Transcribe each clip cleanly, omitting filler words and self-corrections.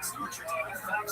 Sports Talk.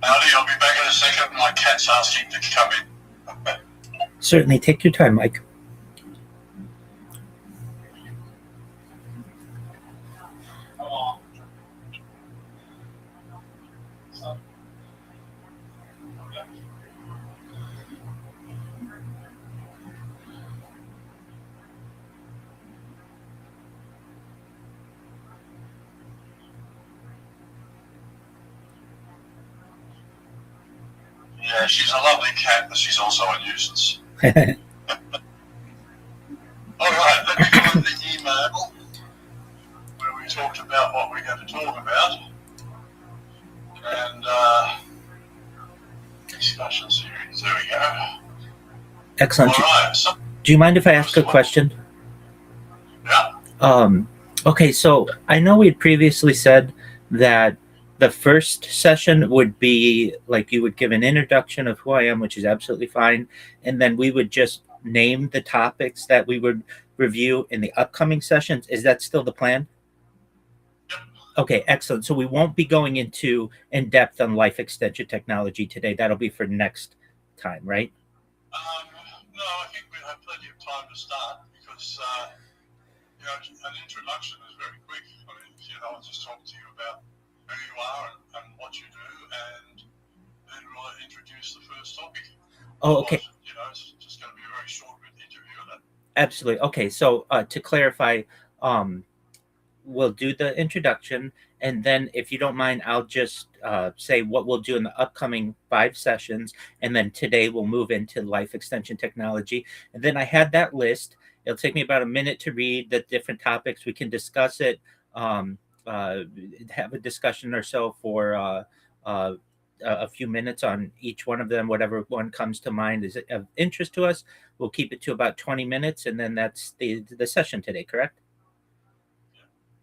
Howdy, I'll be back in a second. My cat's asking to come in. Certainly, take your time, Mike. Yeah, she's a lovely cat, but she's also a nuisance. All right, let me find the email where we talked about what we're going to talk about. And discussion series, there we go. Excellent. All right. So, do you mind if I ask a question? Yeah. Okay, so I know we had previously said that the first session would be like you would give an introduction of who I am, which is absolutely fine, and then we would just name the topics that we would review in the upcoming sessions. Is that still the plan? Yep. Okay, excellent. So we won't be going into in depth on life extension technology today. That'll be for next time, right? No, I think we'll have plenty of time to start because an introduction is very quick. I mean, I'll just talk to you about who you are and what you do, and then we'll introduce the first topic. Oh, okay. It's just going to be a very short interview, isn't it? Absolutely. Okay, so to clarify, we'll do the introduction, and then if you don't mind, I'll just say what we'll do in the upcoming 5 sessions, and then today we'll move into life extension technology. And then I had that list. It'll take me about a minute to read the different topics. We can discuss it, have a discussion or so for a few minutes on each one of them. Whatever one comes to mind is of interest to us. We'll keep it to about 20 minutes, and then that's the session today, correct?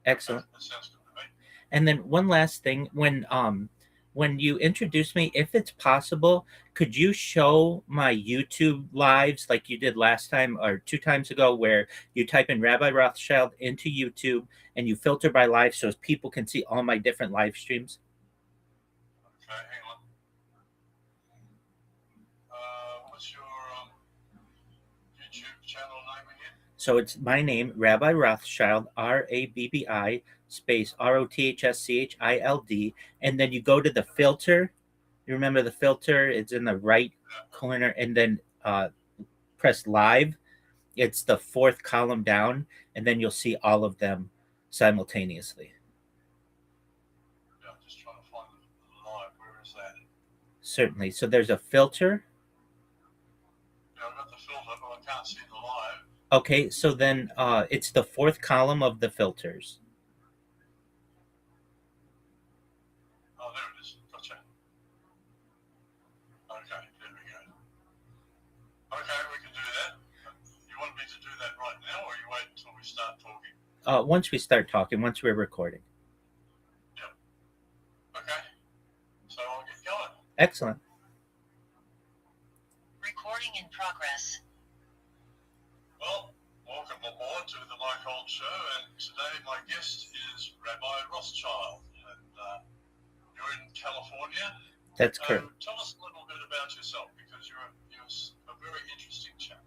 Excellent. That sounds good to me. And then one last thing, when you introduce me, if it's possible, could you show my YouTube lives like you did last time or 2 times ago, where you type in Rabbi Rothschild into YouTube and you filter by live so people can see all my different live streams? Okay, hang on. What's your YouTube channel name again? So it's my name, Rabbi Rothschild, RABBI, space ROTHSCHILD, and then you go to the filter. You remember the filter? It's in the right corner, and then press live. It's the 4th column down, and then you'll see all of them simultaneously. Yeah, I'm just trying to find the live. Where is that? Certainly. So there's a filter. Yeah, I've got the filter, but I can't see the live. Okay, so then it's the 4th column of the filters. Oh, there it is. Gotcha. Okay, there we go. Okay, we can do that. You want me to do that right now, or you wait until we start talking? Once we start talking, once we're recording. Yep. Okay. So I'll get going. Excellent. Recording in progress. Well, welcome aboard to the Mike Holt Show, and today my guest is Rabbi Rothschild, and you're in California. That's correct. Tell us a little bit about yourself, because you're a very interesting chap.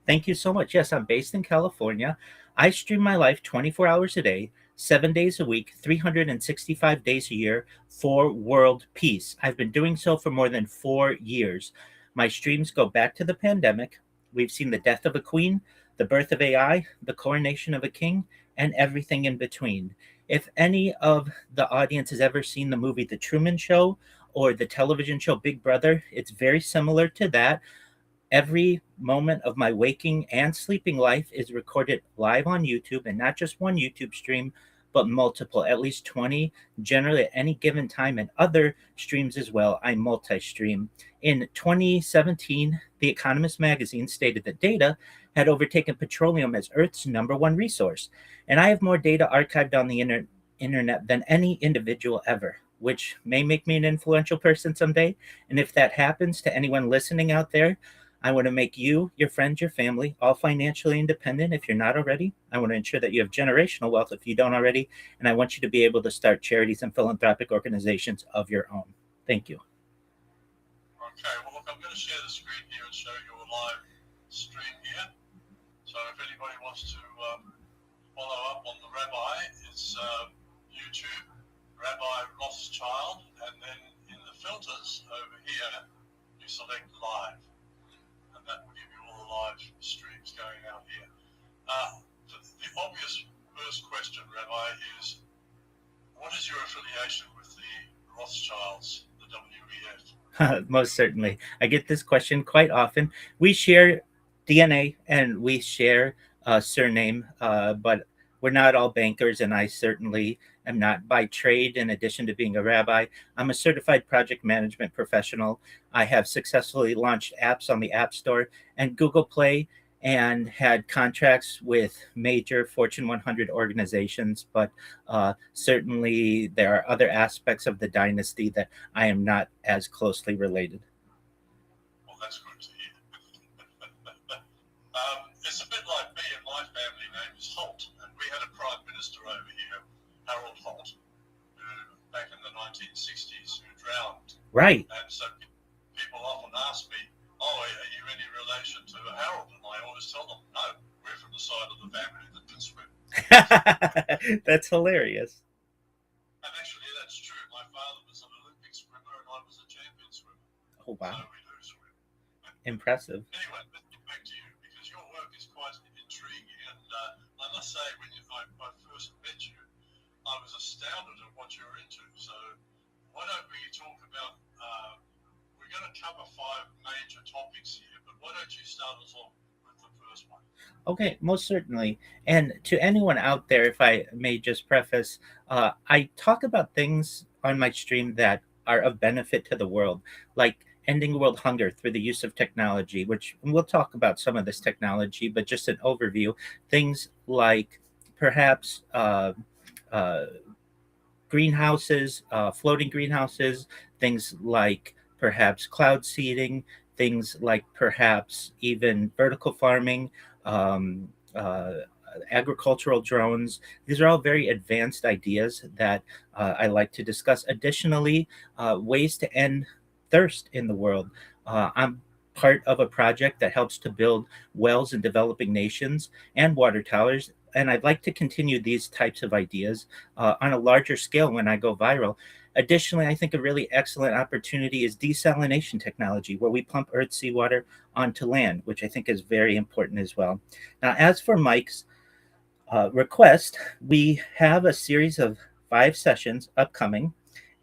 Thank you so much. Yes, I'm based in California. I stream my life 24 hours a day, 7 days a week, 365 days a year for world peace. I've been doing so for more than 4 years. My streams go back to the pandemic. We've seen the death of a queen, the birth of AI, the coronation of a king, and everything in between. If any of the audience has ever seen the movie The Truman Show or the television show Big Brother, it's very similar to that. Every moment of my waking and sleeping life is recorded live on YouTube, and not just one YouTube stream, but multiple, at least 20, generally at any given time, and other streams as well. I multi-stream. In 2017, The Economist magazine stated that data had overtaken petroleum as Earth's #1 resource, and I have more data archived on the internet than any individual ever, which may make me an influential person someday. And if that happens to anyone listening out there, I want to make you, your friends, your family, all financially independent if you're not already. I want to ensure that you have generational wealth if you don't already. And I want you to be able to start charities and philanthropic organizations of your own. Thank you. Okay, well, look, I'm going to share the screen here and show you a live stream here. So if anybody wants to follow up on the Rabbi, it's YouTube, Rabbi Rothschild, and then in the filters over here, you select live, and that will give you all the live streams going out here. The obvious first question, Rabbi, is what is your affiliation with the Rothschilds, the WEF? Most certainly. I get this question quite often. We share DNA and we share a surname, but we're not all bankers, and I certainly am not by trade. In addition to being a rabbi, I'm a certified project management professional. I have successfully launched apps on the App Store and Google Play and had contracts with major Fortune 100 organizations, but certainly there are other aspects of the dynasty that I am not as closely related. Well, that's good to hear. It's a bit like me, and my family name is Holt, and we had a prime minister over here, Harold Holt, who back in the 1960s, who drowned. Right. And so people often ask me, "Oh, are you any relation to Harold?" And I always tell them, "No, we're from the side of the family that can swim." That's hilarious. And actually, that's true. My father was an Olympic swimmer, and I was a champion swimmer. Oh, wow. So we do swim. Impressive. Anyway, let's get back to you, because your work is quite intriguing. And I must say, when I first met you, I was astounded at what you're into. So why don't we talk about, we're going to cover 5 major topics here, but why don't you start us off with the first one? Okay, most certainly. And to anyone out there, if I may just preface, I talk about things on my stream that are of benefit to the world, like ending world hunger through the use of technology, which we'll talk about some of this technology, but just an overview. Things like perhaps greenhouses, floating greenhouses, things like perhaps cloud seeding, things like perhaps even vertical farming, um, agricultural drones. These are all very advanced ideas that I like to discuss. Additionally, ways to end thirst in the world. I'm part of a project that helps to build wells in developing nations and water towers. And I'd like to continue these types of ideas on a larger scale when I go viral. Additionally, I think a really excellent opportunity is desalination technology, where we pump Earth's seawater onto land, which I think is very important as well. Now, as for Mike's request, we have a series of 5 sessions upcoming,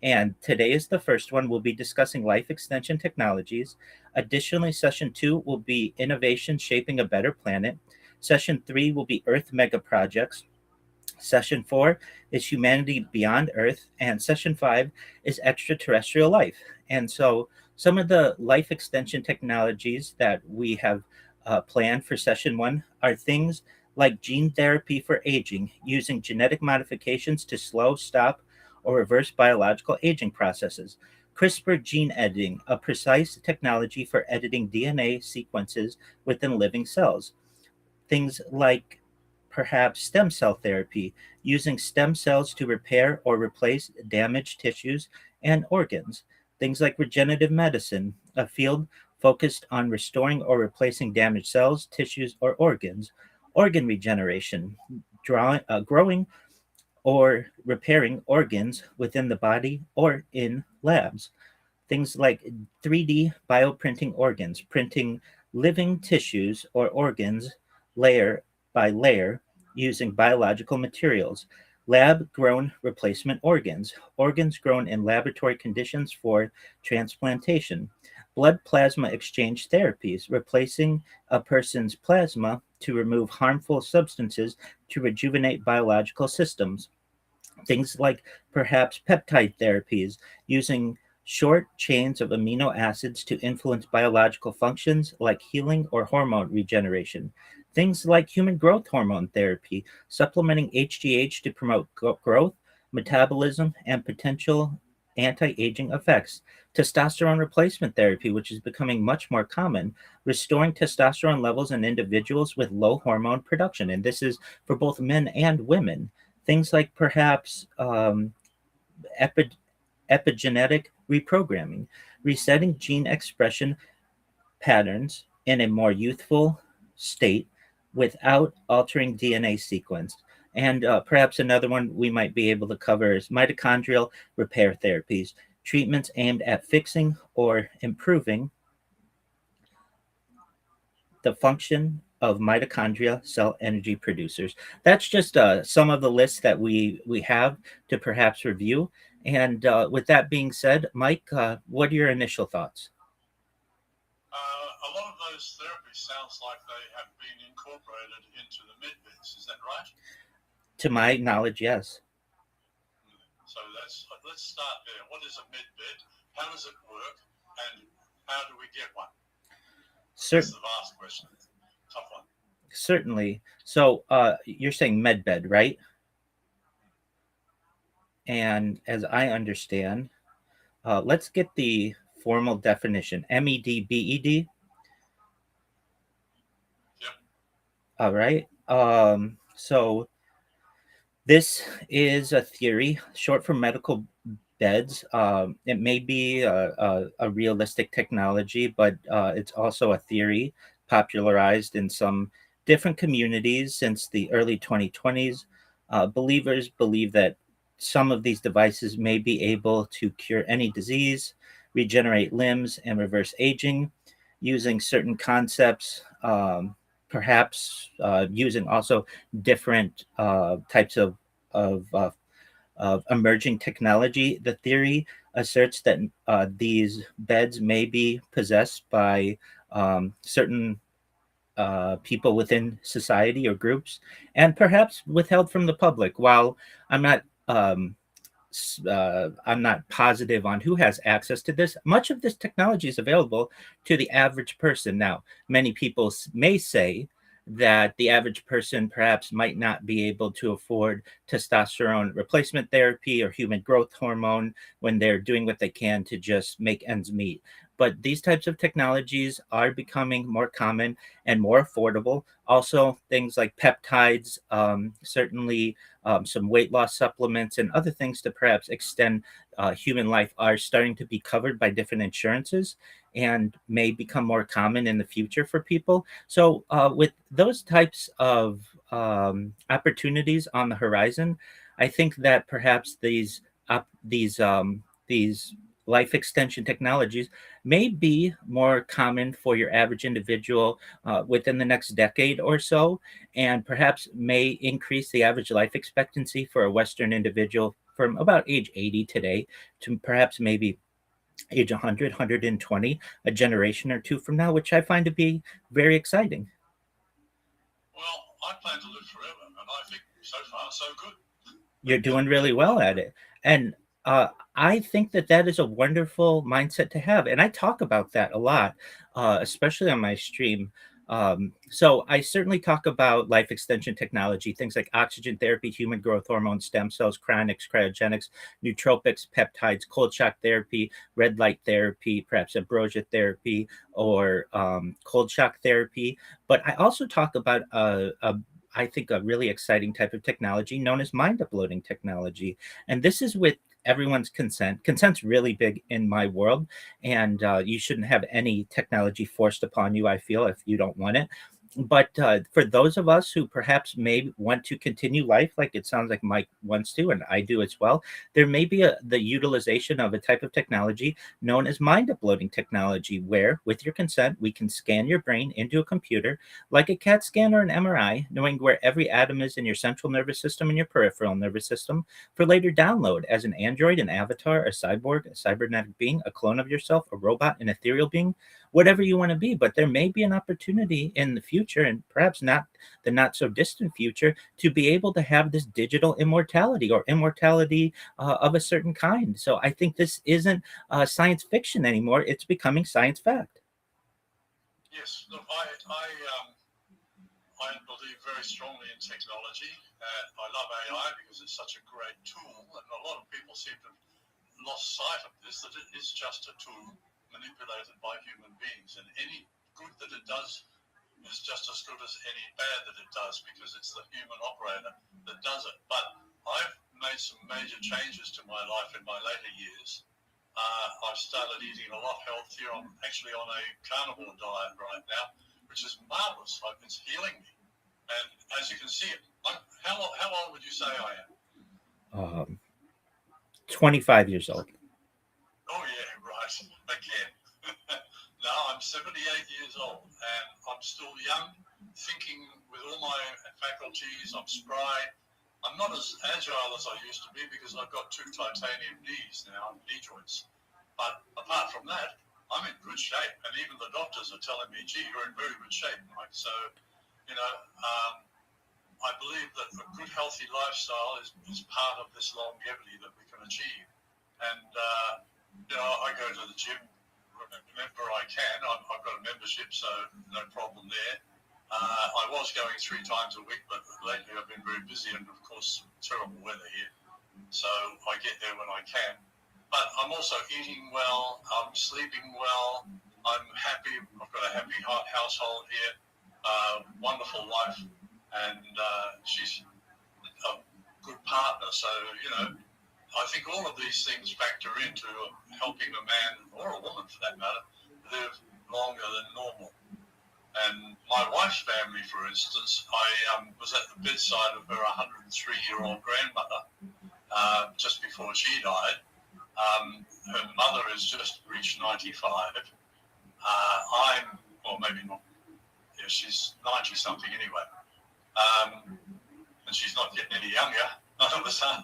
and today is the first one. We'll be discussing life extension technologies. Additionally, session 2 will be innovation shaping a better planet. Session 3 will be Earth mega projects. Session 4 is humanity beyond Earth, and session 5 is extraterrestrial life. And so some of the life extension technologies that we have planned for session 1 are things like gene therapy for aging, using genetic modifications to slow, stop, or reverse biological aging processes. CRISPR gene editing, a precise technology for editing DNA sequences within living cells. Things like perhaps stem cell therapy, using stem cells to repair or replace damaged tissues and organs. Things like regenerative medicine, a field focused on restoring or replacing damaged cells, tissues, or organs. Organ regeneration, growing or repairing organs within the body or in labs. Things like 3D bioprinting organs, printing living tissues or organs layer by layer using biological materials. Lab-grown replacement organs, organs grown in laboratory conditions for transplantation. Blood plasma exchange therapies, replacing a person's plasma to remove harmful substances to rejuvenate biological systems. Things like perhaps peptide therapies, using short chains of amino acids to influence biological functions like healing or hormone regeneration. Things like human growth hormone therapy, supplementing HGH to promote growth, metabolism, and potential anti-aging effects. Testosterone replacement therapy, which is becoming much more common, restoring testosterone levels in individuals with low hormone production. And this is for both men and women. Things like perhaps epigenetic reprogramming, resetting gene expression patterns in a more youthful state without altering DNA sequence. And perhaps another one we might be able to cover is mitochondrial repair therapies, treatments aimed at fixing or improving the function of mitochondria cell energy producers. That's just some of the lists that we have to perhaps review. And with that being said, Mike, what are your initial thoughts? A lot of those therapies sounds like they have been incorporated into the medbeds. Is that right? To my knowledge, yes. So let's start there. What is a medbed? How does it work? And how do we get one? That's the vast question. Tough one. Certainly. So you're saying medbed, right? And as I understand, let's get the formal definition. MEDBED. Yep. All right. So this is a theory, short for medical beds. It may be a realistic technology, but it's also a theory popularized in some different communities since the early 2020s. Believers believe that some of these devices may be able to cure any disease, regenerate limbs, and reverse aging using certain concepts, perhaps using also different types of emerging technology. The theory asserts that these beds may be possessed by certain people within society or groups, and perhaps withheld from the public. While I'm not I'm not positive on who has access to this. Much of this technology is available to the average person. Now, many people may say that the average person perhaps might not be able to afford testosterone replacement therapy or human growth hormone when they're doing what they can to just make ends meet. But these types of technologies are becoming more common and more affordable. Also, things like peptides, certainly some weight loss supplements, and other things to perhaps extend human life are starting to be covered by different insurances and may become more common in the future for people. So, with those types of opportunities on the horizon, I think that perhaps these life extension technologies may be more common for your average individual within the next decade or so, and perhaps may increase the average life expectancy for a Western individual from about age 80 today to perhaps maybe age 100, 120, a generation or two from now, which I find to be very exciting. Well, I plan to live forever, and I think so far so good. You're doing really well at it. And I think that that is a wonderful mindset to have. And I talk about that a lot, especially on my stream. So I certainly talk about life extension technology, things like oxygen therapy, human growth hormone, stem cells, cryogenics, nootropics, peptides, cold shock therapy, red light therapy, perhaps ambrosia therapy, or cold shock therapy. But I also talk about I think a really exciting type of technology known as mind uploading technology. And this is with everyone's consent. Consent's really big in my world, and you shouldn't have any technology forced upon you, I feel, if you don't want it. But for those of us who perhaps may want to continue life, like it sounds like Mike wants to, and I do as well, there may be the utilization of a type of technology known as mind uploading technology, where, with your consent, we can scan your brain into a computer like a CAT scan or an MRI, knowing where every atom is in your central nervous system and your peripheral nervous system, for later download as an android, an avatar, a cyborg, a cybernetic being, a clone of yourself, a robot, an ethereal being, whatever you want to be. But there may be an opportunity in the future, and perhaps not the not so distant future, to be able to have this digital immortality or immortality of a certain kind. So I think this isn't science fiction anymore. It's becoming science fact. Yes, look, I believe very strongly in technology. I love AI because it's such a great tool, and a lot of people seem to have lost sight of this, that it is just a tool manipulated by human beings, and any good that it does is just as good as any bad that it does, because it's the human operator that does it. But I've made made some major changes to my life in my later years. I started eating a lot healthier. I'm actually on a carnivore diet right now, which is marvelous. It's healing me. And as you can see, how old would you say I am? 25 years old. Oh, yeah, right. Again. No, I'm 78 years old, and I'm still young, thinking with all my faculties. I'm spry. I'm not as agile as I used to be because I've got 2 titanium knees now, knee joints. But apart from that, I'm in good shape, and even the doctors are telling me, gee, you're in very good shape, Mike. So, I believe that a good, healthy lifestyle is part of this longevity that we can achieve. And, I go to the gym whenever I can. I've got a membership, so no problem there. I was going 3 times a week, but lately I've been very busy and, of course, terrible weather here. So I get there when I can. But I'm also eating well. I'm sleeping well. I'm happy. I've got a happy household here. Wonderful wife. And she's a good partner. So, I think all of these things factor into helping a man, or a woman for that matter, live longer than normal. And my wife's family, for instance, I was at the bedside of her 103-year-old grandmother just before she died. Her mother has just reached 95. Well, maybe not. Yeah, she's 90-something anyway. And she's not getting any younger. None of us are.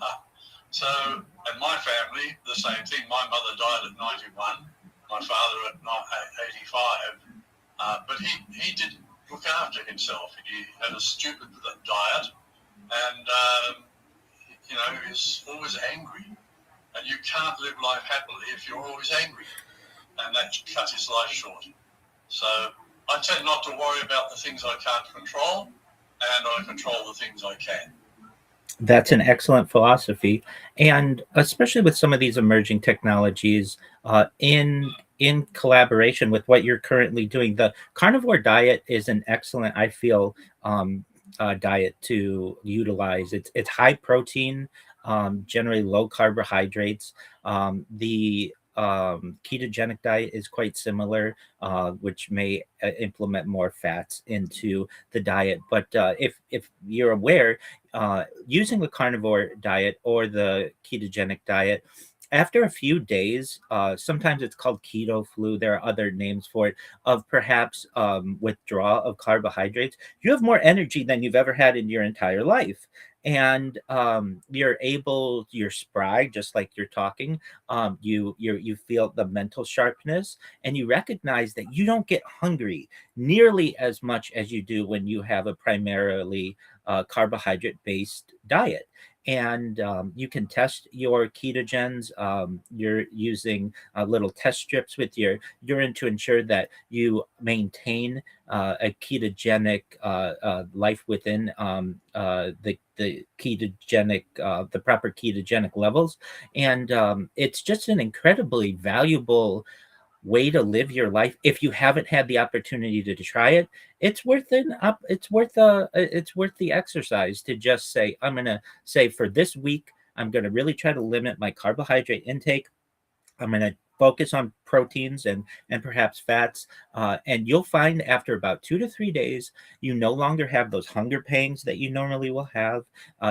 So, and my family, the same thing. My mother died at 91. My father at 85. But he did look after himself. He had a stupid diet, and he was always angry. And you can't live life happily if you're always angry, and that cut his life short. So I tend not to worry about the things I can't control, and I control the things I can. That's an excellent philosophy, and especially with some of these emerging technologies, in collaboration with what you're currently doing, the carnivore diet is an excellent, I feel, diet to utilize. It's high protein, generally low carbohydrates. The ketogenic diet is quite similar, which may implement more fats into the diet. But if you're aware, using the carnivore diet or the ketogenic diet, after a few days, sometimes it's called keto flu. There are other names for it, of perhaps withdrawal of carbohydrates. You have more energy than you've ever had in your entire life. And you're spry, just like you're talking. You feel the mental sharpness, and you recognize that you don't get hungry nearly as much as you do when you have a primarily carbohydrate based diet. And you can test your ketogens. You're using little test strips with your urine to ensure that you maintain a ketogenic life within the ketogenic, the proper ketogenic levels. And it's just an incredibly valuable way to live your life. If you haven't had the opportunity to try it, it's worth it's worth the exercise to just say, I'm going to say, for this week, I'm going to really try to limit my carbohydrate intake. I'm going to focus on proteins and perhaps fats, and you'll find after about 2 to 3 days, you no longer have those hunger pangs that you normally will have.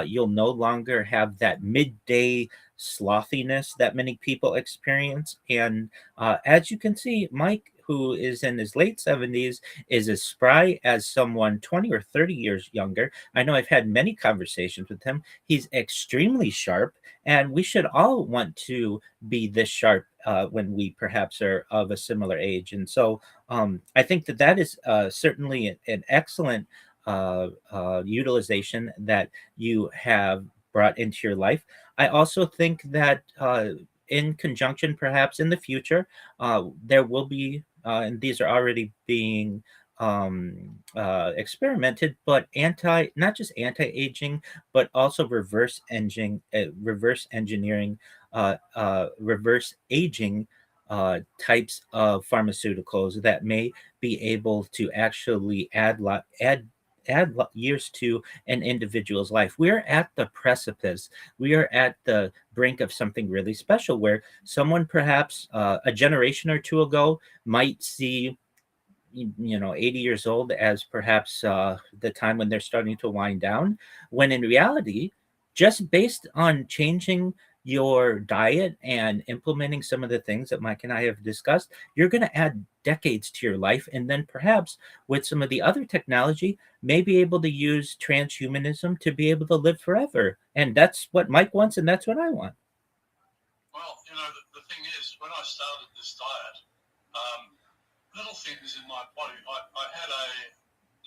You'll no longer have that midday slothiness that many people experience. And as you can see, Mike, who is in his late 70s, is as spry as someone 20 or 30 years younger. I know I've had many conversations with him. He's extremely sharp, and we should all want to be this sharp when we perhaps are of a similar age. And so I think that is certainly an excellent utilization that you have brought into your life. I also think that in conjunction, perhaps in the future, there will be, and these are already being experimented, but not just anti-aging, but also reverse engineering, reverse aging types of pharmaceuticals that may be able to actually add years to an individual's life. We're at the precipice. We are at the brink of something really special where someone perhaps a generation or two ago might see 80 years old as perhaps the time when they're starting to wind down, when in reality, just based on changing your diet and implementing some of the things that Mike and I have discussed, you're going to add decades to your life. And then perhaps with some of the other technology, may be able to use transhumanism to be able to live forever. And that's what Mike wants, and that's what I want. Well, the thing is, when I started this diet, little things in my body, I had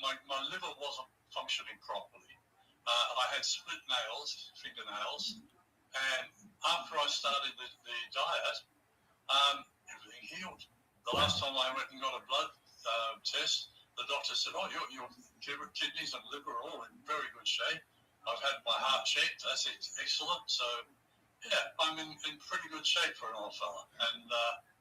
my liver wasn't functioning properly. I had split nails, fingernails, and after I started the diet, everything healed. The last time I went and got a blood test, the doctor said, "Oh, your kidneys and liver are all in very good shape. I've had my heart checked. That's excellent." So, yeah, I'm in pretty good shape for an old fella, and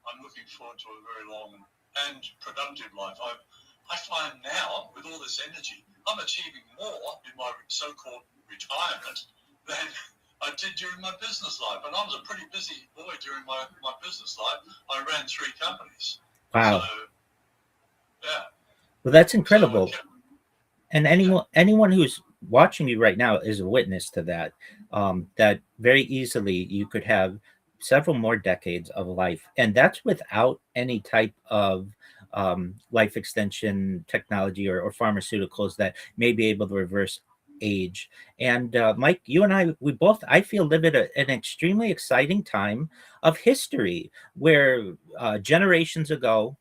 I'm looking forward to a very long and productive life. I find now, with all this energy, I'm achieving more in my so-called retirement than I did during my business life. And I was a pretty busy boy during my business life. I ran 3 companies. Wow. So, yeah. Well, that's incredible. So, And anyone who's watching you right now is a witness to that. That very easily you could have several more decades of life, and that's without any type of life extension technology or pharmaceuticals that may be able to reverse age. And Mike, you and we both, I feel, live at an extremely exciting time of history where generations ago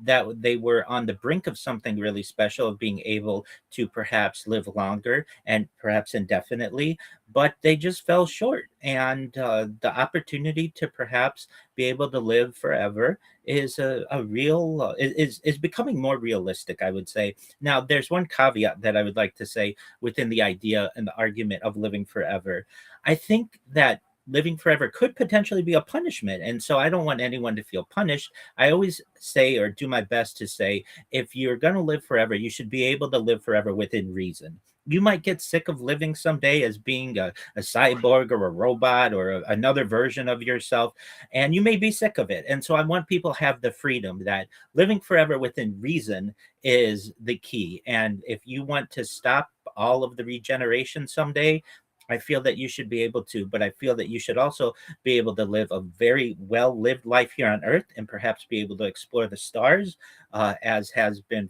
that they were on the brink of something really special, of being able to perhaps live longer and perhaps indefinitely, but they just fell short. And the opportunity to perhaps be able to live forever is a real is becoming more realistic, I would say. Now, there's one caveat that I would like to say within the idea and the argument of living forever. I think that living forever could potentially be a punishment, and so I don't want anyone to feel punished. I always say, or do my best to say, if you're going to live forever, you should be able to live forever within reason. You might get sick of living someday as being a cyborg or a robot or another version of yourself, and you may be sick of it. And so I want people to have the freedom that living forever within reason is the key. And if you want to stop all of the regeneration someday, I feel that you should be able to, but I feel that you should also be able to live a very well lived life here on Earth, and perhaps be able to explore the stars, as has been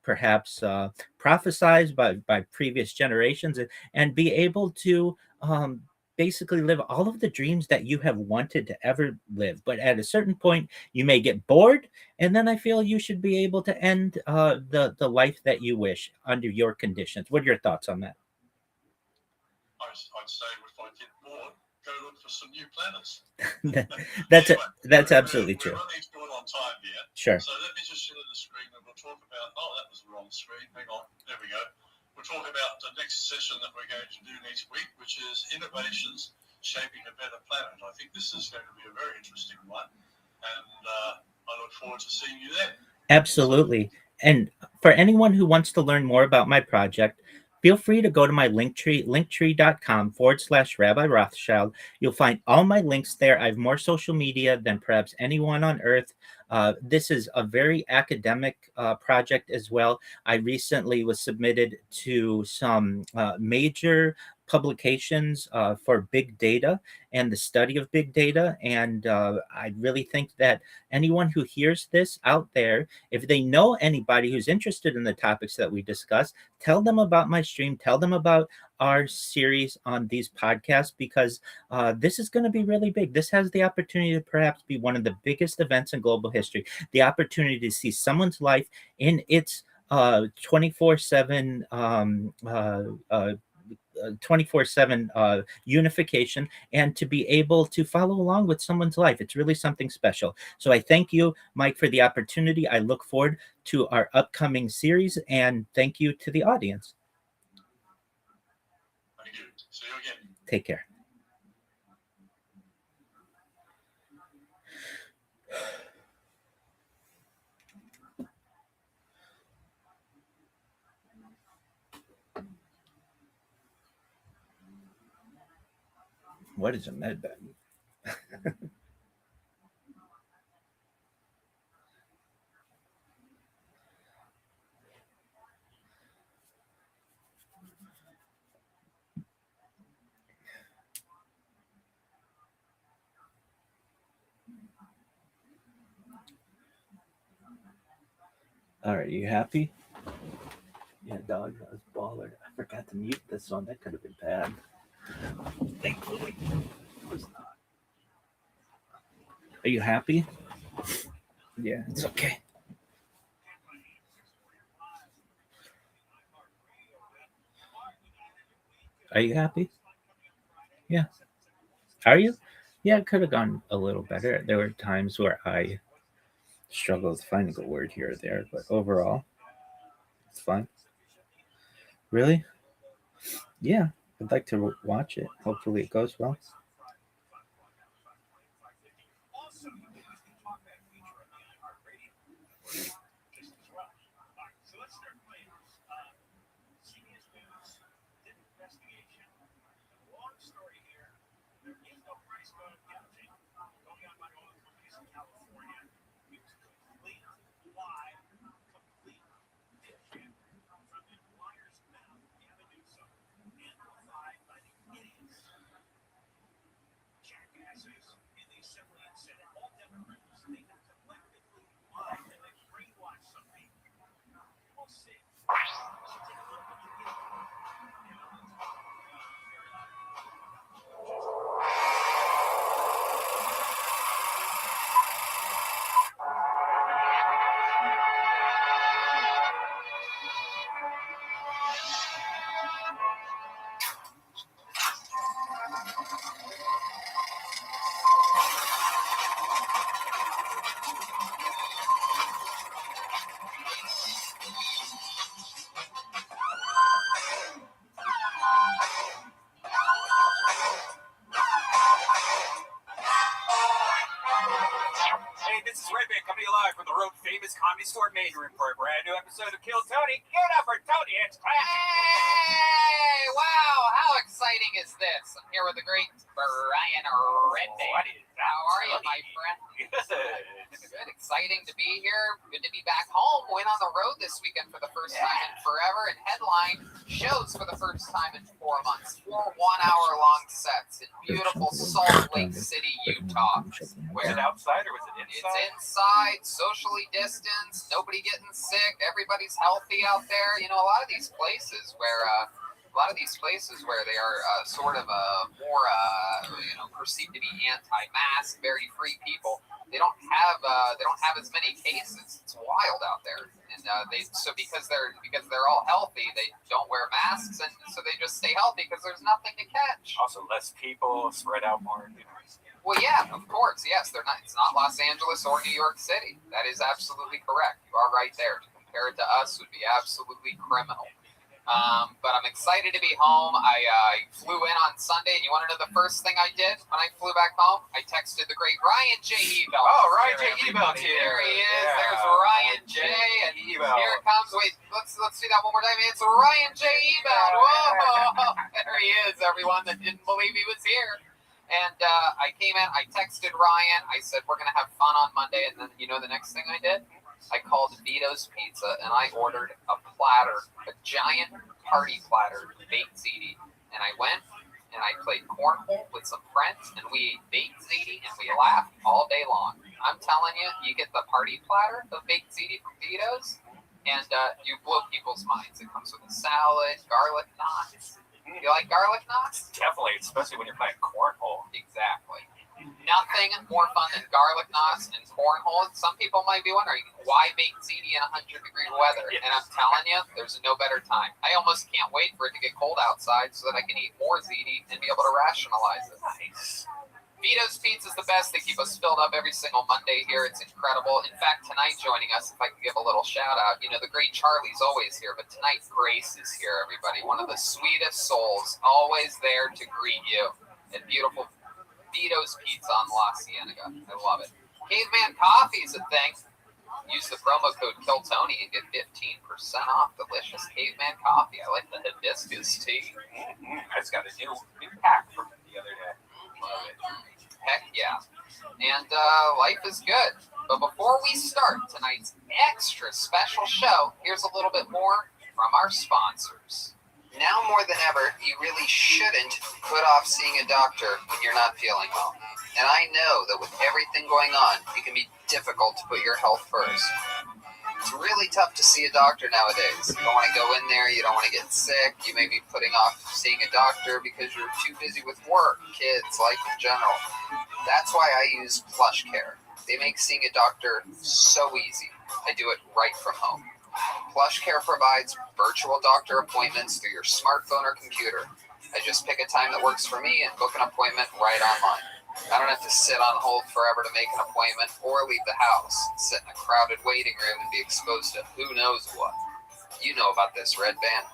perhaps prophesized by previous generations, and be able to basically live all of the dreams that you have wanted to ever live. But at a certain point, you may get bored, and then I feel you should be able to end the life that you wish under your conditions. What are your thoughts on that? I'd say if I get bored, go look for some new planets. that's Anyway, that's absolutely true. We're running short on time here. Sure. So let me just share the screen and we'll talk about, oh, that was the wrong screen. Hang on. There we go. We'll talk about the next session that we're going to do next week, which is innovations shaping a better planet. I think this is going to be a very interesting one. And I look forward to seeing you there. Absolutely. And for anyone who wants to learn more about my project, feel free to go to my linktree.com/Rabbi Rothschild. You'll find all my links there. I have more social media than perhaps anyone on earth. This is a very academic project as well. I recently was submitted to some major publications for big data and the study of big data. And I really think that anyone who hears this out there, if they know anybody who's interested in the topics that we discuss, tell them about my stream, tell them about our series on these podcasts, because this is going to be really big. This has the opportunity to perhaps be one of the biggest events in global history, the opportunity to see someone's life in its 24/7 24/7 unification, and to be able to follow along with someone's life. It's really something special. So I thank you, Mike, for the opportunity. I look forward to our upcoming series, and thank you to the audience. Thank you. See you again. Take care. What is a med bed? All right, you happy? Yeah, dog, that was baller. I forgot to mute this one. That could have been bad. Thankfully, it was not. Are you happy? Yeah, it's okay. Are you happy? Yeah. Are you? Yeah, it could have gone a little better. There were times where I struggled finding a word here or there, but overall, it's fine. Really? Yeah, I'd like to watch it. Hopefully, it goes well. Hey, this is Redman coming to you live from the world famous Comedy Store main room for a brand new episode of Kill Tony. Give it up for Tony. It's classic. Hey! Wow, how exciting is this? I'm here with the great Brian Redman. What is that? How are you, my friend? Good, exciting to be here. Good to be back home. Went on the road this weekend for the first time in forever and headline shows for the first time in 4 months. 4 one-hour-long sets in beautiful Salt Lake City, Utah. Was it outside or was it inside? It's inside, socially distanced, nobody getting sick, everybody's healthy out there. You know, a lot of these places where they are sort of more, perceived to be anti-mask, very free people. They don't have as many cases. It's wild out there, and because they're all healthy, they don't wear masks, and so they just stay healthy because there's nothing to catch. Also, less people, spread out more. Well, yeah, of course, yes. They're not. It's not Los Angeles or New York City. That is absolutely correct. You are right there. To compare it to us would be absolutely criminal. But I'm excited to be home. I flew in on Sunday, and you want to know the first thing I did when I flew back home? I texted the great Ryan J. Ebel. Oh, Ryan J. Ebel's here. There he is. Yeah. There's Ryan J. And here it comes. Wait, let's do that one more time. It's Ryan J. Ebel. Whoa, there he is. Everyone that didn't believe he was here. And I came in. I texted Ryan. I said we're gonna have fun on Monday. And then you know the next thing I did? I called Vito's Pizza and I ordered a platter, a giant party platter, baked ziti. And I went and I played cornhole with some friends and we ate baked ziti and we laughed all day long. I'm telling you, you get the party platter of baked ziti from Vito's and you blow people's minds. It comes with a salad, garlic knots. You like garlic knots? Definitely, especially when you're playing cornhole. Exactly. Nothing more fun than garlic knots and cornhole. Some people might be wondering, why baked ziti in 100-degree weather? Yes. And I'm telling you, there's no better time. I almost can't wait for it to get cold outside so that I can eat more ziti and be able to rationalize it. Nice. Vito's Pizza is the best. They keep us filled up every single Monday here. It's incredible. In fact, tonight joining us, if I can give a little shout out, you know, the great Charlie's always here, but tonight Grace is here, everybody. One of the sweetest souls, always there to greet you. And beautiful Vito's Pizza on La Cienega. I love it. Caveman Coffee is a thing. Use the promo code KILLTONY and get 15% off delicious Caveman Coffee. I like the hibiscus tea. I just got a new pack from the other day. life is good. But before we start tonight's extra special show, here's a little bit more from our sponsors. Now more than ever, you really shouldn't put off seeing a doctor when you're not feeling well. And I know that with everything going on, it can be difficult to put your health first. It's really tough to see a doctor nowadays. You don't want to go in there, you don't want to get sick, you may be putting off seeing a doctor because you're too busy with work, kids, life in general. That's why I use PlushCare. They make seeing a doctor so easy. I do it right from home. PlushCare provides virtual doctor appointments through your smartphone or computer. I just pick a time that works for me and book an appointment right online. I don't have to sit on hold forever to make an appointment or leave the house, sit in a crowded waiting room and be exposed to who knows what. You know about this, Red Band.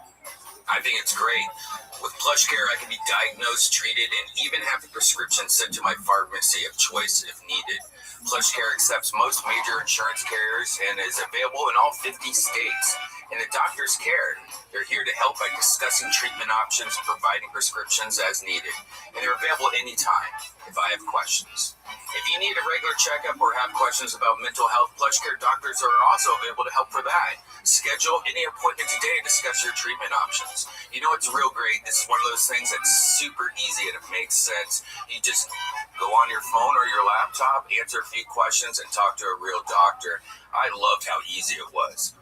I think it's great. With PlushCare, I can be diagnosed, treated, and even have the prescription sent to my pharmacy of choice if needed. PlushCare accepts most major insurance carriers and is available in all 50 states. And the doctors care. They're here to help by discussing treatment options, providing prescriptions as needed. And they're available anytime if I have questions. If you need a regular checkup or have questions about mental health, PlushCare doctors are also available to help for that. Schedule any appointment today to discuss your treatment options. You know, it's real great. This is one of those things that's super easy and it makes sense. You just go on your phone or your laptop, answer a few questions, and talk to a real doctor. I loved how easy it was.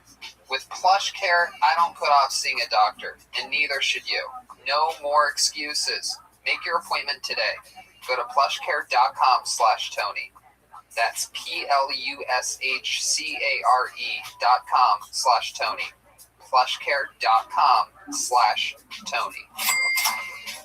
With PlushCare, I don't put off seeing a doctor, and neither should you. No more excuses. Make your appointment today. Go to plushcare.com/Tony. That's PLUSHCARE.com/Tony. plushcare.com/Tony.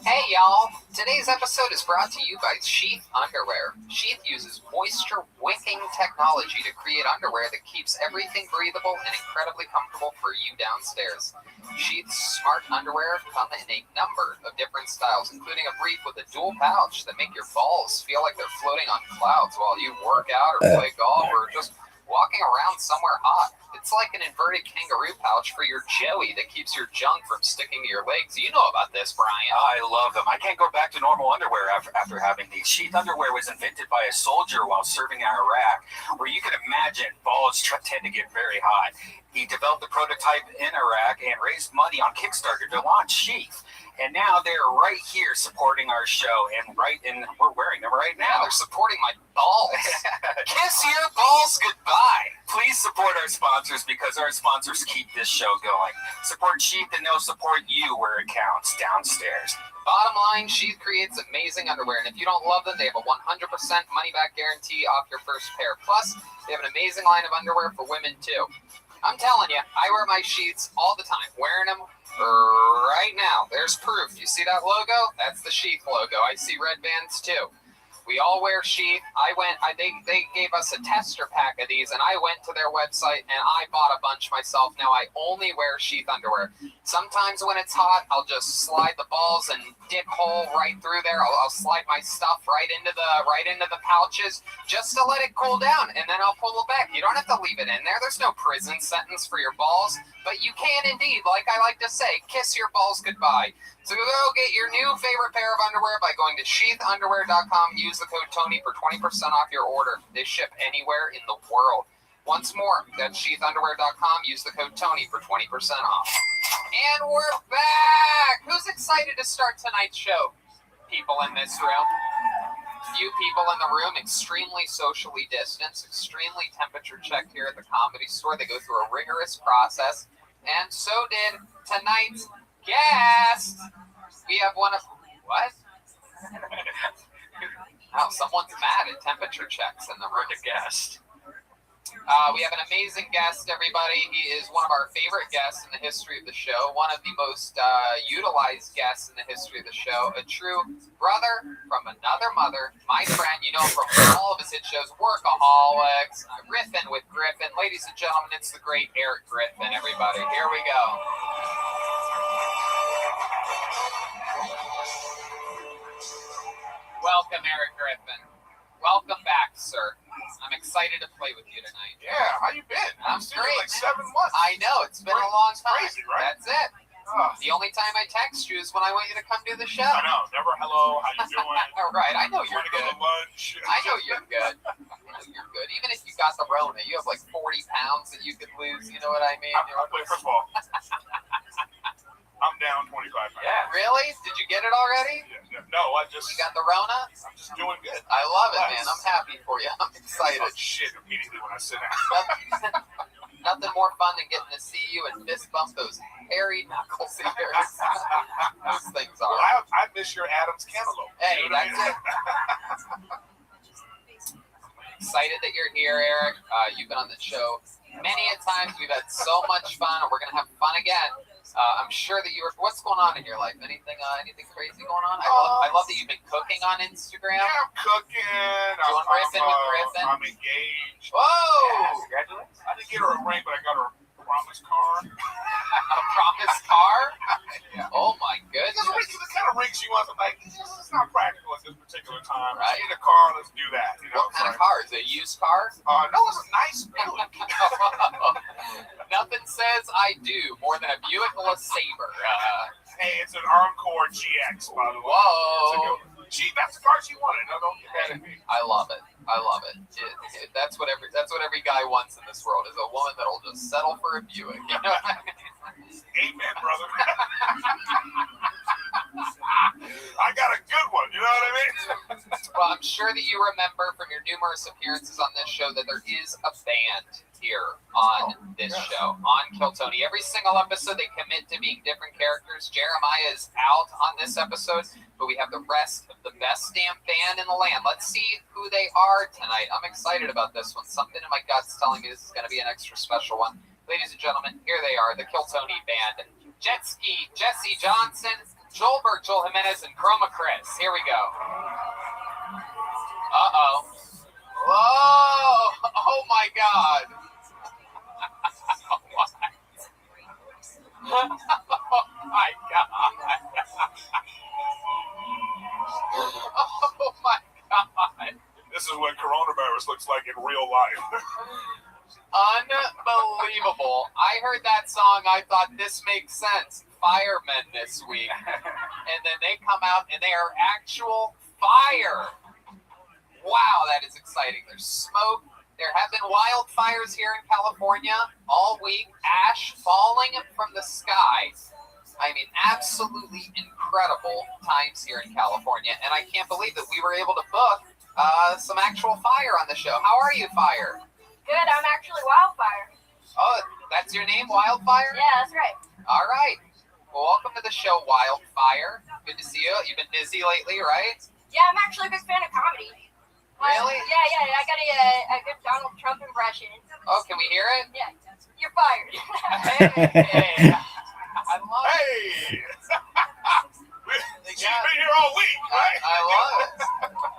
Hey y'all, today's episode is brought to you by Sheath Underwear. Sheath uses moisture-wicking technology to create underwear that keeps everything breathable and incredibly comfortable for you downstairs. Sheath's smart underwear come in a number of different styles, including a brief with a dual pouch that make your balls feel like they're floating on clouds while you work out or play golf or just walking around somewhere hot. It's like an inverted kangaroo pouch for your Joey that keeps your junk from sticking to your legs. You know about this, Brian. I love them. I can't go back to normal underwear after having these. Sheath underwear was invented by a soldier while serving in Iraq, where you can imagine balls tend to get very hot. He developed the prototype in Iraq and raised money on Kickstarter to launch Sheath. And now they're right here supporting our show, and we're wearing them right now. Yeah, they're supporting my balls. Kiss your balls goodbye. Please support our sponsors because our sponsors keep this show going. Support Sheath and they'll support you where it counts, downstairs. Bottom line, Sheath creates amazing underwear, and if you don't love them, they have a 100% money-back guarantee off your first pair. Plus, they have an amazing line of underwear for women, too. I'm telling you, I wear my Sheaths all the time, wearing them right now. There's proof. You see that logo? That's the Sheath logo. I see red bands too. We all wear Sheath. They gave us a tester pack of these, and I went to their website and I bought a bunch myself. Now I only wear Sheath underwear. Sometimes when it's hot, I'll just slide the balls and dip hole right through there. I'll slide my stuff right into the pouches just to let it cool down, and then I'll pull it back. You don't have to leave it in there. There's no prison sentence for your balls, but you can indeed, like I like to say, kiss your balls goodbye. So go get your new favorite pair of underwear by going to sheathunderwear.com. Use the code Tony for 20% off your order. They ship anywhere in the world. Once more, that's sheathunderwear.com. Use the code Tony for 20% off. And we're back! Who's excited to start tonight's show? People in this room. Few people in the room, extremely socially distanced, extremely temperature checked here at the Comedy Store. They go through a rigorous process. And so did tonight's guest. We have one of... What? Oh, someone's mad at temperature checks in the room. The guest. We have an amazing guest, everybody. He is one of our favorite guests in the history of the show, one of the most utilized guests in the history of the show, a true brother from another mother, my friend. You know him from all of his hit shows, Workaholics, Riffin' with Griffin. Ladies and gentlemen, it's the great Eric Griffin, everybody. Here we go. Welcome, Eric Griffin. Welcome back, sir. I'm excited to play with you tonight. Yeah, how you been? I'm It's been great. like 7 months. I know, it's been a long time. Crazy, right? That's it. The only time I text you is when I want you to come do the show. I know. Never hello. How you doing? All right, I know you're Want to go good. to lunch? I know you're good. You're good. Even if you got the Rona, you have like 40 pounds that you could lose. You know what I mean? Wait, first of all, I'm down 25 pounds. Yeah. Really? Did you get it already? Yeah, no, I just. You got the Rona? I'm just doing good. I love it, man. I'm happy for you. I'm excited. Oh, shit, immediately when I sit down. Nothing more fun than getting to see you and fist bump those hairy knuckles of yours. Those things Well, are. I miss your Adam's cantaloupe. Hey, You know what I that's mean? it. Excited that you're here, Eric. You've been on the show many a times. We've had so much fun, and we're gonna have fun again. I'm sure that you're. What's going on in your life? Anything crazy going on? I love that you've been cooking on Instagram. Yeah, I'm cooking. Doing riffing with Griffin. I'm engaged. Whoa! Yeah, Congratulations! I didn't get her a ring, but I got her a promise card. A promise car? Yeah. Oh my Because goodness! the kind of ring she wants, I'm like, it's not practical at this particular time. Right. She need a car, let's do that. You know, What kind of car? Is it a used car? No, it's a nice Buick. Nothing says I do more than a Buick LeSabre. Hey, it's an Encore GX, by the way. Whoa! That's the car she wanted. No, don't get mad at me. I love it. I love it. That's what every guy wants in this world is a woman that'll just settle for a Buick. You know what I mean? Amen, brother. I got a good one. You know what I mean? Well, I'm sure that you remember from your numerous appearances on this show that there is a band here on this show, on Kill Tony. Every single episode, they commit to being different characters. Jeremiah is out on this episode, but we have the rest of the best damn band in the land. Let's see who they are tonight. I'm excited about this one. Something in my gut's telling me this is going to be an extra special one. Ladies and gentlemen, here they are, the Kill Tony band. Jet Ski, Jesse Johnson, Joel Burke, Joel Jimenez, and Chroma Chris. Here we go. Uh-oh. Whoa! Oh my God! Oh my God! Oh my God! This is what coronavirus looks like in real life. Unbelievable. I heard that song. I thought this makes sense. Firemen this week. And then they come out and they are actual fire. Wow, that is exciting. There's smoke. There have been wildfires here in California all week. Ash falling from the sky. I mean, absolutely incredible times here in California. And I can't believe that we were able to book some actual fire on the show. How are you, Fire? Good, I'm actually Wildfire. Oh, that's your name, Wildfire? Yeah, that's right. All right. Well, welcome to the show, Wildfire. Good to see you. You've been busy lately, right? Yeah, I'm actually a big fan of comedy. Really? Yeah, I got a good Donald Trump impression. Oh, can we hear it? Yeah, you're fired. Hey, I love it. Hey! She's been here all week, right? I love it.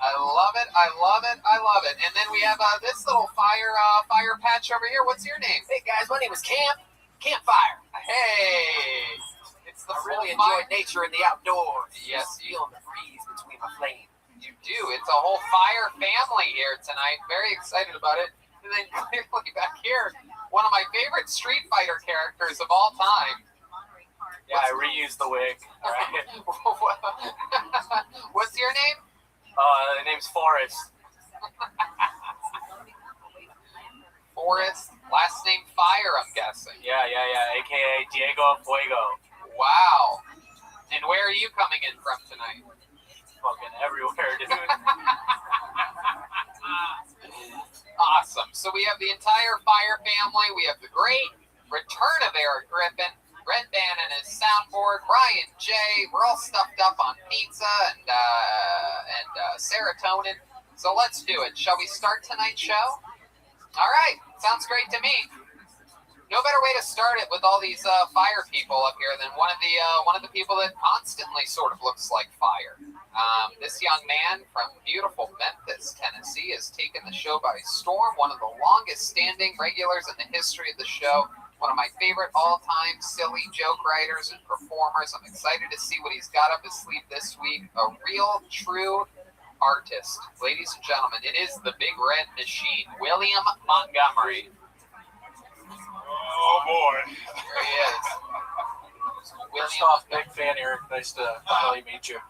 I love it. I love it. I love it. And then we have this little fire patch over here. What's your name? Hey guys, my name is Campfire. Hey, it's the I really full fire. enjoy nature and the outdoors. Yes, you Feeling the breeze between my flames. You do. It's a whole fire family here tonight. Very excited about it. And then clearly back here, one of my favorite Street Fighter characters of all time. Yeah, I reused the wig. All right. What's your name? The name's Forrest. Forrest. Last name Fire, I'm guessing. Yeah, AKA Diego Fuego. Wow. And where are you coming in from tonight? Fucking everywhere, dude. Awesome. So we have the entire Fire family. We have the great return of Eric Griffin, Red Band and his soundboard, Ryan J. We're all stuffed up on pizza and serotonin. So let's do it. Shall we start tonight's show? All right. Sounds great to me. No better way to start it with all these fire people up here than one of the people that constantly sort of looks like fire. This young man from beautiful Memphis, Tennessee, has taken the show by storm. One of the longest standing regulars in the history of the show. One of my favorite all-time silly joke writers and performers. I'm excited to see what he's got up his sleeve this week. A real, true artist. Ladies and gentlemen, it is the Big Red Machine, William Montgomery. Oh, boy. Here he is. First off, big fan, Eric. Nice to finally meet you.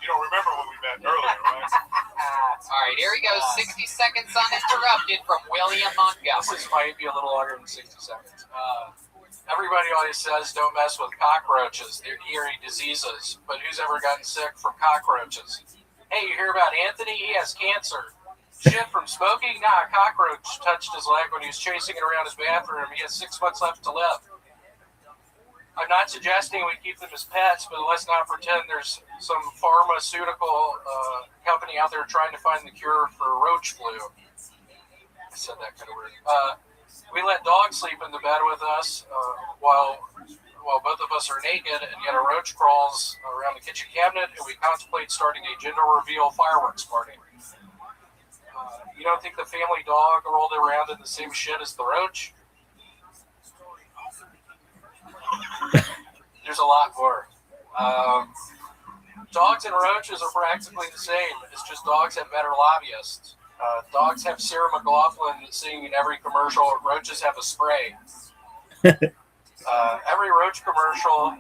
You don't remember when we met earlier, right? All right, here he goes. 60 seconds uninterrupted from William Montgomery. This might be a little longer than 60 seconds. Everybody always says don't mess with cockroaches. They're eerie diseases. But who's ever gotten sick from cockroaches? Hey, you hear about Anthony? He has cancer. Shit from smoking? Nah, a cockroach touched his leg when he was chasing it around his bathroom. He has 6 months left to live. I'm not suggesting we keep them as pets, but let's not pretend there's some pharmaceutical company out there trying to find the cure for roach flu. I said that kind of weird. We let dogs sleep in the bed with us while both of us are naked, and yet a roach crawls around the kitchen cabinet, and we contemplate starting a gender reveal fireworks party. You don't think the family dog rolled around in the same shit as the roach? There's a lot more. Dogs and roaches are practically the same. It's just dogs have better lobbyists. Dogs have Sarah McLachlan singing in every commercial. Roaches have a spray. Every roach commercial.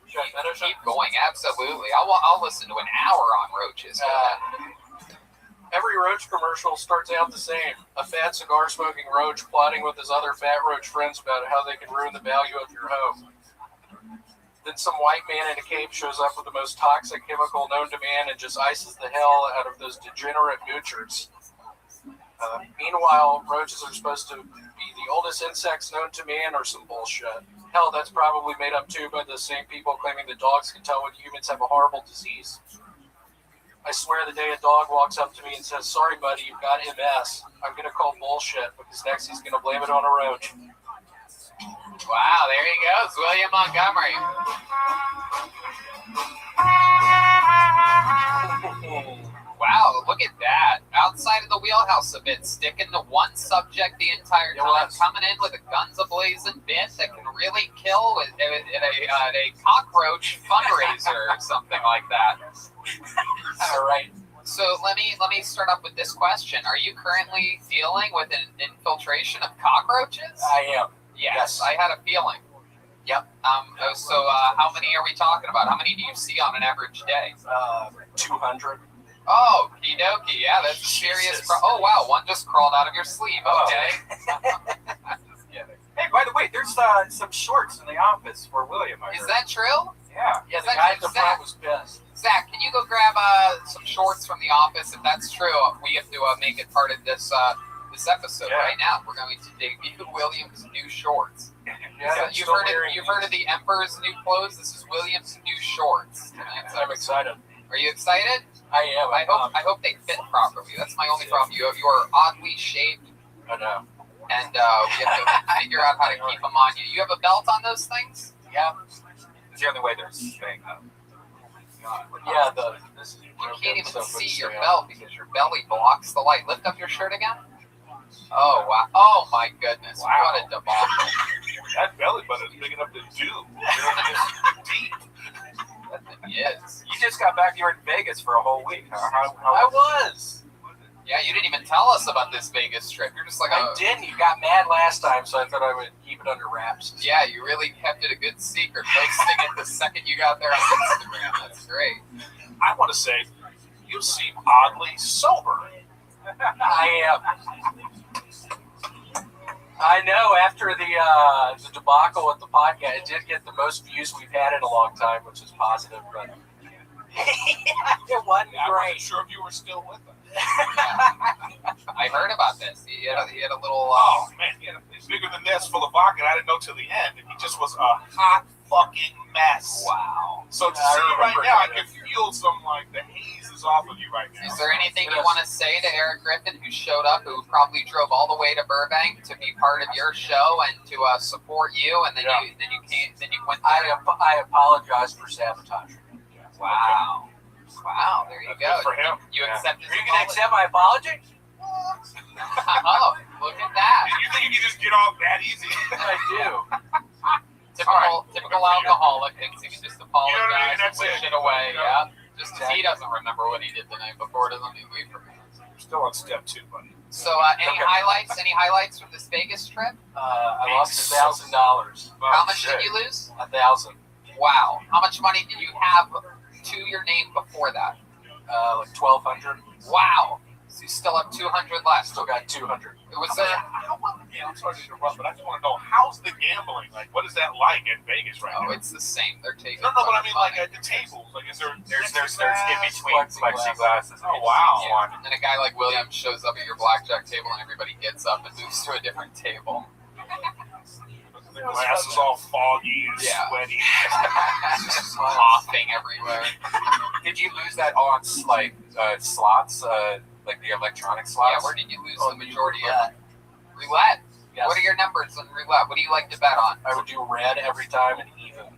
Should I finish it? Keep going, absolutely. I'll listen to an hour on roaches. Every roach commercial starts out the same. A fat cigar-smoking roach plotting with his other fat roach friends about how they can ruin the value of your home. Then some white man in a cape shows up with the most toxic chemical known to man and just ices the hell out of those degenerate moochers. Meanwhile, roaches are supposed to be the oldest insects known to man or some bullshit. Hell, that's probably made up too by the same people claiming that dogs can tell when humans have a horrible disease. I swear the day a dog walks up to me and says, "Sorry, buddy, you've got MS," I'm going to call bullshit because next he's going to blame it on a roach. Wow, there he goes, William Montgomery. Wow, look at that. Outside of the wheelhouse a bit, sticking to one subject the entire time, coming in with a guns a-blazing bit that can really kill at a cockroach fundraiser or something like that. All right. So let me start off with this question. Are you currently dealing with an infiltration of cockroaches? I am. Yes, I had a feeling. Yep. So how many are we talking about? How many do you see on an average day? 200. Oh, okie dokie. Yeah, that's a serious. Oh, wow. One just crawled out of your sleeve. Okay. Hey, by the way, there's some shorts in the office for William. Is that true? Yeah. Yeah, the guy at the front was pissed. Zach, can you go grab some shorts from the office? If that's true, we have to make it part of this episode right now. We're going to debut William's new shorts. Yeah, so you've heard of the Emperor's new clothes. This is William's new shorts. I'm excited. Are you excited? I am. I hope they fit properly. That's my only problem. You are oddly shaped. I know. And we have to figure out how to keep them on you. You have a belt on those things? Yeah. It's the only way they're staying up. Yeah, you can't even see your belt because your belly blocks the light. Lift up your shirt again. Oh, wow. Oh, my goodness. Wow. What a debacle. That belly button is big enough to do. Deep. That thing is. You just got back. You were in Vegas for a whole week. How I was. Yeah, you didn't even tell us about this Vegas trip. You're just like, I didn't. You got mad last time, so I thought I would keep it under wraps. Yeah, you really kept it a good secret. Posting it the second you got there on Instagram. That's great. I want to say, you seem oddly sober. I am. I know. After the debacle with the podcast, it did get the most views we've had in a long time, which is positive. But it wasn't great. I wasn't sure if you were still with us. I heard about this. He had a little. Oh man, it's bigger than this, full of vodka. I didn't know till the end. He just was a hot fucking mess. Wow. So to see you right now, I can feel some like the haze is off of you right now. Is there anything you want to say to Eric Griffin, who showed up, who probably drove all the way to Burbank to be part of your show and to support you, and then you went there? I apologize for sabotaging. Wow. Wow, there you go. For him. You accept his Are you going to accept my apology? Oh, look at that. You think you can just get off that easy? I do. Typical alcoholic thinks he can just apologize and That's push it away. Yeah. Just because he doesn't remember what he did the night before doesn't mean we forget. You're still on step 2, buddy. So, any highlights? Any highlights from this Vegas trip? I lost $1,000. How much did you lose? 1,000. Wow. How much money did you have to your name before that? Like 1,200. Wow. So you still have 200 left. Still got 200. It was I'm sorry to interrupt, but I just want to know, how's the gambling? Like, what is that like in Vegas right now? it's the same. They're taking. No, but I mean, like, at the tables. Like, is there... There's in between plexiglass. Oh, wow. Yeah. And a guy like William shows up at your blackjack table, and everybody gets up and moves to a different table. The glass is all foggy and Yeah. sweaty. Coughing everywhere. Did you lose that on slots, like the electronic slots? Yeah, where did you lose the majority of it? Roulette. Yes. What are your numbers on roulette? What do you like to bet on? I would do red every time and even.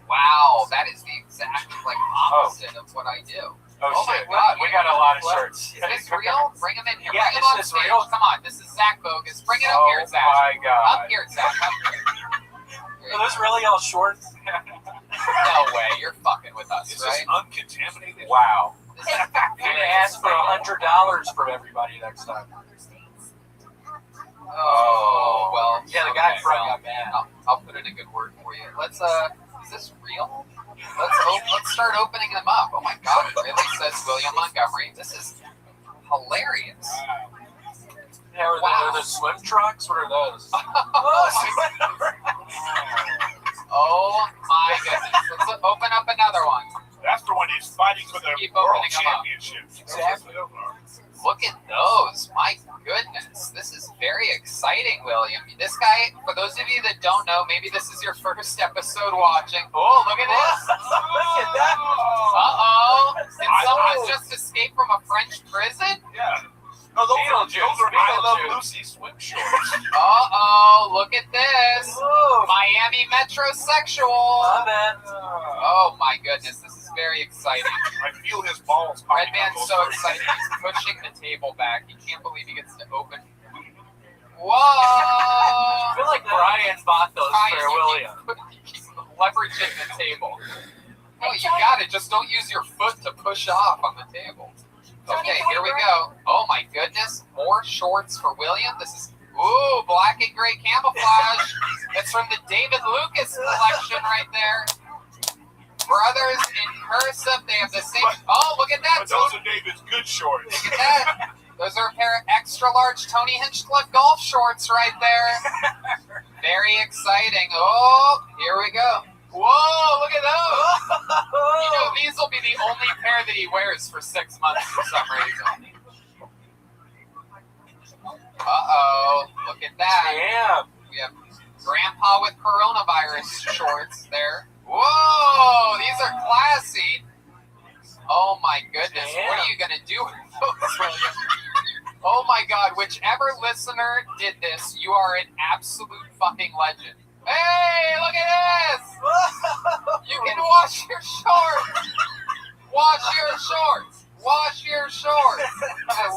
Wow, that is the exact opposite of what I do. Oh, my shit. God, We got a lot of shirts. Is this real? Bring him in here. Yeah, Bring him on this is stage. real. Come on, this is Zach Bogus. Bring it up Oh here, Zach. my God. Up here, Zach. Up here. Are those really all shorts? No way, you're fucking with us, Is right? this uncontaminated? Wow. This is You're gonna ask for $100 from everybody next time. Oh, well. Yeah, the guy in front well, got mad. I'll put in a good word for you. Let's, is this real? Let's start opening them up. Oh my God, it really says William Montgomery. This is hilarious. Yeah, are those swim trunks? What are those? Oh my goodness. Let's open up another one. That's the one he's fighting for the Keep world opening them up. championship. Exactly. Look at those. My goodness. This is very exciting, William. This guy, for those of you that don't know, maybe this is your first episode watching. Oh, look at this. Look at that. Uh-oh. Did someone just escape from a French prison? Yeah. No, those are I Love Lucy swim shorts. Uh-oh. Look at this. Whoa. Miami metrosexual. Man. Oh, my goodness. This is very exciting. I feel his balls. Red Man's so excited. He's pushing the table back. He can't believe he gets to open. Whoa! I feel like Brian bought those Brian, for William. you keep leveraging the table. Oh, you got it. Just don't use your foot to push off on the table. Okay, here we go. Oh my goodness. More shorts for William. This is, ooh, black and gray camouflage. That's from the David Lucas collection right there. Brothers in cursive. They have the same. Oh, look at that. But those are David's good shorts. Look at that. Those are a pair of extra large Tony Hinchcliffe golf shorts right there. Very exciting. Oh, here we go. Whoa, look at those. You know, these will be the only pair that he wears for 6 months for some reason. Uh-oh, look at that. Damn. We have Grandpa with coronavirus shorts there. Whoa, these are classy. Oh my goodness, what are you going to do with those, William? Oh my God, whichever listener did this, you are an absolute fucking legend. Hey, look at this! You can wash your shorts! Wash your shorts! Wash your shorts! This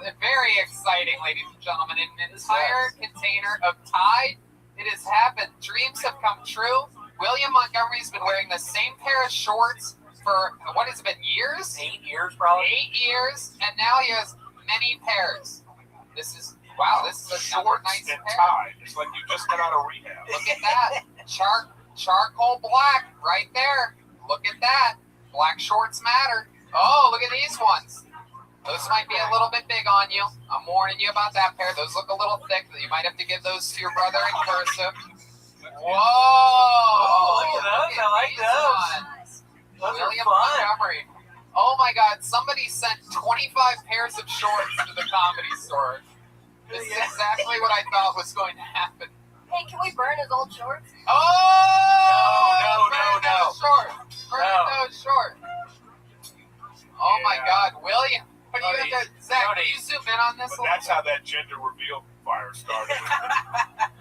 is very exciting, ladies and gentlemen. An entire container of Tide. It has happened. Dreams have come true. William Montgomery's been wearing the same pair of shorts for, what has it been, years? 8 years, probably. 8 years, and now he has many pairs. This is, wow, this is another nice and pair. tie. It's like you just got out of rehab. Look at that. Charcoal black right there. Look at that. Black shorts matter. Oh, look at these ones. Those might be a little bit big on you. I'm warning you about that pair. Those look a little thick. You might have to give those to your brother in cursive. Whoa! Oh, look at those. I like these those. ones. Those William are fun. Montgomery. Oh my God! Somebody sent 25 pairs of shorts to the Comedy Store. This is exactly what I thought was going to happen. Hey, can we burn his old shorts? Oh! No. Burn those shorts. Oh my God, William! What do you have to, Zach? Can you zoom in on this? But that's how that gender reveal fire started.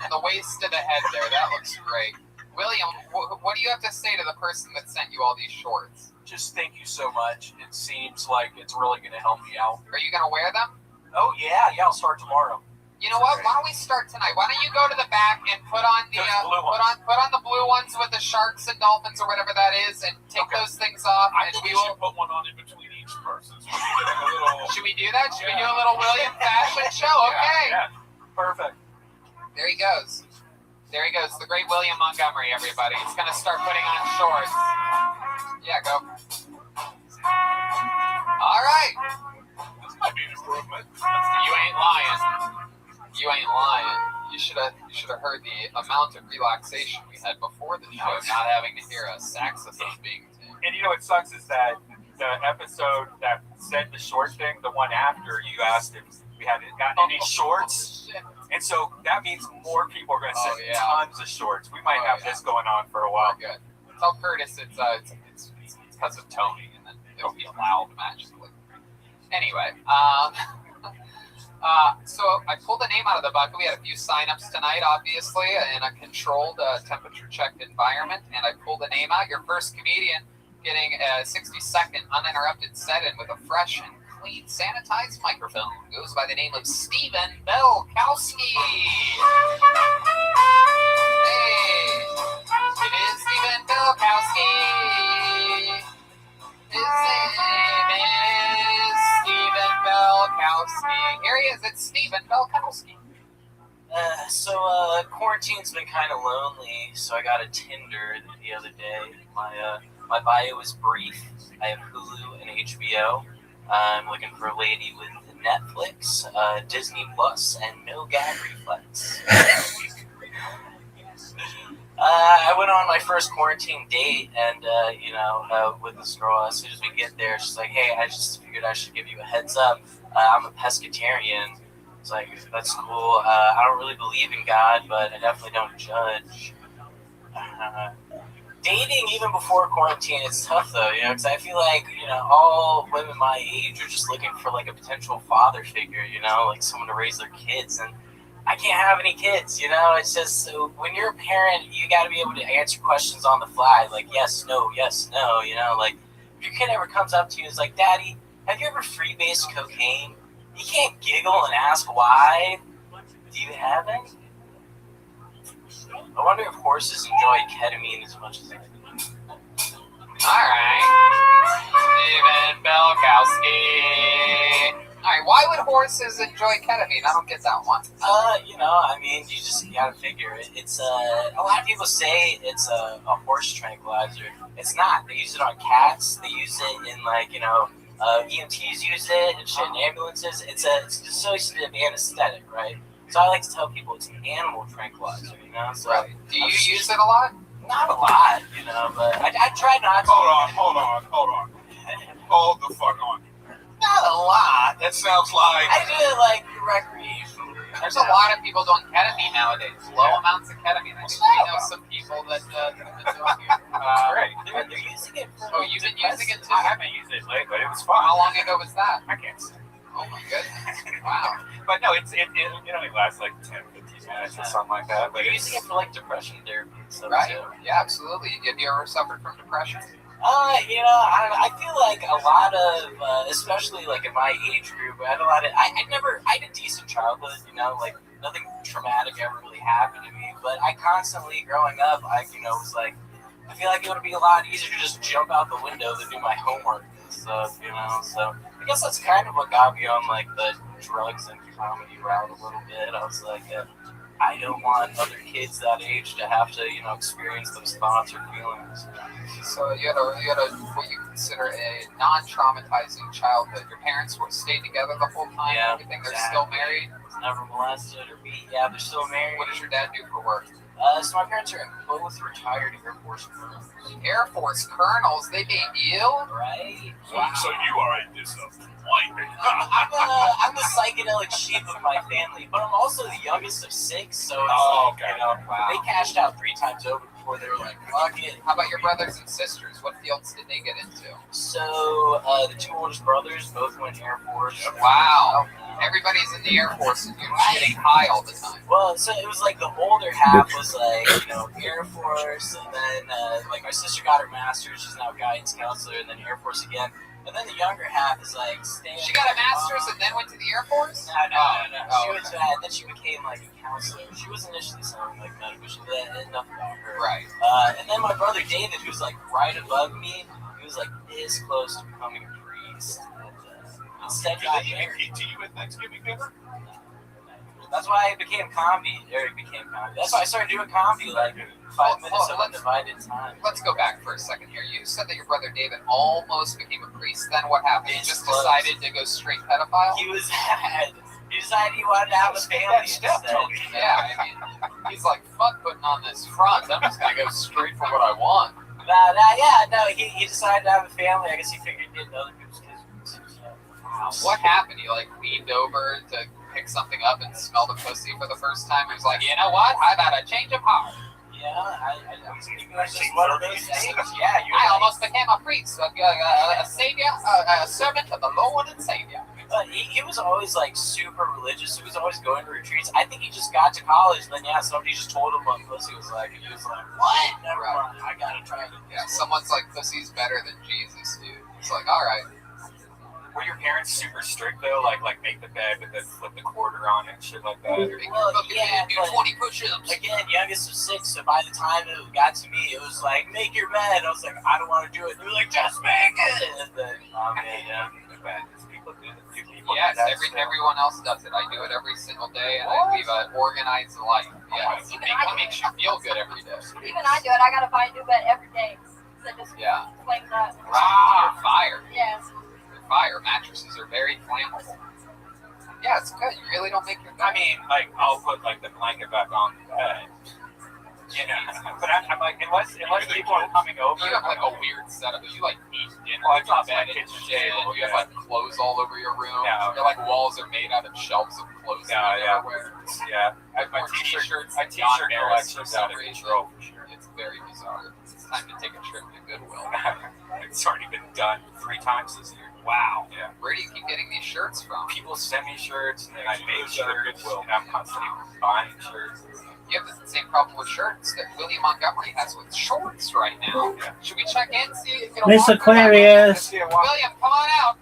The waist to the head there. That looks great. William, what do you have to say to the person that sent you all these shorts? Just thank you so much. It seems like it's really going to help me out. Are you going to wear them? Oh, yeah, I'll start tomorrow. You know what? Why don't we start tonight? Why don't you go to the back and put on the put on the blue ones with the sharks and dolphins or whatever that is, and take those things off, I and think we we will. should put one on in between each verses. We'll be getting a little. Should we do that? Should we do a little William fashion show? Okay. Yeah, perfect. There he goes. There he goes. The great William Montgomery, everybody. He's going to start putting on shorts. Yeah, go. All right. This might be an improvement. You ain't lying. You ain't lying. You should have heard the amount of relaxation we had before the show, not having to hear a saxophone being tuned. And you know what sucks is that the episode that said the short thing, the one after, you asked if we hadn't gotten any shorts. Shit. And so that means more people are going to send yeah. tons of shorts. We might have this going on for a while. Good. Tell Curtis it's because of Tony, and then it'll be allowed magically. Anyway, so I pulled a name out of the bucket. We had a few signups tonight, obviously, in a controlled, temperature-checked environment, and I pulled a name out. Your first comedian getting a 60-second uninterrupted set-in with a fresh and clean, sanitized microphone goes by the name of Stephen Belkowski. Hey, it is Stephen Belkowski. His name is Stephen Belkowski. Here he is. It's Stephen Belkowski. Quarantine's been kind of lonely, so I got a Tinder the other day. My bio is brief. I have Hulu and HBO. I'm looking for a lady with Netflix, Disney Plus, and no gag reflex. I went on my first quarantine date, and with this girl, as soon as we get there, she's like, "Hey, I just figured I should give you a heads up. I'm a pescatarian." It's like, that's cool. I don't really believe in God, but I definitely don't judge. Dating even before quarantine, it's tough though, because I feel like, all women my age are just looking for like a potential father figure, like someone to raise their kids, and I can't have any kids, it's just, so when you're a parent, you got to be able to answer questions on the fly, like yes, no, like if your kid ever comes up to you and is like, "Daddy, have you ever freebased cocaine?" You can't giggle and ask why. Do you have any? I wonder if horses enjoy ketamine as much as I do. Alright. Stephen Belkowski. Alright, why would horses enjoy ketamine? I don't get that one. You gotta figure it. It's a lot of people say it's a horse tranquilizer. It's not. They use it on cats. They use it in EMTs use it and shit in ambulances. It's dissociative anesthetic, right? So I like to tell people it's an animal tranquilizer, So right. Do you use it a lot? Not a lot, but I try not to. Hold on. Hold the fuck on. Not a lot. That sounds like. I do it like recreational. There's a lot of people doing ketamine nowadays. Low amounts of ketamine. I know some people that have been doing it. Great. They're using it. You've been using it too? I haven't used it lately, but it was fun. How long ago was that? I can't say. Oh my goodness. Wow. But no, it only lasts like 10, 15 minutes or something like that. But You're using it for like depression therapy and stuff right? too. Yeah, absolutely. Have you ever suffered from depression? I feel like a lot of, especially like in my age group, I had I had a decent childhood, like nothing traumatic ever really happened to me, but I constantly growing up, was like, I feel like it would be a lot easier to just jump out the window than do my homework and stuff, so I guess that's kind of what got me on like the drugs and comedy route a little bit. I was like, I don't want other kids that age to have to, experience those thoughts or feelings. So you had a what you consider a non-traumatizing childhood. Your parents stayed together the whole time. Yeah, everything. They're still married. Never molested or beat. Yeah, they're still married. What does your dad do for work? So my parents are both retired Air Force colonels. Air Force colonels. They beat you, right? Wow. So you are a disappointment. I'm the psychedelic sheep of my family, but I'm also the youngest of 6, so it's wow. They cashed out 3 times over before they were like, fuck it. How about your brothers and sisters? What fields did they get into? So, the 2 oldest brothers both went Air Force. Wow. Everybody's in the Air Force and you're just getting high all the time. Well, so it was like the older half was like, Air Force, and then like my sister got her master's, she's now a guidance counselor, and then Air Force again. And then the younger half is like staying. She got a master's and then went to the Air Force? No. She went to that, and then she became like a counselor. She was initially something like medical, she had enough about her. Right. And then my brother David, who's like right above me, he was like this close to becoming a priest. Instead, Did got they even married. eat to you at Thanksgiving dinner? That's why I became comedy. That's why I started doing comedy like 5 minutes of undivided time. Let's go back for a second here. You said that your brother David almost became a priest. Then what happened? He just decided to go straight pedophile? He decided he wanted to have a family instead. Yeah, I mean, he's like, fuck putting on this front. I'm just going to go straight for what I want. He decided to have a family. I guess he figured he'd get other people's kids. Wow. What happened? He like leaned over to pick something up and smell the pussy for the first time. He was like, you know what? How about a change of heart? Yeah, it was just one of those things. Yeah, I almost became a priest, a savior, a servant of the Lord and Savior. But he was always like super religious. He was always going to retreats. I think he just got to college, and then somebody just told him what pussy was like, and he was like, "What? Never mind. I gotta try it." Yeah, someone's like, "Pussy's better than Jesus, dude." It's like, all right. Were your parents super strict though? Like make the bed but then flip the quarter on it, shit like that? Well, yeah, do 20 push-ups. Again, youngest of 6, so by the time it got to me, it was like, make your bed. I was like, I don't want to do it. They were like, just make it. And then, The bed. People do it. Yes, everyone else does it. I do it every single day, and I live an organized life. Yeah, it makes you feel good every day. Even I do it. I gotta buy a new bed every day. So just flame that. You're fired. Yeah. Fire mattresses are very flammable. Yeah, it's good. You really don't make your bed. I mean, like, I'll put like the blanket back on the bed. You know, but I'm like, unless people are coming over. You have like a weird setup. You like eat dinner Well, in it's not bed my and kitchen shit. table, You have like clothes all over your room. Yeah. Your like walls are made out of shelves of clothes. Everywhere. Yeah. My t-shirts collection's out of control for sure. It's very bizarre. It's time to take a trip to Goodwill. It's already been done 3 times this year. Wow. Yeah. Where do you keep getting these shirts from? People send me shirts, and then I make shirts, and I'm constantly buying shirts. You have the same problem with shirts that William Montgomery has with shorts right now. Yeah. Should we check in, see if it'll Miss Aquarius. William, come on out.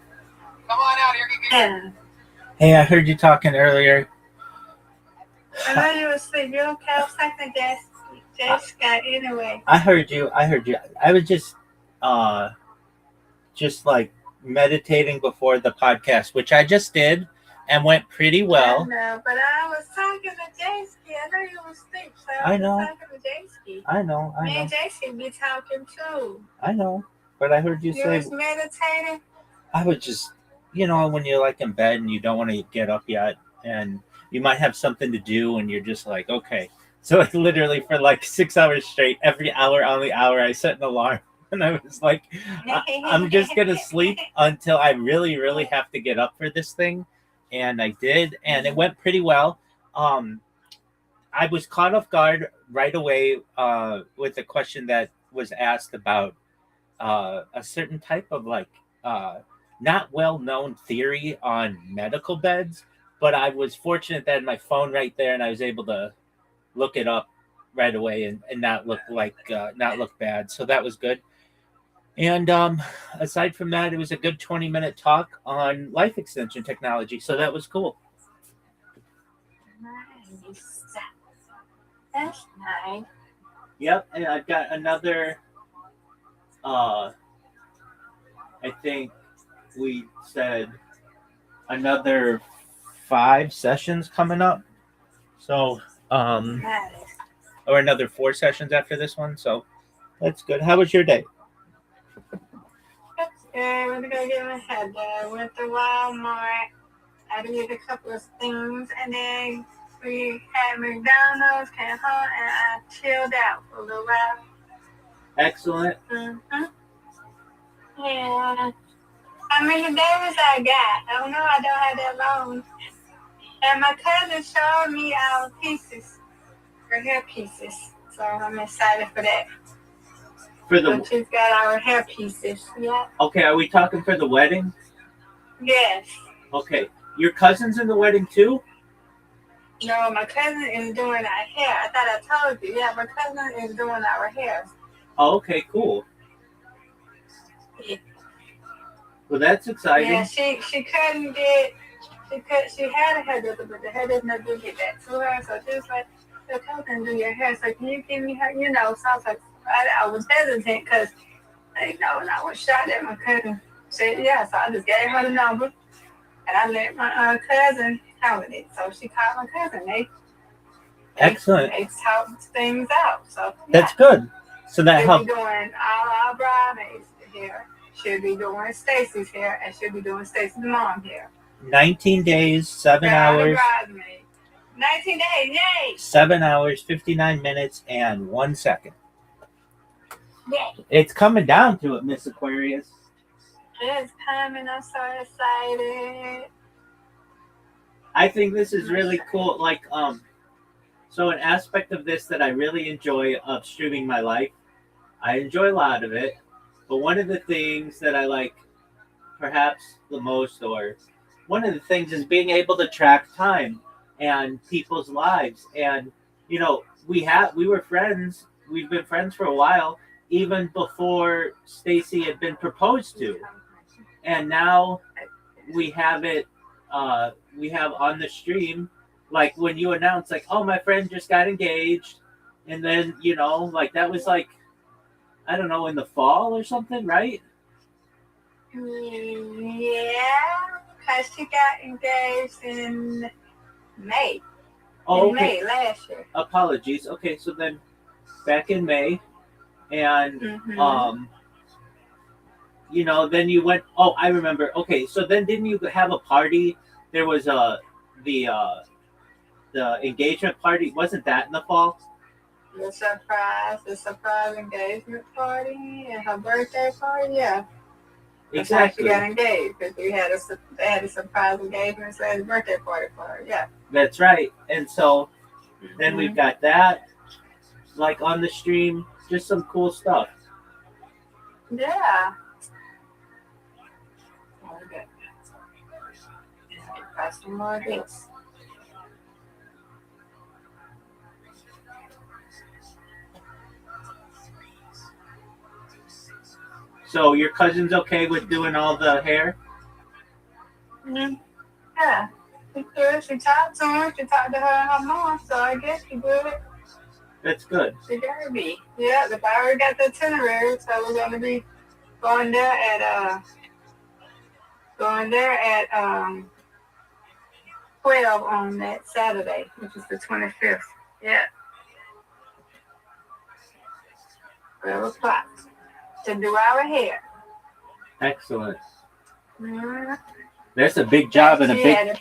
Come on out here. Hey, I heard you talking earlier. I know you were asleep. You okay? I was talking to Jessica anyway. I heard you. I was just like meditating before the podcast, which I just did and went pretty well. I know, but I was talking to Jessica. I know you were asleep, so I was talking to Jessica. I know. Me and Jessica be talking too. I know, but I heard you say. You was meditating? I was just, when you're like in bed and you don't want to get up yet, and you might have something to do, and you're just like, okay. So I literally for like 6 hours straight, every hour on the hour, I set an alarm. And I was like, I'm just going to sleep until I really, really have to get up for this thing. And I did. And it went pretty well. I was caught off guard right away with a question that was asked about a certain type of not well-known theory on medical beds. But I was fortunate that I had my phone right there and I was able to look it up right away and not look not look bad. So that was good. And aside from that, it was a good 20-minute talk on life extension technology. So that was cool. Nice. That's nice. Yep. And I've got another, I think we said another 5 sessions coming up. So, Nice. or another 4 sessions after this one. So that's good. How was your day? That's good. I went to go get my hair done. Went to Walmart. I did a couple of things, and then we had McDonald's, came home, and I chilled out for a little while. Excellent. Mm-hmm. Yeah. How many babies I got? I don't know. I don't have that long. And my cousin showed me our pieces, her hair pieces. So I'm excited for that. So she's got our hair pieces. Yeah. Okay, are we talking for the wedding? Yes. Okay. Your cousin's in the wedding too? No, my cousin is doing our hair. I thought I told you. Yeah, my cousin is doing our hair. Oh, okay, cool. Yeah. Well, that's exciting. Yeah, she couldn't get. She had a hairdresser, but the hairdresser didn't get that to her. So she was like, "Your cousin do your hair, so can you give me her?" So I was like, I was hesitant because, and I was shocked that my cousin said yeah. So I just gave her the number, And I let my cousin count it. So she called my cousin. Excellent. They talked things out. So that's good. So that she'll helps. be doing all our bridesmaids here. She'll be doing Stacy's hair, and she'll be doing Stacy's mom hair. 19 days, 7 hours. 19 days, yay! 7 hours, 59 minutes, and 1 second. Yay! It's coming down to it, Miss Aquarius. It's coming. I'm so excited. I think this is really cool. Like, so an aspect of this that I really enjoy of streaming my life, I enjoy a lot of it, but one of the things that I like perhaps the most, or one of the things, is being able to track time and people's lives. And you know, we were friends. We've been friends for a while, even before Stacy had been proposed to, and now we have it. We have on the stream, like when you announce, like, oh, my friend just got engaged, and then you know, like that was like, I don't know, in the fall or something, right? Yeah, because she got engaged in May. Oh, in May last year. Apologies. Okay, so then back in May, and you know, then you went. Oh, I remember. Okay, so then didn't you have a party? There was the engagement party. Wasn't that in the fall? The surprise engagement party and her birthday party. Yeah. Exactly. She got engaged because they had a surprise engagement / birthday party for her. Yeah. That's right. And so then we've got that, like on the stream, just some cool stuff. Yeah. Okay. Got some more of this. So your cousin's okay with doing all the hair? Mm-hmm. Yeah. She's good. She talked to her. She talked to her and her mom, so I guess she's good. That's good. She gotta be. Yeah, the already got the itinerary, so we're gonna be going there at 12 on that Saturday, which is the 25th. Yeah. 12 o'clock to do our hair. Excellent. Mm-hmm. That's a big job and a big.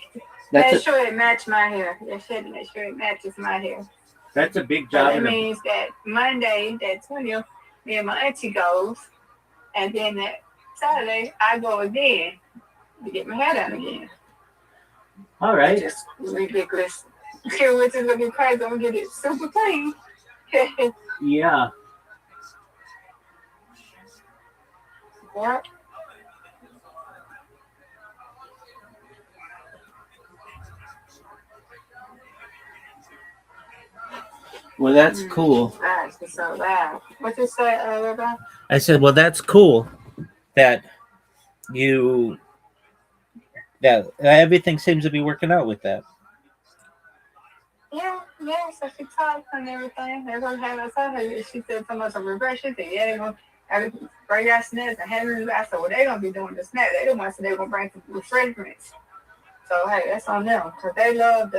Make sure it matches my hair. You should make sure it matches my hair. That's a big job. So that means that Monday, that 20th, me and my auntie goes, and then that Saturday I go again to get my hair done again. All right. Just ridiculous. Which is gonna be crazy. I'm gonna get it super clean. Yeah. Yeah. Well, that's cool. That's so loud. What you say, Rabbi? I said, well, that's cool that everything seems to be working out with that. Yeah, so she talked and everything. They're going to have us out here. She said so much of reverse. She said, yeah, they're going to have bring out snacks and have it. I said, well, they're going to be doing the snacks. They the ones that they're going to bring some refreshments. So, hey, that's on them. Because they love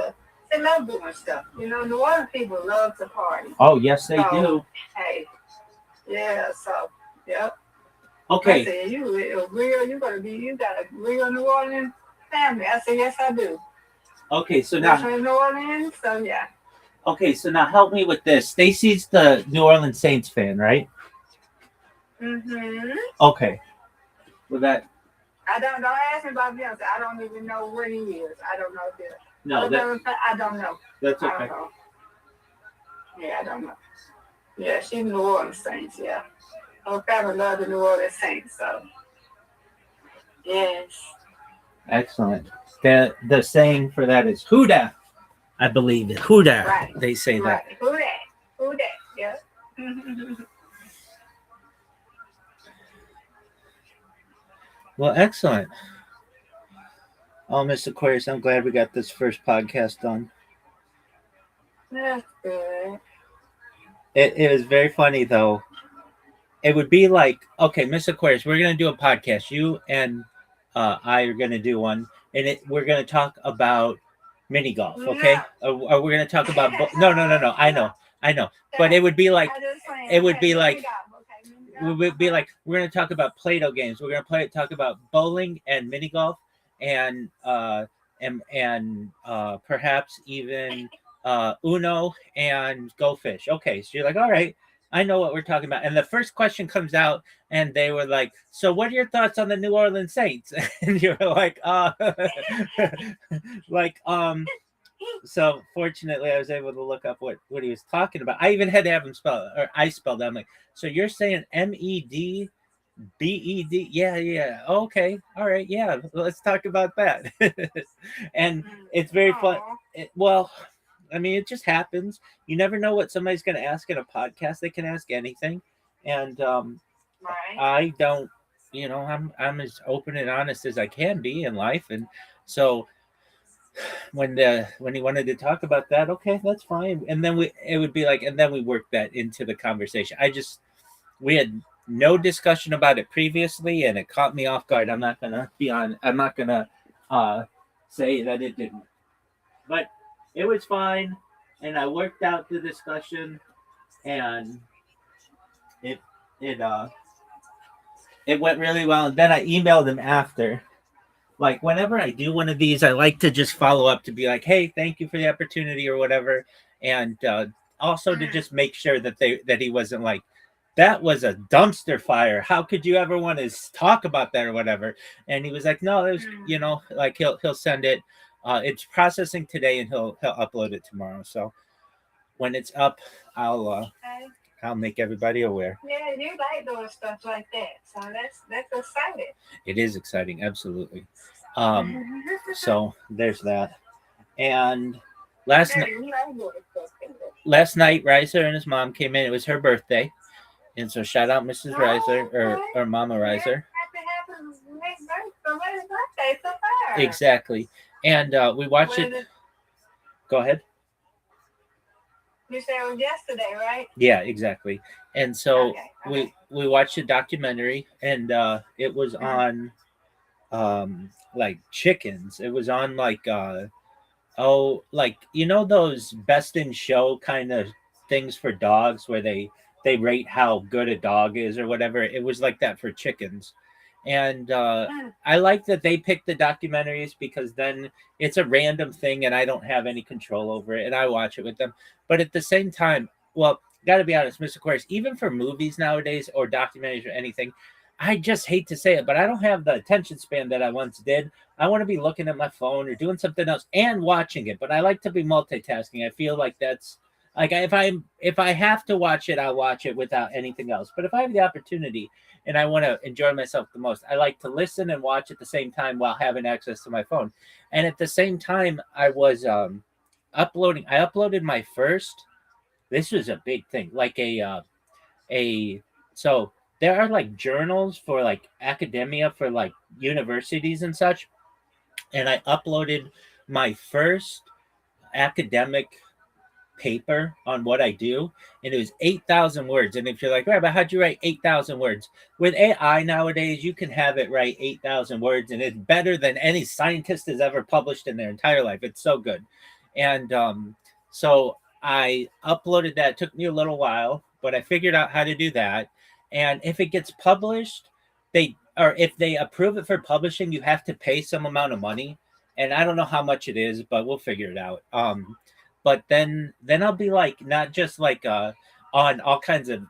doing stuff. You know, New Orleans people love to party. Oh, yes, they do. Hey, yeah, so, yep. Okay. I said, you got a real New Orleans family. I said, yes, I do. Okay, so now. New Orleans, so yeah. Okay, so now help me with this. Stacy's the New Orleans Saints fan, right? Mm-hmm. Okay. Well, that. Don't ask me about Beyonce. I don't even know what he is. I don't know this. No, I don't know. That's okay. I don't know. Yeah, I don't know. Yeah, she's New Orleans Saints, yeah. Her family love the New Orleans Saints, so. Yes. Excellent. The saying for that is "Huda," I believe it. Huda. Right. They say that. Right. Huda. Yeah. Well, excellent. Oh, Miss Aquarius, I'm glad we got this first podcast done. That's good. It was very funny, though. It would be like, okay, Miss Aquarius, we're going to do a podcast. You and I are going to do one. and we're going to talk about mini golf, okay? Or we're going to talk about no. I know. But it would be like we're going to talk about Play-Doh games. We're going to talk about bowling and mini golf and perhaps even Uno and Go Fish. Okay, so you're like, all right, I know what we're talking about. And the first question comes out, and they were like, so what are your thoughts on the New Orleans Saints? And you're like, so fortunately I was able to look up what he was talking about. I even had to have him spell it, or I spelled it. I'm like, so you're saying MEDBED? Yeah. Okay. All right. Yeah. Let's talk about that. And it's very fun. Well, I mean, it just happens. You never know what somebody's going to ask in a podcast. They can ask anything. And I don't, I'm as open and honest as I can be in life. And so when he wanted to talk about that, okay, that's fine. And then it would be like, and then we worked that into the conversation. We had no discussion about it previously, and it caught me off guard. I'm not gonna say that it didn't, but it was fine, and I worked out the discussion, and it went really well. And then I emailed him after. Like, whenever I do one of these, I like to just follow up to be like, hey, thank you for the opportunity or whatever, and also to just make sure that he wasn't like, that was a dumpster fire. How could you ever want to talk about that or whatever? And he was like, no, it was, like he'll send it. It's processing today, and he'll upload it tomorrow. So when it's up, I'll make everybody aware. Yeah, you like doing stuff like that, so that's exciting. It is exciting, absolutely. So there's that. And last night, Riser and his mom came in. It was her birthday. And so shout out Mrs. Riser or Mama Riser. Exactly. And we watched it. Go ahead. You said it was yesterday, right? Yeah, exactly. And so we watched a documentary, and it was on like chickens. It was on like those best in show kind of things for dogs where they rate how good a dog is or whatever. It was like that for chickens. And I like that they picked the documentaries because then it's a random thing and I don't have any control over it, and I watch it with them. But at the same time, well, got to be honest, Mr. Aquarius, even for movies nowadays or documentaries or anything, I just hate to say it, but I don't have the attention span that I once did. I want to be looking at my phone or doing something else and watching it, but I like to be multitasking. I feel like that's like if I have to watch it, I'll watch it without anything else. But if I have the opportunity and I want to enjoy myself the most, I like to listen and watch at the same time while having access to my phone. And at the same time, I was uploading. I uploaded my first. This was a big thing, like so there are like journals for like academia for like universities and such. And I uploaded my first academic paper on what I do, and it was 8,000 words. And if you're like, Rabbi, how'd you write 8,000 words? With AI nowadays, you can have it write 8,000 words, and it's better than any scientist has ever published in their entire life. It's so good. And so I uploaded that. It took me a little while, but I figured out how to do that. And if it gets published, if they approve it for publishing, you have to pay some amount of money. And I don't know how much it is, but we'll figure it out. But then I'll be like, not just like on all kinds of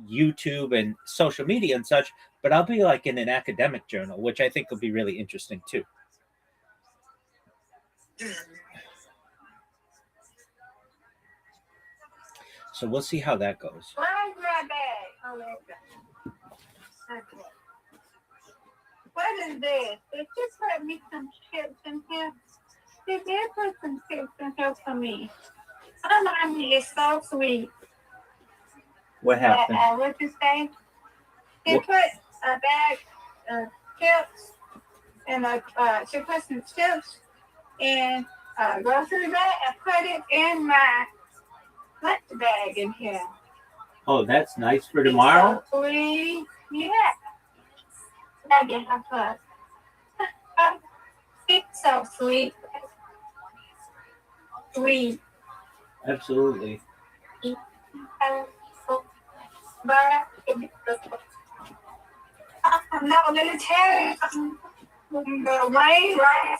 YouTube and social media and such, but I'll be like in an academic journal, which I think will be really interesting too. So we'll see how that goes. Where's my bag? Oh, there it goes. Okay. What is this? Did you put me some chips in here? They did put some chips in here for me. I mean, it's so sweet. What happened? What you say? He put a bag of chips and she put some chips in a grocery bag and put it in my lunch bag in here. Oh, that's nice for tomorrow? So sweet. Yeah. I get her put. So sweet. Sweet. Absolutely. No, let me tell you. The rain, right?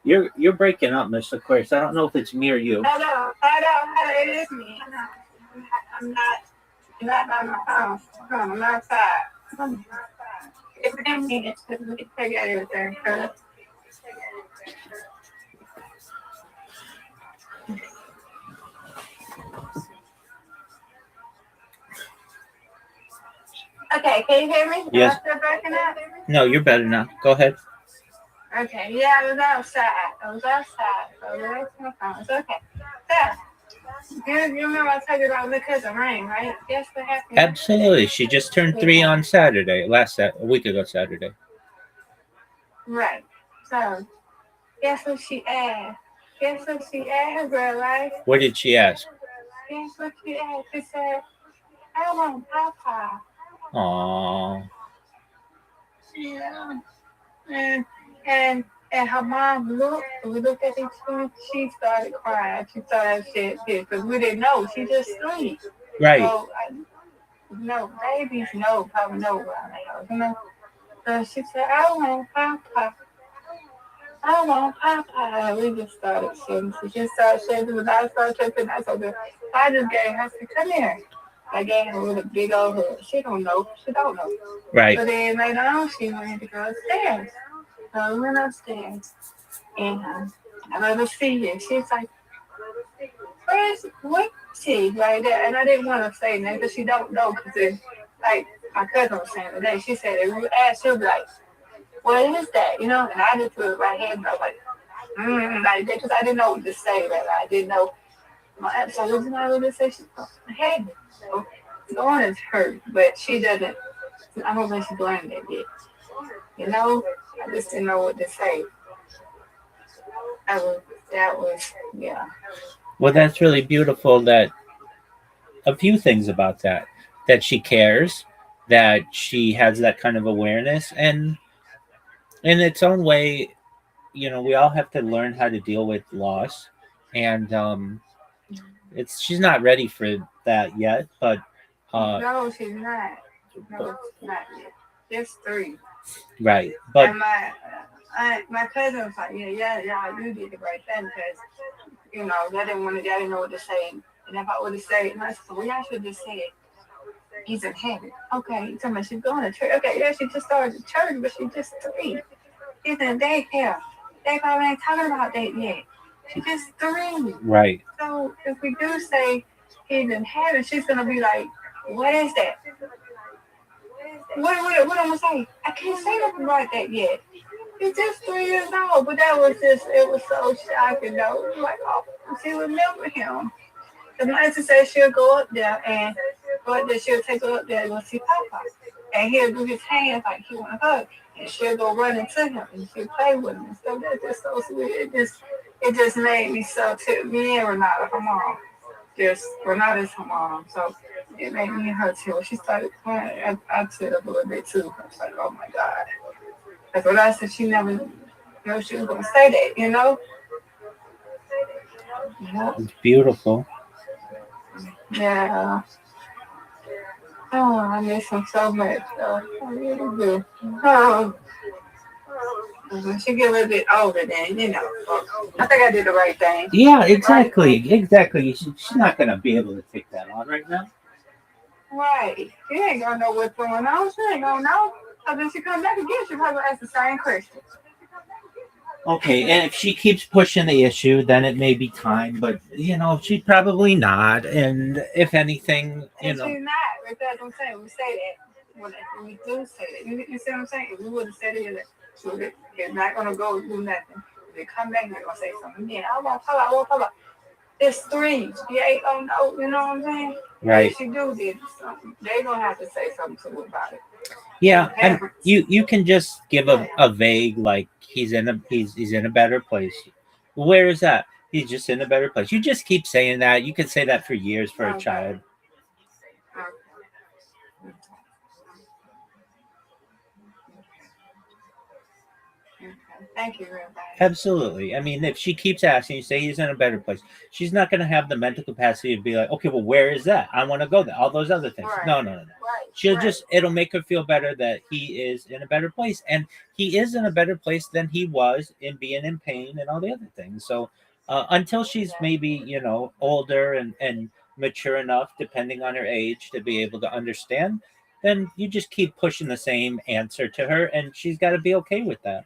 You're breaking up, Miss Aquarius. I don't know if it's me or you. Hello, it is me. I'm not by my phone. I'm outside. It's 10 minutes to take out everything. Okay, can you hear me? Yes. Am I still breaking up? No, you're better now. Go ahead. Okay, yeah, I was outside. So my phone. It's okay. So, you remember I told you about the cousin rain, right? Yes, what happened? Absolutely. She just turned 3 on Saturday. A week ago Saturday. Right. So, guess what she asked? Girl, right? What did she ask? Guess what she asked? She said, I want Papa. Aww. Yeah. And her mom looked at each other. She started crying. She started shit because we didn't know. She just sleep. Right. So, babies probably know around the house, you know. So she said, I want Papa. We just started shaking. She just started shaking. When I started shaking, I told her, I just gave her, I said, come here. I gave her with a big old hug. She don't know. Right. So then later on, she wanted to go upstairs. So we went upstairs. And I let her see it. She's like, what is she? Right there. And I didn't want to say that because she don't know. Because like my cousin was saying today, she said, if you ask, she'll be like, what is that? You know? And I just put it right here and I was like that because I didn't know what to say. Right? I didn't know. So the reason I would say she's head. So Dawn is hurt, but she doesn't. I don't think she's learned it yet. You know? I just didn't know what to say. Yeah. Well, that's really beautiful. That a few things about that she cares, that she has that kind of awareness, and in its own way, we all have to learn how to deal with loss, and she's not ready for that yet, but no, she's not. No, not yet. Just 3. Right, but and my cousin was like, yeah, you did the right thing because I didn't know what to say, and if I would have said, and I said, well, I should just say it. He's in heaven. Okay, tell me she's going to church. Okay, yeah, she just started church, but she's just 3. She's in daycare. They probably ain't talking about that yet. She's just 3. Right. So if we do say he's in heaven, she's gonna be like, what is that? What am I gonna say? I can't say nothing like that yet. He's just 3 years old, but it was so shocking though. Like, oh, she remember him. The nicer said she'll go up there and she'll take her up there and go see Papa. And he'll do his hands like he want to hug. And she'll go running to him and she'll play with him. So that's just so sweet. It just made me so too. Me and Renata, her mom. Renata's her mom. So it made me and her too. When she started crying, I teared up a little bit too. I was like, oh my God. That's what I said. She never knew she was going to say that, you know? Yeah. It's beautiful. Yeah. Oh, I miss him so much. I really do. When she get a little bit older, then, I think I did the right thing. Yeah, exactly. Right? Exactly. She's not going to be able to take that on right now. Right. She ain't going to know what's going on. She ain't going to know. So then she comes back again, she'll probably ask the same question. Okay, and if she keeps pushing the issue, then it may be time, but, she's probably not. And if anything, she's not, because I'm saying, we say that. When we do say that. You see what I'm saying? If we would have said it, it's not going to go do nothing. If they come back, they're going to say something. Yeah, I want Papa. It's 3. She ain't going to know, you know what I'm saying? Right. If she do this, they're going to have to say something to her about it. Yeah, and you can just give a vague, like, he's in a better place. Where is that? He's just in a better place. You just keep saying that. You can say that for years for a child. Okay. Thank you, Rabbi. Absolutely. I mean, if she keeps asking, you say he's in a better place. She's not going to have the mental capacity to be like, okay, well, where is that? I want to go there. All those other things. Right. No. Right. She'll just, it'll make her feel better that he is in a better place. And he is in a better place than he was in being in pain and all the other things. So until she's maybe, older and mature enough, depending on her age, to be able to understand, then you just keep pushing the same answer to her, and she's got to be okay with that.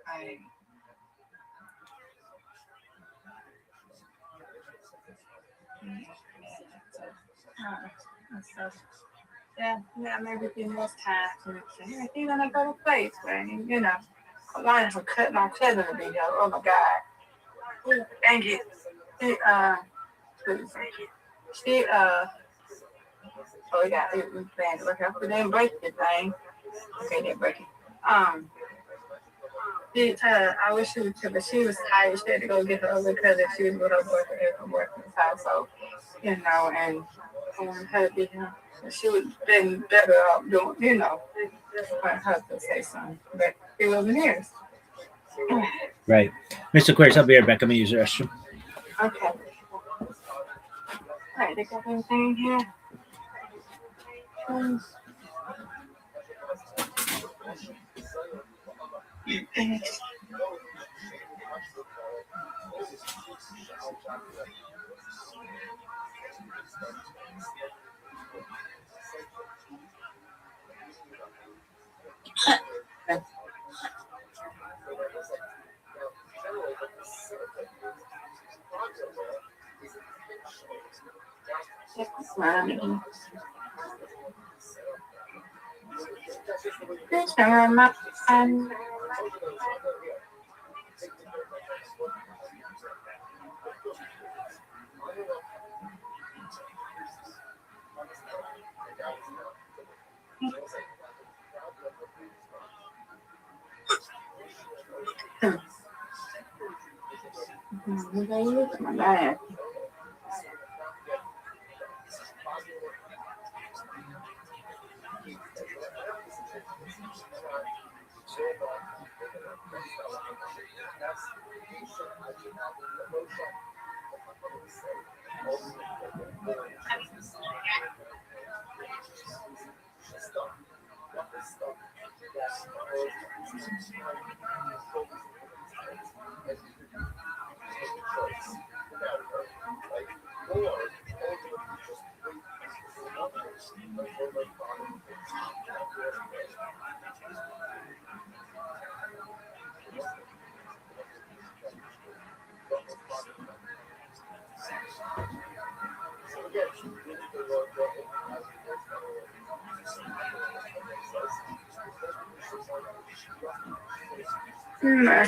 Right. Yeah, maybe a few more times to say, hey, he's in a better place, man. I wanted to cut my cousin to be here. Oh my God. Thank you. She, we plan to work out. We didn't break the thing. Okay, didn't break it. I wish she would too, but she was tired. She had to go get her other cousin. She was with her boyfriend's house. So, and I wanted her to be here. She would have been better off doing, for her to say something. But it wasn't hers. Right. Mr. Aquarius, I'll be right back. I'm going to use the restroom. Okay. All right, they got everything here.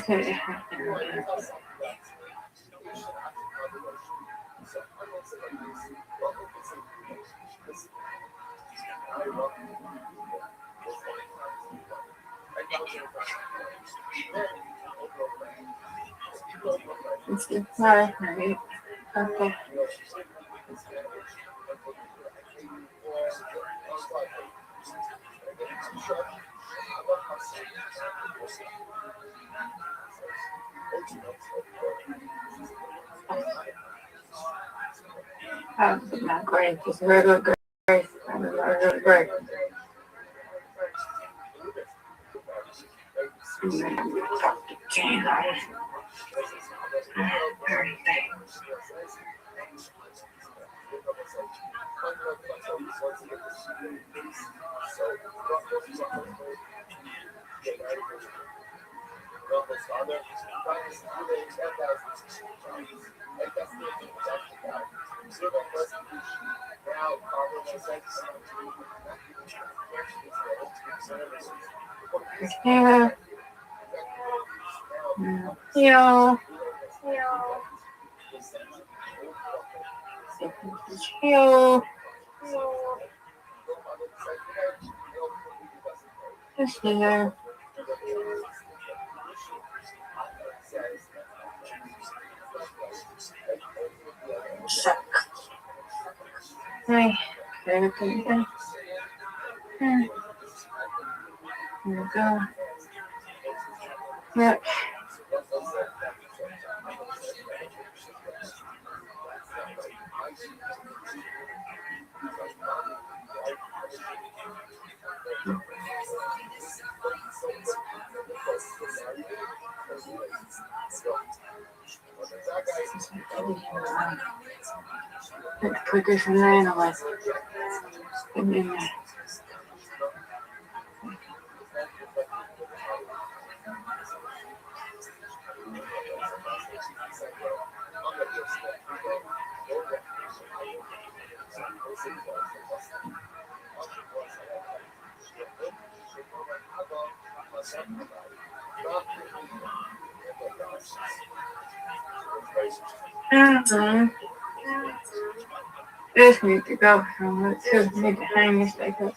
Okay. Right. Okay. Not great, just regular great. Regular great. Talk to Jane. Yeah. Yeah. Yeah. Just there. Suck. Right. There we go. There we go. Yep. Let's put this in there anyway. And then this needs to go. Let's need to hang this back up.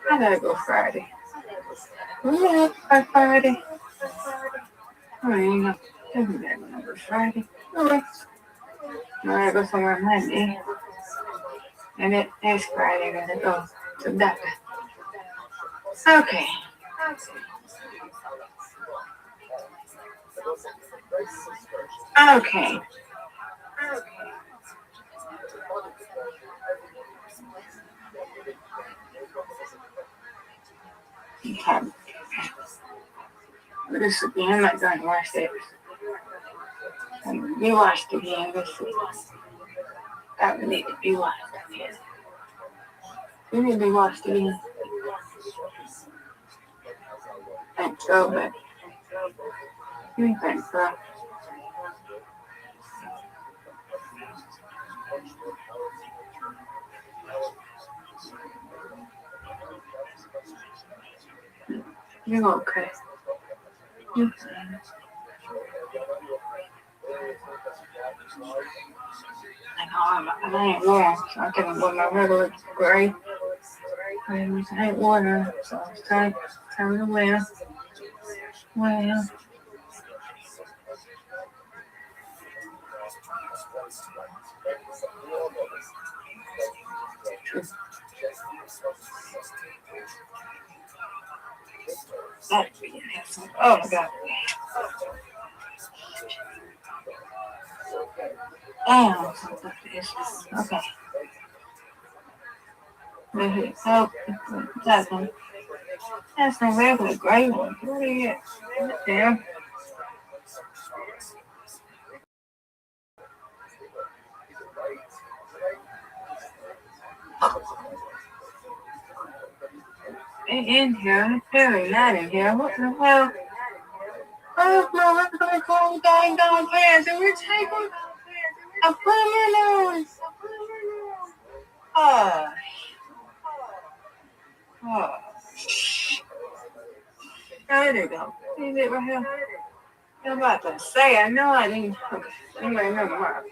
I gotta go Friday. Yeah, by Friday. Oh, you know, doesn't that remember Friday? Okay. I gotta go somewhere Monday. And it is Friday. I gotta go to the doctor. Okay. Okay. Okay. This again, I'm not going to watch this. You watched it again. This that would need to be watched again. You need to be watched again. Think so, but you think so. You're okay. You're fine. I ain't warm, so I couldn't wear my regular gray. I ain't warm, so it's time to wear. Well, oh my God. Damn. Okay. Oh, that's no regular gray one. What is it? Damn. In here, very not in here. What the hell? Oh no, let's go call dang pants and we're taking. I put them in those. There you go. See it right here? I'm about to say, I know I didn't. Okay. Anyway, never mind.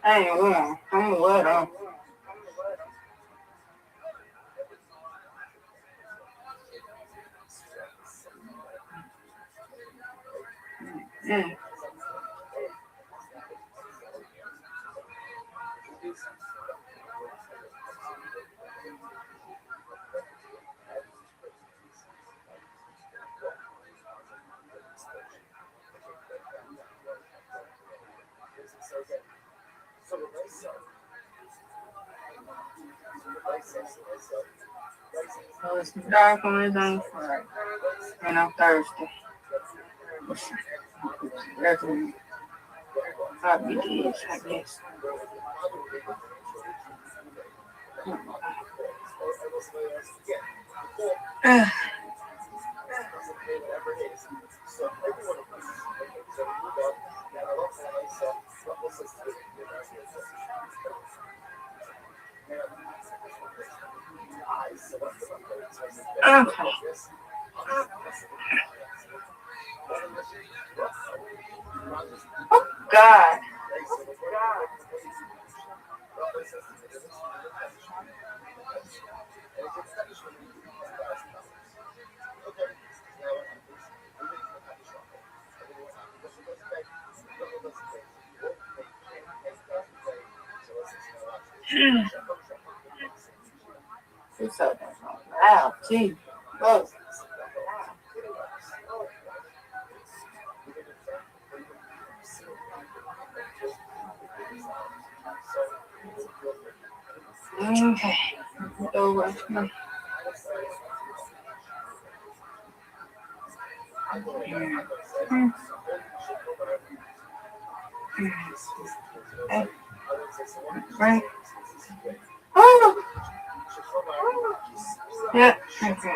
I ain't warm. I'm wet on. Yeah. So it's dark on his own Friday. And on Thursday. Regular Rabbi days, I guess. Okay. Oh, God. You're so loud. Gee. Whoa. Okay. Over. Right. Oh. Yeah. Okay.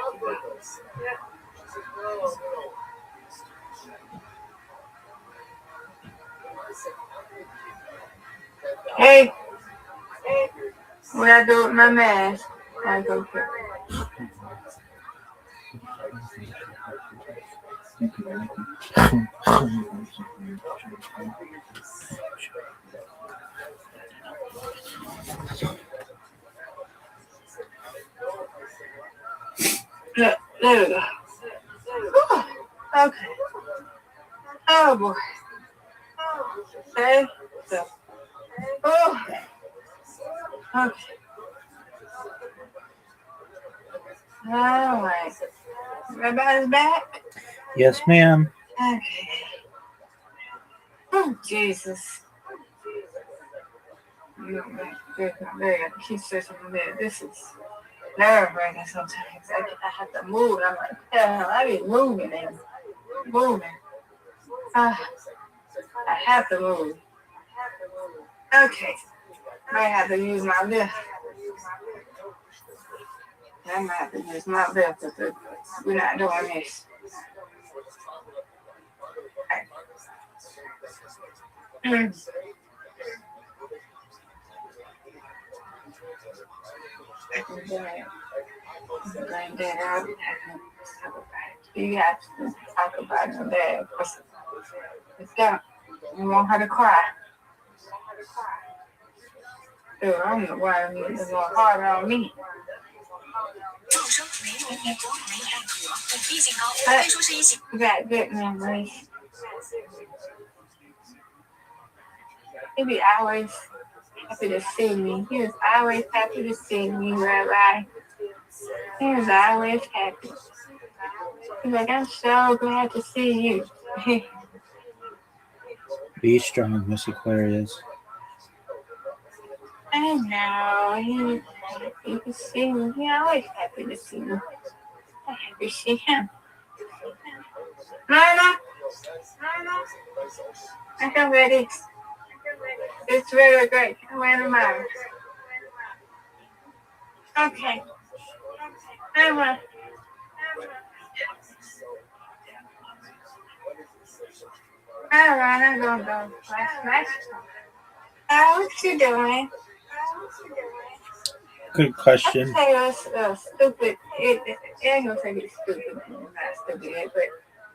Hey. What I do with my mask? I go quick. There we go. Okay. Oh boy. Okay. So. Oh. Okay. All right. Everybody's back? Yes, ma'am. Okay. Oh, Jesus. Keep searching for that. This is nerve-wracking sometimes. I have to move. I'm like, hell, I be moving and moving. I have to move. Okay. I have to use my lift. I might have to use my lift because we're not doing this. You have to talk about it today. It's down. You want her to cry. Dude, I don't know why it's going harder on me. You got good memories. He be always happy to see me. He was always happy to see me, Rabbi. He was always happy. He's like, I'm so glad to see you. Be strong, Miss Aquarius. I know. He's happy to see me. He's always happy to see me. I'm happy to see him. Mama? I come ready. It's really great. I'm wearing mine. Okay. Mama. All right, I'm going to go. Nice. What you doing? Good question. I tell you, it's stupid. It ain't gonna say it's stupid. It's not stupid, but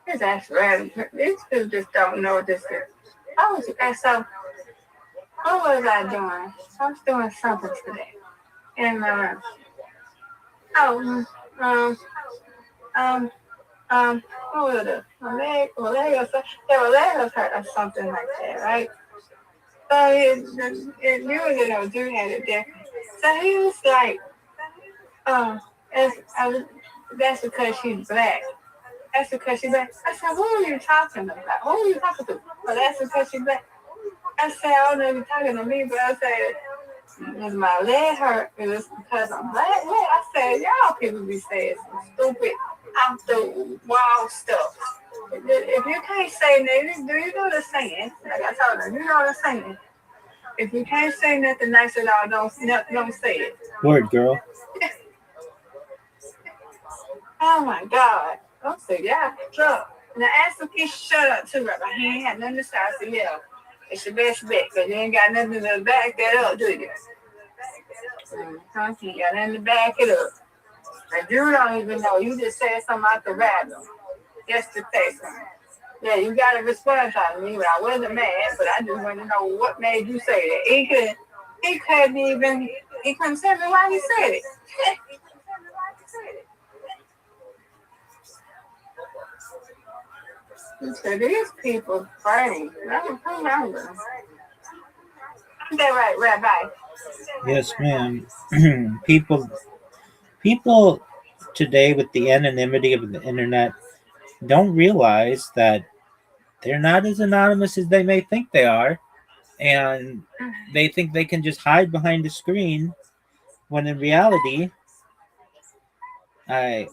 it's actually rather. These people just don't know this is. So, what was I doing? I was doing something today. And, what was it? My leg was hurt or something like that, right? So it usually no dude had it there. So he was like, that's because she's black. That's because she's black. I said, who are you talking about? Who are you talking to? Well, that's because she's black. I said, I don't know if you're talking to me, but I said, because my leg hurt, it was because I'm black. I said, y'all people be saying some stupid, out the wall stuff. If you can't say nothing, do you know the saying? Like I told her, you know the saying. If you can't say nothing nice at all, don't say it. Word, girl. Oh my God. Don't say that. Look. Now ask the piece shut up too, Rabbi. He ain't had nothing to say. I said, yeah, it's your best bet, because you ain't got nothing to back that up, do you? You ain't got nothing to back it up. And you don't even know. You just said something out the random. Just to say something. Yeah, you got to respond to me, but I wasn't mad, but I just want to know what made you say that. He couldn't tell me why he said it. So these people funny. I'm that right, Rabbi? Yes, ma'am. People today, with the anonymity of the internet, don't realize that they're not as anonymous as they may think they are, and they think they can just hide behind a screen when in reality, I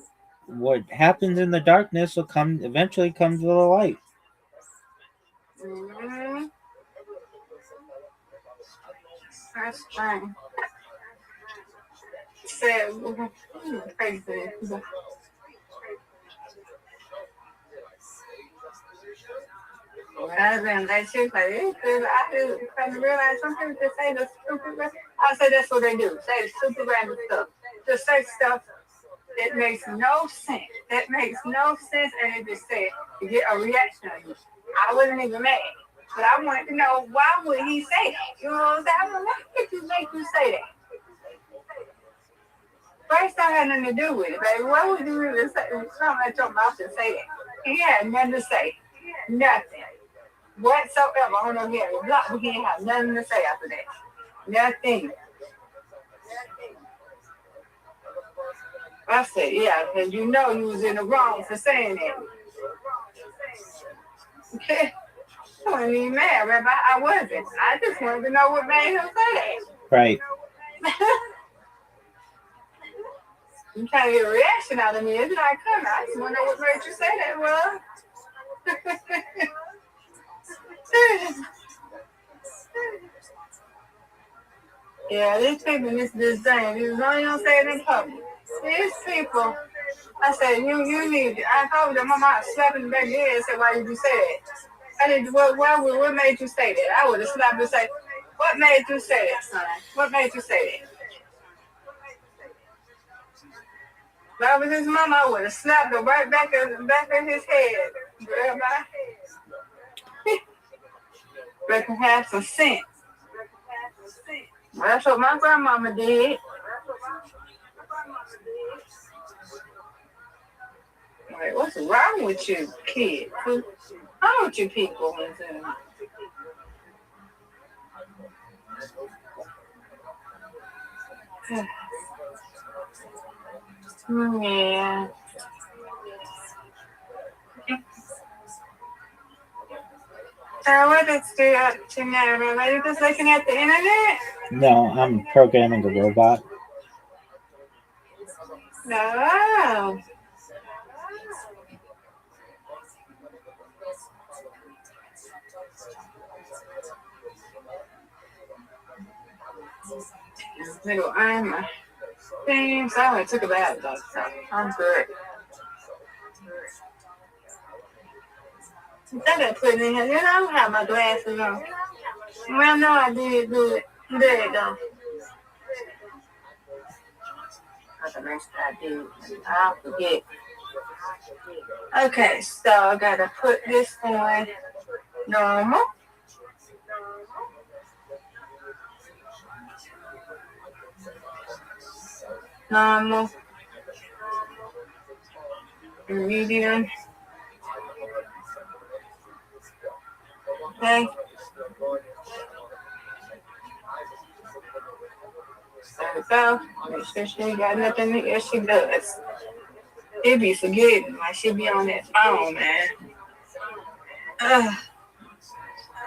what happens in the darkness will eventually come to the light. Mm-hmm. That's funny. So, crazy. Rather than that shit like this, I just come to realize some people just say the stupid. I say that's what they do. Say the stupid random stuff. Just say stuff that makes no sense. That makes no sense, and they just say it to get a reaction on you. I wasn't even mad, but I wanted to know why would he say that? You know what I'm saying? I don't know what you make you say that. First, I had nothing to do with it, baby. Why would you even say come at your mouth and say that? He had nothing to say. Nothing. Whatsoever. I don't know if he had a block, but he didn't have nothing to say after that. Nothing. I said, yeah, because you know you was in the wrong for saying that. Okay. I wasn't even mad, Rabbi. I wasn't. I just wanted to know what made him say that. Right. I'm trying to get a reaction out of me. It's not coming. I just want to know what made you say that, well. Yeah, these people in this thing, you know you don't say it in public. These people, I said, you need, I told them, Mama, slapping the back of the head and said, why did you say that? I did, what made you say that? I would have slapped and said, what made you say that, son? What made you say that? If I was his mama, I would have slapped him right back of his head. But to have some sense. That's what my grandmama did. Like, what's wrong with you, kid? How old you people? Yeah. What is the tonight? Are you just looking at the internet? No, I'm programming a robot. No. Little iron my things. I only took a bath though, so I'm good. I got put in here. You know, I don't have my glasses on. Well, no, I did good. There you go. That's the next I do. I'll forget. Okay, so I gotta put this on normal. Normal. Medium. Okay. There we go. Make sure she ain't got nothing. Yes, she does. It be forgetting. Like she be on that phone, man.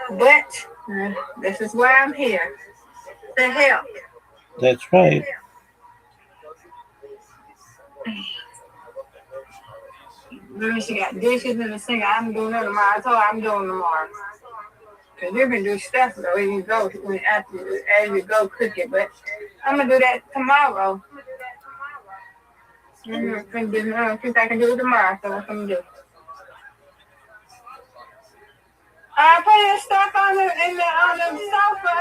But this is why I'm here. To help. That's right. She got dishes in the sink. I'm doing it tomorrow. I told her I'm doing tomorrow. Because you can do stuff though when you go as you go cook it. But I'm gonna do that tomorrow. I think I can do it tomorrow, so what I'm gonna do. I put that stuff on the sofa.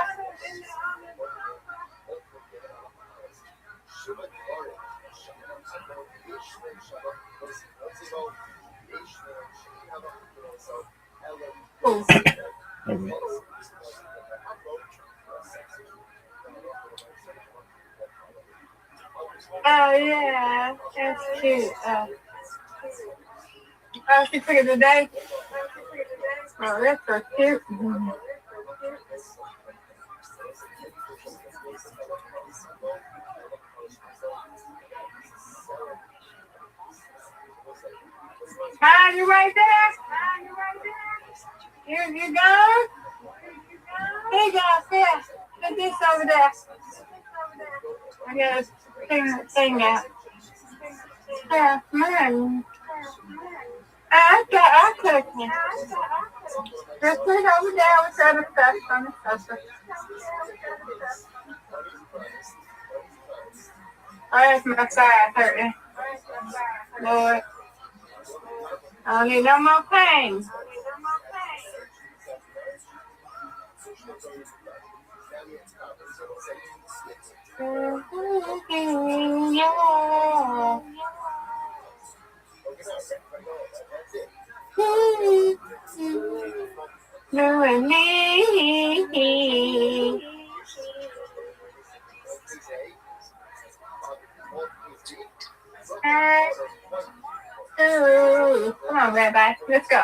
Oh yeah, that's cute. She took it today. Oh, that's so cute. Hi, you right there? You gone? Hey, guys, here. Put this over there. I gotta clean that thing out. Yeah, man. I cooked it. Just put it over there with the other stuff on the sofa. Oh, that's my side hurting. Lord. I don't need no more pain. You and me. Come on, Rabbi. Let's go.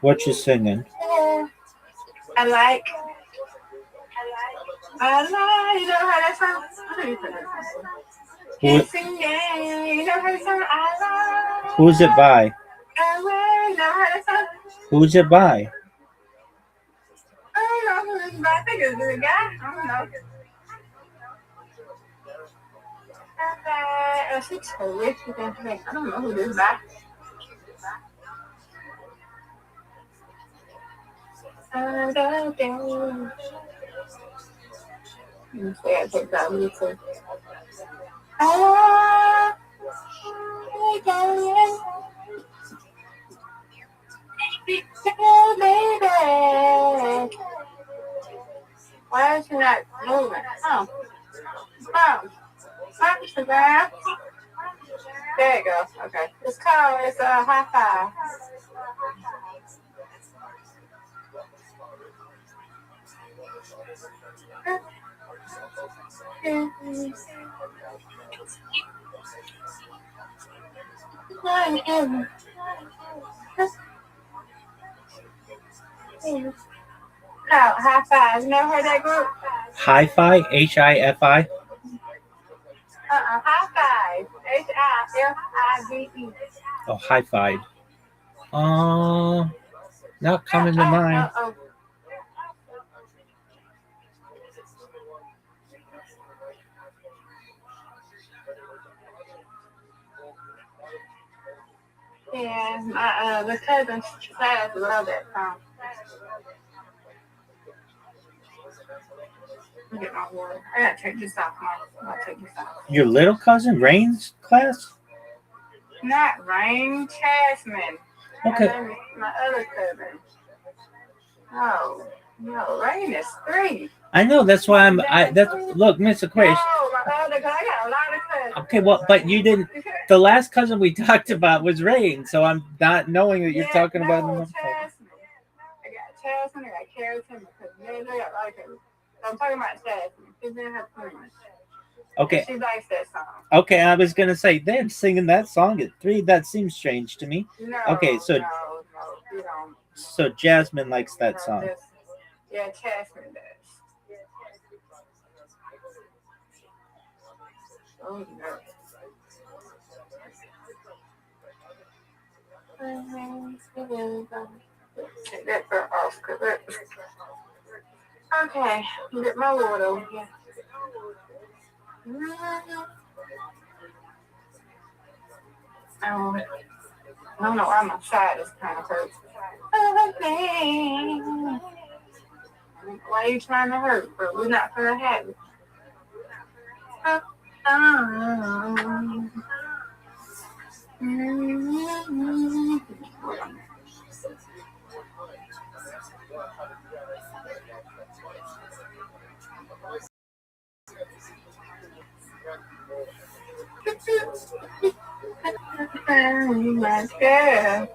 What you singing? I like. You know how that song? You know how that song? Who's it by? You know how that song? Who's it by? I don't know who this is by. I think it's this guy. I don't know. She's terrific. I don't know who this is by. Baby. Why is she not moving? Oh. Instagram. There you go. Okay. It's called, it's a high five. High five. You never heard that group? Hi-Fi? H-I-F-I? High five. H-I-F-I-V-E. Oh, Hi-Fi. Not coming to mind. Yeah, the cousin's class love that song. Get my water. I gotta take this off, Mom. I'll take this off. Your little cousin, Rain's class? Not Rain, Chasman. Okay. My other cousin. Oh, no, Rain is 3. I know, that's why look, Miss Aquarius. No, my other cousin. I got a lot of cousins. Okay, well, but you didn't, the last cousin we talked about was Rain, so I'm not knowing that you're talking about them. Chasman. I got Chasman, I got Carrollton, I got a lot of cousins. I'm talking about Chasman. She's in her 20s. Okay. She likes that song. Okay, I was gonna say they're singing that song at 3. That seems strange to me. No. Okay, so No, you don't. So Jasmine likes that song. Yeah, Chasman does. Oh no. Take that girl off, okay, get my water over here. I don't know why my side is kind of hurt. Why are you trying to hurt, bro? We're not gonna have it. My girl.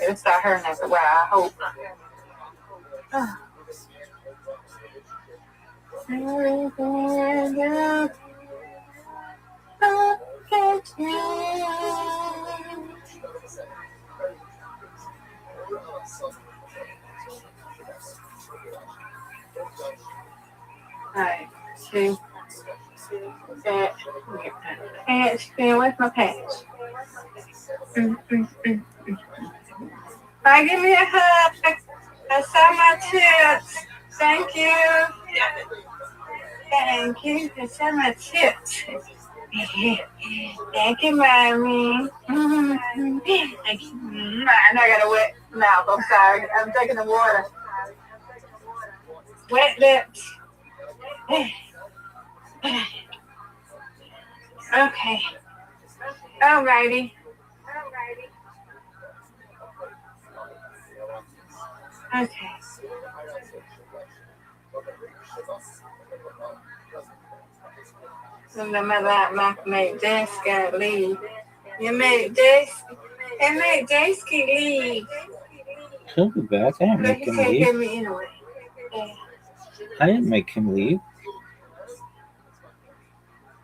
It'll start hurting after a while, I hope. Alright, see. that. Pants. Where's my pants? Give me a hug. I saw my tips. Thank you. Thank you. I saw my tips. Thank you, Mommy. Thank you. I got a wet mouth. I'm sorry. I'm taking the water. Wet lips. Okay. Alrighty. Okay. So my mate Jace gotta leave. You made Jace leave. He'll be back. I didn't make him leave. Get me anyway. Yeah. I didn't make him leave.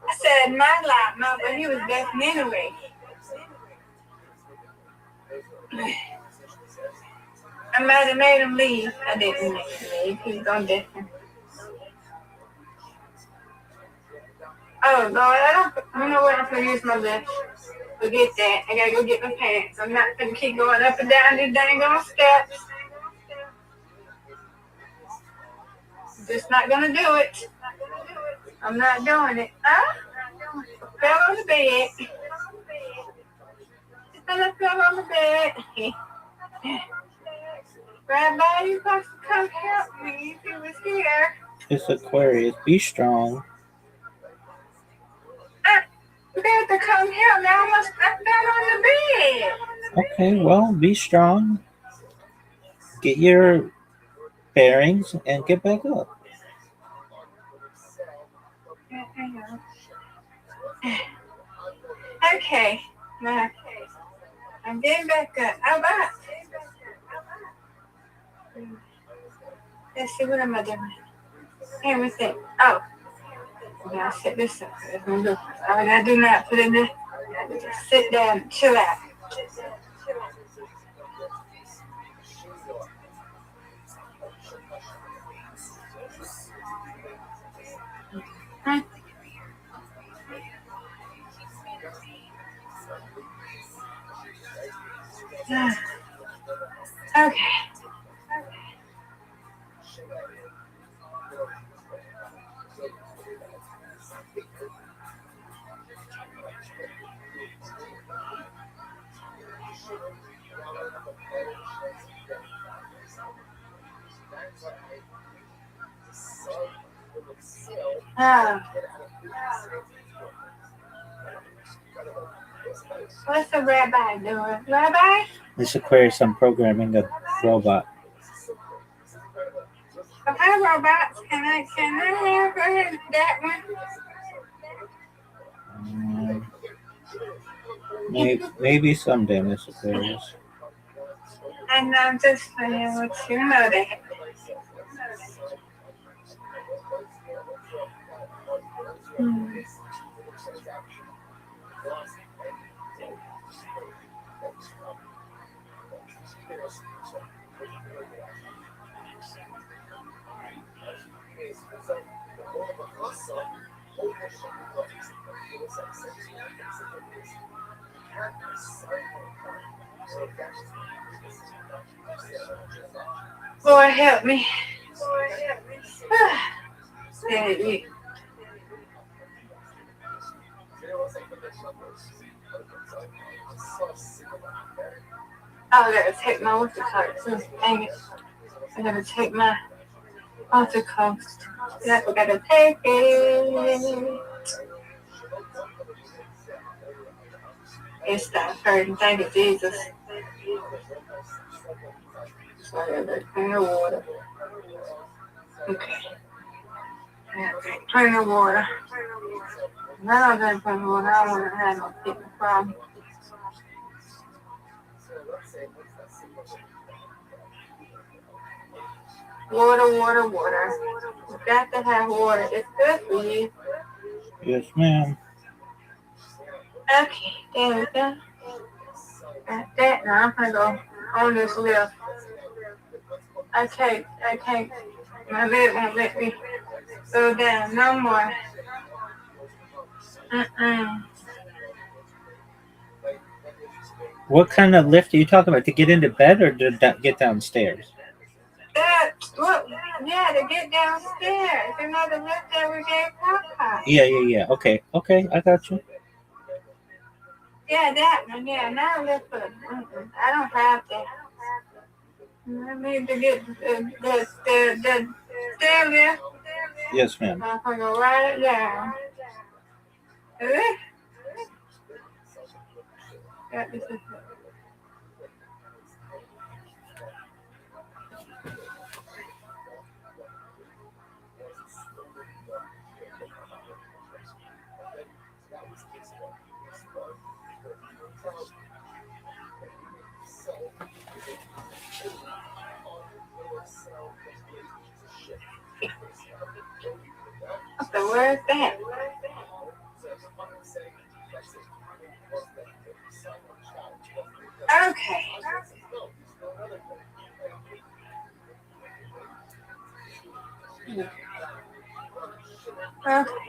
I said my lap, but he was back anyway. I might have made him leave. I didn't make him leave. He's on different. Oh, Lord, you know what? I'm going to use my lift. Forget that. I got to go get my pants. I'm not going to keep going up and down these dang on steps. I'm just not going to do it. I'm not doing it. Fell on the bed. I fell on the bed. Rabbi, you supposed to come help me if you was here. It's Aquarius. Be strong. You got to come help me. I fell on the bed. Okay, well, be strong. Get your bearings and get back up. Okay. Now, I'm getting back up. How about? Let's see, what am I doing? Let me think. Oh. I gotta set this up. I gotta do not put in there. I gotta just sit down and chill out. Okay. What's the rabbi doing? Rabbi? This Aquarius, I'm programming a robot. Okay, robots. Can I have that one? Maybe someday, Miss Aquarius. And I'm just playing with you. Know that. Lord help me. I gotta take my water coat. Dang it. I gotta take my water coat. I gotta take it. It stopped hurting. Thank you, Jesus. So I gotta drink the water. Okay. I gotta drink plenty of water. If I don't drink plenty of water, I don't want to have no kidney problem. Water. You got to have water. It's good for you. Yes, ma'am. Okay, there we go. Got that. Now I'm gonna go on this lift. Okay. My leg won't let me go down no more. What kind of lift are you talking about? To get into bed or to get downstairs? Yeah, to get downstairs. You know, the lift that we gave Papa. Yeah. Okay, I got you. Yeah, that one. Yeah, not lift it. I don't have that. I need to get the stair lift. Yes, ma'am. I'm going to write it down. This is so where's that? Okay. Okay.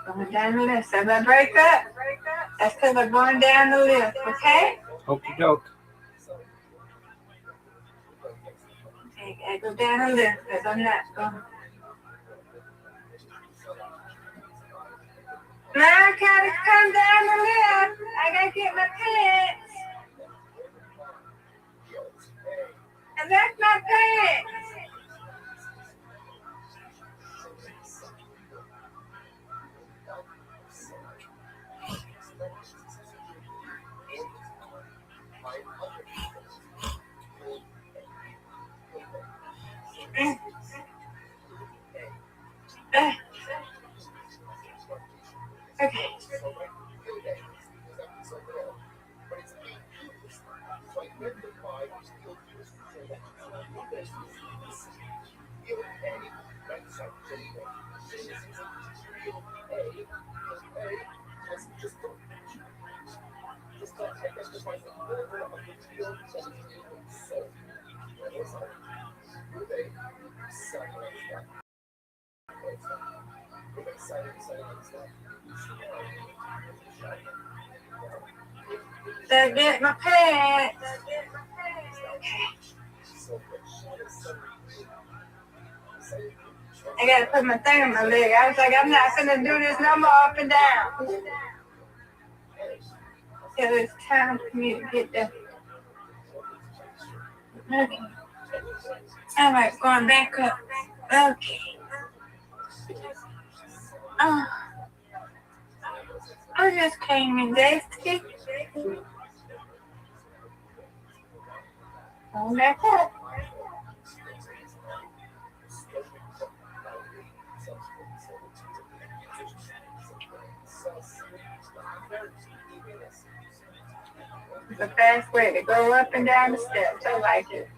Going down the list. So if I break up, that's because I'm going down the list, okay? Okie doke. Okay, I go down the list because I'm not going. Now I gotta come down the list. I gotta get my pants. And that's my pants. Okay. So get my pants. I gotta put my thing on my leg. I was like, I'm not gonna do this no more up and down. So it's time for me to get the. Okay. All right, going back up. Okay. Oh, I just came in, Daisy. Going back up. It's a fast way to go up and down the steps. I like it.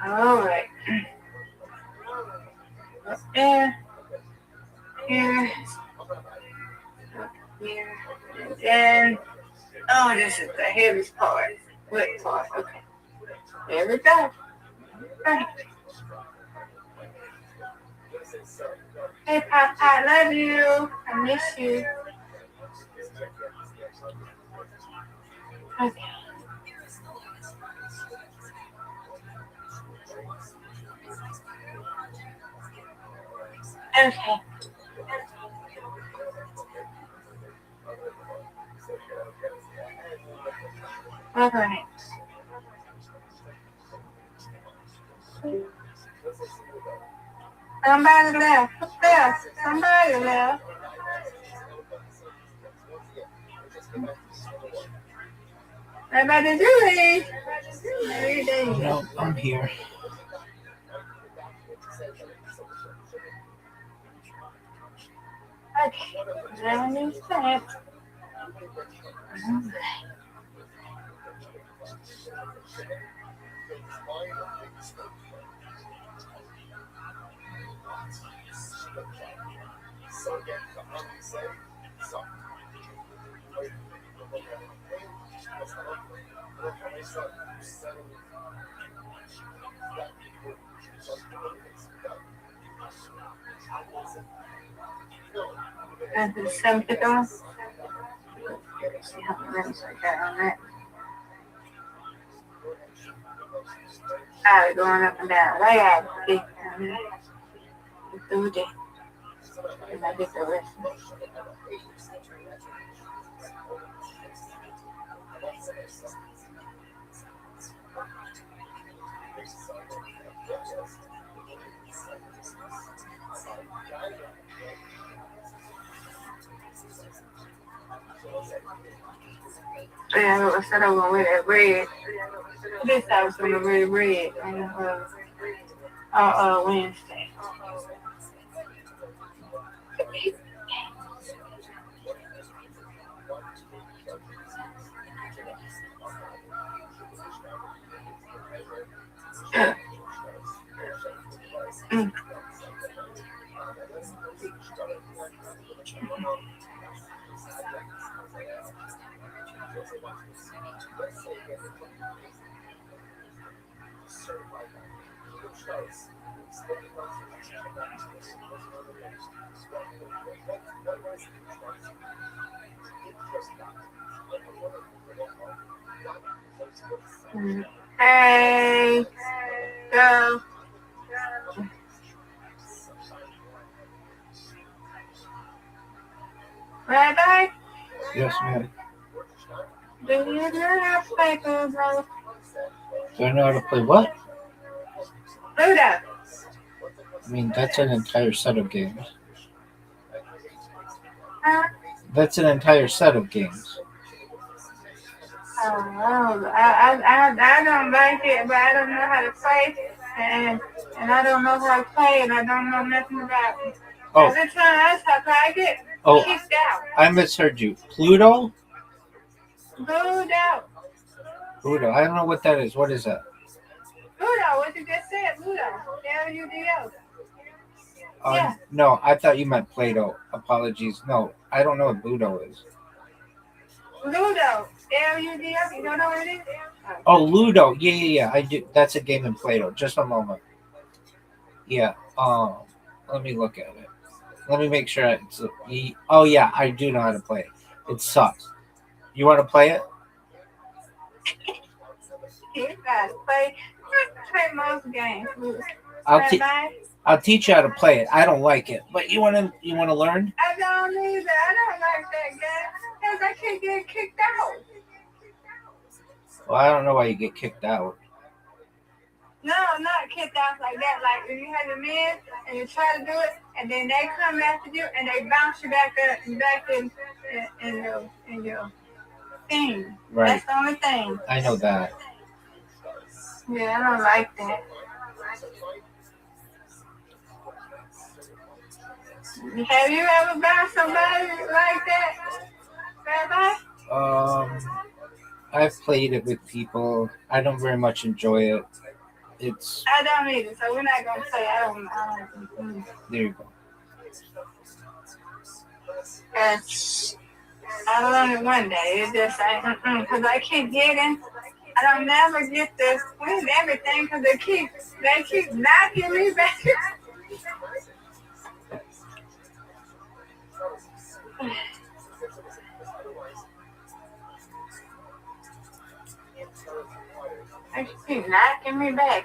All right. Up there. Here. Up here. And then. Oh, this is the heaviest part. Wet part. Okay. There we go. Right. Hey, Papa, I love you. I miss you. Okay. Okay. All right. Somebody left. Who's there? Somebody left. Rabbi, did you leave? No, I'm here. Okay. Now I need that. And the 70 door. See how the rims are there on that. I was going up and down. I got to see. Through there. And I get the rest. Yeah, I said I was going to wear that red. This I was going to wear red on Wednesday. Hey, go. Rabbi? Yes, ma'am. Do you know how to play Pluto? Do I know how to play what? Pluto. I mean, that's an entire set of games. Huh? That's an entire set of games. Oh, I don't like it, but I don't know how to play, and I don't know how to play, and I don't know nothing about it. Oh. Every time I get kicked out. I misheard you. Pluto? Pluto. Pluto. I don't know what that is. What is that? Pluto, what you just said, Pluto. L-U-D-O. Yeah. No, I thought you meant Play-Doh. Apologies. No, I don't know what Ludo is. Ludo. L-U-D-O. You don't know what it is? Oh, Ludo. Yeah. I do. That's a game in Play-Doh. Just a moment. Yeah. Let me look at it. Let me make sure it's. Oh yeah, I do know how to play it. It sucks. You want to play it? You gotta play most games. I'll teach you how to play it. I don't like it, but you wanna learn? I don't either. I don't like that game because I keep getting kicked out. Well, I don't know why you get kicked out. No, not kicked out like that. Like when you have the men and you try to do it, and then they come after you and they bounce you back in your thing. Right. That's the only thing. I know that. Yeah, I don't like that. Have you ever bounced somebody like that, Rabbi? I've played it with people. I don't very much enjoy it. I don't either, so we're not gonna say I don't. There you go. I learned it one day. It's just because I keep getting. I don't never get to win everything because they keep knocking me back. They keep knocking me back.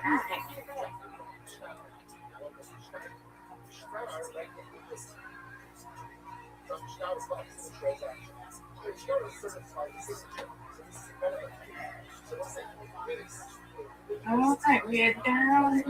I don't think we're down.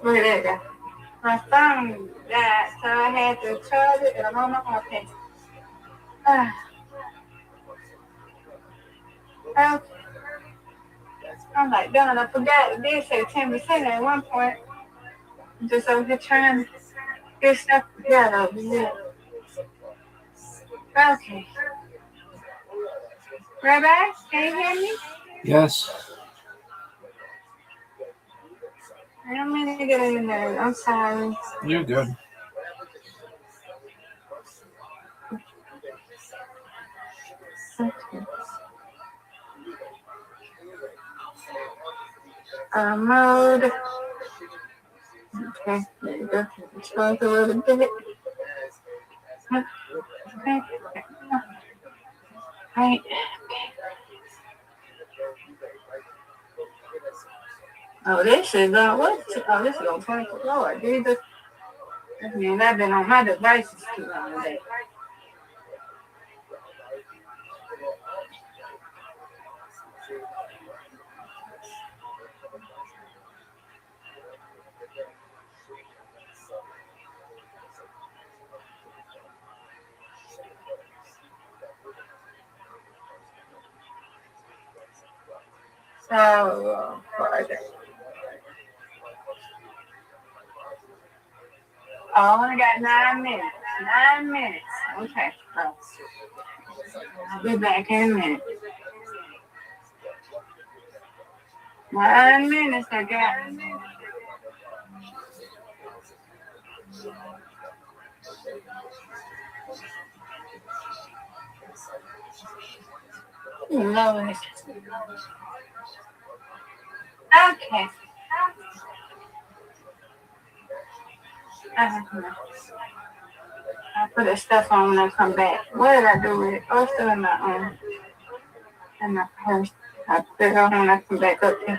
Look at that guy. My phone died, so I had to charge it, and I'm on my okay. Okay. I'm like, darn, I forgot it did say 10% at one point. Just over here trying to get stuff together over here. Okay. Rabbi, can you hear me? Yes. I don't mean to get in there. I'm sorry. You're good. Okay. Mode. Okay, there you go. It's going a little bit. Okay. Right. Oh, this is what? Oh, this is on 24. Lord, Jesus. That means I've been on my devices too long today. So, Friday. Oh, I only got 9 minutes. 9 minutes. Okay. Oh. I'll be back in a minute. 9 minutes I got. Love it. Okay. I'll put that stuff on when I come back. What did I do with it? Oh, it's still in my purse. I put it on when I come back up here.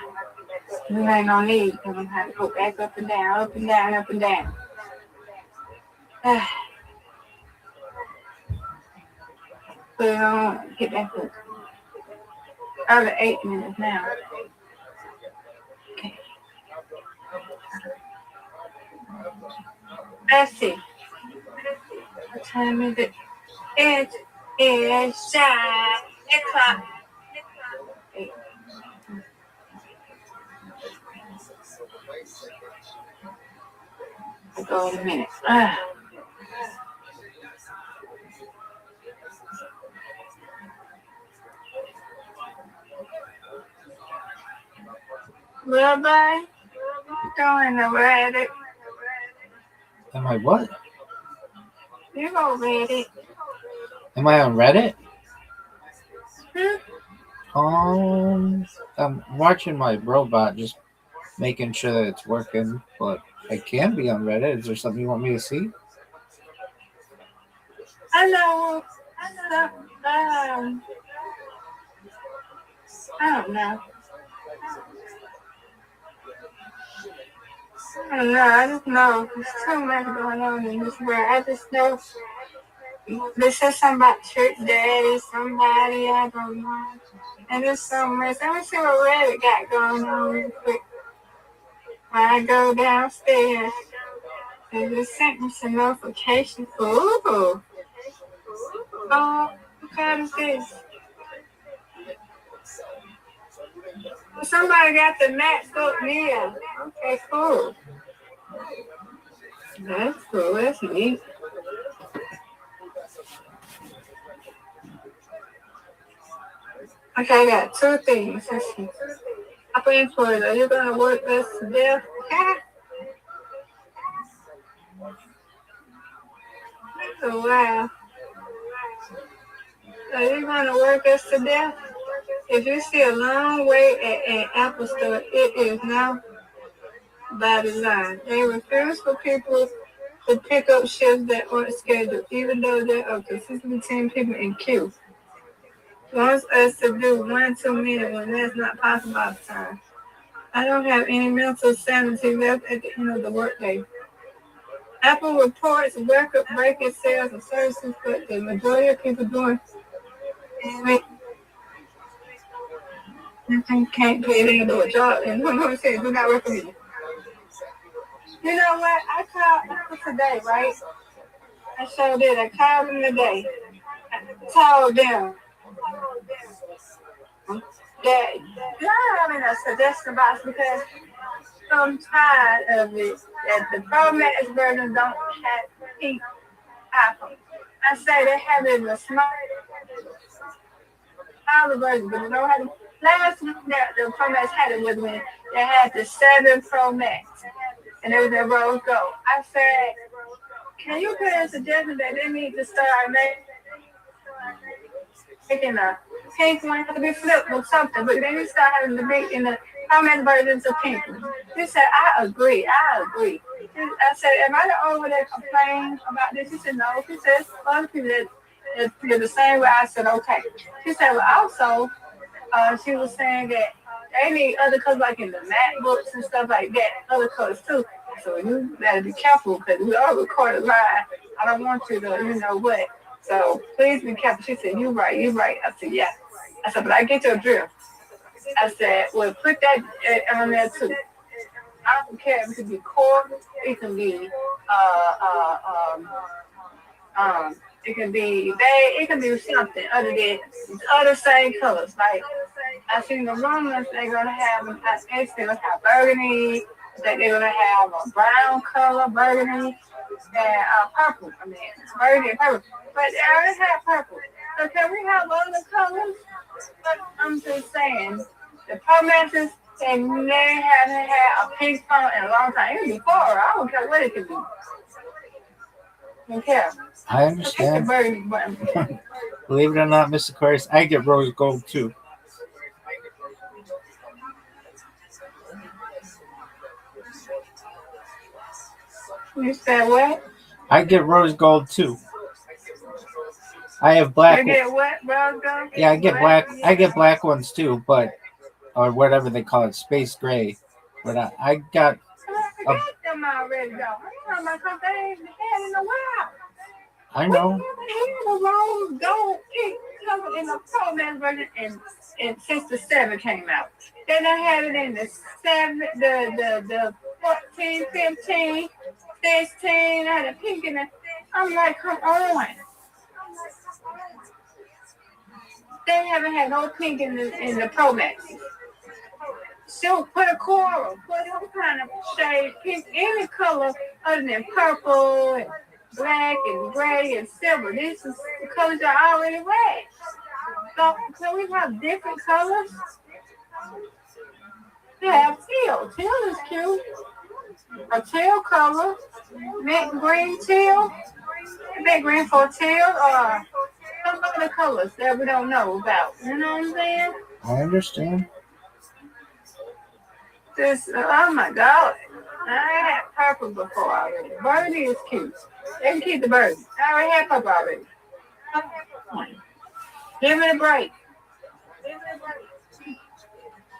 You ain't no need because I'm going to go back up and down, up and down, up and down. Put it on, get back up. Other 8 minutes now. Okay. Let's see. What time is it? It is 8 o'clock. 8. I'll go in a minute. Bye-bye. Going to Reddit. Am I what? You go Reddit. Am I on Reddit? Hmm? I'm watching my robot, just making sure that it's working, but I can be on Reddit. Is there something you want me to see? Hello. I don't know. I just know there's too much going on in this world. I just know this is something about church daddy, somebody, I don't know. And there's so much. Let me see what Reddit got going on real quick. While I go downstairs. They just sent me some notifications. Ooh. Oh, what kind is this? Somebody got the MacBook Neo. Okay, cool. That's cool. That's neat. Okay, I got two things. Let's see. Apple employees, are you going to work this death? Oh, wow. Are you going to work us to death? If you see a long wait at an Apple store, it is now by design. They refuse for people to pick up shifts that aren't scheduled, even though there are consistently 10 people in queue. Wants us to do 1 too many when that's not possible all the time. I don't have any mental sanity left at the end of the workday. Apple reports record-breaking sales of services, but the majority of people doing it can't pay them to do a job. And who says do not work for me? You know what? I called Apple today, right? I sure did. I called them today. I told them that I'm in a suggestion box because I'm tired of it. That the Pro Max version don't have pink Apple. I say they have it in the small version, but you know how to. Last week that the Pro Max had it with me, they had the 7 Pro Max, and it was in rose gold. I said, can you put a suggestion that they need to start making a pink one? Have to be flipped or something, but they need to start having the big in the Pro Max versions of pink. He said, I agree. I said, am I the only one that complained about this? He said, no. He said, other people that feel the same way. I said, okay. She said, well, also, she was saying that they need other colors like in the MacBooks and stuff like that, other colors too. So you better be careful because we all recorded live. I don't want you to, you know what. So please be careful. She said, you're right. I said, yeah. I said, but I get your drift. I said, well, put that on there too. I don't care if it could be core, it can be it can be beige, it can be something other than other same colors. Like I seen the Romans, they're gonna have burgundy, that they're gonna have a brown color, burgundy, and purple. I mean burgundy and purple. But they already have purple. So can we have other colors? But I'm just saying, the Pro Maxes, they haven't had a pink phone in a long time. Even before, I don't care what it could be. I don't care. I understand. Believe it or not, Mr. Aquarius, I get rose gold too. You said what? I get rose gold too. I have black. You get what? Rose gold? Yeah, I get black. I get black ones too, but or whatever they call it, space gray. But I got. I got them already though. I'm talking about something they ain't had in a while. I know. We never had a rose gold pink color in the Pro Max version, and since the 7 came out, they done had it in the 7, the 14, 15, 16. I had a pink in it. I'm like, come on. They haven't had no pink in the Pro Max. So put a coral, put some kind of shade, pink, any color other than purple and black and gray and silver. These are the colors that are already red. So can we have different colors? We have teal. Teal is cute. A teal color, mint green teal, mint green for teal, or some other colors that we don't know about. You know what I'm saying? I understand. Oh my God. I had purple before already. Burgundy is cute. They can keep the burgundy. I already had purple already. Give it a break.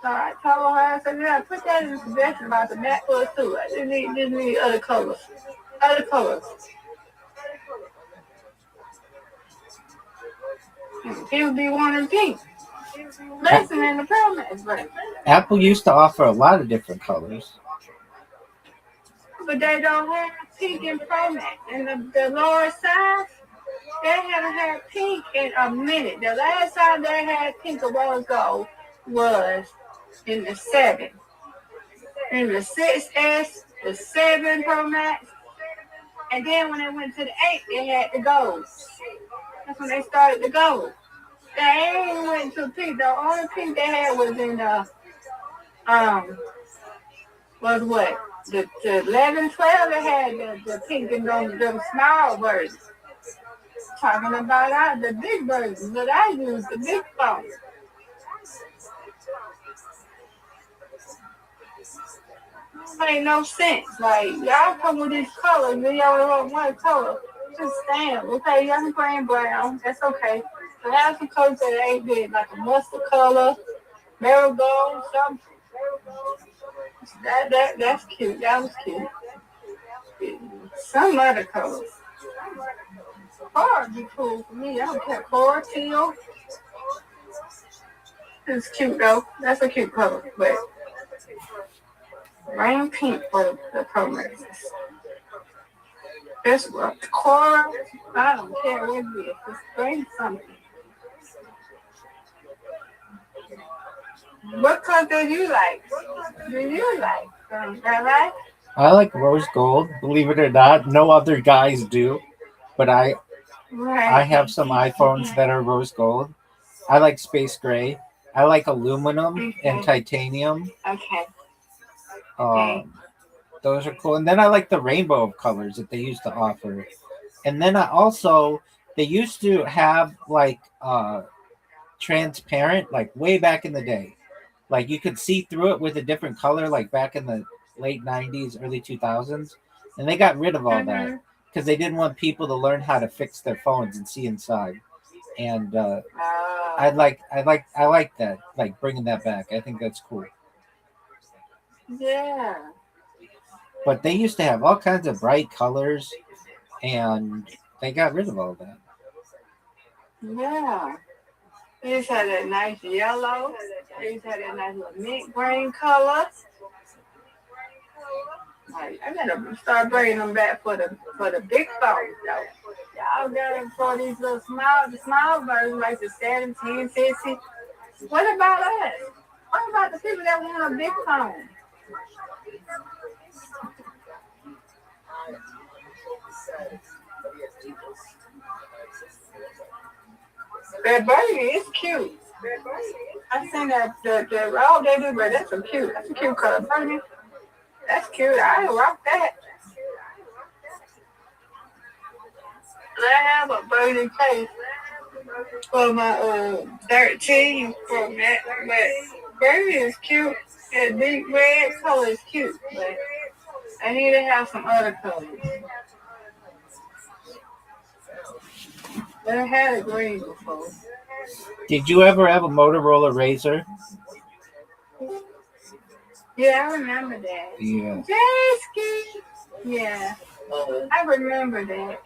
So I told her, I said, yeah, put that in the suggestion about the MacBook too. I just need other colors. Other colors. People be wanting pink. Listen in the Pro Max, but Apple used to offer a lot of different colors. they don't have pink in Promax. And the lower size, they haven't had pink in a minute. The last time they had pink of rose gold was in the 7. In the 6S, the 7 Pro Max. And then when they went to the 8, they had the gold. That's when they started the gold. They ain't went to pink. The only pink they had was in the, was what? The 11, 12, they had the pink in them small versions. Talking about the big versions, but I use the big phone. Ain't no sense. Like, y'all come with these colors, and y'all want one color. Just stand. Okay, y'all can green brown. That's okay. But have some colors that ain't big, like a mustard color, marigold, something. That's cute. That was cute. Some other colors. Coral would be cool for me. I don't care. Coral, teal. It's cute though. That's a cute color, but rain pink for the Pro Maxes. This what coral. I don't care what it is. Just bring something. What color do you like? Rabbi? I like rose gold. Believe it or not, no other guys do, but I have some iPhones that are rose gold. I like space gray. I like aluminum and titanium. Okay. Those are cool. And then I like the rainbow of colors that they used to offer. And then they used to have like transparent, like way back in the day. Like you could see through it with a different color, like back in the late 90s, early 2000s. And they got rid of all that because they didn't want people to learn how to fix their phones and see inside. And I like that, like bringing that back. I think that's cool. Yeah. But they used to have all kinds of bright colors, and they got rid of all that. Yeah. They just had that nice yellow. They just had that nice little mint green color. Like, I gotta start bringing them back for the big phones though. Y'all got them for these little small versions like the 17, 50. What about us? What about the people that want a big phone? That burger is cute. I seen that the raw they do, but that's a cute color burger. That's cute. I rock that. I have a burning case for my 13 from that, but burger is cute. That big red color is cute, but I need to have some other colors. But I had a green before. Did you ever have a Motorola Razr? Yeah, I remember that. Yeah. J-Ski. Yeah. I remember that.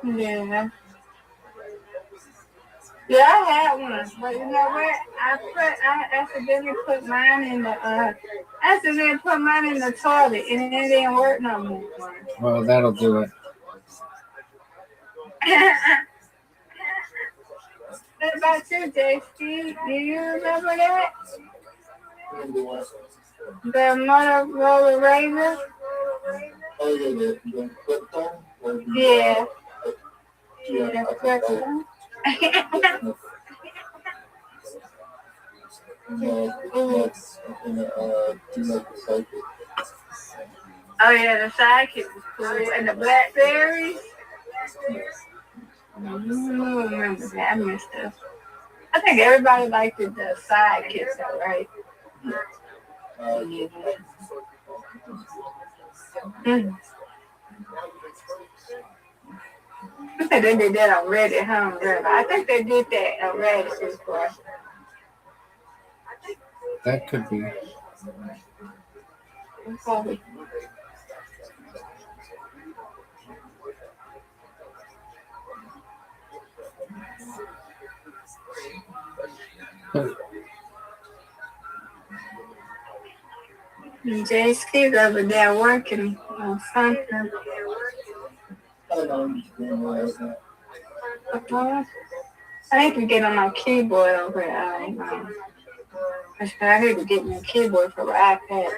Yeah. Yeah, I had one. But you know what? I accidentally put mine in the toilet and it didn't work no more. Well, that'll do it. What about you, J-Ski? Do you remember that? The Motorola Razr? Yeah. Yeah, oh yeah, the sidekick was cool. And the Blackberries? I don't remember that. I missed it. I think everybody liked the sidekicks, though, right? Yeah. I think they did that on Reddit, huh? I think they did that on Reddit before. That could be. Probably. J-Ski's over there working or something. I need to get on my keyboard over here. I need to get me a keyboard for the iPad.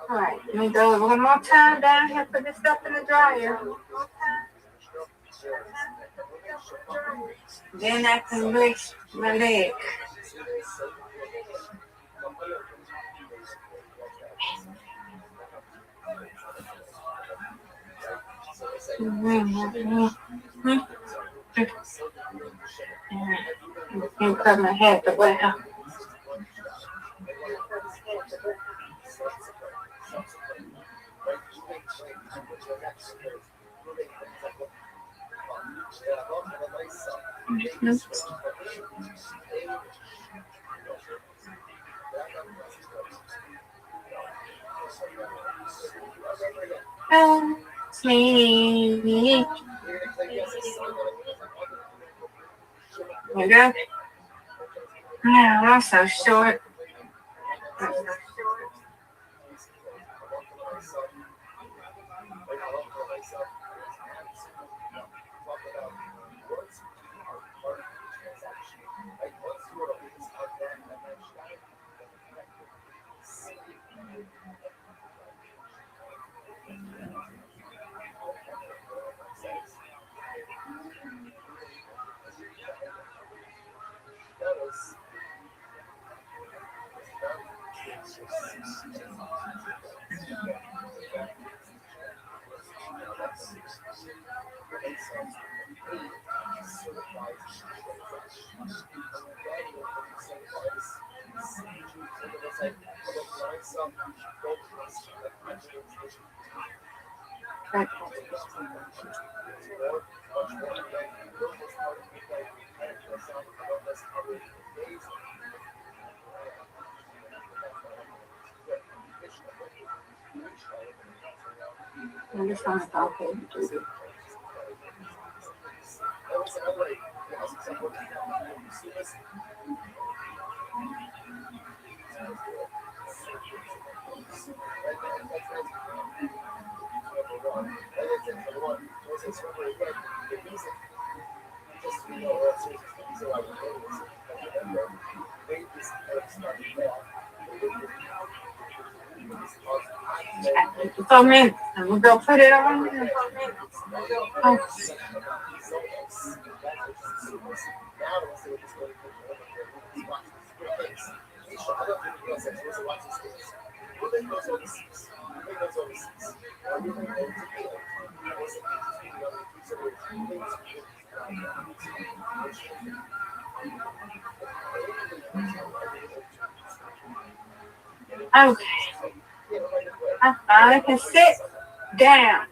All right, let me go one more time down here, put this stuff in the dryer. Then I can bleach my leg. You cut my head the way up. Me. You go. Yeah, I'm so short. And this one's okay. For me, and we'll go put it on there. Oh. Okay. I can sit down.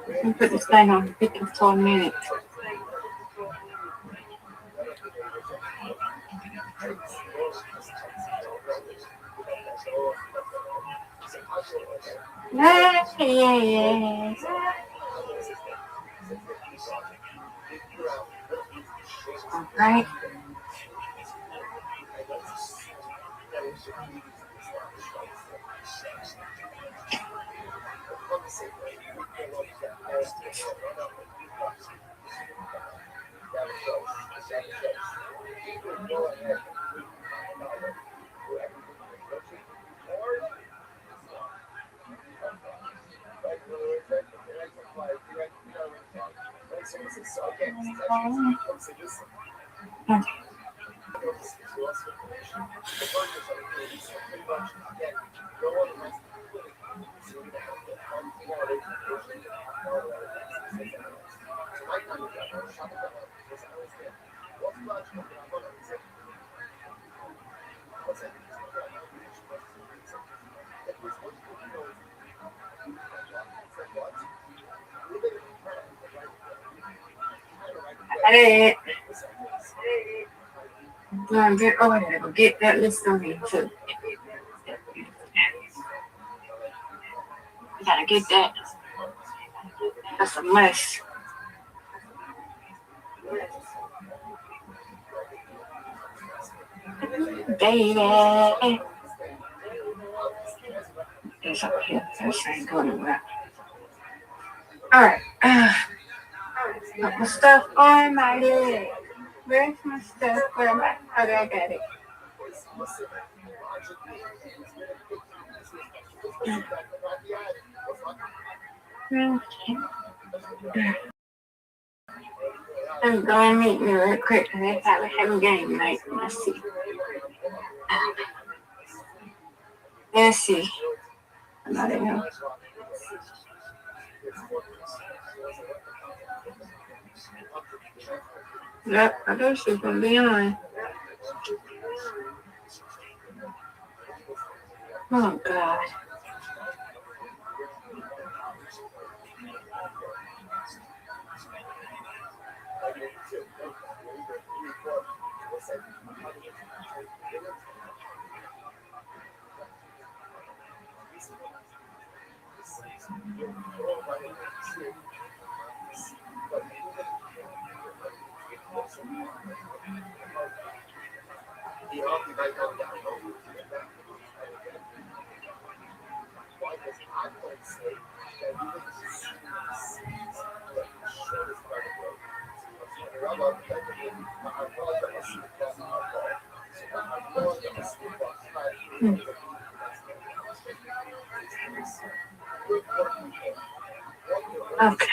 Let me put this thing on 54 minutes. Yeah. All right. Hey, I'm get over there. Go get that list on me too. I gotta get that. That's a must. Baby. It's up here. This ain't going nowhere. Alright. Put my stuff on my leg. Where's my stuff? Where am I? Okay, I got it. I'm going to meet me real quick. I thought we have a game tonight. Let's see. Let's see. I don't know. Yep, I guess she's going to be on. Oh, God. Okay.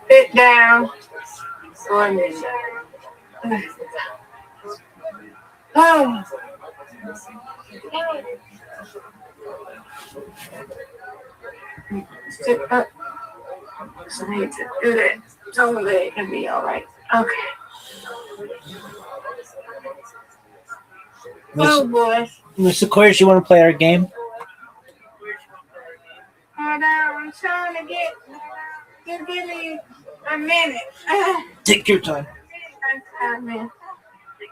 Sit down for a minute. Oh. Sit up. So I need to do that. Totally, it can be all right. Okay. Oh boy. Mr. Corey, you want to play our game? Hold on, I'm trying to get. Just give me a minute. Take your time. I'm coming.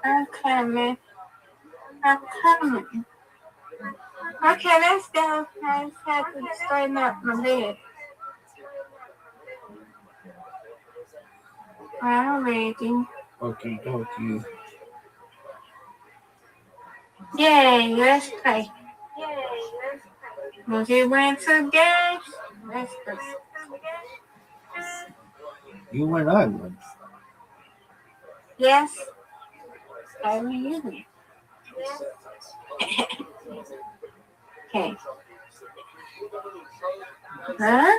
I'm coming. I'm coming. Okay, let's go. I just have to straighten up my bed. Alrighty. Okay, okay. Yay, let's play. Okay, went to games. Let's go. You went on one. Yes. I will use it. Okay. Huh?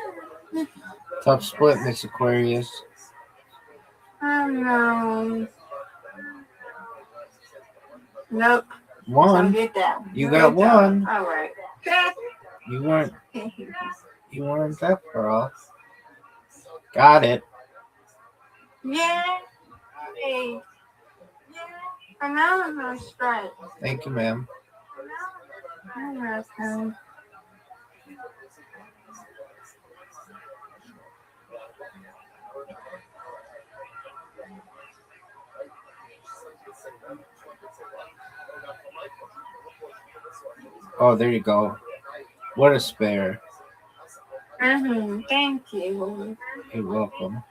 Tough split, Miss Aquarius. Oh no. Nope. One. So get that one. You got one. All right. You weren't that far off. Got it. Yeah. Hey. Another strike. Thank you, ma'am. You're welcome. Oh, there you go. What a spare. Thank you. You're welcome.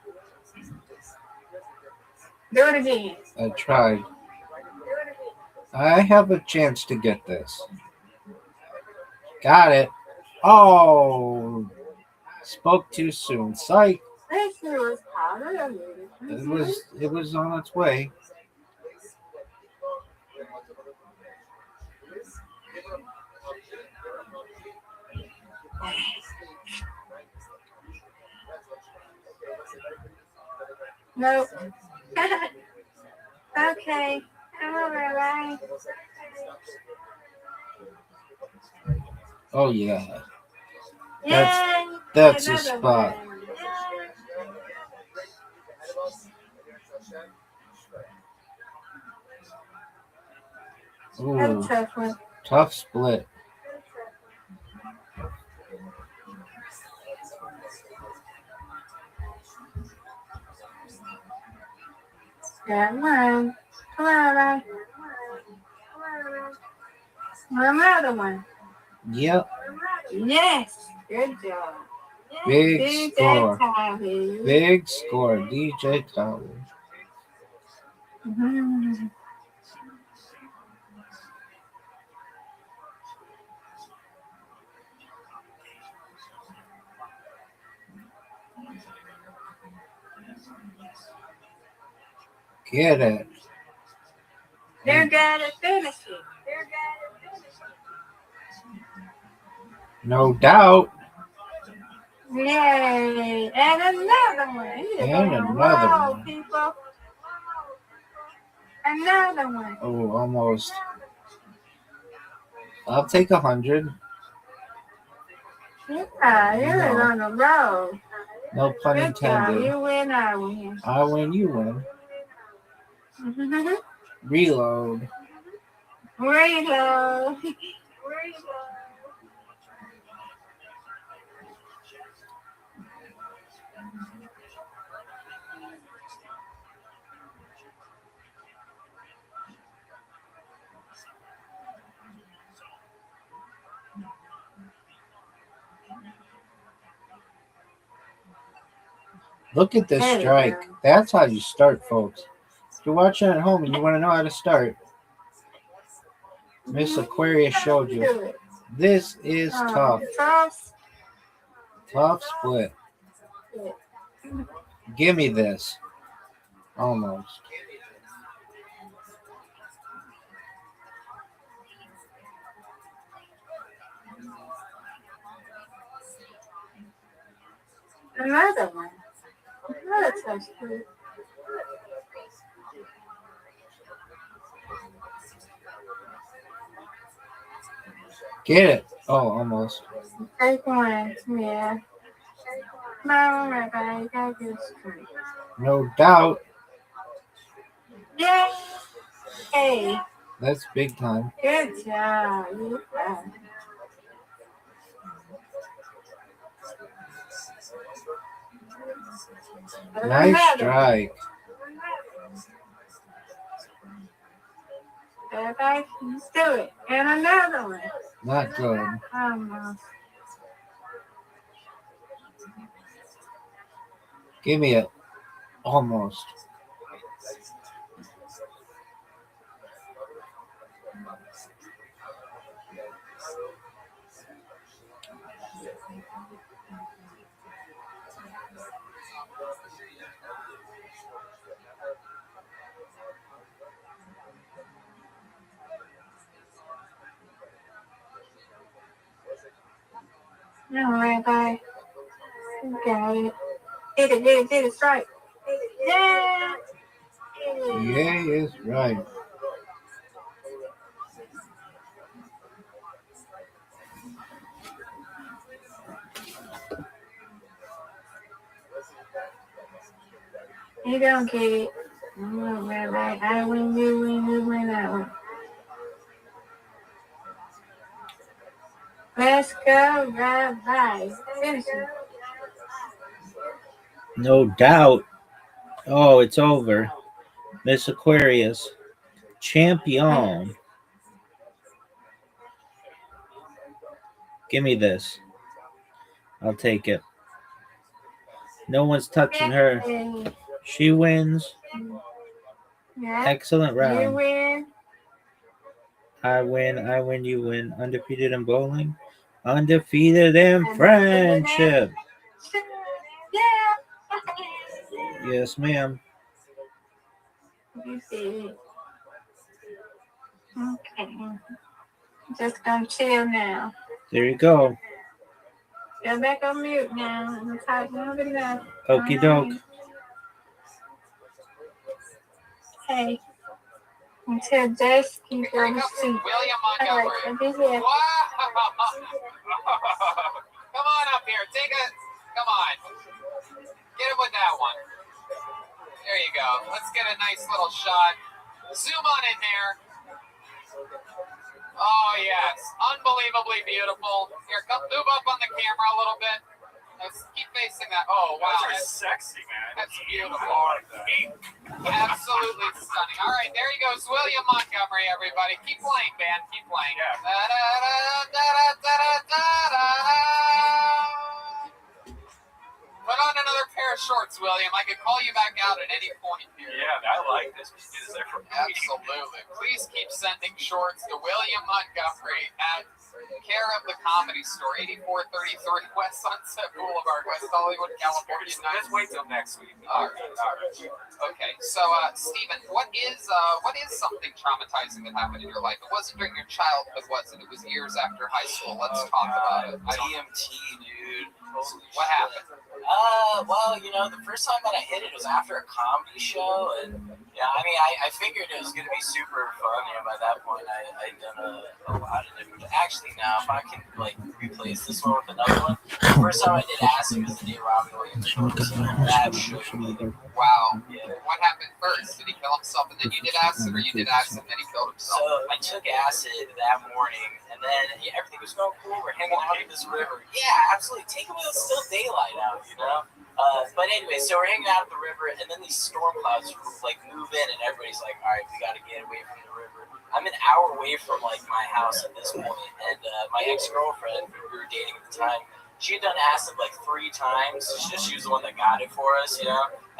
Do it again. I tried. I have a chance to get this. Got it. Oh, spoke too soon. Psych. This was powder. It was on its way. Nope. Okay. I'm over, right? Oh yeah. Yay! That's the Another spot. one. Ooh, That's a tough one. tough split. Got one. Come on, Ryan. Another one. Yep. Yes. Good job. Big DJ score. Tommy. Big score. DJ Tommy. Get it. They're good at finishing. No doubt. Yay. And another one. You're And gonna another roll, one. people. Another one. Oh, almost. I'll take 100. Yeah, you're No. on a roll. No pun Good job. intended. You win, I win. I win, you win. Reload. Reload. Look at this strike. That's how you start, folks. If you're watching at home and you want to know how to start, Miss Aquarius showed you. This is tough. Tough split. Give me this. Almost. Another one. Another tough split. Get it. Oh, almost. Take one. Yeah. No, Rabbi, you gotta get it straight. No doubt. Yay! Hey. That's big time. Good job. You got it. Nice strike. Rabbi, let's do it. And another one. Not good. Almost. Give me it. Almost. No, Rabbi. You got it. Get it straight. Yeah. Yeah, is right. You don't get it. No, Rabbi. I win, you win that one. Let's go, Rabbi. Finish it. No doubt. Oh, it's over. Miss Aquarius. Champion. Give me this. I'll take it. No one's touching her. She wins. Yeah. Excellent You round. win. I win, you win. Undefeated in bowling. Undefeated in friendship. Yeah. Yes, ma'am. You see. Okay. Just gonna chill now. There you go. Go back on mute now. I'm talking long enough. Okie doke. Hey. Until Jace can go to sleep. William All right, Montgomery. I'll be here. Wow. Come on up here. Come on. Get him with that one. There you go. Let's get a nice little shot. Zoom on in there. Oh, yes. Unbelievably beautiful. Here, come move up on the camera a little bit. Let's keep facing that. Oh, wow. Those are sexy, man. That's beautiful. Absolutely stunning. All right, there he goes. William Montgomery, everybody. Keep playing, band. Keep playing. Yeah. Put on another pair of shorts, William. I could call you back out at any point here. Yeah, I like this. Is there for me? Absolutely. Please keep sending shorts to William Montgomery at care of the Comedy Store, 8433 West Sunset Boulevard, West Hollywood, California. Let's wait till next week. All right. Okay, so Stephen, what is something traumatizing that happened in your life? It wasn't during your childhood, was it? It was years after high school. Let's talk about it. DMT, dude. What happened? Well, the first time that I hit it was after a comedy show, and I mean, I figured it was gonna be super fun. By that point, I'd done a lot of different. Actually, now if I can replace this one with another one, the first time I did acid was the day Robin Williams show. So that shook me. Wow. Yeah. What happened first? Did he kill himself and then you did acid, or you did acid and then he killed himself? So I took acid that morning, and then everything was going cool. We're hanging out in this river. Yeah, absolutely. Take it when it's still daylight out, But anyway, so we're hanging out at the river, and then these storm clouds move in, and everybody's like, "All right, we got to get away from the river." I'm an hour away from my house at this point, and my ex-girlfriend, who we were dating at the time, she had done acid 3 times. She was the one that got it for us, And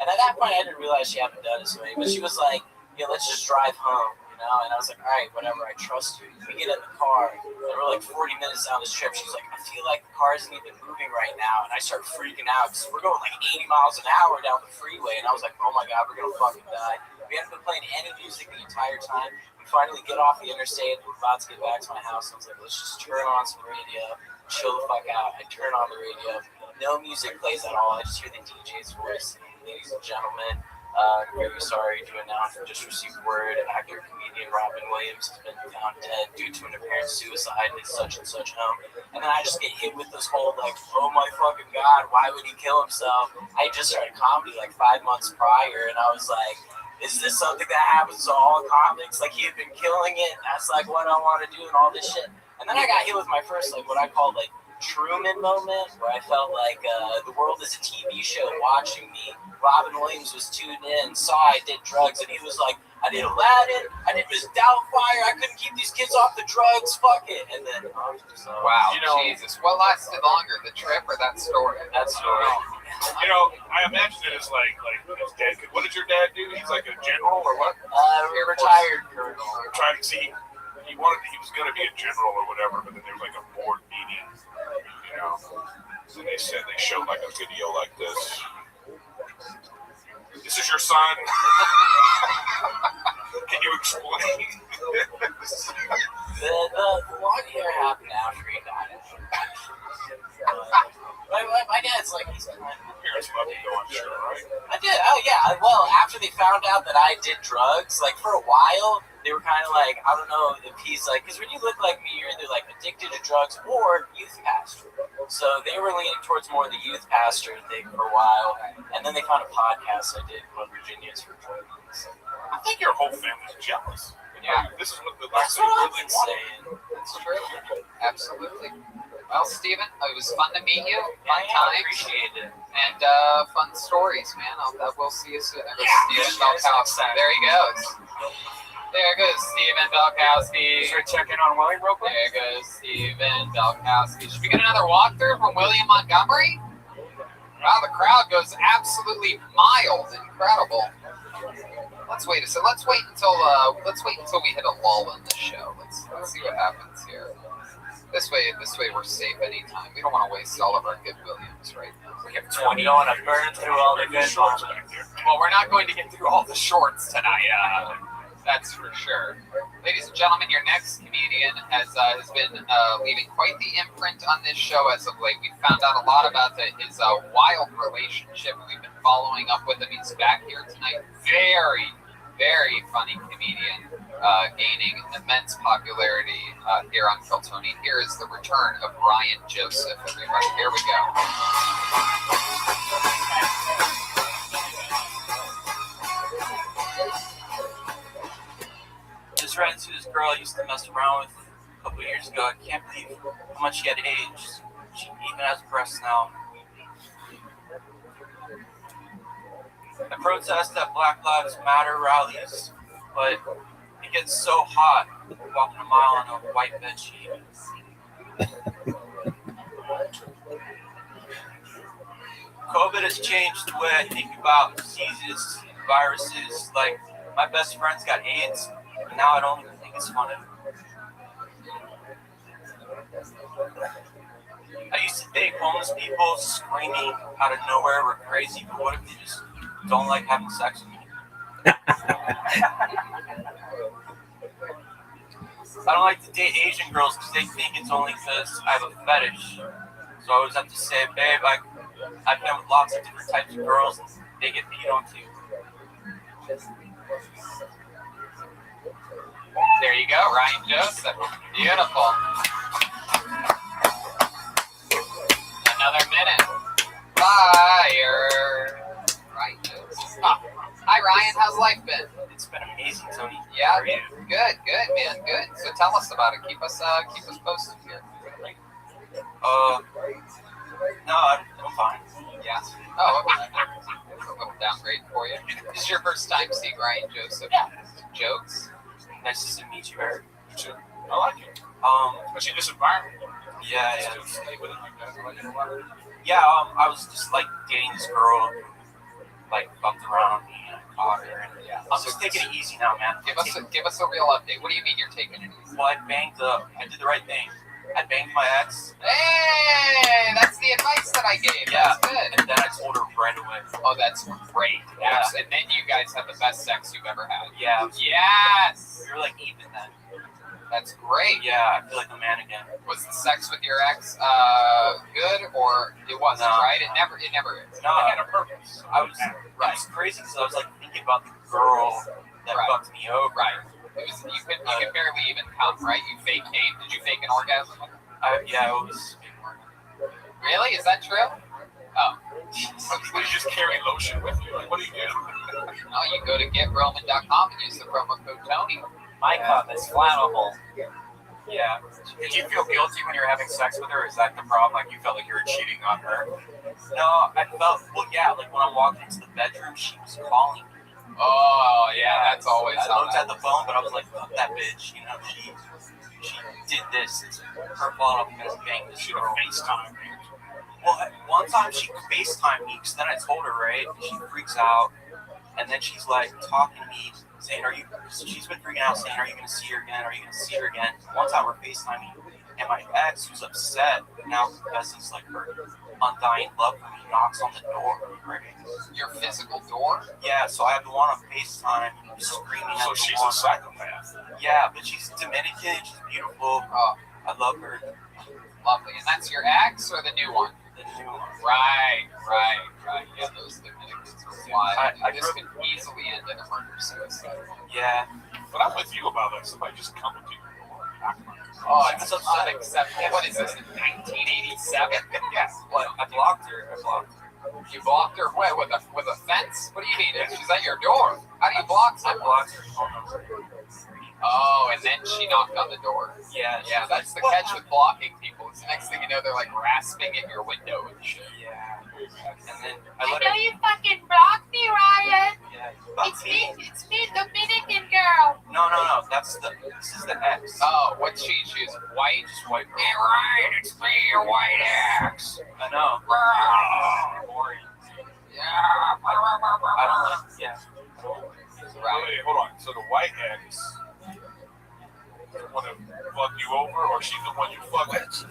at that point, I didn't realize she hadn't done it to me, but she was like, "Yeah, let's just drive home." And I was like, "All right, whatever, I trust you." We get in the car, and we're 40 minutes down this trip. She's like, "I feel like the car isn't even moving right now." And I start freaking out because we're going 80 miles an hour down the freeway. And I was like, "Oh my God, we're going to fucking die." We hadn't been playing any music the entire time. We finally get off the interstate. We're about to get back to my house. I was like, "Let's just turn on some radio, chill the fuck out." I turn on the radio. No music plays at all. I just hear the DJ's voice. "Ladies and gentlemen, very sorry to announce we just received word actor comedian Robin Williams has been found dead due to an apparent suicide in such and such home." And then I just get hit with this whole "Oh my fucking God, why would he kill himself?" I just started comedy 5 months prior, and I was like, is this something that happens to all comics? He had been killing it. That's what I want to do and all this shit. And then I got hit with my first what I call Truman moment, where I felt the world is a TV show watching me. Robin Williams was tuned in, saw I did drugs, and he was like, "I did Aladdin, I did Miss Doubtfire, I couldn't keep these kids off the drugs, fuck it." And then, wow, Jesus. What lasted longer, the trip or that story? That story. I imagine it as his dad. What did your dad do? He's a general or what? Retired colonel. Trying to see, he was going to be a general or whatever, but then there was a board meeting, and they said they showed a video like this. "This is your son." Can you explain this? The long hair happened after he died. My dad's he's kind of... Parents love you, though, I'm sure, right? I did. Oh, yeah. Well, after they found out that I did drugs, for a while, they were kind of I don't know if he's because when you look like me, you're either addicted to drugs or youth pastor. So they were leaning towards more the youth pastor thing for a while. And then they found a podcast I did called Virginia's for Drugs. I think your whole family's jealous. Yeah. This is what the That's what I've been saying. That's true. Absolutely. Well, Steven, it was fun to meet you. Fun I times. appreciate it. And fun stories, man. We'll see you soon. There goes Steven Belkowski. There he goes. There goes Steven Belkowski. Should we check in on William real quick? There goes Steven Belkowski. Should we get another walkthrough from William Montgomery? Wow, the crowd goes absolutely mild. Incredible. Let's wait until we hit a lull in the show. Let's see what happens here. This way we're safe anytime. We don't want to waste all of our good Williams right now. We have 20. We don't want to burn through all the good shorts back there. Well, we're not going to get through all the shorts tonight. That's for sure. Ladies and gentlemen, your next comedian has been leaving quite the imprint on this show as of late. We found out a lot about his wild relationship. We've been following up with him. He's back here tonight. Very, very funny comedian, gaining immense popularity here on Kiltony. Here is the return of Ryan Joseph, everybody. Here we go. Just ran into this girl I used to mess around with a couple years ago. I can't believe how much she had aged. She even has breasts now. I protest at Black Lives Matter rallies, but it gets so hot walking a mile on a white bed sheet. COVID has changed the way I think about diseases, viruses. Like, my best friend's got AIDS, and now I don't even think it's funny. I used to date homeless people screaming out of nowhere we're crazy, but what if they just don't like having sex with me? I don't like to date Asian girls because they think it's only because I have a fetish. So I always have to say, babe, I've been with lots of different types of girls and they get peed on too. There you go, Ryan Joseph. Beautiful. Another minute. Fire. Right. Hi, Ryan. How's life been? It's been amazing, Tony. Yeah, good, man, good. So tell us about it. Keep us posted here. No, I'm fine. Yeah. Oh, okay. A little downgrade for you. This is your first time seeing Ryan Joseph. Yeah. Jokes. Nice to meet you, Eric. You too. I like it. Especially in this environment. Yeah. Still stay with it like that. I like it a lot. Yeah, I was just like dating this girl, like bumped around me and I caught her. And yeah, I'm just taking it easy now, man. Give us a real update. What do you mean you're taking it easy? Well, I did the right thing. I banged my ex. Hey, that's the advice that I gave. Yeah, that's good. And then I told her right away. Oh, that's great. Yeah. And then you guys have the best sex you've ever had. Yeah. Yes. We were like even then. That's great. Yeah, I feel like a man again. Was the sex with your ex good or it wasn't? No. Right? It never is. No, It had a purpose. I was crazy because I was like thinking about the girl that fucked me over. Right. It was you could barely even come, right? You fake came. Did you fake an orgasm? Yeah, it was. Really? Is that true? Oh. Would you just carry lotion with you? Like, what do you do? No, you go to GetRoman.com and use the promo code Tony. My cup is flammable. Yeah. Did you feel guilty when you were having sex with her? Is that the problem? Like, you felt like you were cheating on her? No, I felt, well, yeah, like when I walked into the bedroom, she was calling me. Oh, yeah, that's always I looked at the phone, but I was like, fuck that bitch. You know, she did this. It's her fault. I'm going to bang this She girl. would FaceTime. Well, one time she FaceTimed me, because then I told her, right? She freaks out. And then she's like talking to me, saying, she's been freaking out, saying, are you going to see her again? Are you going to see her again? One time we're FaceTiming, and my ex, who's upset, now confesses like her undying love for me, knocks on the door. Right? Your physical door? Yeah, so I have the one on FaceTime, screaming at So the she's one. a psychopath. Yeah, but she's Dominican, she's beautiful. Oh, I love her. lovely. And that's your ex or the new one? The new one. Right. Yeah, those Dominicans are wild. This I could easily end in a murder-suicide. Yeah. But I'm with you about that. Somebody just come to your door. Oh, it's unacceptable. What is this, in 1987? Yes. What? I blocked her. You blocked her what, with a fence? What do you mean? She's at your door. How do you block I someone? blocked her phone number. Oh, and then she knocked on the door. Yeah. Yeah, that's the catch with blocking people. It's the next thing you know, they're like rasping at your window and shit. Yeah. And then I know you fucking blocked me, Ryan. Yeah. It's me, Dominican girl. No. This is the X. Oh, what cheese shoes? White? Just white girl. Hey, Ryan, it's me, your white X. I know. Boring. Yeah. I don't like. Yeah. Wait, hold on. So the white X want to fuck you over, or she's the one you fuck with?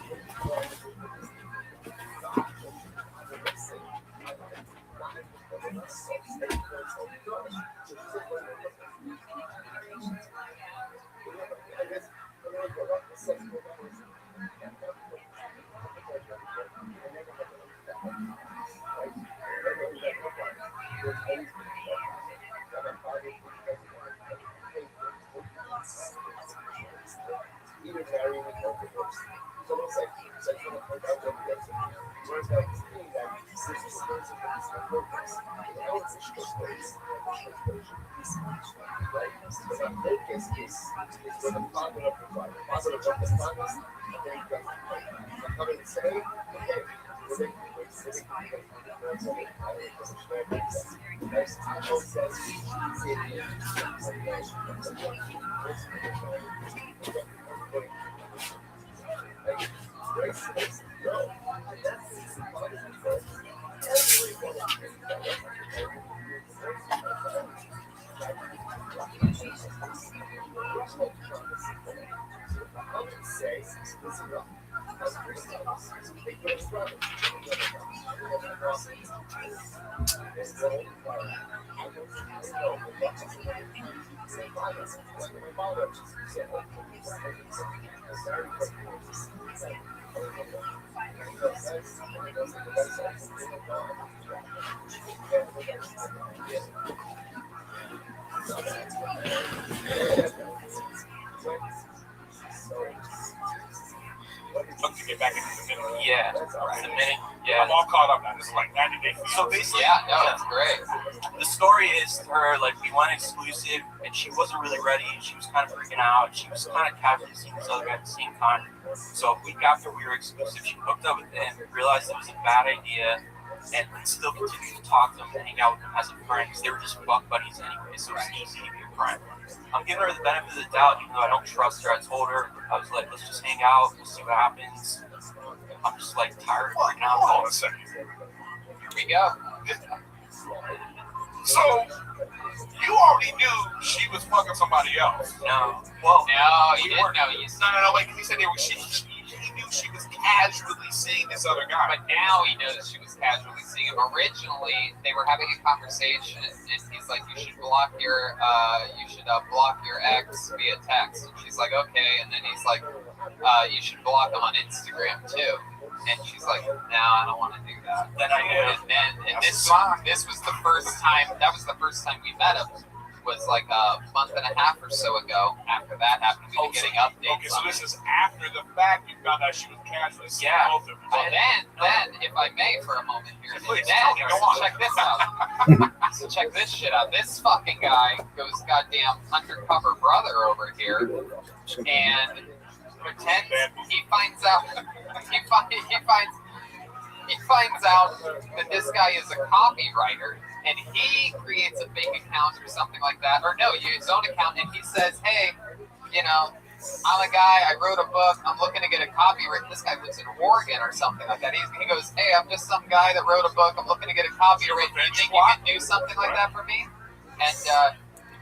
To get back into the middle. Yeah. The minute. Yeah. I'm all caught up now. This is like 90 days. So basically, Yeah, no, that's great. the story is her, like, we went exclusive, and she wasn't really ready, and she was kind of freaking out. She was kind of casually seeing this other guy at the same time. So a week after we were exclusive, she hooked up with him, realized it was a bad idea, and still continued to talk to him and hang out with him as a friend, because they were just fuck buddies anyway, so it was easy to be a friend. I'm giving her the benefit of the doubt, even though I don't trust her. I told her, I was like, let's just hang out, we'll see what happens. I'm just like tired of freaking out. Hold on a second. Here we go. So, you already knew she was fucking somebody else. No. Well, No, you didn't know. You No, wait, he said he knew she was casually seeing this other guy. But now he knows she was casually seeing him. Originally, they were having a conversation, and he's like, "You should block your ex via text." And she's like, "Okay." And then he's like, "You should block him on Instagram too." And she's like, "No, I don't want to do that." Then I knew. And this was the first time. That was the first time we met him. Was like a month and a half or so ago. After that happened, we were getting updates. Okay, so this is after the fact you found out she was casually seeing both of them. Well, then, if I may, for a moment here, Please, then, go on. check this out. So check this shit out. This fucking guy goes goddamn undercover brother over here and pretends he finds out that this guy is a copywriter. And he creates a fake account or something like that. Or no, his own account. And he says, "Hey, you know, I'm a guy, I wrote a book, I'm looking to get a copyright." This guy lives in Oregon or something like that. He goes, "Hey, I'm just some guy that wrote a book, I'm looking to get a copyright. Do you think you can do something like that for me?" And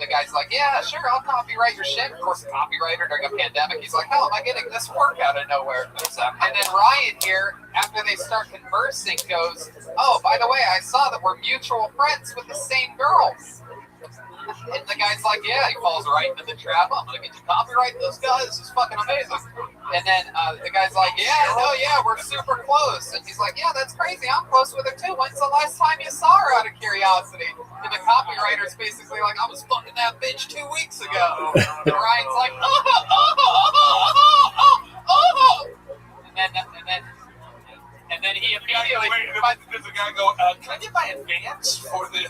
the guy's like, "Yeah, sure, I'll copyright your shit." Of course, a copywriter during a pandemic, he's like, "How am I getting this work out of nowhere?" And then Ryan here, after they start conversing, goes, "Oh, by the way, I saw that we're mutual friends with the same girls." And the guy's like, "Yeah," he falls right into the trap. "I'm gonna get you copyright those guys. This is fucking amazing." And then the guy's like, "Yeah, we're super close." And he's like, "Yeah, that's crazy. I'm close with her too. When's the last time you saw her, out of curiosity?" And the copywriter's basically like, "I was fucking that bitch 2 weeks ago." And Ryan's like, "Oh. And then he immediately. Does the guy go, "Can I get my advance for the?"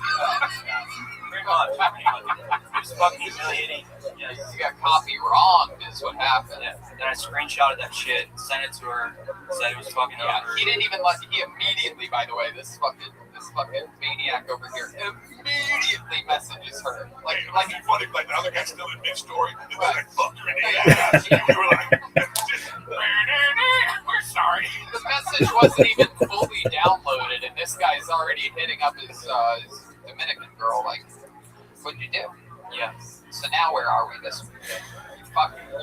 Hang on. was fucking humiliating. Yeah. You got copy wrong is what happened. Yeah. Then I screenshotted that shit, sent it to her, said it was fucking over. He didn't even he immediately, by the way, this fucking maniac over here immediately messages her. Like it's funny, like the other guy's still in mid-story, and then like, fuck her in the ass. We were like, we're sorry. The message wasn't even fully downloaded, and this guy's already hitting up his Dominican girl, like, what'd you do? Yeah. So now where are we this week?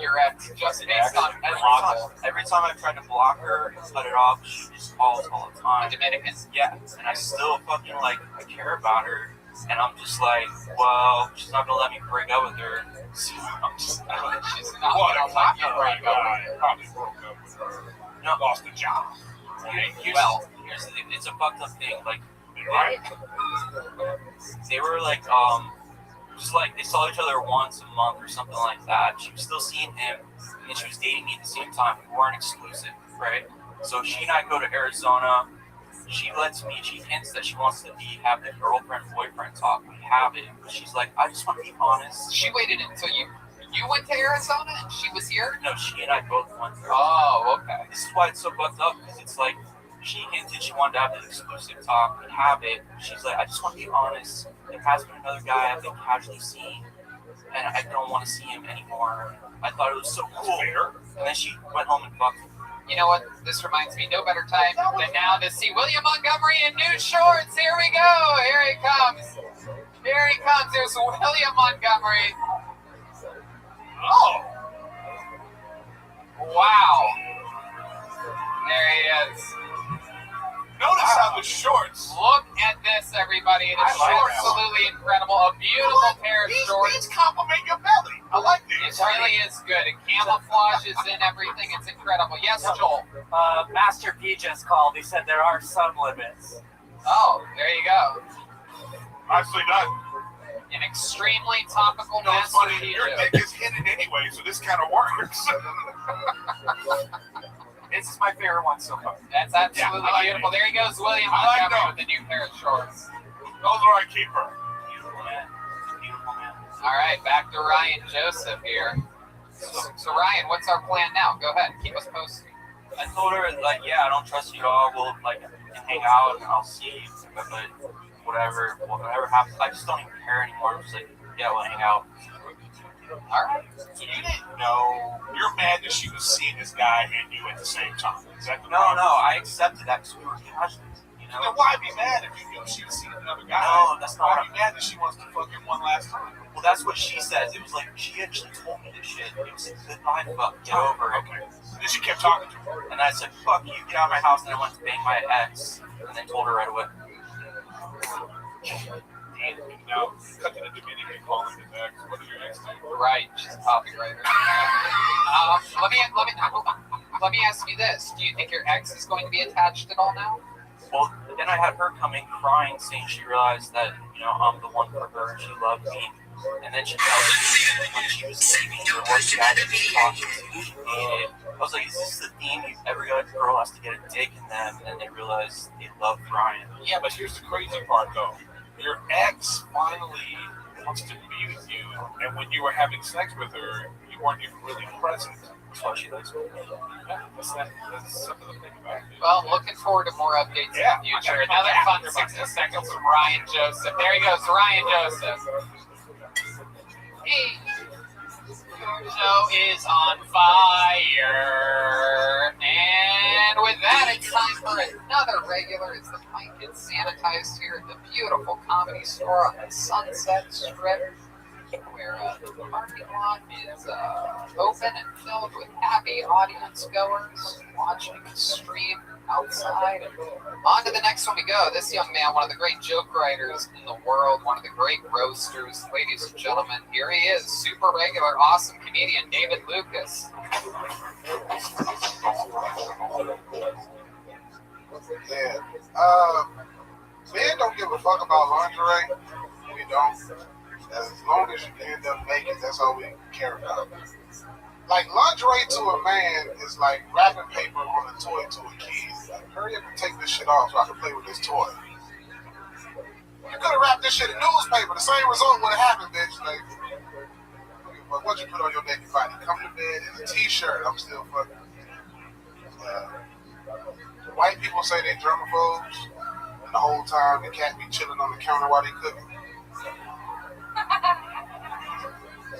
You're at just based on every time I tried to block her, cut it off, she just calls all the time. Dominican? Yeah, and I still fucking I care about her, and I'm just like, well, she's not gonna let me break up with her. So I'm just, she's not gonna let you break up with her. Probably broke up with her. No, lost the job. Here's the thing, it's a fucked up thing. Like, they were like, just like they saw each other once a month or something like that. She was still seeing him, and she was dating me at the same time. We weren't exclusive, right? So she and I go to Arizona. She hints that she wants to have the girlfriend-boyfriend talk. We have it, but she's like, I just want to be honest. She waited until you went to Arizona and she was here? No, she and I both went there. Oh, okay. This is why it's so fucked up, because it's like, she hinted she wanted to have the exclusive talk. We have it. She's like, I just want to be honest. There has been another guy I've been casually seeing, and I don't want to see him anymore. I thought it was so cool. And then she went home and fucked him. You know what? This reminds me, no better time than now to see William Montgomery in new shorts. Here we go. Here he comes. Here he comes. There's William Montgomery. Oh. Wow. There he is. Notice how the shorts. Look at this, everybody. It is absolutely incredible. A beautiful pair of shorts. These compliment your belly. I like these. It really is good. And camouflage is in everything. It's incredible. Yes, Joel? Master P just called. He said there are some limits. Oh, there you go. Nicely done. An extremely topical Master funny. P. Your dick is hidden anyway, so this kind of works. This is my favorite one so far. That's absolutely beautiful. There he goes, William Montgomery with the new pair of shorts. Those are I keep her. Beautiful man. Beautiful man. All right, back to Ryan Joseph here. So Ryan, what's our plan now? Go ahead, keep us posted. I told her, like, yeah, I don't trust you at all. We'll, like, hang out and I'll see you. But whatever happens, I just don't even care anymore. I'm just like, yeah, we'll hang out. All right. So you didn't know. You're mad that she was seeing this guy and you at the same time. Is that the problem? No, I accepted that because we were casual. You know? Then why be mad if you knew she was seeing another guy? No, that's not. Why be mad that she wants to fuck him one last time? Well, that's what she says. It was like she actually told me this shit. It was a goodbye, fuck, get over it. Okay. And then she kept talking to her. And I said, fuck you, get out of my house. And I went to bang my ex, and then told her right away. And now, cut to the Dominican calling his ex. What did your ex do? Right, she's a copywriter. Let me ask you this: do you think your ex is going to be attached at all now? Well, then I had her coming crying, saying she realized that I'm the one for her and she loved me. And then she tells me when she was leaving, the worst guy that she talked to, she hated. I was like, is this the theme? Every other girl has to get a dick in them, and they realize they love Brian. Yeah, but here's the crazy part, though. Your ex finally wants to be with you, and when you were having sex with her, you weren't even really present. That's why she likes me. Yeah, that's something to think about. Well, looking forward to more updates in the future. Another fun 60 seconds from Ryan Joseph. There he goes, Ryan Joseph. Hey, your show is on fire. And with that, it's time for another regular. It's the mic gets sanitized here at the beautiful Comedy Store on the Sunset Strip, where the parking lot is open and filled with happy audience goers watching the stream outside. And on to the next one we go. This young man, one of the great joke writers in the world, one of the great roasters, ladies and gentlemen, here he is, super regular, awesome comedian, David Lucas. Yeah. Men don't give a fuck about lingerie. We don't. As long as you end up naked, that's all we care about. Like, lingerie to a man is like wrapping paper on a toy to a kid. Like, hurry up and take this shit off so I can play with this toy. You could have wrapped this shit in newspaper. The same result would have happened, bitch. Like, But what you put on your naked body, come to bed in a t-shirt, I'm still fucking. White people say they germaphobes, and the whole time the cat be chilling on the counter while they cooking.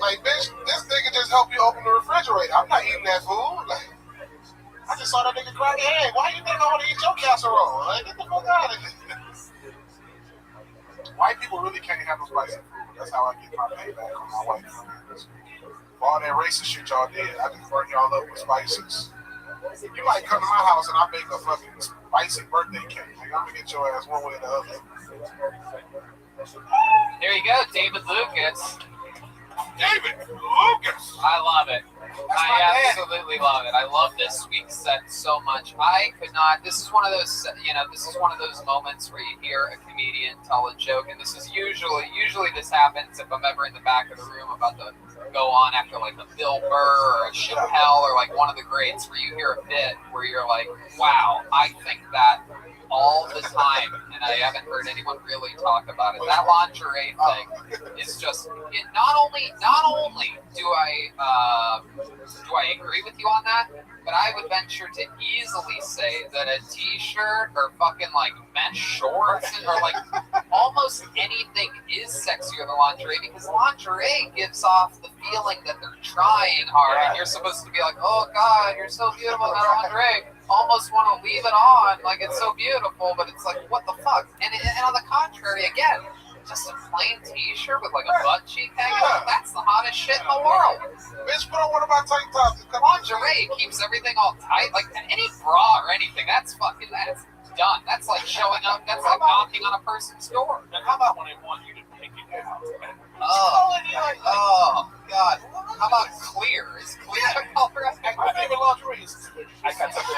Like, bitch, this nigga just helped you open the refrigerator. I'm not eating that food. Like, I just saw that nigga crack your head. Why you think I want to eat your casserole? Like, get the fuck out of here. White people really can't handle spicy food. That's how I get my payback on my white friends. For all that racist shit y'all did, I just burn y'all up with spices. You might come to my house and I make a fucking spicy birthday cake. Like, I'm gonna get your ass one way or the other. There you go, David Lucas. David Lucas. I love it. I absolutely love it. I love this week's set so much. I could not. This is one of those, this is one of those moments where you hear a comedian tell a joke, and this is usually this happens if I'm ever in the back of the room about to go on after like a Bill Burr or a Chappelle or like one of the greats, where you hear a bit where you're like, wow, I think that all the time, and I haven't heard anyone really talk about it. That lingerie thing is just not only do I agree with you on that, but I would venture to easily say that a t-shirt or fucking like mesh shorts or like almost anything is sexier than lingerie, because lingerie gives off the feeling that they're trying hard, and you're supposed to be like, oh god, you're so beautiful in that lingerie. Almost want to leave it on, like it's so beautiful, but it's like, what the fuck? And on the contrary, again, just a plain t-shirt with like a butt cheek hanging out, that's the hottest shit in the world. Bitch, put on one of my tank tops. Lingerie keeps everything all tight, like any bra or anything, that's done. That's like showing up, that's like knocking on a person's door. And how about when they want you to take it down? Oh, God. How about clear? Is clear a color? My favorite lingerie is clear. I got something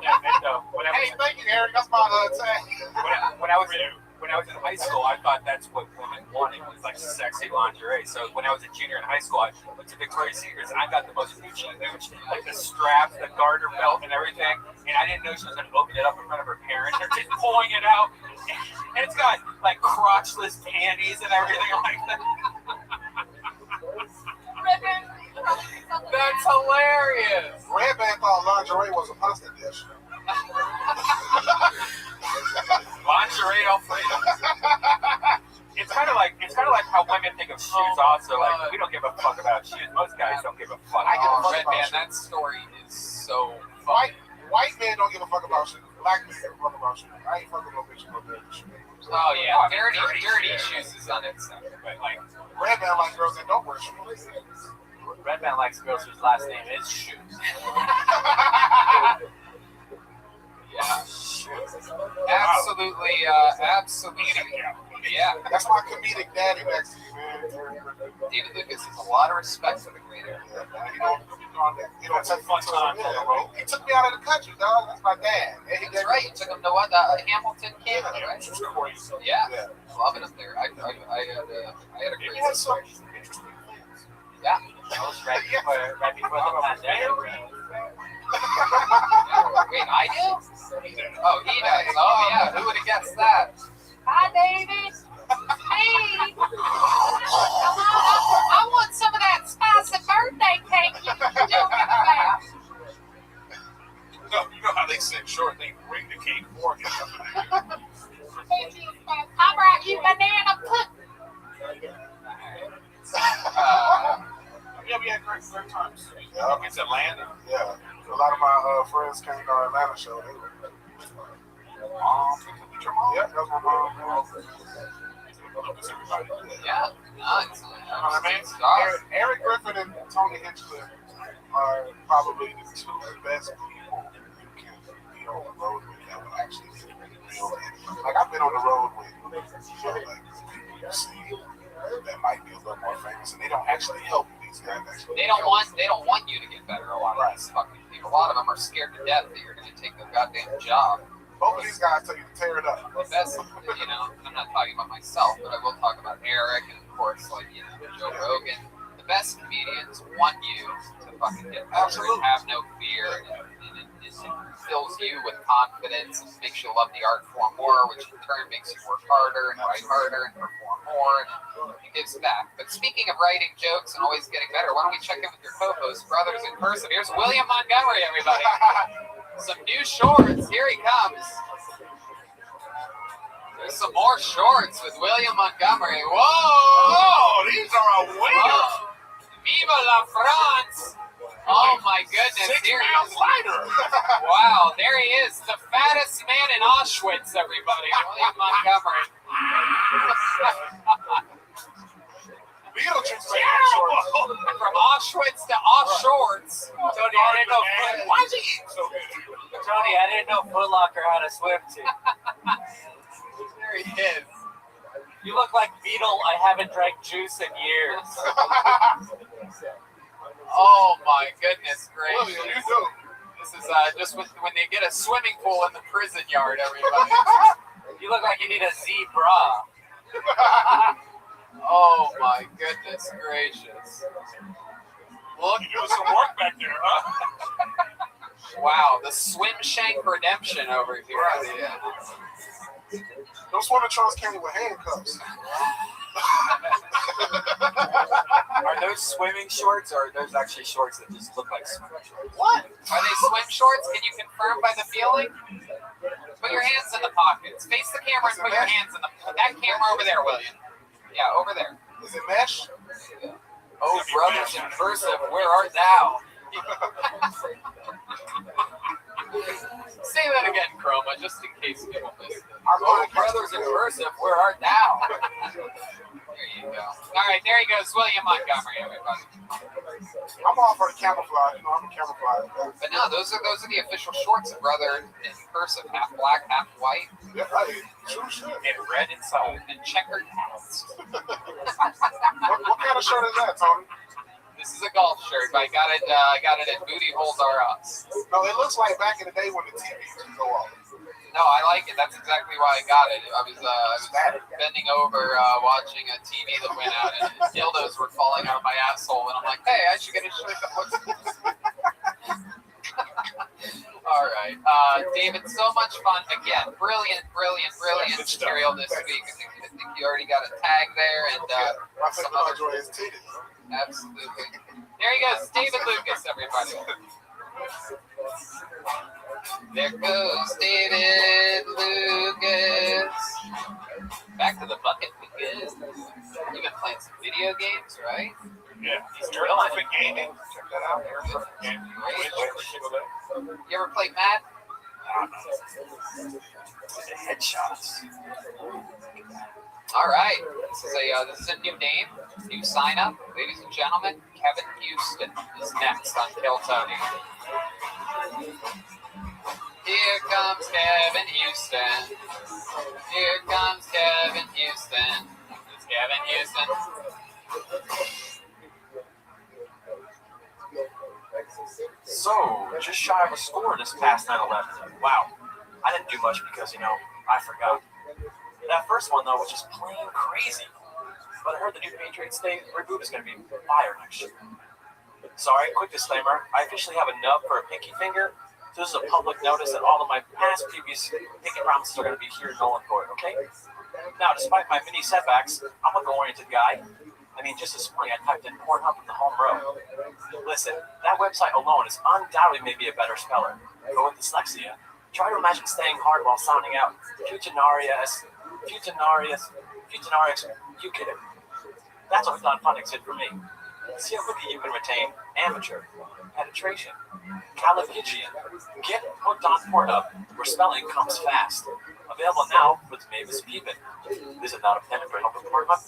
to admit, though. Hey, thank you, Eric. That's my tag. When I was in high school, I thought that's what women wanted, was like sexy lingerie. So when I was a junior in high school, I went to Victoria's Secret and I got the most hoochie hooch, like the straps, the garter belt, and everything. And I didn't know she was going to open it up in front of her parents. They're just pulling it out. And it's got like crotchless panties and everything like that. That's hilarious. Red Band thought lingerie was a pasta dish. Lingerie Alfredo. It's kind of like how women think of shoes. Also, like we don't give a fuck about shoes. Most guys don't give a fuck. I give a fuck about shoes. That story is so funny. White men don't give a fuck about shoes. Black men give a fuck about shoes. I ain't fucking no bitch with no dirty shoes. Oh yeah, dirty shoes is on its own. But like Red Band like girls that don't wear shoes. Red Band likes girls whose last name is Shoes. Yeah. Absolutely. Yeah. That's my comedic daddy next to you, man. David Lucas has a lot of respect for the creator. He don't take fun time. He took me out of the country, dog. That's my dad. That's right. You took him to what? Hamilton, Canada, right? Yeah. Love it up there. I had a great story. Yeah. That was right before the pandemic. Wait, I do? Oh, he does. Oh, yeah. Who would have guessed that? Hi, David. Hey. I want some of that spicy birthday cake you were joking about. No, you know how they say short, they bring the cake for you. I brought you banana pudding. Yeah, we had great times. Yeah. It's Atlanta. Yeah. A lot of my friends came to our Atlanta show. They were mom. Yeah, that was my mom. Yeah. Nice. Eric Griffin and Tony Hinchcliffe are probably the two best people you can be on the road with that will actually get real. Like, I've been on the road with like people you see that might be a little more famous, and they don't actually help these guys. They don't want you to get better. A lot of these fucking people. A lot of them are scared to death that you're going to take their goddamn job. Both of these guys tell you to tear it up. The best, I'm not talking about myself, but I will talk about Eric and of course, like, Joe Rogan. The best comedians want you to fucking get better and have no fear and fills you with confidence and makes you love the art form more, which in turn makes you work harder and write harder and perform more, and it gives back. But speaking of writing jokes and always getting better, why don't we check in with your co-host, Brothers in Cursive. Here's William Montgomery, everybody. Some new shorts. Here he comes. There's some more shorts with William Montgomery. Whoa! These are a winner. Viva la France! Oh my goodness! 6 pounds lighter. Wow, there he is, the fattest man in Auschwitz, everybody. William Montgomery. From Auschwitz to Auschwitz. Tony, I didn't know. Why is he eating so good? Tony, I didn't know Foot Locker had a swim team. There he is. You look like Beetle. I haven't drank juice in years. Oh my goodness gracious! William, you do. This is just when they get a swimming pool in the prison yard, everybody. You look like you need a Z bra. Oh my goodness gracious! Look, You doing some work back there, huh? wow, the swim shank redemption over here. Yeah. Those swimming trunks came with handcuffs. Are those swimming shorts or are those actually shorts that just look like swimming shorts? What? Are they swim shorts? Can you confirm by the feeling? Put your hands in the pockets. Face the camera and put your hands in that camera over there, William. Yeah, over there. Is it mesh? Oh, brothers in cursive, where art thou? Say that again, Chroma, just in case people missed it. Oh, brothers in cursive, where art thou? There you go. All right, there he goes, William Montgomery, everybody. I'm all for the camouflage. You know, I'm a camouflage guy. But no, those are the official shorts of Brother in Cursive, half black, half white. Yeah, right. True shit. And red inside, and checkered hats. What kind of shirt is that, Tony? This is a golf shirt, but I got it at Booty Holes R Us. No, it looks like back in the day when the TV used to go off. No, I like it. That's exactly why I got it. I was bending over watching a TV that went out, and dildos were falling out of my asshole, and I'm like, hey, I should get a shirt that looks this. All right. David, so much fun. Again, brilliant material this week. I think you already got a tag there, and some other. Absolutely. There he goes, David Lucas, everybody. There goes David Lucas. Back to the bucket, Lucas. You've been playing some video games, right? Yeah, he's drilling gaming. Check that out. You ever played Madden? Headshots. All right. This is a new name, new sign up. Ladies and gentlemen, Kevin Houston is next on Kill Tony. Here comes Kevin Houston. Here comes Kevin Houston. It's Kevin Houston. So, just shy of a score this past 9/11. Wow. I didn't do much because, I forgot. That first one, though, was just plain crazy. But I heard the new Patriots Day reboot is going to be fire next year. Sorry, quick disclaimer. I officially have a nub for a pinky finger. So this is a public notice that all of my past previous pinky promises are going to be here null and void, okay? Now, despite my mini setbacks, I'm a goal-oriented guy. Just this morning I typed in Pornhub in the home row. Listen, that website alone is undoubtedly maybe a better speller. But with dyslexia, try to imagine staying hard while sounding out Futanarius, you get it. That's what Don Phonics did for me. See how quickly you can retain amateur, penetration, Calipigian. Get hooked on Pornhub, where spelling comes fast. Available now with Mavis Peepin. This is not a payment for help with Pornhub.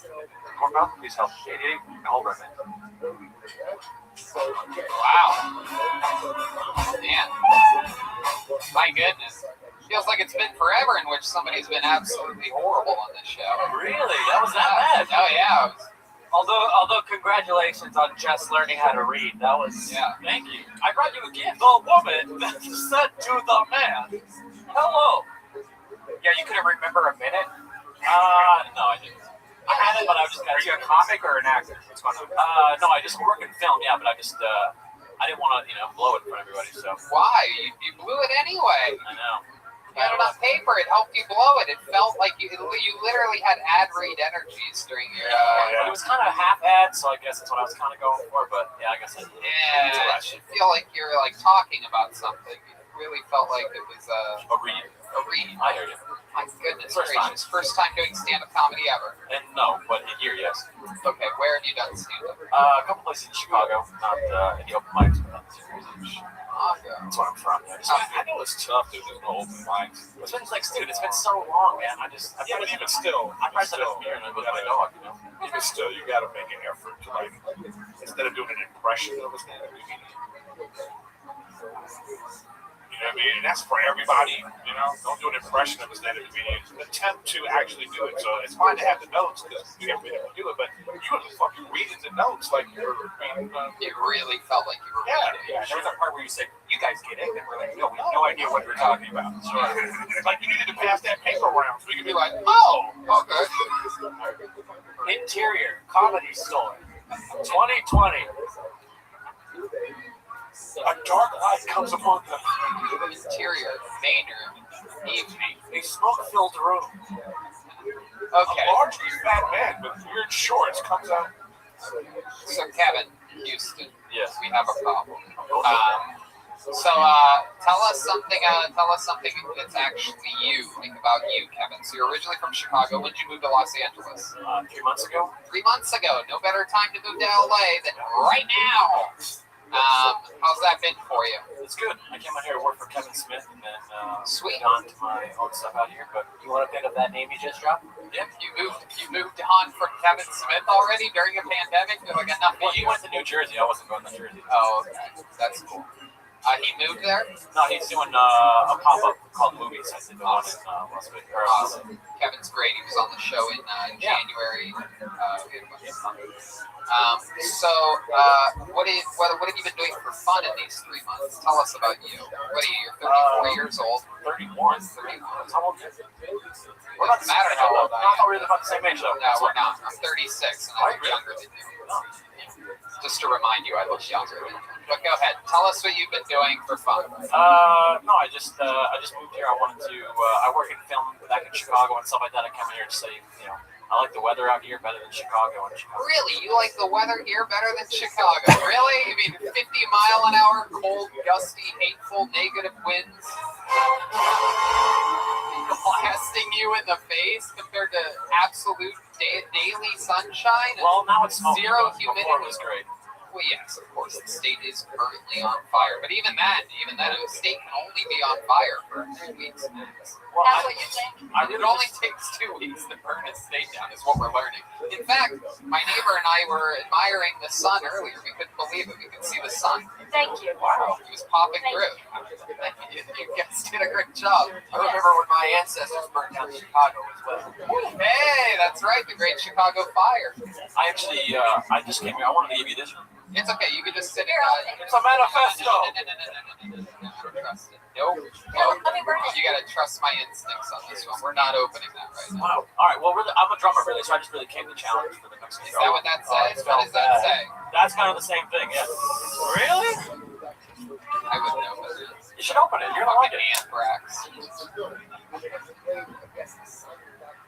Pornhub, please help 88 and hold remit. Wow. Man. My goodness. Feels like it's been forever in which somebody's been absolutely horrible on this show. Really? That was that bad? Oh, yeah. Although congratulations on just learning how to read. That was, thank you. I brought you a gift. The woman that said to the man, hello. Yeah, you couldn't remember a minute? No, I didn't. I had it, but I just got. Are you a comic or an actor? What's going on? No, I just work in film, but I just I didn't want to, blow it in front of everybody. So Why? You blew it anyway. I know. You had it on paper. It helped you blow it. It felt like you literally had ad read energies during your. But it was kind of half ad, so I guess that's what I was kind of going for. But yeah, I guess I did. Yeah, it should feel like you're like talking about something. It really felt like it was a read. A read. I hear you. My goodness gracious. First time doing stand-up comedy ever. And no, but here, yes. Okay, where have you done stand-up? A couple places in Chicago, not in the open mics, but not the series. Chicago. That's where I'm from. I know it's tough, dude. There's no open mics. It's been like, dude, it's been so long, man. But even still, I probably said it here and with my dog, Even still, you got to make an effort to like, instead of doing an impression of a stand-up comedian. You know what I mean? And that's for everybody, Don't do an impression of a stand-up comedian. Attempt to actually do it. So it's fine to have the notes because you have to be able to do it, but you were fucking reading the notes like you were reading. It really felt like you were reading. Yeah. There was a part where you said, "You guys get it," and we're like, "No, we have no idea what we're talking about." So, like you needed to pass that paper around so you could be like, "Oh, okay." Interior Comedy Store, 2020. A dark light comes upon the interior, main room, evening, a smoke-filled room. Okay. A largely fat man with weird shorts comes out. So Kevin, Houston. Yes. We have a problem. So tell us something that's actually you, like about you, Kevin. So you're originally from Chicago. When did you move to Los Angeles? 3 months ago. 3 months ago. No better time to move to LA than right now. How's that been for you? It's good. I came out here to work for Kevin Smith and then sweet on to my own stuff out here. But you want to pick up that name you just dropped? Yep, you moved on from Kevin Smith already during a pandemic. You're like enough. Well, he went to New Jersey. I wasn't going to New Jersey. Oh, okay, that's cool. He moved there? No, he's doing a pop-up called Movies. I think the one in Las Vegas. Awesome. Kevin's great. He was on the show in January. What have you been doing for fun in these 3 months? Tell us about you. What are you? You're 34 years old. 31. 31. How old are you? It doesn't matter how old I am. I thought we were about the same age, though. No, we're not. I'm 36, and I look younger than you. Just to remind you, I look younger than you. But go ahead. Tell us what you've been doing for fun. No, I just moved here. I wanted to. I work in film back in Chicago and stuff like that. I come here to say, I like the weather out here better than Chicago. Really? You like the weather here better than Chicago? Really? I mean, 50-mile-an-hour, cold, gusty, hateful, negative winds blasting you in the face compared to absolute daily sunshine? Well, now it's zero humidity. Before it was great. Well, yes, of course, the state is currently on fire. But even then, the state can only be on fire for 2 weeks. Well, that's what you think? It only takes 2 weeks to burn a state down, is what we're learning. In fact, my neighbor and I were admiring the sun earlier. We couldn't believe it. We could see the sun. Thank you. Wow, he was popping through. You guys did a great job. I remember when my ancestors burned down Chicago as well. Hey, that's right, the Great Chicago Fire. I actually, I just came here. I wanted to give you this one. It's okay, you can just sit here. It's a manifesto. Nope. Let me burn it. You gotta trust my instincts on this one. We're not opening that right now. Wow. All right. Well, I'm a drummer, really, so I just really came to challenge for the next show. Is that what that says? What does that say? That's kind of the same thing, yeah. Really? I wouldn't open it. You should open it. You're gonna like it. Anthrax.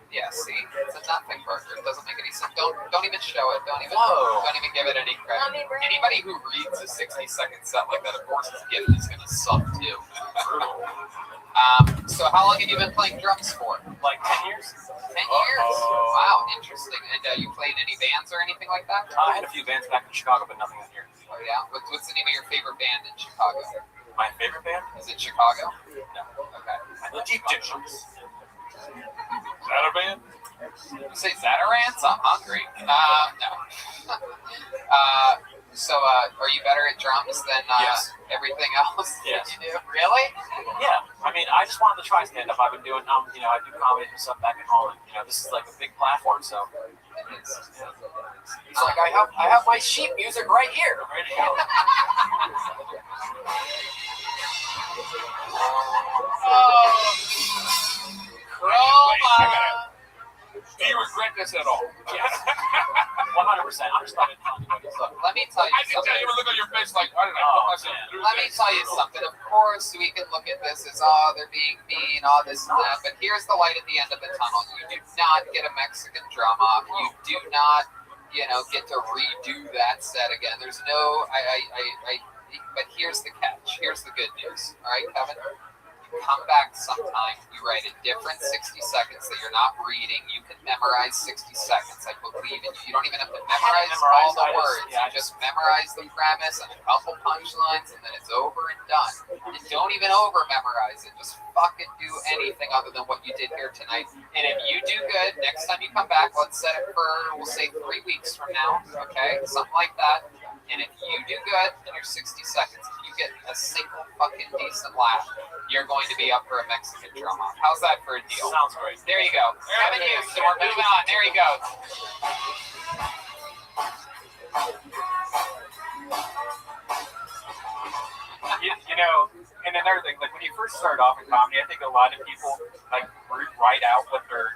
Yeah, see, it's a nothing burger. It doesn't make any sense. Don't even show it. Don't even give it any credit. Anybody who reads a 60-second set like that, of course, is gonna suck too. So how long have you been playing drums for? Like 10 years. 10 years. Wow, interesting. And you played any bands or anything like that? I had a few bands back in Chicago, but nothing here. Oh yeah. What's the name of your favorite band in Chicago? My favorite band? Is it Chicago? No. Okay. The Deep Dish. Zataran? You say Zatarans? I'm hungry. No. Are you better at drums than everything else that you do? Really? Yeah. I mean, I just wanted to try stand-up. I've been doing, I do comedy and stuff back at home. And, this is like a big platform, so. It's like I have my sheet music right here. Ready to go. Do you regret this at all? Yes. 100%. I'm just not telling you what it's Let me tell you I can something. tell you look on your face like, why did I put myself through Let me this? tell you something. Of course, we can look at this as, they're being mean, this and that. But here's the light at the end of the tunnel. You do not get a Mexican drum off. You do not, get to redo that set again. There's no, but here's the catch. Here's the good news. All right, Kevin? You come back sometime. You write a different 60 seconds that you're not reading. You can memorize 60 seconds. I believe in you. You don't even have to memorize all the words. You just memorize the premise and a couple punchlines, and then it's over and done. And don't even over-memorize it. Just fucking do anything other than what you did here tonight. And if you do good, next time you come back, let's set it for, we'll say 3 weeks from now, okay? Something like that. And if you do good in your 60 seconds, if you get a single fucking decent laugh, you're going to be up for a Mexican drum off. How's that for a deal? Sounds great. There you go. Kevin Houston, we're moving on. There you go. And another thing, like when you first start off in comedy, I think a lot of people like write out what their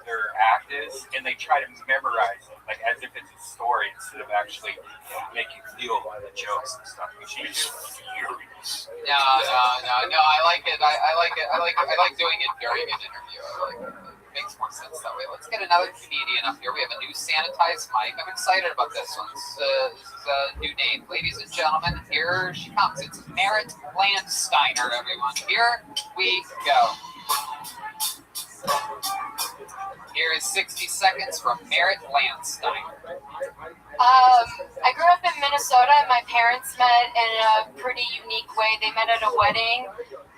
act is, and they try to memorize it, like as if it's a story instead of actually make you feel the jokes and stuff. Which you do. Furious. No. I like it. I like doing it during an interview. I like it. It makes more sense that way. Let's get another comedian up here. We have a new sanitized mic. I'm excited about this one. This is a new name. Ladies and gentlemen, here she comes. It's Merritt Landsteiner, everyone. Here we go. Here is 60 seconds from Merritt Landsteiner. I grew up in Minnesota, and my parents met in a pretty unique way. They met at a wedding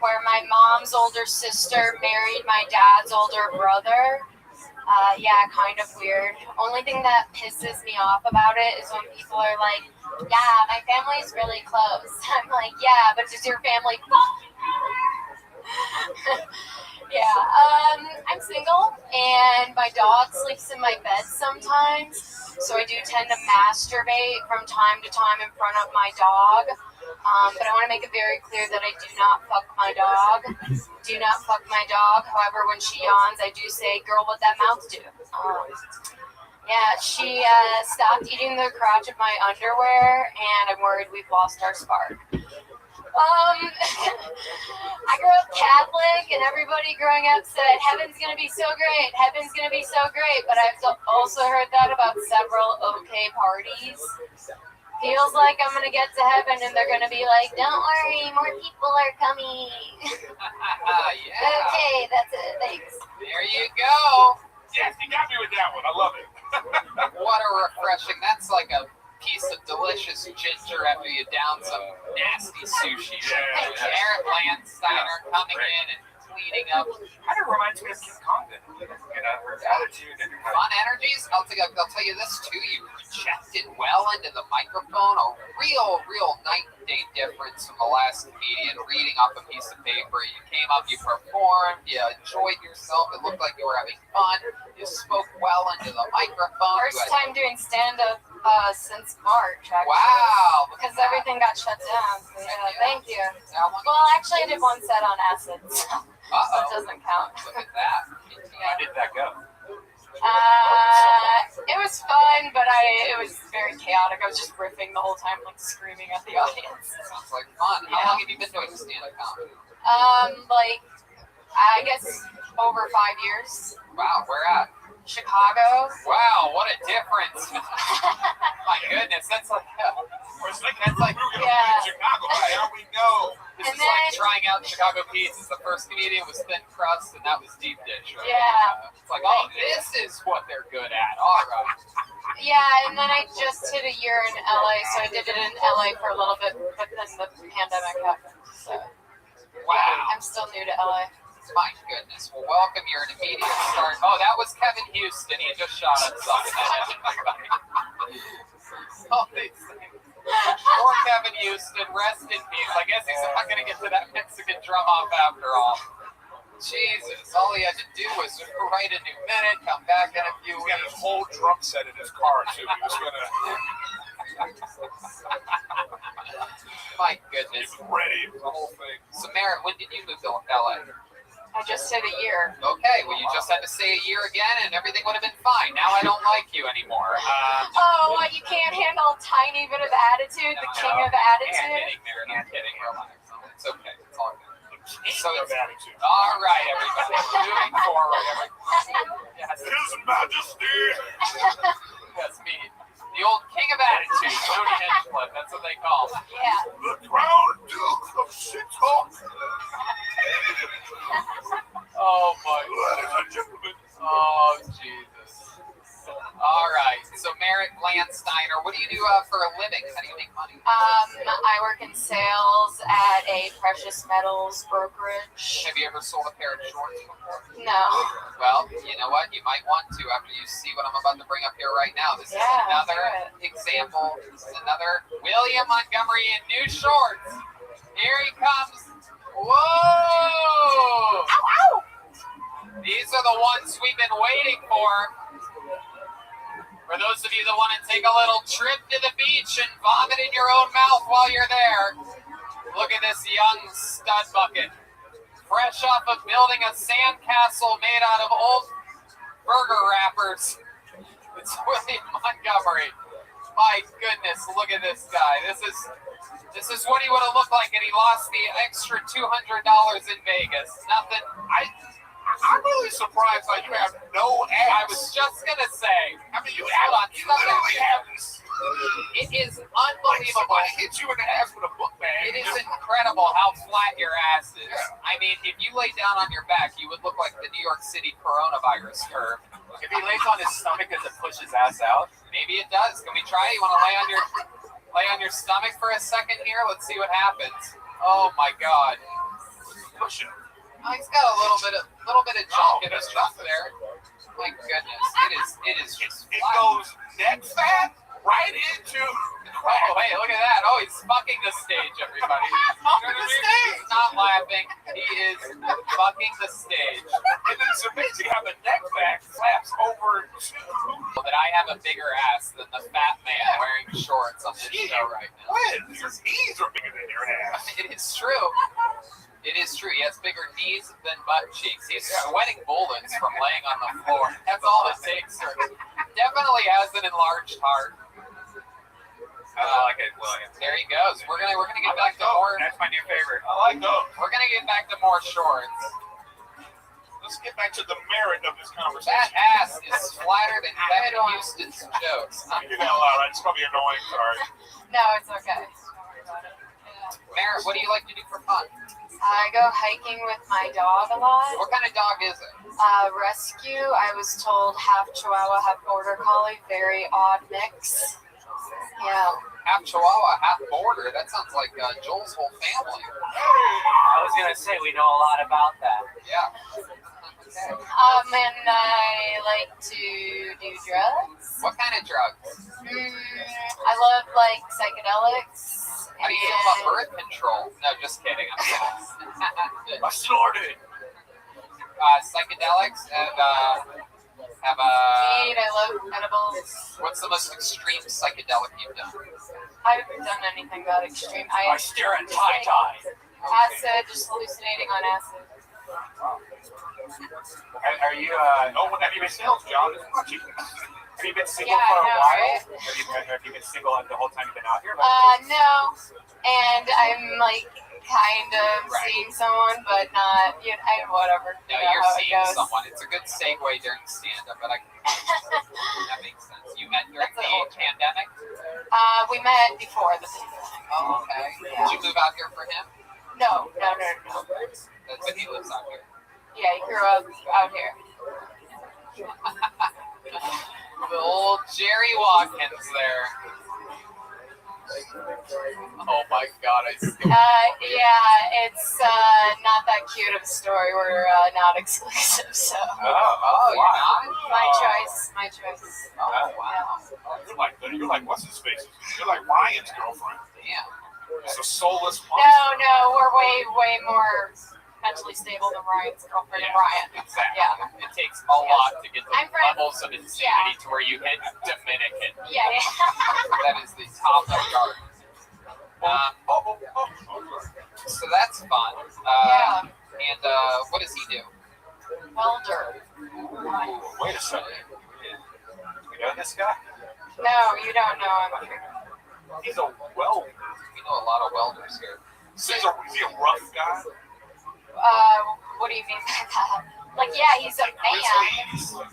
where my mom's older sister married my dad's older brother. Yeah, kind of weird. Only thing that pisses me off about it is when people are like, yeah, my family's really close. I'm like, yeah, but does your family Yeah, I'm single, and my dog sleeps in my bed sometimes, so I do tend to masturbate from time to time in front of my dog, but I want to make it very clear that I do not fuck my dog. Do not fuck my dog. However, when she yawns, I do say, girl, what that mouth do? Yeah, she stopped eating the crotch of my underwear, and I'm worried we've lost our spark. I grew up Catholic, and everybody growing up said, heaven's going to be so great, heaven's going to be so great, but I've also heard that about several okay parties. Feels like I'm going to get to heaven, and they're going to be like, don't worry, more people are coming. Yeah. Okay, that's it, thanks. There you go. Yes, you got me with that one. I love it. What a refreshing, that's like a piece of delicious ginger after you down some nasty sushi. Merritt Landsteiner coming in and cleaning up. Kind of reminds me of King Condon. Her attitude and her fun energies. I'll tell you this too. You projected well into the microphone. A real night and day difference from the last comedian reading off a piece of paper. You came up, you performed, you enjoyed yourself. It looked like you were having fun. You spoke well into the microphone. First time doing stand-up since March, actually. Wow. Because everything got shut down. So yeah, thank you. Well, actually, I did one set on acid, so that doesn't count. Look at that. How did that go? It was fun, but it was very chaotic. I was just riffing the whole time, like screaming at the audience. Sounds like fun. How long have you been doing stand-up comedy? Like, I guess over 5 years. Wow, where at? Chicago. Wow, what a difference. My goodness, that's like yeah. Chicago. How we know? This is like trying out Chicago pizzas. The first comedian was thin crust, and that was deep dish. Right? Yeah. It's like, oh, this is what they're good at. All right. Yeah, and then I just hit a year in LA, so I did it in LA for a little bit, but then the pandemic happened. So wow. I'm still new to LA. My goodness. Well, welcome. You're an immediate start. Oh, that was Kevin Houston. He just shot us something. All these things. Poor Kevin Houston. Rest in peace. I guess he's not going to get to that Mexican drum off after all. Jesus. All he had to do was write a new minute, come back in a few weeks. He got his whole drum set in his car, too. He was going to... My goodness. He was ready. The whole thing. So, Merritt, when did you move to LA? I just said a year. Okay, well, you just had to say a year again, and everything would have been fine. Now I don't like you anymore. Oh, what, you can't handle a tiny bit of attitude? The king of attitude? I'm kidding, Maren. I'm kidding. Relax. It's okay. It's all good. So Of attitude. all right, everybody. Moving forward, everybody. Yes, His Majesty. that's me. The old king of attitude, Tony Hinchcliffe. That's what they call him. Yeah. The Crown Duke of Shit Talk. Oh, my Ladies and gentlemen. Oh, Jesus. All right. So, Merritt Landsteiner, what do you do for a living? How do you make money? I work in sales at a precious metals brokerage. Have you ever sold a pair of shorts before? No. Well, you know what? You might want to after you see what I'm about to bring up here right now. This is another example. This is another William Montgomery in new shorts. Here he comes. Whoa! Ow, ow! These are the ones we've been waiting for. For those of you that want to take a little trip to the beach and vomit in your own mouth while you're there, look at this young stud bucket. Fresh off of building a sandcastle made out of old burger wrappers. It's William Montgomery. My goodness, look at this guy. This is what he would have looked like, and he lost the extra $200 in Vegas. Nothing. I'm really surprised that you have no abs. I was just gonna say. I mean, you literally have this. It is Like unbelievable. somebody hit you in the ass with a book bag. It is incredible how flat your ass is. I mean, if you lay down on your back, you would look like the New York City coronavirus curve. If he lays on his stomach, does it push his ass out? Maybe it does. Can we try it? You want to lay on your stomach for a second here? Let's see what happens. Oh my God. Push it. Oh, he's got a little bit of junk in his stuff there. My goodness, it is just It flat. goes neck fat right into the crack. Oh, hey, look at that. Oh, he's fucking the stage, everybody. Fucking the stage. He's not laughing. He is fucking the stage. And it's amazing how the neck fat flaps over to. That I have a bigger ass than the fat man wearing shorts on this show right now. When? Your knees are bigger than your ass. It is true. It is true. He has bigger knees than butt cheeks. He's sweating bullets from laying on the floor. That's all it takes. Sir. Definitely has an enlarged heart. I like it, William. There he goes. We're gonna get back to more. That's my new favorite. I like those. We're gonna get back to more shorts. Let's get back to the merit of this conversation. That ass is flatter than Kevin Houston's jokes. You're that loud. It's probably annoying. Sorry. No, it's okay. Don't worry about it. Yeah. Merritt, what do you like to do for fun? I go hiking with my dog a lot. What kind of dog is it? Rescue. I was told half Chihuahua, half Border Collie. Very odd mix. Yeah. Half Chihuahua, half Border. That sounds like Joel's whole family. I was gonna say we know a lot about that. Yeah. And I like to do drugs. What kind of drugs? I love like psychedelics. How do you feel about birth control? No, just kidding. I'm kidding. I snorted. Psychedelics and have a. Weed. I love edibles. What's the most extreme psychedelic you've done? I haven't done anything that extreme. I stare at tie-dye. Acid, just hallucinating on acid. Are you? No one have you been sales, John? Is watching. Have you been single Yeah, for a I know, while? right? Have you been single the whole time you've been out here? No. And I'm like kind of seeing someone, but not. Whatever. No, You know you're how it seeing goes. someone. It's a good segue during stand-up, but that makes sense. You met during the pandemic? We met before the pandemic. Oh, okay. Did you move out here for him? No. That's when he lives out here. Yeah, he grew up out here. The old Jerry Watkins there. Oh my God, I see. Yeah, it's not that cute of a story. We're not exclusive, so. Oh, you're not? My choice. Oh, wow. You're like what's his face? You're like Ryan's girlfriend. Damn. It's a soulless monster. No, we're way more mentally stable than Ryan's girlfriend and Ryan. Exactly. Yeah. It takes a lot to get the I'm friends. levels of insanity to where you hit Dominican. Yeah. That is the top of the art. So that's fun. And what does he do? Welder. Ooh, wait a second. You know this guy? No, you don't know him. He's a welder. We know a lot of welders here. So is he a rough guy? What do you mean by that? Like, yeah, he's a man.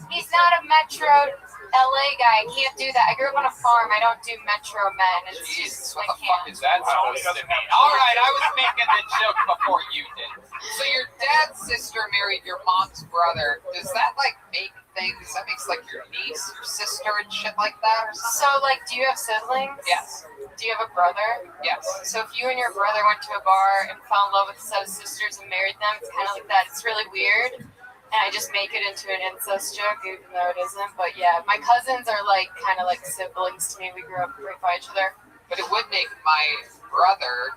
He's not a Metro LA guy. I can't do that. I grew up on a farm. I don't do Metro men. It's Jesus, just, what I the fuck can't. is that supposed to mean? All right, I was making the joke before you did. So your dad's sister married your mom's brother. Does that like make things? That makes like your niece, your sister, and shit like that, or something? So, like, do you have siblings? Yes. Do you have a brother? Yes. So if you and your brother went to a bar and fell in love with a set of sisters and married them, it's kind of like that. It's really weird. And I just make it into an incest joke, even though it isn't. But yeah, my cousins are like kind of like siblings to me. We grew up right by each other. But it would make my brother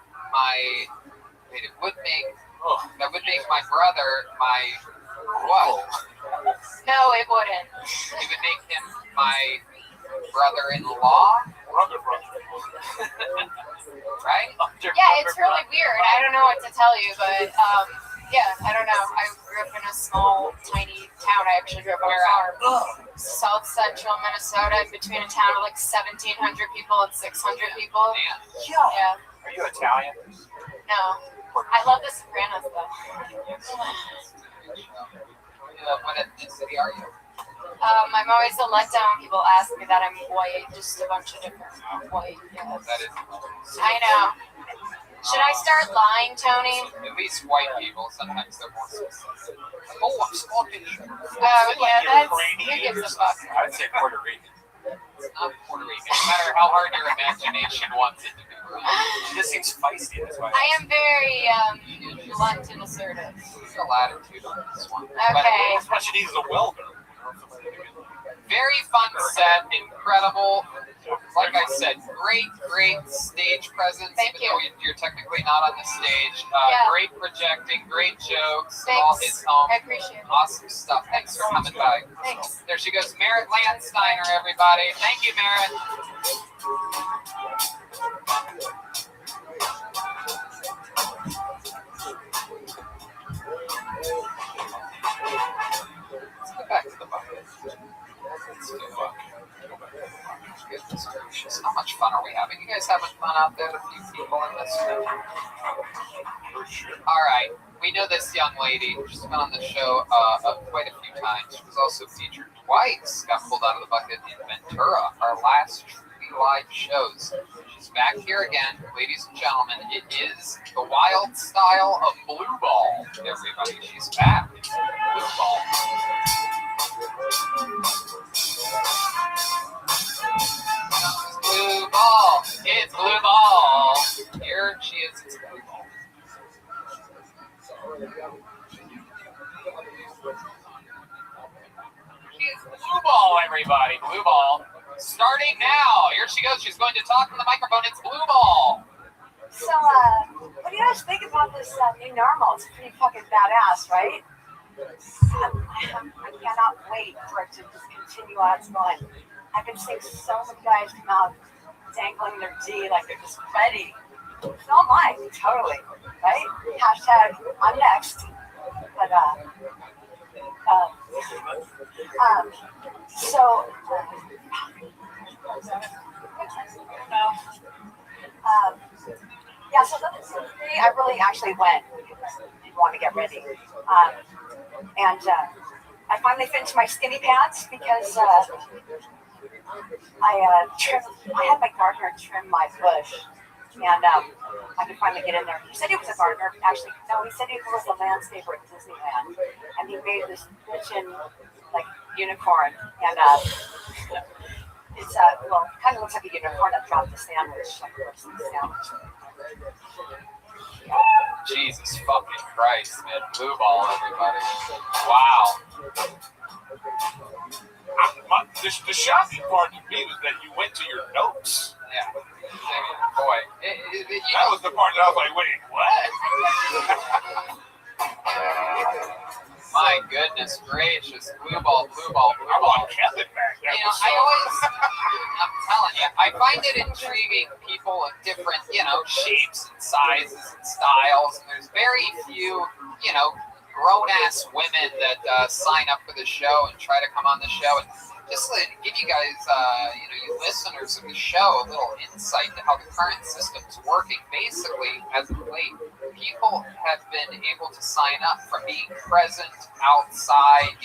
that would make my brother my what? No, it wouldn't. It would make him my brother-in-law. Brother. Right? Yeah, it's really weird. I don't know what to tell you, but yeah, I don't know. I grew up in a small, tiny town. I actually grew up on a farm. South Central Minnesota, in between a town of like 1,700 people and 600 people. Yeah. Are you Italian? No. I love The Sopranos, though. What ethnicity are you? I'm always a letdown when people ask me that I'm white. Just a bunch of different white. Yeah. That is. I know. Should I start lying, Tony? At least white people, sometimes they're more specific. Oh, I'm Scottish. Yeah, that's. Who gives a fuck? I'd say Puerto Rican. It's not Puerto Rican. No matter how hard your imagination wants it to be. She just seems feisty. That's why. I am very blunt and assertive. There's a latitude on this one. Okay. What she needs is a welder. Very fun set, incredible. Like I said, great stage presence. Thank even you. though you're technically not on the stage. Yeah. Great projecting, great jokes. Thanks. All his home. I appreciate it. Awesome stuff. Thanks for coming by. Thanks. There she goes, Merritt Landsteiner, everybody. Thank you, Merritt. Let's go back to the bucket. Goodness gracious. How much fun are we having? You guys having fun out there? A few people in this room. All right. We know this young lady. She's been on the show quite a few times. She was also featured twice. Got pulled out of the bucket in Ventura, our last truly live shows. She's back here again, ladies and gentlemen. It is the wild style of Blue Ball. Everybody, she's back. Blue Ball. Blue Ball. It's Blue Ball. Here she is. It's Blue Ball. She's Blue Ball, everybody. Blue Ball. Starting now. Here she goes. She's going to talk to the microphone. It's Blue Ball. So, what do you guys think about this new normal? It's pretty fucking badass, right? I cannot wait for it to just continue on its going. I've been seeing so many guys come out dangling their D like they're just ready. So am I, totally, right? Hashtag I'm next. But, yeah, so the day I really actually went because I didn't want to get ready. And I finally fit into my skinny pants because I had my gardener trim my bush, and I could finally get in there. He said he was a gardener. Actually, no, he said he was a landscaper at Disneyland, and he made this bitchin' like unicorn, and it's well, kind of looks like a unicorn that dropped the sandwich, like a sandwich. Jesus fucking Christ, man. Blue Ball, everybody. Wow. The shocking part to me was that you went to your notes. Yeah. Boy. That was the part that I was like, wait, what? My goodness gracious. Blue ball. I want Kevin back. That You know, was so... I'm telling you, I find it intriguing people of different, shapes and sizes and styles. And there's very few, grown-ass women that sign up for the show and try to come on the show. And just to give you guys, you listeners of the show, a little insight to how the current system's working. Basically, as of late, people have been able to sign up from being present outside,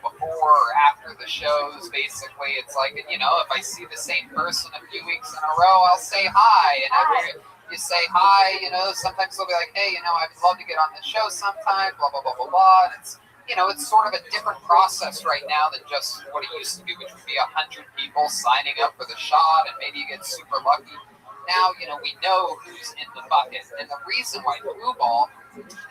before or after the shows. Basically, it's like, if I see the same person a few weeks in a row, I'll say hi. And every you say hi, sometimes they'll be like, hey, I'd love to get on the show sometime, blah, blah, blah, blah, blah. And it's sort of a different process right now than just what it used to be, which would be 100 people signing up for the shot, and maybe you get super lucky. Now, we know who's in the bucket. And the reason why Blue Ball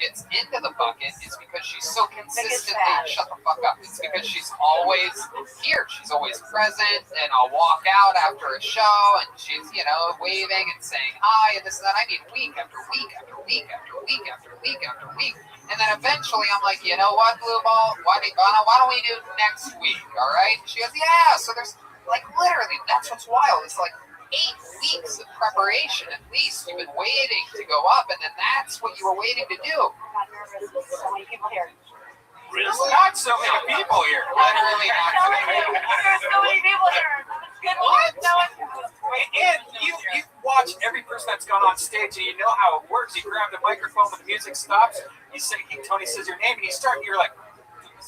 gets into the bucket is because she's so consistently, shut the fuck up, it's because she's always here. She's always present, and I'll walk out after a show, and she's, waving and saying hi, and this and that. I mean, week after week after week after week after week after week. And then eventually I'm like, you know what, Blue Ball, why don't we do next week, all right? And she goes, yeah. So there's, literally, that's what's wild. It's 8 weeks of preparation at least. You've been waiting to go up, and then that's what you were waiting to do. I'm not nervous. There's so many people here. Really? Not so many people here. Literally not so many people. There's so many people here. What? And you watch every person that's gone on stage, and you know how it works. You grab the microphone when the music stops. You say, Tony says your name, and you're like,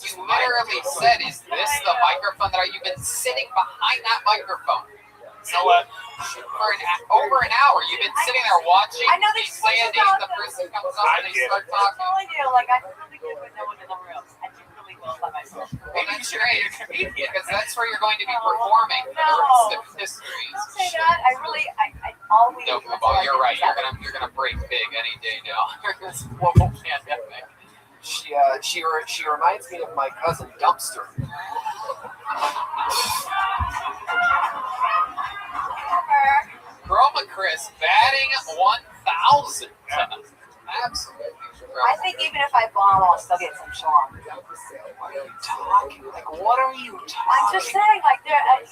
you literally said, is this the microphone that you've been sitting behind that microphone? You know what? For over an hour, you've been sitting there watching. I know they say a name, the person comes up and they start talking. That's all I do. I do really good with no one in the room. I do really well by myself. Well, that's great, because that's where you're going to be performing for the rest of history. Don't say that. I always. No, you're right. You're gonna break big any day now. This global pandemic. She reminds me of my cousin Dumpster. Chroma Chris batting 1,000. Absolutely. I think even if I bomb, I'll still get some schlong. What are you talking? What are you talking? I'm just saying,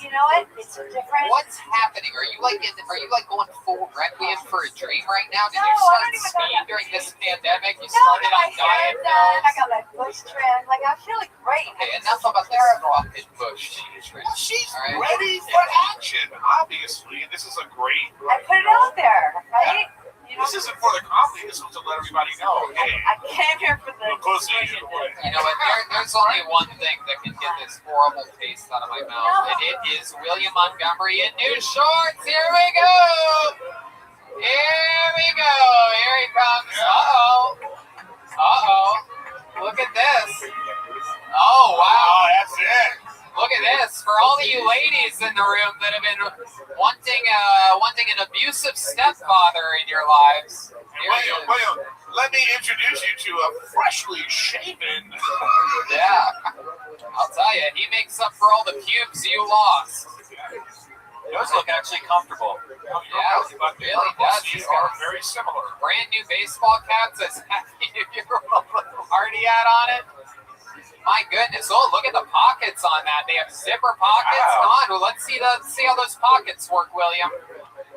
you know what? It's different. What's happening? Are you going full Requiem for a Dream right now? Did No, you start I don't even speed during this pandemic? You No, started my on diet hair done. I pills? got my bush trimmed. I'm feeling great. Okay, enough about this fucking bush. She's All right. ready for action, obviously. And this is a great. I put it out there, right? This isn't for the comedy. This was to let everybody know. Hey, I came here for the pussy. You know what? There's only one thing that can get this horrible taste out of my mouth, and it is William Montgomery in new shorts. Here we go. Here we go. Here he comes. Look at this. Oh, wow. That's it. Look at this. For all of you ladies in the room that have been wanting an abusive stepfather in your lives. William, let me introduce you to a freshly shaven. Yeah. I'll tell you, he makes up for all the pubes you lost. those look actually comfortable. Yeah, it really does. These are very similar. Brand new baseball cap says Happy New Year party hat on it. My goodness! Oh, look at the pockets on that. They have zipper pockets. Wow. Come on, well, let's see how those pockets work, William.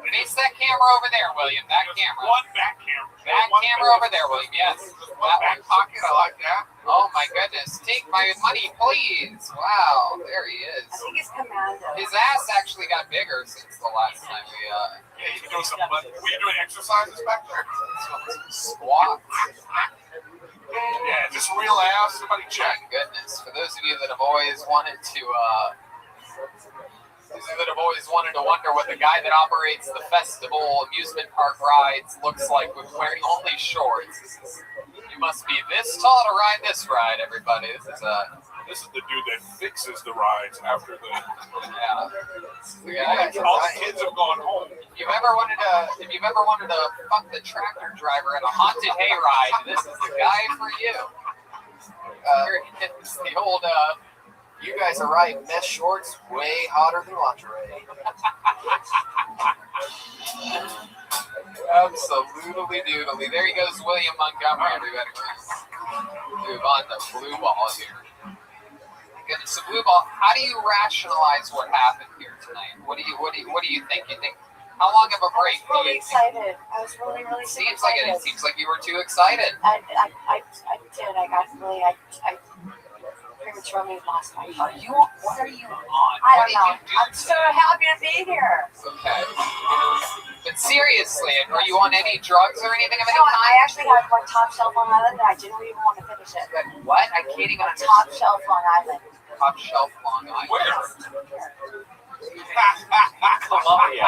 Face that camera over there, William. That camera. One back camera. Back camera over there, William. Yes. One back pocket. I like that. Oh my goodness! Take my money, please. Wow, there he is. I think it's commando. His ass actually got bigger since the last time we. Yeah, he's doing some. Were you doing exercises back there? Squat. Yeah, just real ass. Somebody check. My goodness! For those of you that have always wanted to, wonder what the guy that operates the festival amusement park rides looks like with wearing only shorts. You must be this tall to ride this ride, everybody. This is the dude that fixes the rides after the. Yeah. All the kids have gone home. If you've ever wanted to fuck the tractor driver at a haunted hayride, this is the guy for you. It's the old. You guys are right. Mesh shorts way hotter than lingerie. Absolutely doodly. There he goes, William Montgomery, everybody. move on to blue ball here. Goodness, so blue ball, how do you rationalize what happened here tonight? What do you think? You think how long of a break? I was really excited. I was really Seems excited. like it seems like you were too excited. I did. I got really. I prematurely lost my shit. What are you on? I don't know. I'm so happy to be here. Okay. But seriously, are you on any drugs or anything of any No, kind? I actually had one top shelf Long Island and I didn't even want to finish it. What? I can't even A top shelf Long Island. Top shelf Long Island. Where? Columbia.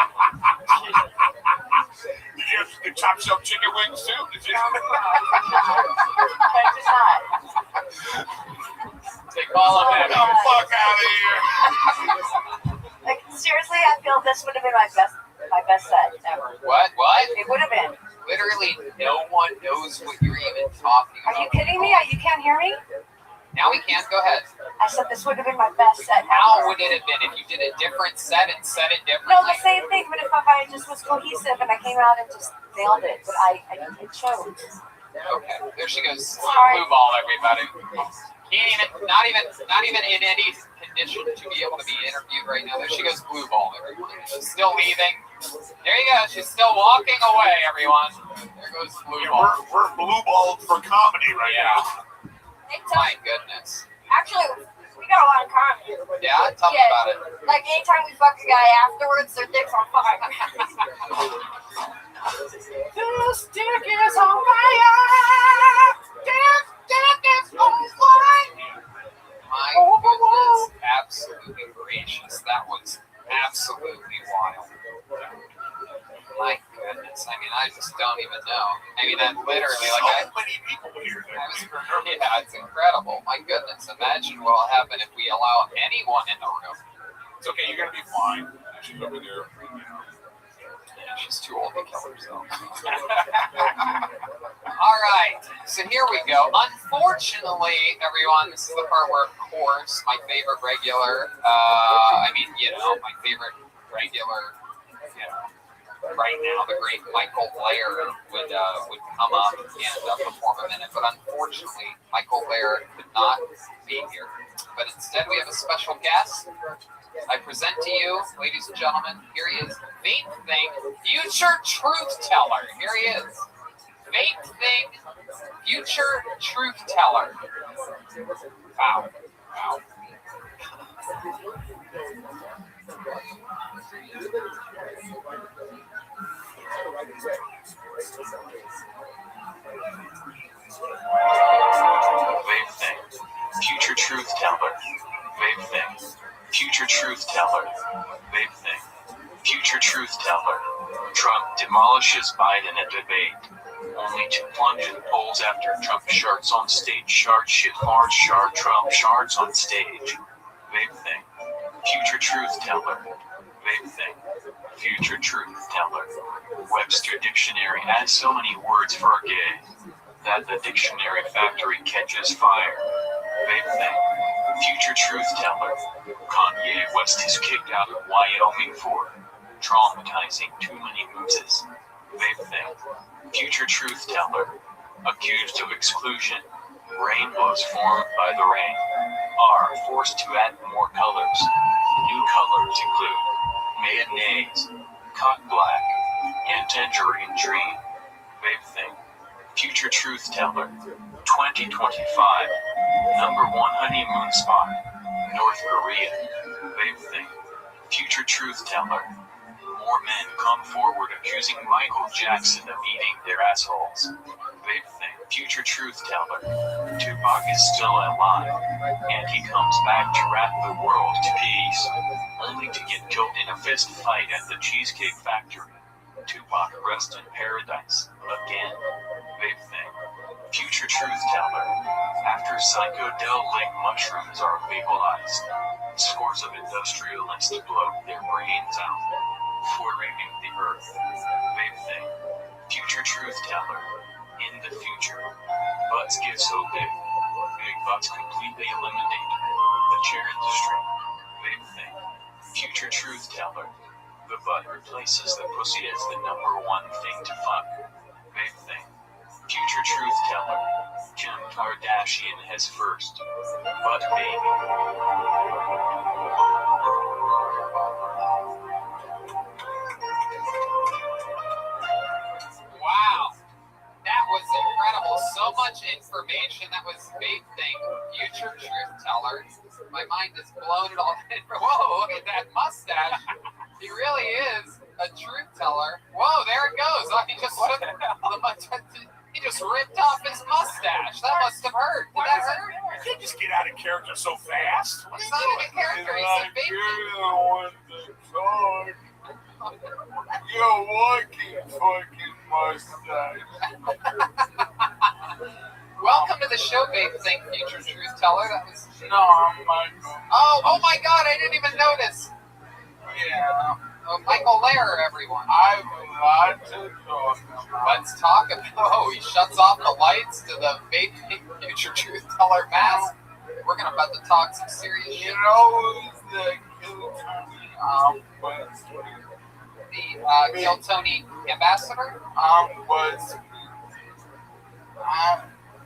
Did you have the top shelf chicken wings too? Did you? I did not. Take all of it. Get the fuck out of here. Like seriously, I feel this would have been my best set ever. What? It would have been. Literally, no one knows what you're even talking about. Are you kidding me? You can't hear me? Now we can't. Go ahead. I said this would have been my best set How ever. would it have been if you did a different set and said it differently? No, the same thing, but if I just was cohesive and I came out and just nailed it, but I chose. Okay, there she goes. Sorry. Blue ball, everybody. Can't even, not even in any condition to be able to be interviewed right now. There she goes, blue ball, everybody. She's still leaving. There you go. She's still walking away, everyone. There goes blue ball. We're blue balled for comedy right now. My goodness. Actually, we got a lot in common. Yeah, tell me about it. Like anytime we fuck a guy afterwards, their dick's on fire. This dick is on fire. Dick is on fire. My goodness, absolutely gracious. That was absolutely wild. My goodness. I mean, I just don't even know. I mean, that literally, like, many people here. yeah, it's incredible. My goodness. Imagine what will happen if we allow anyone in the room. It's okay, you're gonna be fine. She's over there. Yeah, she's too old to kill herself. All right, so here we go. Unfortunately, everyone, this is the part where, of course, my favorite regular, my favorite regular, right now, the great Michael Blair would come up and perform a minute, but unfortunately, Michael Blair could not be here. But instead, we have a special guest. I present to you, ladies and gentlemen, here he is, Vape Thing, future truth teller. Here he is. Vape Thing, future truth teller. Wow. Vape Thing, future truth teller. Vape Thing, future truth teller. Vape Thing, future truth teller. Trump demolishes Biden at debate, only to plunge in polls after Trump shards on stage. Shard shit hard shard Trump shards on stage. Vape Thing, future truth teller. Vape Thing, future truth teller. Webster Dictionary adds so many words for gay that the dictionary factory catches fire. Vape Thing, future truth teller. Kanye West is kicked out of Wyoming for traumatizing too many mooses. Vape Thing, future truth teller. Accused of exclusion. Rainbows formed by the rain are forced to add more colors. New colors include mayonnaise, cock black, and tangerine dream. Vape Thing, future truth teller. 2025, number one honeymoon spot, North Korea. Vape Thing, future truth teller. More men come forward accusing Michael Jackson of eating their assholes. Vape Thing, future truth teller. Tupac is still alive, and he comes back to wrap the world to peace, only to get killed in a fist fight at the Cheesecake Factory. Tupac rest in paradise again. Vape Thing, future truth teller. After psychedelic mushrooms are vaporized, scores of industrialists blow their brains out for raping the earth. Vape Thing, future truth teller. In the future, butts get so big butts completely eliminate the chair industry. Vape Thing, future truth teller. The butt replaces the pussy as the number one thing to fuck. Vape Thing, future truth teller. Kim Kardashian Kardashian has first butt baby. Wow. That was incredible. So much information. That was Vape Thing, future truth teller. My mind is blown it all. Whoa, look at that mustache. He really is a truth teller. Whoa, there it goes. Oh, he just ripped off his mustache. That must have hurt. Did that hurt? You can't just get out of character so fast. It's not even character. He said Vape Thing. You're walking fucking mustache. Welcome to the show, Vape Thing, future truth teller. That was I'm Michael. Oh my God! I didn't even notice. Yeah. Michael Lair, everyone. I would like to talk about. Let's talk about. Oh, he shuts off the lights to the Vape Thing, future truth teller mask. We're about to talk some serious shit. You know who's the Kill Tony ambassador?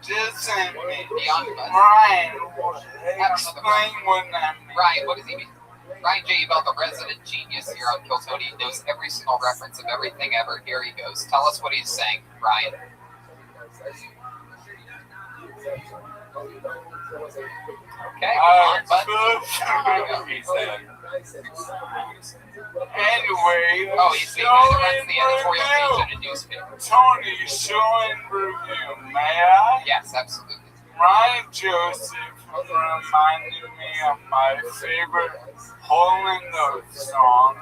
Just send me. Beyond Buzz. Ryan, explain what that means. Ryan, what does he mean? Ryan J. Ebel, the resident genius here on Kill Tony, knows every single reference of everything ever. Here he goes. Tell us what he's saying, Ryan. Okay, come on, bud. He's there. Anyway, oh, he's the guy that runs the editorial page in a newspaper. Tony, show and review, may I? Yes, absolutely. Ryan Joseph reminded me of my favorite Hole in the song.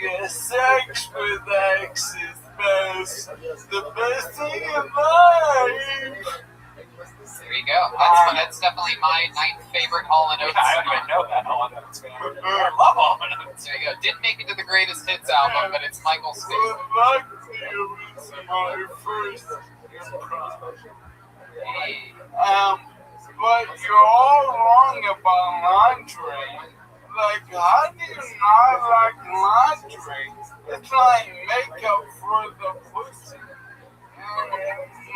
Yes, sex with X is best, the best thing in life. There you go. That's definitely my ninth favorite Hall & Oates. I don't even know that Hall & Oates fan. I love Hall & Oates. There you go. Didn't make it to the greatest hits album, but it's Michael's favorite. It was my first improv. Hey. But you're all wrong about lingerie. Like, how do you not like lingerie? It's like makeup for the pussy.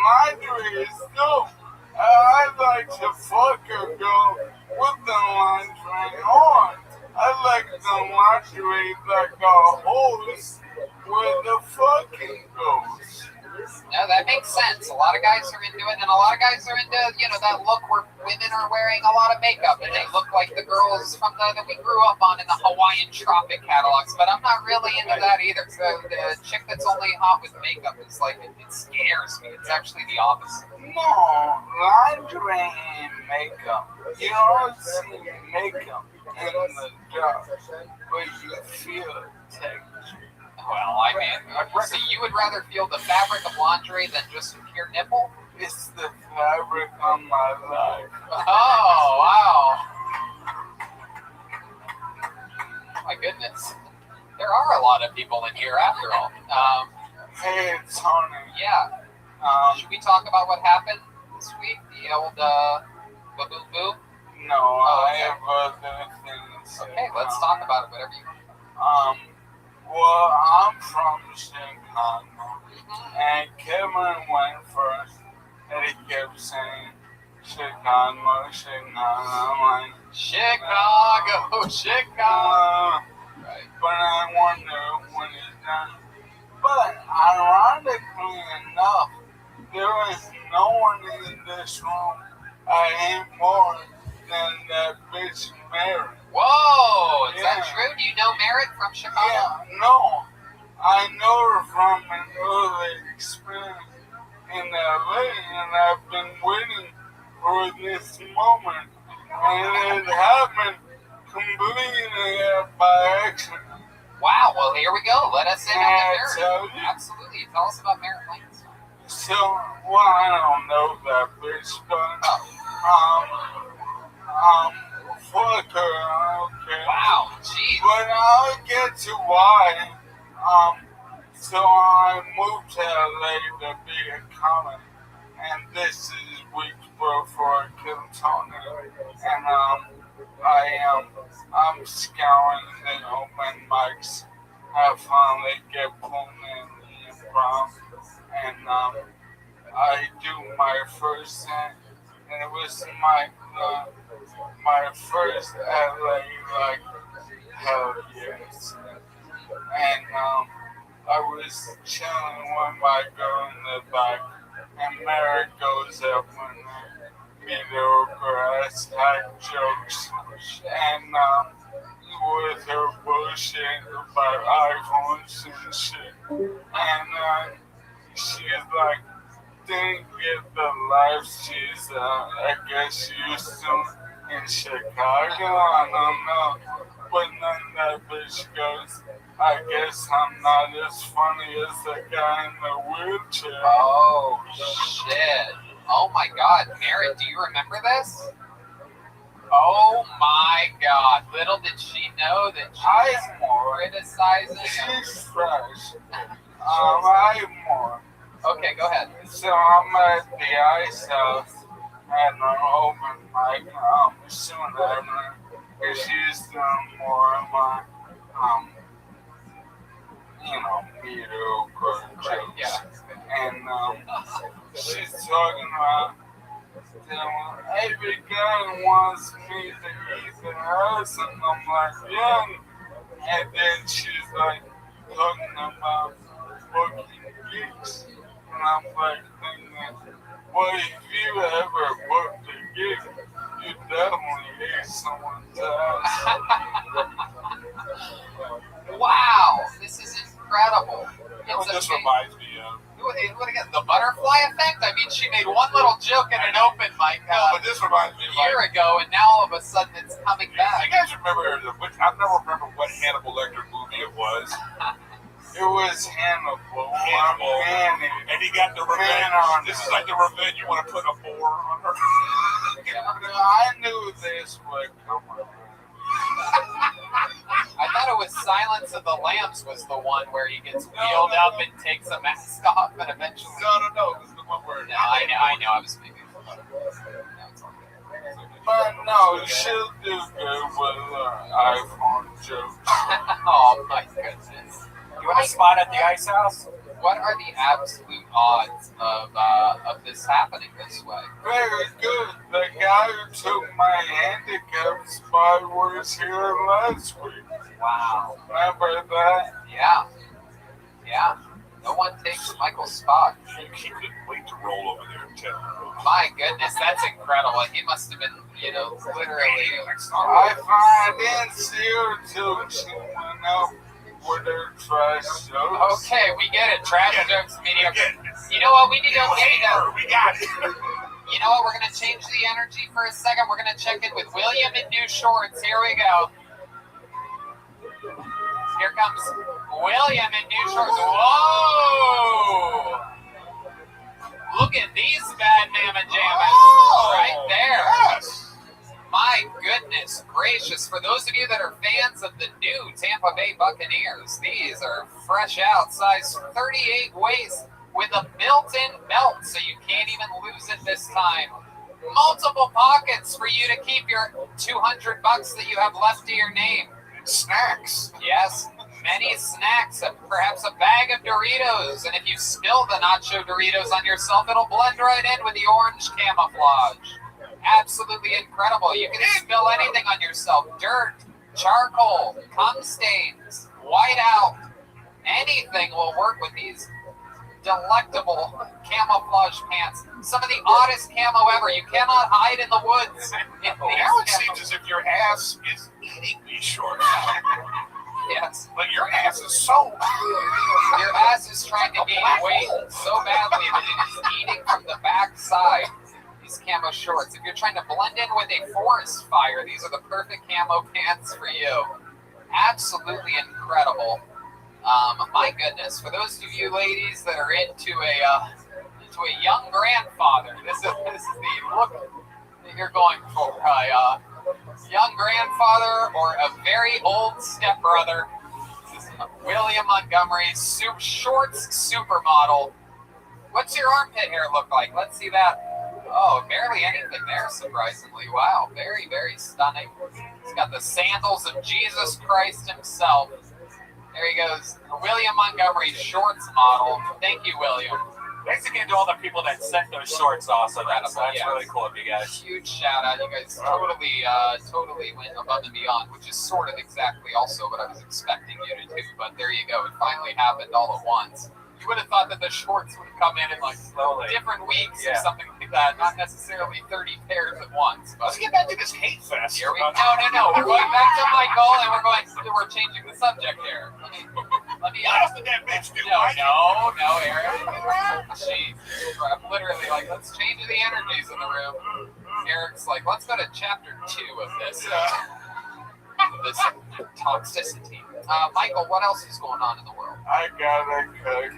Lingerie is dope. I like to fuck a girl with the lingerie on. I like the lingerie that got holes where the fucking goes. No, that makes sense. A lot of guys are into it, and a lot of guys are into, that look where women are wearing a lot of makeup, and they look like the girls from that we grew up on in the Hawaiian Tropic catalogs, but I'm not really into that either. So the chick that's only hot with makeup is like, it scares me. It's actually the opposite. No, lingerie and makeup. You don't see makeup in the dark, but you feel texture. Well, I mean, so you would rather feel the fabric of lingerie than just pure nipple? It's the fabric of my life. Oh, wow. My goodness. There are a lot of people in here after all. Hey, Tony. Yeah. Should we talk about what happened this week? The old ba-boom-boom? No, I have other things. Okay, let's talk about it, whatever you want. Well, I'm from Chicago, and Kevin went first, and he kept saying, Chicago, Chicago. I'm like, Chicago, Chicago. Right. But I wonder when he's done. But ironically enough, there is no one in this room I hate more than that bitch Mary. Whoa, is that true? Do you know Merritt from Chicago? Yeah, no. I know her from an early experience in LA, and I've been waiting for this moment. And it happened completely by accident. Wow, well, here we go. Let us in on the Merritt. Absolutely. Tell us about Merritt Lanes. So, well, I don't know that bitch, but, fuck her, okay. Wow, geez. But I'll get to why. So I moved to LA to be a comic, and this is weeks before Kill Tony, and I'm scouring the open mics. I finally get pulled in the improv, and I do my first set, and it was my first LA like hell yes. And I was chilling with my girl in the back, and Mary goes up and mediocre ass hack jokes, and with her bullshit about iPhones and shit, and she's like, didn't get the life she's I guess used to in Chicago. I don't know. But then that bitch goes, I guess I'm not as funny as the guy in the wheelchair. Oh, shit. Oh, my God. Merritt, do you remember this? Oh, my God. Little did she know that she was criticizing. She's fresh. I'm more. Okay, go ahead. So I'm at the ice house and I'm open mic soon ever. And she's doing more of my, mediocre jokes. Yeah. And she's talking about, every guy wants me to eat the house, and I'm like, yeah. And then she's like talking about booking gigs. And I'm like thinking, well, if you ever booked a gig, you definitely ate someone's ass. Wow, this is incredible. This reminds me of. What again? The butterfly effect? I mean, she made one little joke in an open mic but this reminds me a year ago, and now all of a sudden it's coming back. You guys remember I never remember what Hannibal Lecter movie it was. It was Hannibal. And he got the revenge. This is like the revenge you want to put a boar on her. I knew this would come around. I thought it was Silence of the Lambs was the one where he gets wheeled up and takes a mask off and eventually... No, this is the one where... No, I know, I was thinking about it. But no, she'll do good with iPhone jokes. Oh my goodness. You want a spot at the ice house? What are the absolute odds of this happening this way? Very good. The guy who took my handicap spot was here last week. Wow. Remember that? Yeah. Yeah. No one takes Michael's spot. He couldn't wait to roll over there and tell him. My goodness, that's incredible. He must have been, literally... I didn't see her till she went out with her trash jokes. Okay, we get it. Trash jokes, mediocre. You know what? We got it. You know what? We're going to change the energy for a second. We're going to check in with William in new shorts. Here we go. Here comes William in new shorts. Whoa! Look at these bad mamma jammas right there. Yes. My goodness gracious. For those of you that are fans of the new Tampa Bay Buccaneers, these are fresh out, size 38 waist with a built-in belt, so you can't even lose it this time. Multiple pockets for you to keep your $200 that you have left to your name. Snacks. Yes, many snacks, perhaps a bag of Doritos, and if you spill the nacho Doritos on yourself, it'll blend right in with the orange camouflage. Absolutely incredible. You can spill anything on yourself. Dirt, charcoal, cum stains, white out. Anything will work with these delectable camouflage pants. Some of the oddest camo ever. You cannot hide in the woods. Now it seems as if your ass is eating these shorts. Yes. But your ass is so... Your ass is trying to gain weight so badly that it is eating from the back side. These camo shorts. If you're trying to blend in with a forest fire, these are the perfect camo pants for you. Absolutely incredible. My goodness, for those of you ladies that are into a young grandfather, this is the look that you're going for. Young grandfather or a very old stepbrother. This is William Montgomery's shorts supermodel. What's your armpit hair look like? Let's see that. Oh, barely anything there, surprisingly. Wow, very, very stunning. He's got the sandals of Jesus Christ himself. There he goes. William Montgomery shorts model. Thank you, William. Thanks again to all the people that sent those shorts also. That's really cool of you guys. Huge shout out. You guys totally went above and beyond, which is sort of exactly also what I was expecting you to do. But there you go. It finally happened all at once. You would have thought that the shorts would come in like slowly, different weeks or something like that, not necessarily 30 pairs at once. But let's get back to this hate fest. Here we no. We're going back to Michael, and we're changing the subject here. Let me ask the damn bitch. No, Eric. Jeez, I'm literally like, let's change the energies in the room. Eric's like, let's go to chapter 2 of this. This toxicity. Michael, what else is going on in the world? I got a cunt.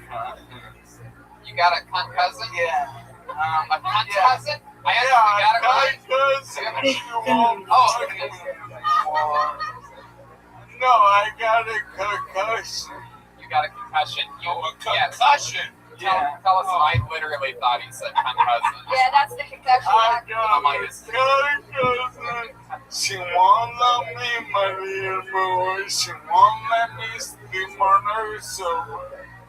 You got a cunt cousin? Yeah. A cunt cousin? I actually got it right. No, I got a concussion. You got a concussion. Concussion. Tell us. I literally thought he said cunt cousin. Yeah, that's the concussion. I got a concussion. She won't let me money anymore. She won't let me sleep on her sofa.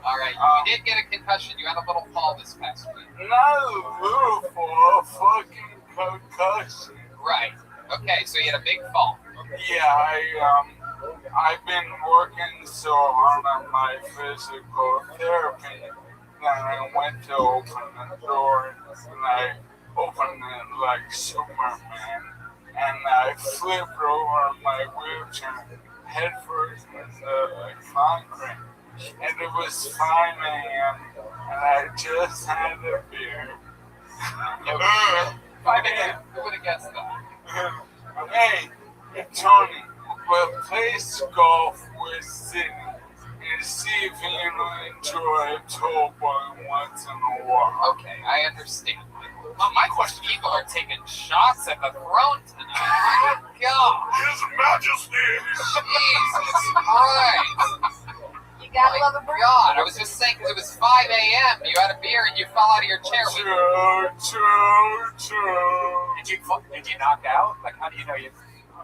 All right, you did get a concussion. You had a little fall this past week. Not a little fall, a fucking concussion. Right. Okay, so you had a big fall. Yeah, I've been working so hard on my physical therapy that I went to open the door and I opened it like Superman and I flipped over my wheelchair headfirst into the concrete. And it was 5 a.m. and I just had a beer. 5 a.m. Who would have guessed that? Hey, Tony, replace golf with sitting and see if you enjoy a toll bar once in a while. Okay, I understand. My question: people are taking shots at the throne tonight. My God! His Majesty! Jesus Christ! You gotta love a bird. God, I was just saying because it was 5 a.m. You had a beer and you fell out of your chair. True. Did you knock out? Like, how do you know you?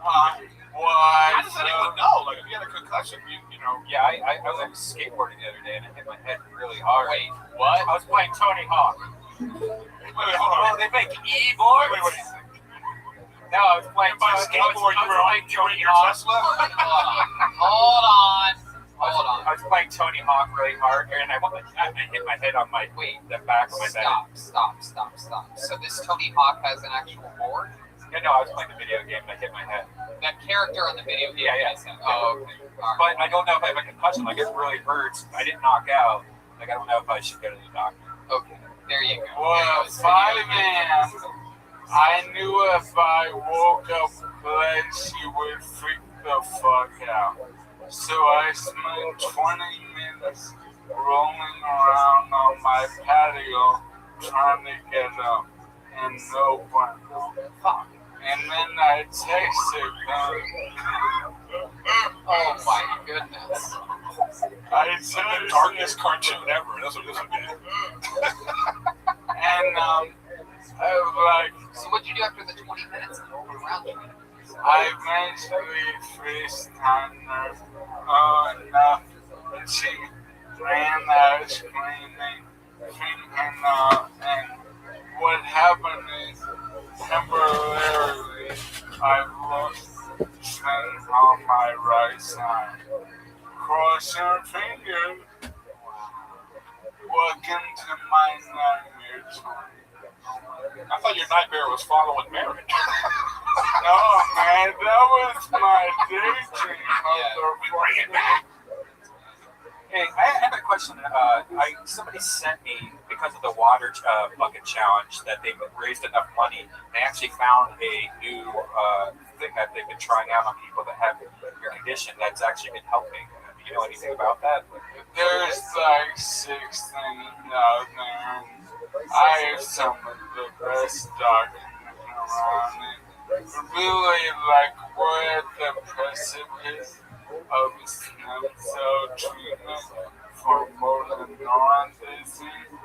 Why? How does anyone know? Like, if you had a concussion, you know. Yeah, I was skateboarding the other day and I hit my head really hard. Wait, what? I was playing Tony Hawk. Hold on. They make e-boards? No, I was playing skateboard. You were on your Tesla? Hold on. I was playing Tony Hawk really hard, and I hit my head on my the back of my head. Stop. So this Tony Hawk has an actual board? Yeah, no, I was playing the video game and I hit my head. That character on the video game? Yeah. Oh, okay. All But right. I don't know if I have a concussion. Like, it really hurts. I didn't knock out. Like, I don't know if I should go to the doctor. Okay, there you go. Well, 5 a.m. I knew if I woke up late, she would freak the fuck out. So I spent 20 minutes rolling around on my patio trying to get up, and no one. Fuck. And then I texted them. Oh my goodness. I said The darkest cartoon ever. That's what this would be. And I was like, so what'd you do after the 20 minutes of rolling around? I eventually FaceTimed her enough and she ran out screaming. And what happened is temporarily I lost strength on my right side. Cross your fingers. Welcome to my nightmare. I thought your nightmare was following marriage. No, man, that was my daydream. Bring it back. Hey, I have a question. Somebody sent me, because of the water bucket challenge, that they've raised enough money. They actually found a new thing that they've been trying out on people that have your condition that's actually been helping. Do you know anything about that? There's like 6 things out there. I have some of the best doctors around it. Really, like, we're at the precipice of stem cell treatment for motor neuron disease.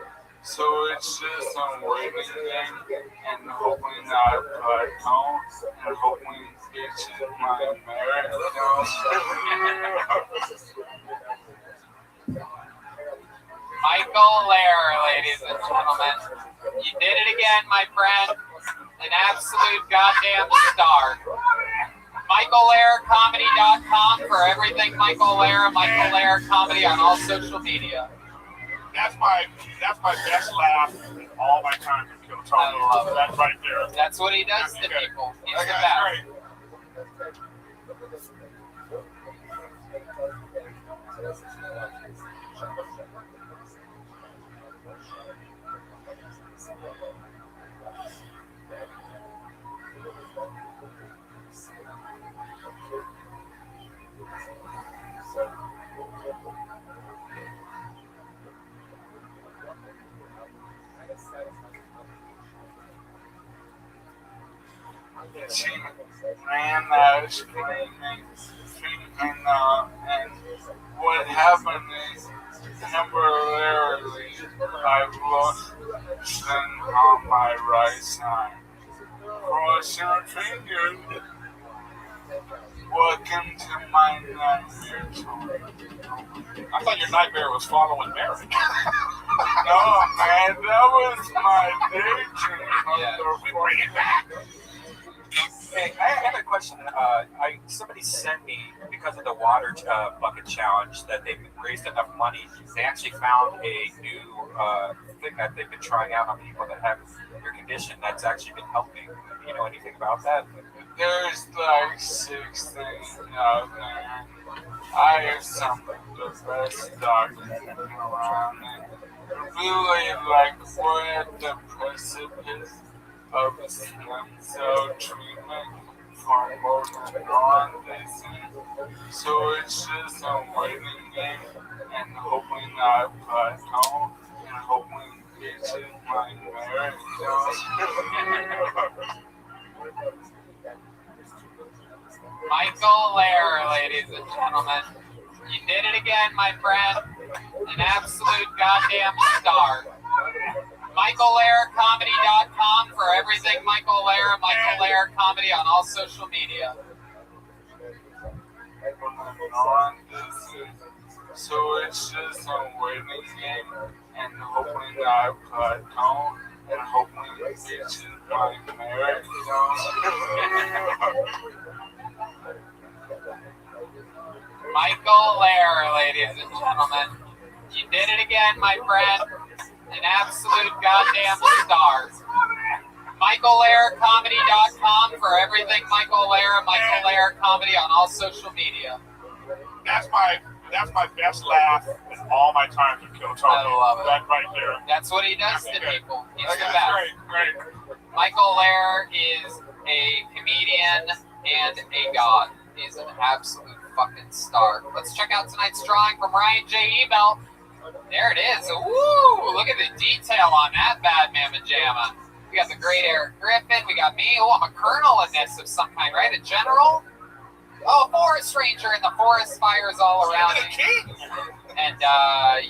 So it's just a waiting game and hoping I plateau and hoping it's my marathon. Michael Lair, ladies and gentlemen. You did it again, my friend. An absolute goddamn star. MichaelLairComedy.com for everything Michael Lair. Michael Lair Comedy on all social media. That's my best laugh in all my time to kill Tony. That's right there. That's what he does to people. He's the best. Great. She ran out screaming, and what happened is temporarily I lost strength on my right side. Cross your fingers. Welcome to my nightmare. I thought your nightmare was following Mary. No, man, that was my daydream. Yeah, we bring it back. Hey, I have a question. Somebody sent me, because of the water bucket challenge, that they've raised enough money. They actually found a new thing that they've been trying out on people that have your condition that's actually been helping. Do you know anything about that? There's like 6 things out there. I have some of the best doctors around, and really like we're at the precipice of a stem cell treatment for motor neuron disease. So it's just a waiting game and hoping I plateau and hoping it's just my marriage. Michael Lair, ladies and gentlemen. You did it again, my friend. An absolute goddamn star. MichaelLairComedy.com for everything Michael Lair. Michael Lair Comedy on all social media. So it's just a waiting game and hoping I plateau and hoping it's just my marriage. Michael Lair, ladies and gentlemen. You did it again, my friend. An absolute goddamn star. MichaelLairComedy.com for everything Michael Lair. Michael Lair Comedy on all social media. That's my best laugh in all my time to kill Tony. I love it. That right there. That's what he does to people. He's the That's best. great. Michael Lair is a comedian and a god. He's an absolute fucking star. Let's check out tonight's drawing from Ryan J. Ebel. There it is. Woo! Look at the detail on that bad mamma jamma. We got the great Eric Griffin. We got me. Oh, I'm a colonel in this of some kind, right? A general? Oh, a forest ranger in the forest fires all around me. And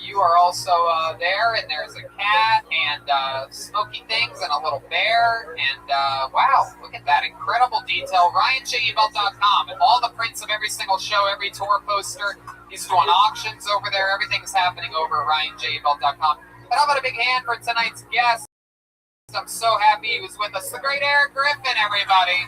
you are also there, and there's a cat, and smoky things, and a little bear, and wow, look at that incredible detail. RyanJebel.com, and all the prints of every single show, every tour poster. He's doing auctions over there. Everything's happening over at RyanJebel.com. And how about a big hand for tonight's guest? I'm so happy he was with us. The great Eric Griffin, everybody.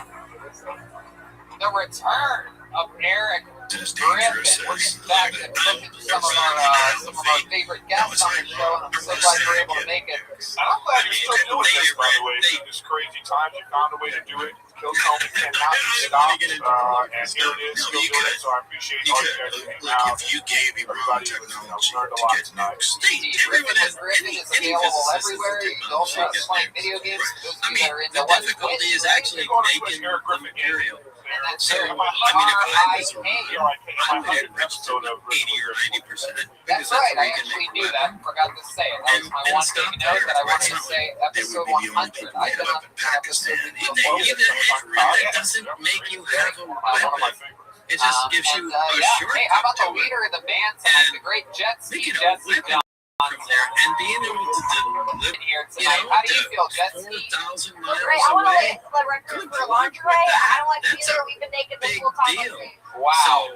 The return of Eric Griffin. We're getting back and looking at some of our favorite guests on the show, and I'm so glad you're able to make it. And I'm glad you're still doing this, by the way. Through this crazy time, you found a way to do it. Kill Tony cannot be stopped, and here it is, still doing it, so I appreciate all you guys doing now. Everybody learned a lot tonight. Griffin is available everywhere. You can also playing video games. Those of you that are into what difficulty is actually making the material. So, I mean, if I was a reviewer, I would have 80 or 90%. That's right, I actually knew that and forgot to say it. That was my one big note that I wanted to say, episode 100. I've been on episode 100. That doesn't make you have a weapon. It just gives you a shortcut. Hey, how about the leader of the band tonight, the great Jet Ski Jesse John? From there and being able to deliver here tonight. How do you feel, Jet Ski? 4,000 miles Great. I want to away. let record for lingerie. I don't like to either. We've been naked this whole time. Wow.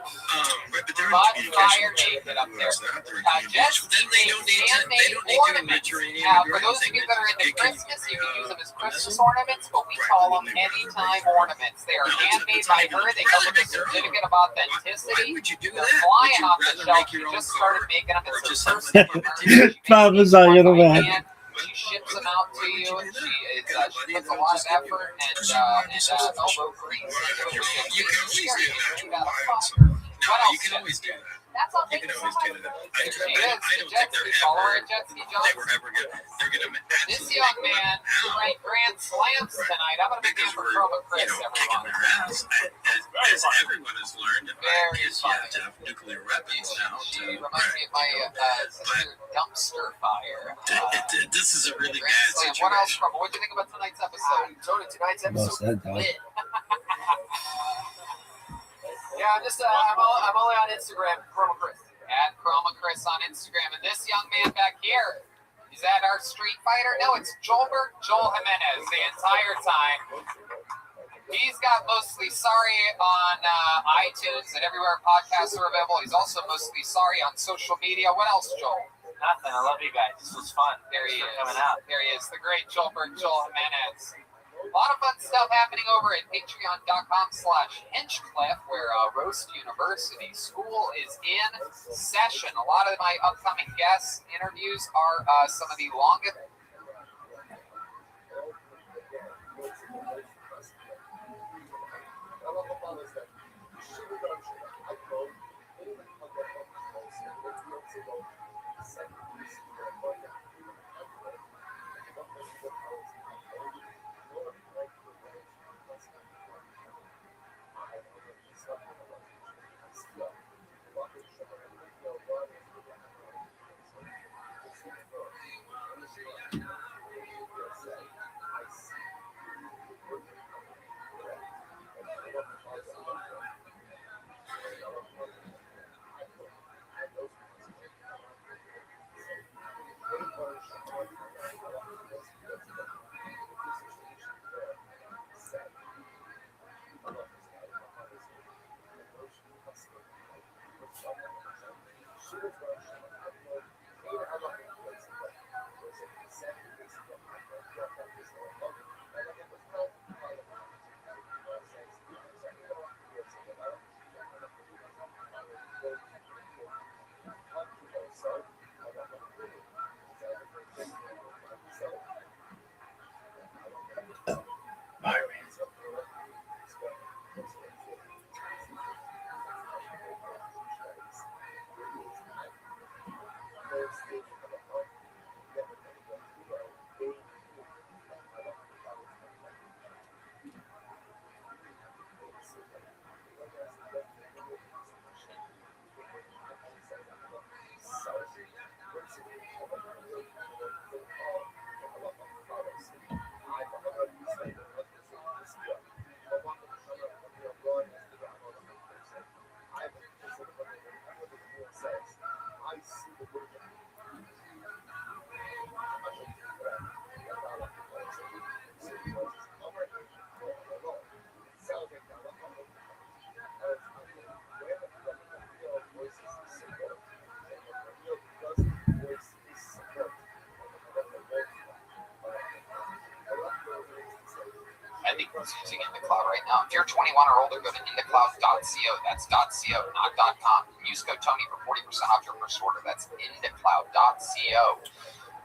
Right, but they're in Mud communication fire with China. naked up Who there. else? They're in communication. Just Then they don't need to. They don't need to ornaments. Mediterranean Now, or for those of anything. you that are into It can Christmas, you be, can use them as Christmas missile. ornaments, but we call them anytime ornaments. They are handmade by her. They come with a certificate of authenticity. Why would you do They're that? flying Would you off the rather shelf. make your She own just car started making them. or It's just her have first ever. Papa's on you, man. She ships them out to you. She puts a lot of effort and elbow grease into it. You can always do that. What else? You can always do that. That's all. You can always do that. I don't think Jet they're ski follower ever. at Jet Ski They Johnson. were ever good. They're gonna. This young man drank grand slams tonight. I'm gonna be doing for Chroma Chris, everyone. Their ass, as everyone has learned. I guess you have to have nuclear weapons now. She reminds me of my sister Dumpster Fire. This is a really bad Slam. situation. What else, Chroma? What do you think about tonight's episode? Tony, tonight's Well episode said, dog. lit. Yeah, I'm only on Instagram, Chroma Chris. At Chroma Chris on Instagram. And this young man back here, is that our Street Fighter? No, it's Joel Jimenez the entire time. He's got Mostly Sorry on iTunes and everywhere podcasts are available. He's also Mostly Sorry on social media. What else, Joel? Nothing. I love you guys. This was fun. There he Thanks is. for coming out. There he is, the great Joel Jimenez. A lot of fun stuff happening over at patreon.com/Hinchcliffe, where Roast University School is in session. A lot of my upcoming guest interviews are some of the longest. I think it's using IndaCloud right now. If you're 21 or older, go to indacloud.co. That's .co, not .com. Use code Tony for 40% off your first order. That's indacloud.co.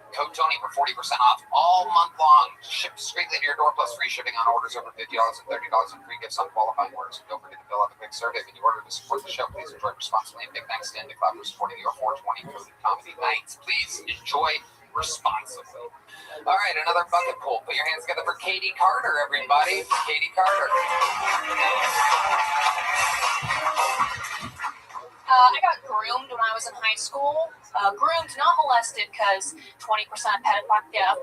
Code Tony for 40% off all month long. Shipped straightly to your door, plus free shipping on orders over $50 and $30 and free gifts on qualifying orders. Don't forget to fill out the quick survey when you order to support the show. Please enjoy responsibly. And big thanks to IndaCloud for supporting your 420 Coded Comedy Nights. Please enjoy responsibly. All right, another bucket pull. Put your hands together for Katie Carter, everybody. Katie Carter. I got groomed when I was in high school. Groomed, not molested, because 20% pedophile. Yeah.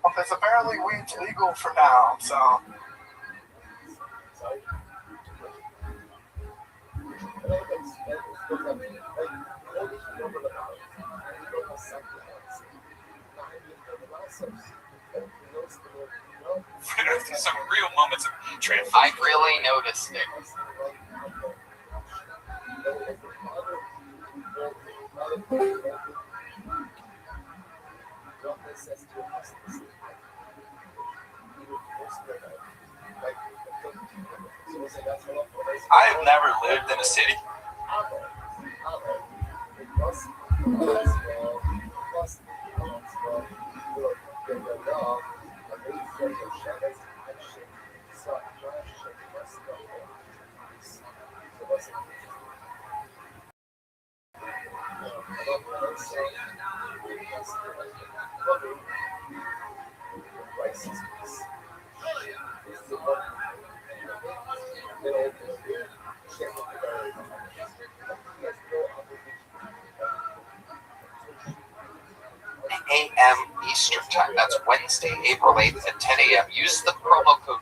Because apparently weed's legal for now, so. Some real moments of transfer. I really noticed it. I have never lived in a city. A.M. Eastern Time. That's Wednesday, April 8th at 10 a.m. Use the promo code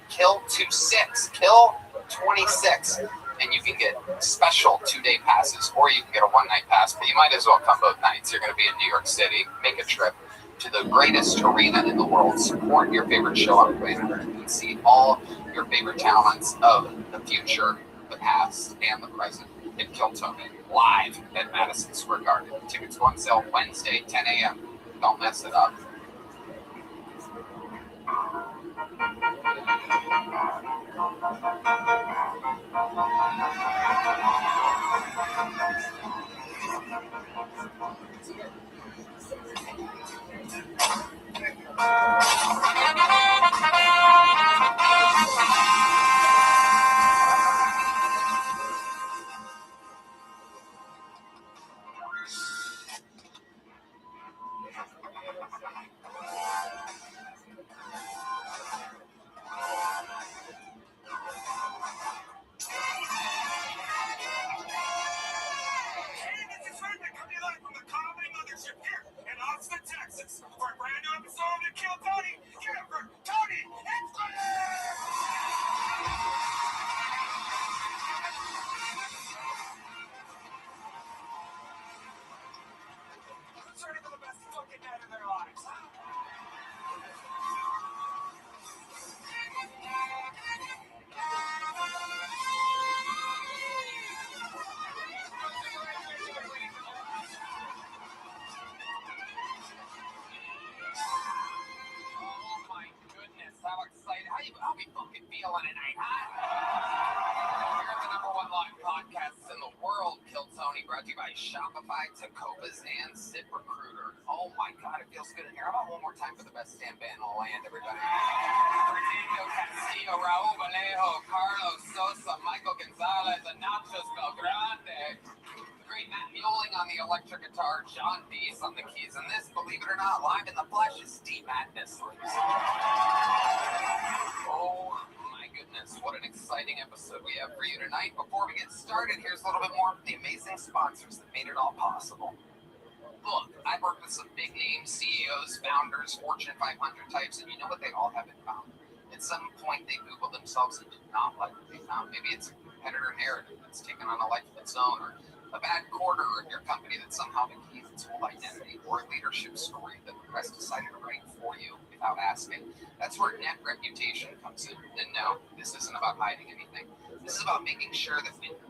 KILL26, KILL26, and you can get special 2-day passes, or you can get a 1-night pass, but you might as well come both nights. You're going to be in New York City. Make a trip to the greatest arena in the world. Support your favorite show on Planet and see all your favorite talents of the future, the past, and the present in Kill Tony live at Madison Square Garden. Tickets go on sale Wednesday, 10 a.m. Don't mess it up. Shopify, Tacopas, and ZipRecruiter. Oh my God, it feels good in here. How about one more time for the best stand band in the land, everybody? Fernando Castillo, Raul Vallejo, Carlos Sosa, Michael Gonzalez, and Nachos Belgrande. Great Matt Mueling on the electric guitar, John Deese on the keys, and this, believe it or not, live in the flesh is Steve Madness. Oh my goodness, what an exciting episode we have for you tonight. Before we get started, here's a little bit more of the amazing sponsors that made it all possible. Look, I've worked with some big name CEOs, founders, Fortune 500 types, and you know what they all have in common? At some point, they Googled themselves and did not like what they found. Maybe it's a competitor narrative that's taken on a life of its own, or a bad quarter in your company that somehow becomes its whole identity, or a leadership story that the press decided to write for you without asking. That's where net reputation comes in. And no, this isn't about hiding anything. This is about making sure that when your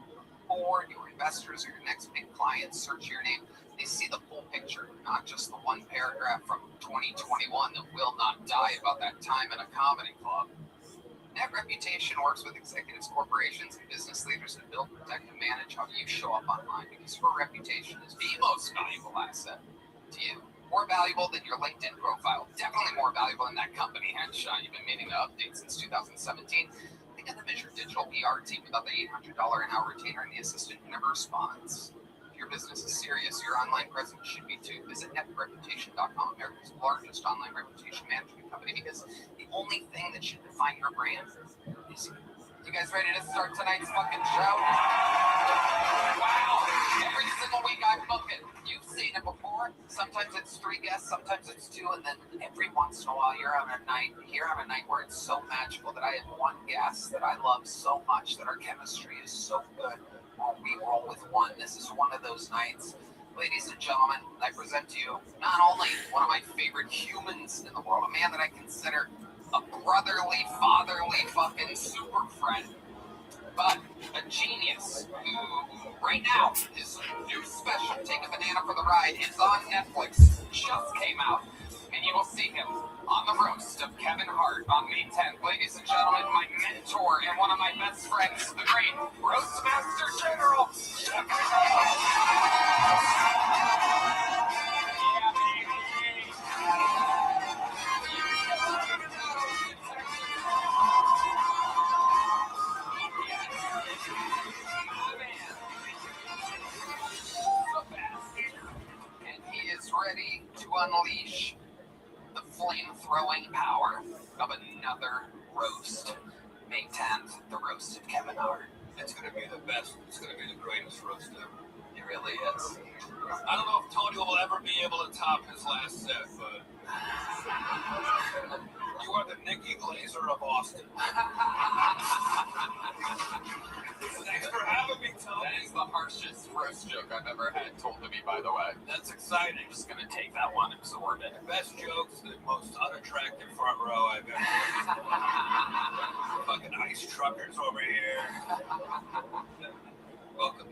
board, your investors, or your next big clients search your name, they see the full picture, not just the one paragraph from 2021 that will not die about that time in a comedy club. Net reputation works with executives, corporations, and business leaders to build, protect, and manage how you show up online, because your reputation is the most valuable asset to you. More valuable than your LinkedIn profile. Definitely more valuable than that company headshot you've been meaning to update since 2017. They got to measure digital PR team without the $800 an hour retainer and the assistant who never responds. If your business is serious, your online presence should be too. Visit netreputation.com, America's largest online reputation management company, because the only thing that should define your brand is you. You guys ready to start tonight's fucking show? Wow. Every single week I book it. You've seen it before. Sometimes it's 3 guests, sometimes it's 2, and then every once in a while you're having a night where it's so magical that I have one guest that I love so much that our chemistry is so good. We roll with one. This is one of those nights. Ladies and gentlemen, I present to you not only one of my favorite humans in the world, a man that I consider a brotherly, fatherly fucking super friend, but a genius who, right now, his new special, Take a Banana for the Ride, is on Netflix, just came out, and you will see him on the roast of Kevin Hart on May 10th. Ladies and gentlemen, my mentor and one of my best friends, the great Roastmaster General, and he is ready to unleash the flame-throwing power of another roast. May 10th, the roast of Kevin Hart. It's going to be the best. It's going to be the greatest roast ever. It really is. I don't know if Tony will ever be able to top his last set, but you are the Nikki Glazer of Austin. Thanks for having me, Tony. That is the harshest roast joke I've ever had told to me, by the way. That's exciting. I'm just going to take that one and absorb it. Best jokes, the most unattractive front row I've ever seen. Fucking ice truckers over here. Welcome.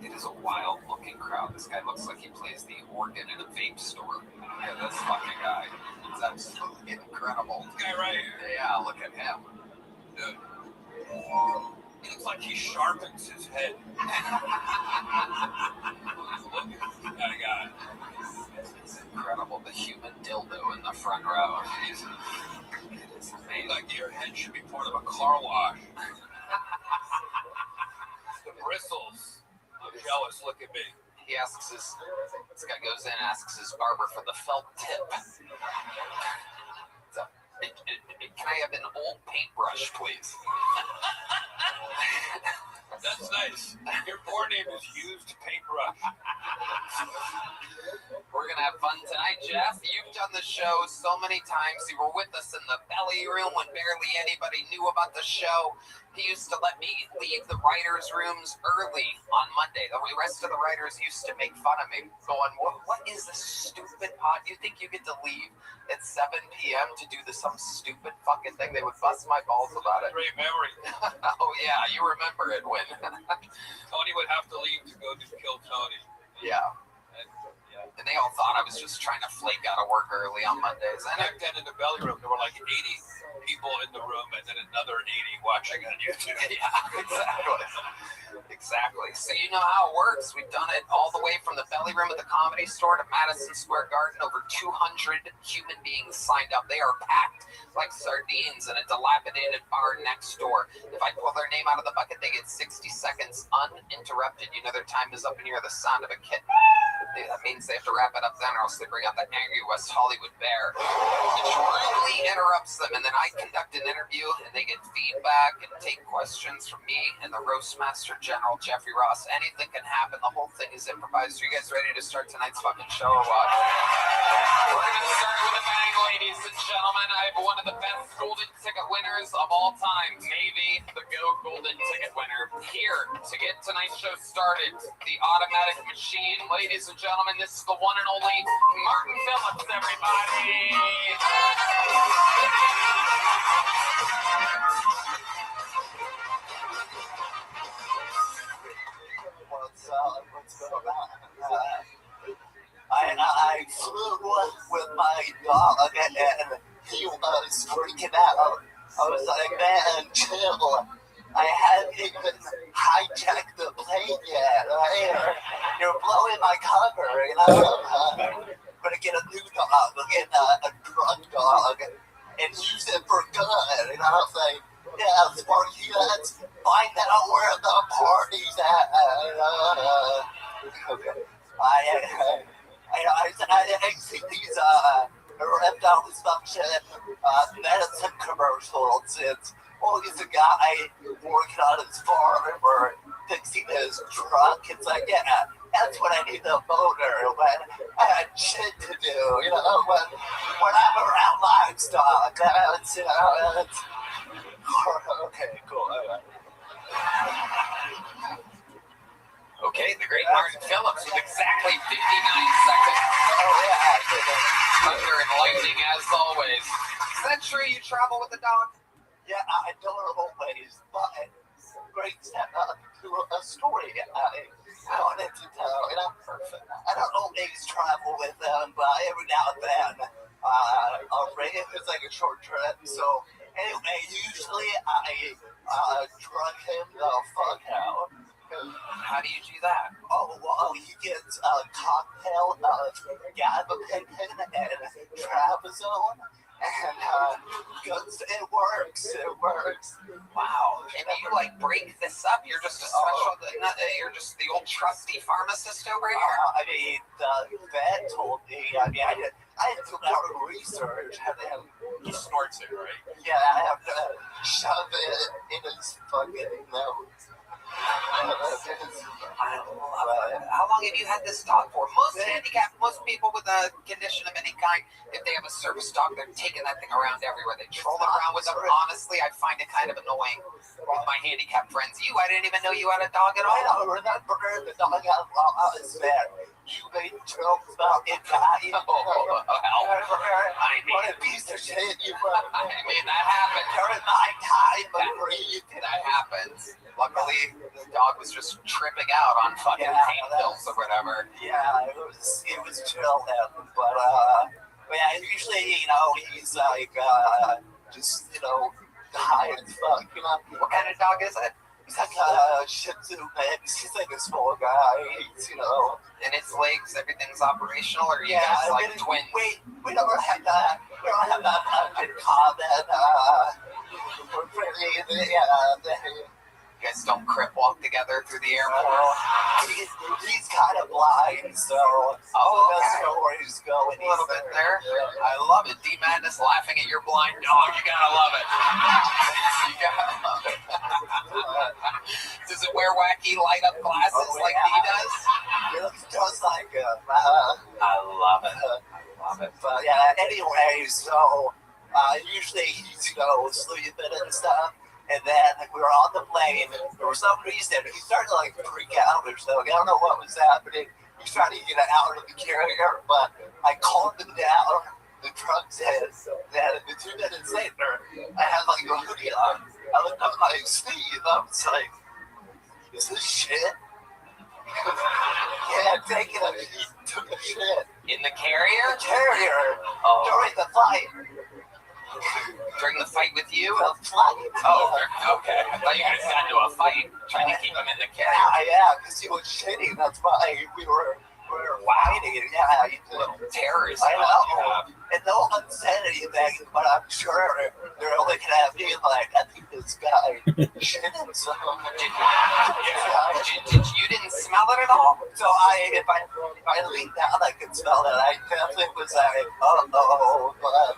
It is a wild-looking crowd. This guy looks like he plays the organ in a vape store. Yeah, this fucking guy is absolutely incredible. This guy right here. Yeah, look at him. Dude. He looks like he sharpens his head. Look, that guy. It's incredible. The human dildo in the front row. It is amazing. Like your head should be part of a car wash. The bristles. I'm jealous. Look at me. He asks this guy goes in and asks his barber for the felt tip. Can I have an old paintbrush, please? That's nice. Your board name is Used Paintbrush. We're going to have fun tonight, Jeff. You've done the show so many times. You were with us in the belly room when barely anybody knew about the show. He used to let me leave the writers' rooms early on Monday. The rest of the writers used to make fun of me, going, what is this stupid pod? You think you get to leave at 7 p.m. to do some stupid fucking thing? They would bust my balls about it. Great memory. Oh, yeah, you remember it when... Tony would have to leave to go to Kill Tony. Yeah. And they all thought I was just trying to flake out of work early on Mondays. And back then in the belly room, there were like 80 people in the room and then another 80 watching on YouTube. Yeah, exactly. So you know how it works. We've done it all the way from the belly room at the Comedy Store to Madison Square Garden. Over 200 human beings signed up. They are packed like sardines in a dilapidated bar next door. If I pull their name out of the bucket, they get 60 seconds uninterrupted. You know their time is up and you hear the sound of a kitten. That means they have to wrap it up then, or else they bring out the angry West Hollywood bear. It rudely interrupts them, and then I conduct an interview, and they get feedback and take questions from me and the Roastmaster General, Jeffrey Ross. Anything can happen. The whole thing is improvised. Are you guys ready to start tonight's fucking show or what? We're going to start with a bang, ladies and gentlemen. I have one of the best golden ticket winners of all time, maybe the golden ticket winner. Here to get tonight's show started, the automatic machine. Ladies and gentlemen, this is the one and only Martin Phillips, everybody. What's going on? I flew with my dog and he was freaking out. I was like, man, chill. I hadn't even hijacked the plane yet. You're blowing my cover, you know. I'm gonna get a new dog, get a drug dog, and use it for good. You know what I'm saying? Yeah, Sparky, let's find out where the party's at. I see these erectile dysfunction medicine commercials. It's always a guy working on his farm or fixing his truck. It's like, yeah, that's what I need a boner when I had shit to do, you know, when I'm around livestock. That's, you know, that's, okay, cool. Okay, the great Martin Phillips with exactly 59 seconds. Oh, yeah. Thunder and lightning, as always. Is that true you travel with the dog? Yeah, I don't always, but great setup to a story I wanted to tell. You know, I don't always travel with them, but every now and then, it's like a short trip. So anyway, usually I drug him the fuck out. How do you do that? Oh, well, he gets a cocktail of gabapentin and trazodone. And it works. Wow. And you like break this up? You're just a special, you're just the old trusty pharmacist over here? I mean, the vet told me, I had to do our research. And then he snorts it, right? Yeah, I have to shove it in his fucking nose. I love it. How long have you had this dog for? Most handicapped, most people with a condition of any kind, if they have a service dog, they're taking that thing around everywhere. They troll around with them. Honestly, I find it kind of annoying with my handicapped friends. I didn't even know you had a dog at all. I don't remember the dog I was there. You made jokes about it dying. What a piece of shit you were. I mean, that happens. During my time of grief. That happens. Luckily, the dog was just tripping out on fucking pain pills or whatever. Yeah, it was chill then. But yeah, usually, you know, he's like, just, you know, high as fuck, you know. What kind of dog is it? He's like a Shih Tzu mix. He's like a small guy. He's, you know. And his legs, everything's operational, or you guys like twins? We don't have that. We don't have that in common. We're pretty, you guys don't crip walk together through the airport? He's kind of blind, so that's where he's going. A little bit there. I love it. D Madness laughing at your blind dog. You gotta love it. You gotta love it. Does it wear wacky light up glasses like D does? It looks just like him. I love it. But yeah, anyway, so usually he's, you know, sleeping and stuff. And then we were on the plane, and for some reason, he started to like freak out or something. I don't know what was happening. He was trying to get out of the carrier, but I calmed him down. The truck says that 2 minutes later, I had like a hoodie on. I looked up my sleeve. I was like, is this shit? Yeah, he took a shit. In the carrier? The carrier. During the flight. During the fight with you? The fight. Oh, okay. I thought you guys got into a fight trying to keep him in the cage. Yeah, because he was shitty. That's why we were fighting. Yeah, he did. Terrorist. I know. And no one said anything, but I'm sure they're looking at me like, I think this guy shit himself. You didn't smell it at all? So if I leaned down, I could smell it. I definitely was like, oh, but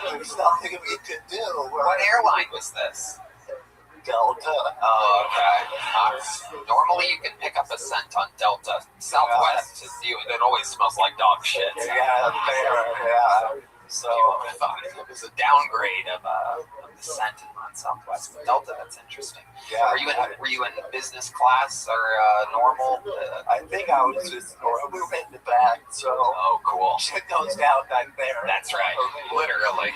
there's nothing we could do. What airline was this? Delta. Oh, okay. Normally you can pick up a scent on Delta. Southwest, it always smells like dog shit. Yeah, fair. So I thought it was a downgrade of the scent on Southwest. But Delta, that's interesting. Yeah. Were you in business class or normal? I think I was just normal. We were in the back, so. Oh, cool. Shit goes down back there. That's right. Literally.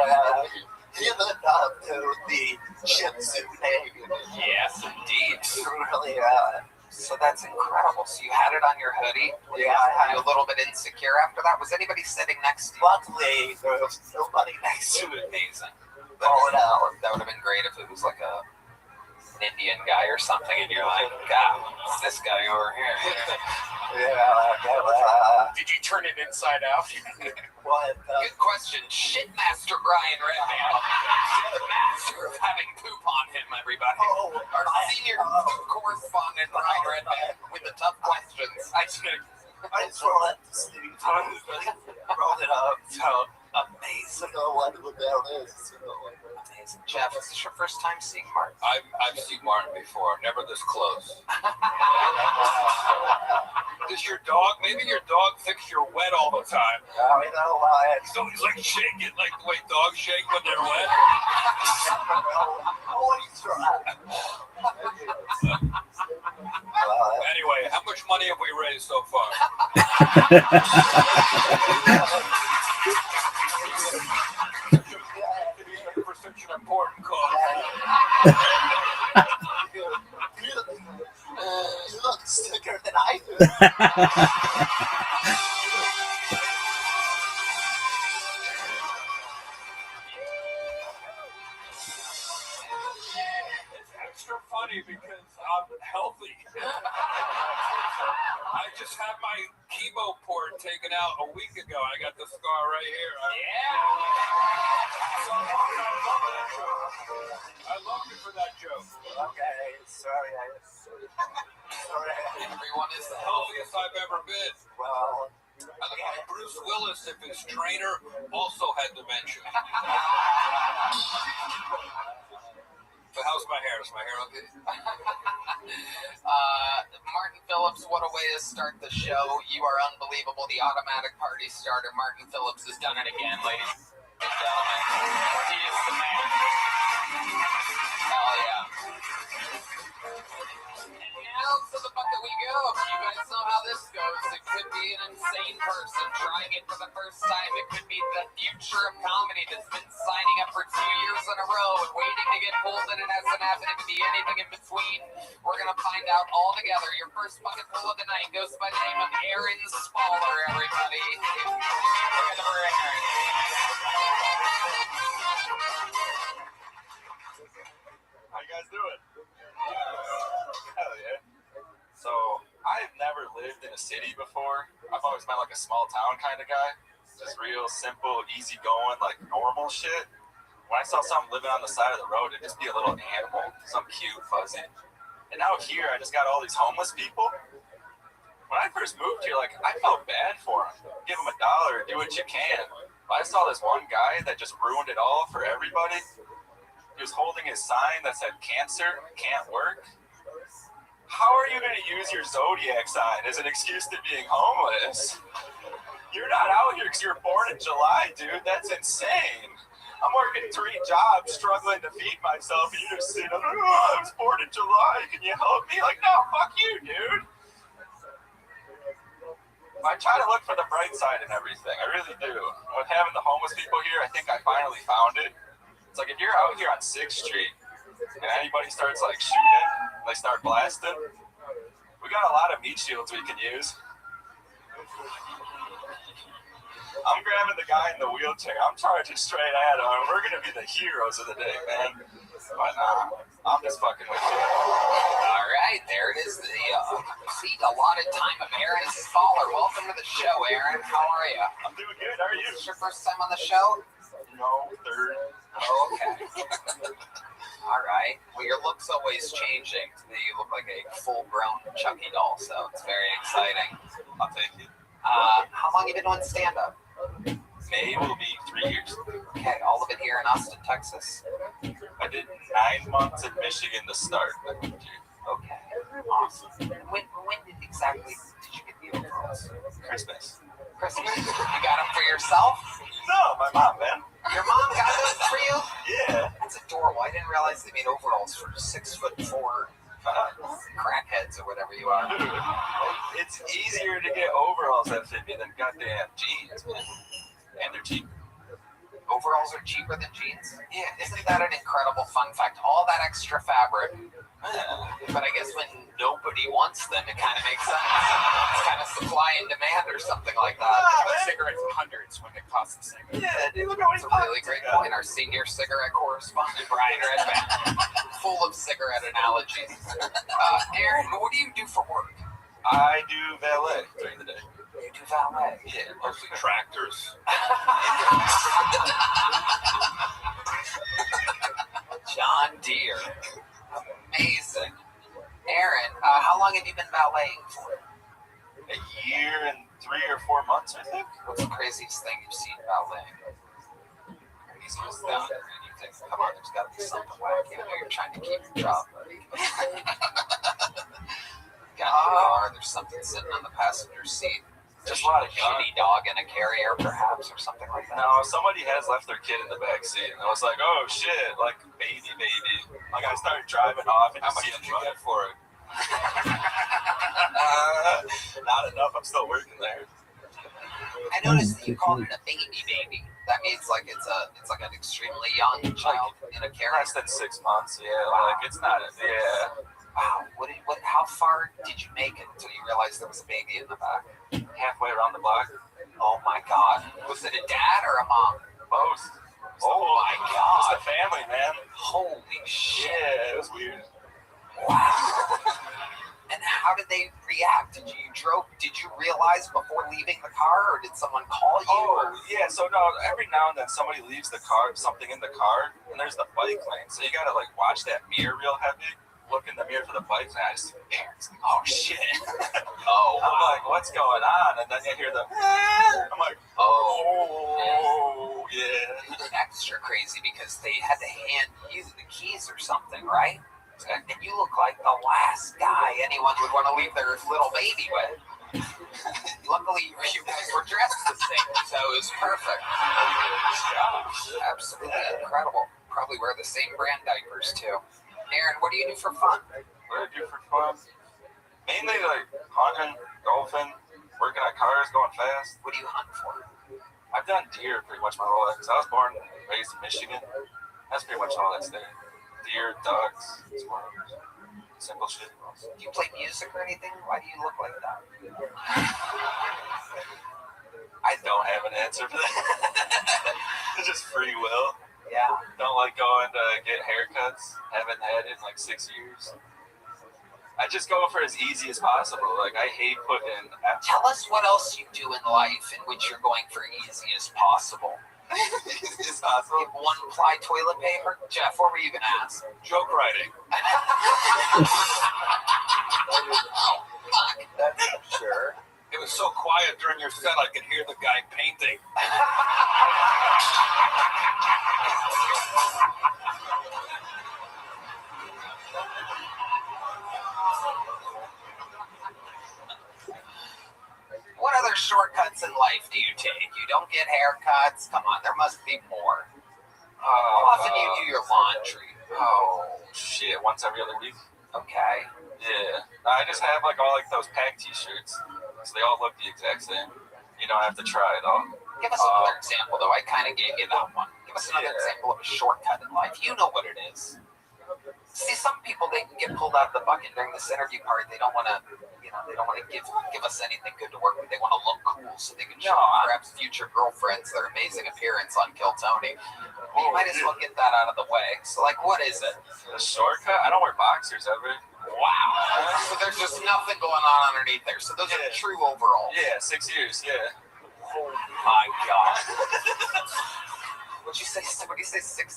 Yeah. Even up to the shipsuit Navy. Yes, indeed. Really, So that's incredible. So you had it on your hoodie? Yeah, I had you a little bit insecure after that? Was anybody sitting next to you? Luckily, there was nobody next to me. Amazing. That would have been great if it was like an Indian guy or something, and you're like, God, it's this guy over here. Did you turn it inside out? What? Good question. Shitmaster Brian Redman. The master of having poop on him, everybody. Our senior poop correspondent, Brian Redman, with the tough questions. I just rolled up the sleeve. Rolled it up. So amazing. What that is. Amazing. Jeff, is this your first time seeing Martin? I've seen Martin before, never this close. Does your dog, maybe your dog thinks you're wet all the time? I know why. So he's like shaking, like the way dogs shake when they're wet. Anyway, how much money have we raised so far? For such an important cause. You look sicker than I do. It's extra funny because I'm healthy. I just had my chemo port taken out a week ago. I got the scar right here. I loved it for that joke. Okay, sorry. Everyone is the healthiest I've ever been. Well, I look like Bruce Willis if his trainer also had dementia. But how's my hair? Is my hair okay? Martin Phillips, what a way to start the show. You are unbelievable. The automatic party starter. Martin Phillips has done it again, ladies and gentlemen. He is the man. Hell yeah. And out to the bucket we go. You guys know how this goes. It could be an insane person trying it for the first time. It could be the future of comedy that's been signing up for 2 years in a row and waiting to get pulled in. It hasn't happened. It could be anything in between. We're going to find out all together. Your first bucket full of the night goes by the name of Aaron Spaller, everybody. Look at the Aaron. How you guys doing? Hell yeah. So, I've never lived in a city before. I've always been like a small town kind of guy. Just real simple, easy going, like normal shit. When I saw something living on the side of the road, it'd just be a little animal, some cute, fuzzy. And out here, I just got all these homeless people. When I first moved here, like, I felt bad for them. Give them $1, do what you can. But I saw this one guy that just ruined it all for everybody. He was holding his sign that said, "Cancer can't work." How are you going to use your zodiac sign as an excuse to being homeless? You're not out here because you were born in July, dude. That's insane. I'm working 3 jobs, struggling to feed myself, and you're just saying, "Oh, I was born in July. Can you help me?" Like, no, fuck you, dude. I try to look for the bright side in everything. I really do. With having the homeless people here, I think I finally found it. It's like if you're out here on 6th Street and anybody starts like shooting, they start blasting, we got a lot of meat shields we can use. I'm grabbing the guy in the wheelchair. I'm charging straight at him. We're gonna be the heroes of the day, man. But I'm just fucking with you. All right, there it is. The complete allotted time of Aaron Faller. Welcome to the show, Aaron. How are you? I'm doing good. How are you? Is this your first time on the show? No, third. Oh, okay. All right. Well, your look's always changing. Today you look like a full-grown Chucky doll, so it's very exciting. I'll take it. How long have you been doing stand-up? May will be 3 years. Okay, all of it here in Austin, Texas. I did 9 months in Michigan to start. Okay, awesome. When exactly did you get the overalls? Christmas. Christmas? You got them for yourself? No, my mom, man. Your mom got them for you? Yeah. That's adorable. I didn't realize they made overalls for 6'4" crackheads or whatever you are. It's easier to get overalls that fit me than goddamn jeans, man. And they're cheap. Overalls are cheaper than jeans? Yeah, isn't that an incredible fun fact? All that extra fabric. But I guess when nobody wants them, it kind of makes sense. It's kind of supply and demand or something like that. But cigarettes hundreds when it costs the same. Yeah, dude, look at It's a really great point. Our senior cigarette correspondent, Brian Redman, full of cigarette analogies. Aaron, what do you do for work? I do valet during the day. You do valet? Yeah, mostly tractors. John Deere. Amazing. Aaron, how long have you been valeting for? A year and 3 or 4 months, I think. What's the craziest thing you've seen valeting? Craziest thing you think? Come on, there's got to be something wacky. I know you're trying to keep your job, buddy. Got in the car, there's something sitting on the passenger seat. Just a lot of shitty dog in a carrier, perhaps, or something like that. No, somebody has left their kid in the back seat, and I was like, oh shit, like baby. Like I started driving off, and how much did you get for it? Not enough. I'm still working there. I noticed that you called it a baby. That means like it's like an extremely young child in a carrier. Less than 6 months. Yeah, like it's not. Yeah. Wow. How far did you make it until you realized there was a baby in the back? Halfway around the block. Oh my God. Was it a dad or a mom? Both. Oh my God. It's the family, man. Holy shit. Yeah, it was weird. Wow. And how did they react? Did you realize before leaving the car, or did someone call you? Oh, yeah. So no, every now and then somebody leaves the car, something in the car, and there's the bike lane. So you gotta like watch that mirror real heavy. Look in the mirror for the bikes, and I just see parents. Oh shit! Oh, I'm like, what's going on? And then you hear the. I'm like, oh yeah. It was extra crazy because they had to hand you the keys or something, right? And you look like the last guy anyone would want to leave their little baby with. Luckily, you guys were dressed the same, so it was perfect. Absolutely incredible. Probably wear the same brand diapers too. Aaron, what do you do for fun? What do I do for fun? Mainly like hunting, golfing, working on cars, going fast. What do you hunt for? I've done deer pretty much my whole life. I was born and raised in Michigan. That's pretty much all that's there. Deer, ducks, squirrels, simple shit. Do you play music or anything? Why do you look like that? I don't have an answer for that. It's just free will. Yeah. Don't like going to get haircuts. Haven't had it in like 6 years. I just go for as easy as possible. Like I hate putting. Tell us what else you do in life in which you're going for easy as possible. Easy as possible. One-ply toilet paper. Jeff, what were you gonna ask? Joke writing. Sure. It was so quiet during your set, I could hear the guy painting. What other shortcuts in life do you take? You don't get haircuts? Come on, there must be more. How often do you do your laundry? Oh, shit. Once every other week. Okay. Yeah. I just have like all like those pack t-shirts. So they all look the exact same. You don't have to try it all. Give us another example, though. I kind of gave you that one. Give us another example of a shortcut in life. You know what it is. See, some people, they can get pulled out of the bucket during this interview part. They don't want to, You know, they don't want to give us anything good to work with. They want to look cool so they can show perhaps future girlfriends their amazing appearance on Kill Tony. You might as well get that out of the way. So, like, what is it? A shortcut? I don't wear boxers ever. Wow. So there's just nothing going on underneath there. So those are true overalls. Yeah, 6 years, yeah. Oh my God. What'd you say? 6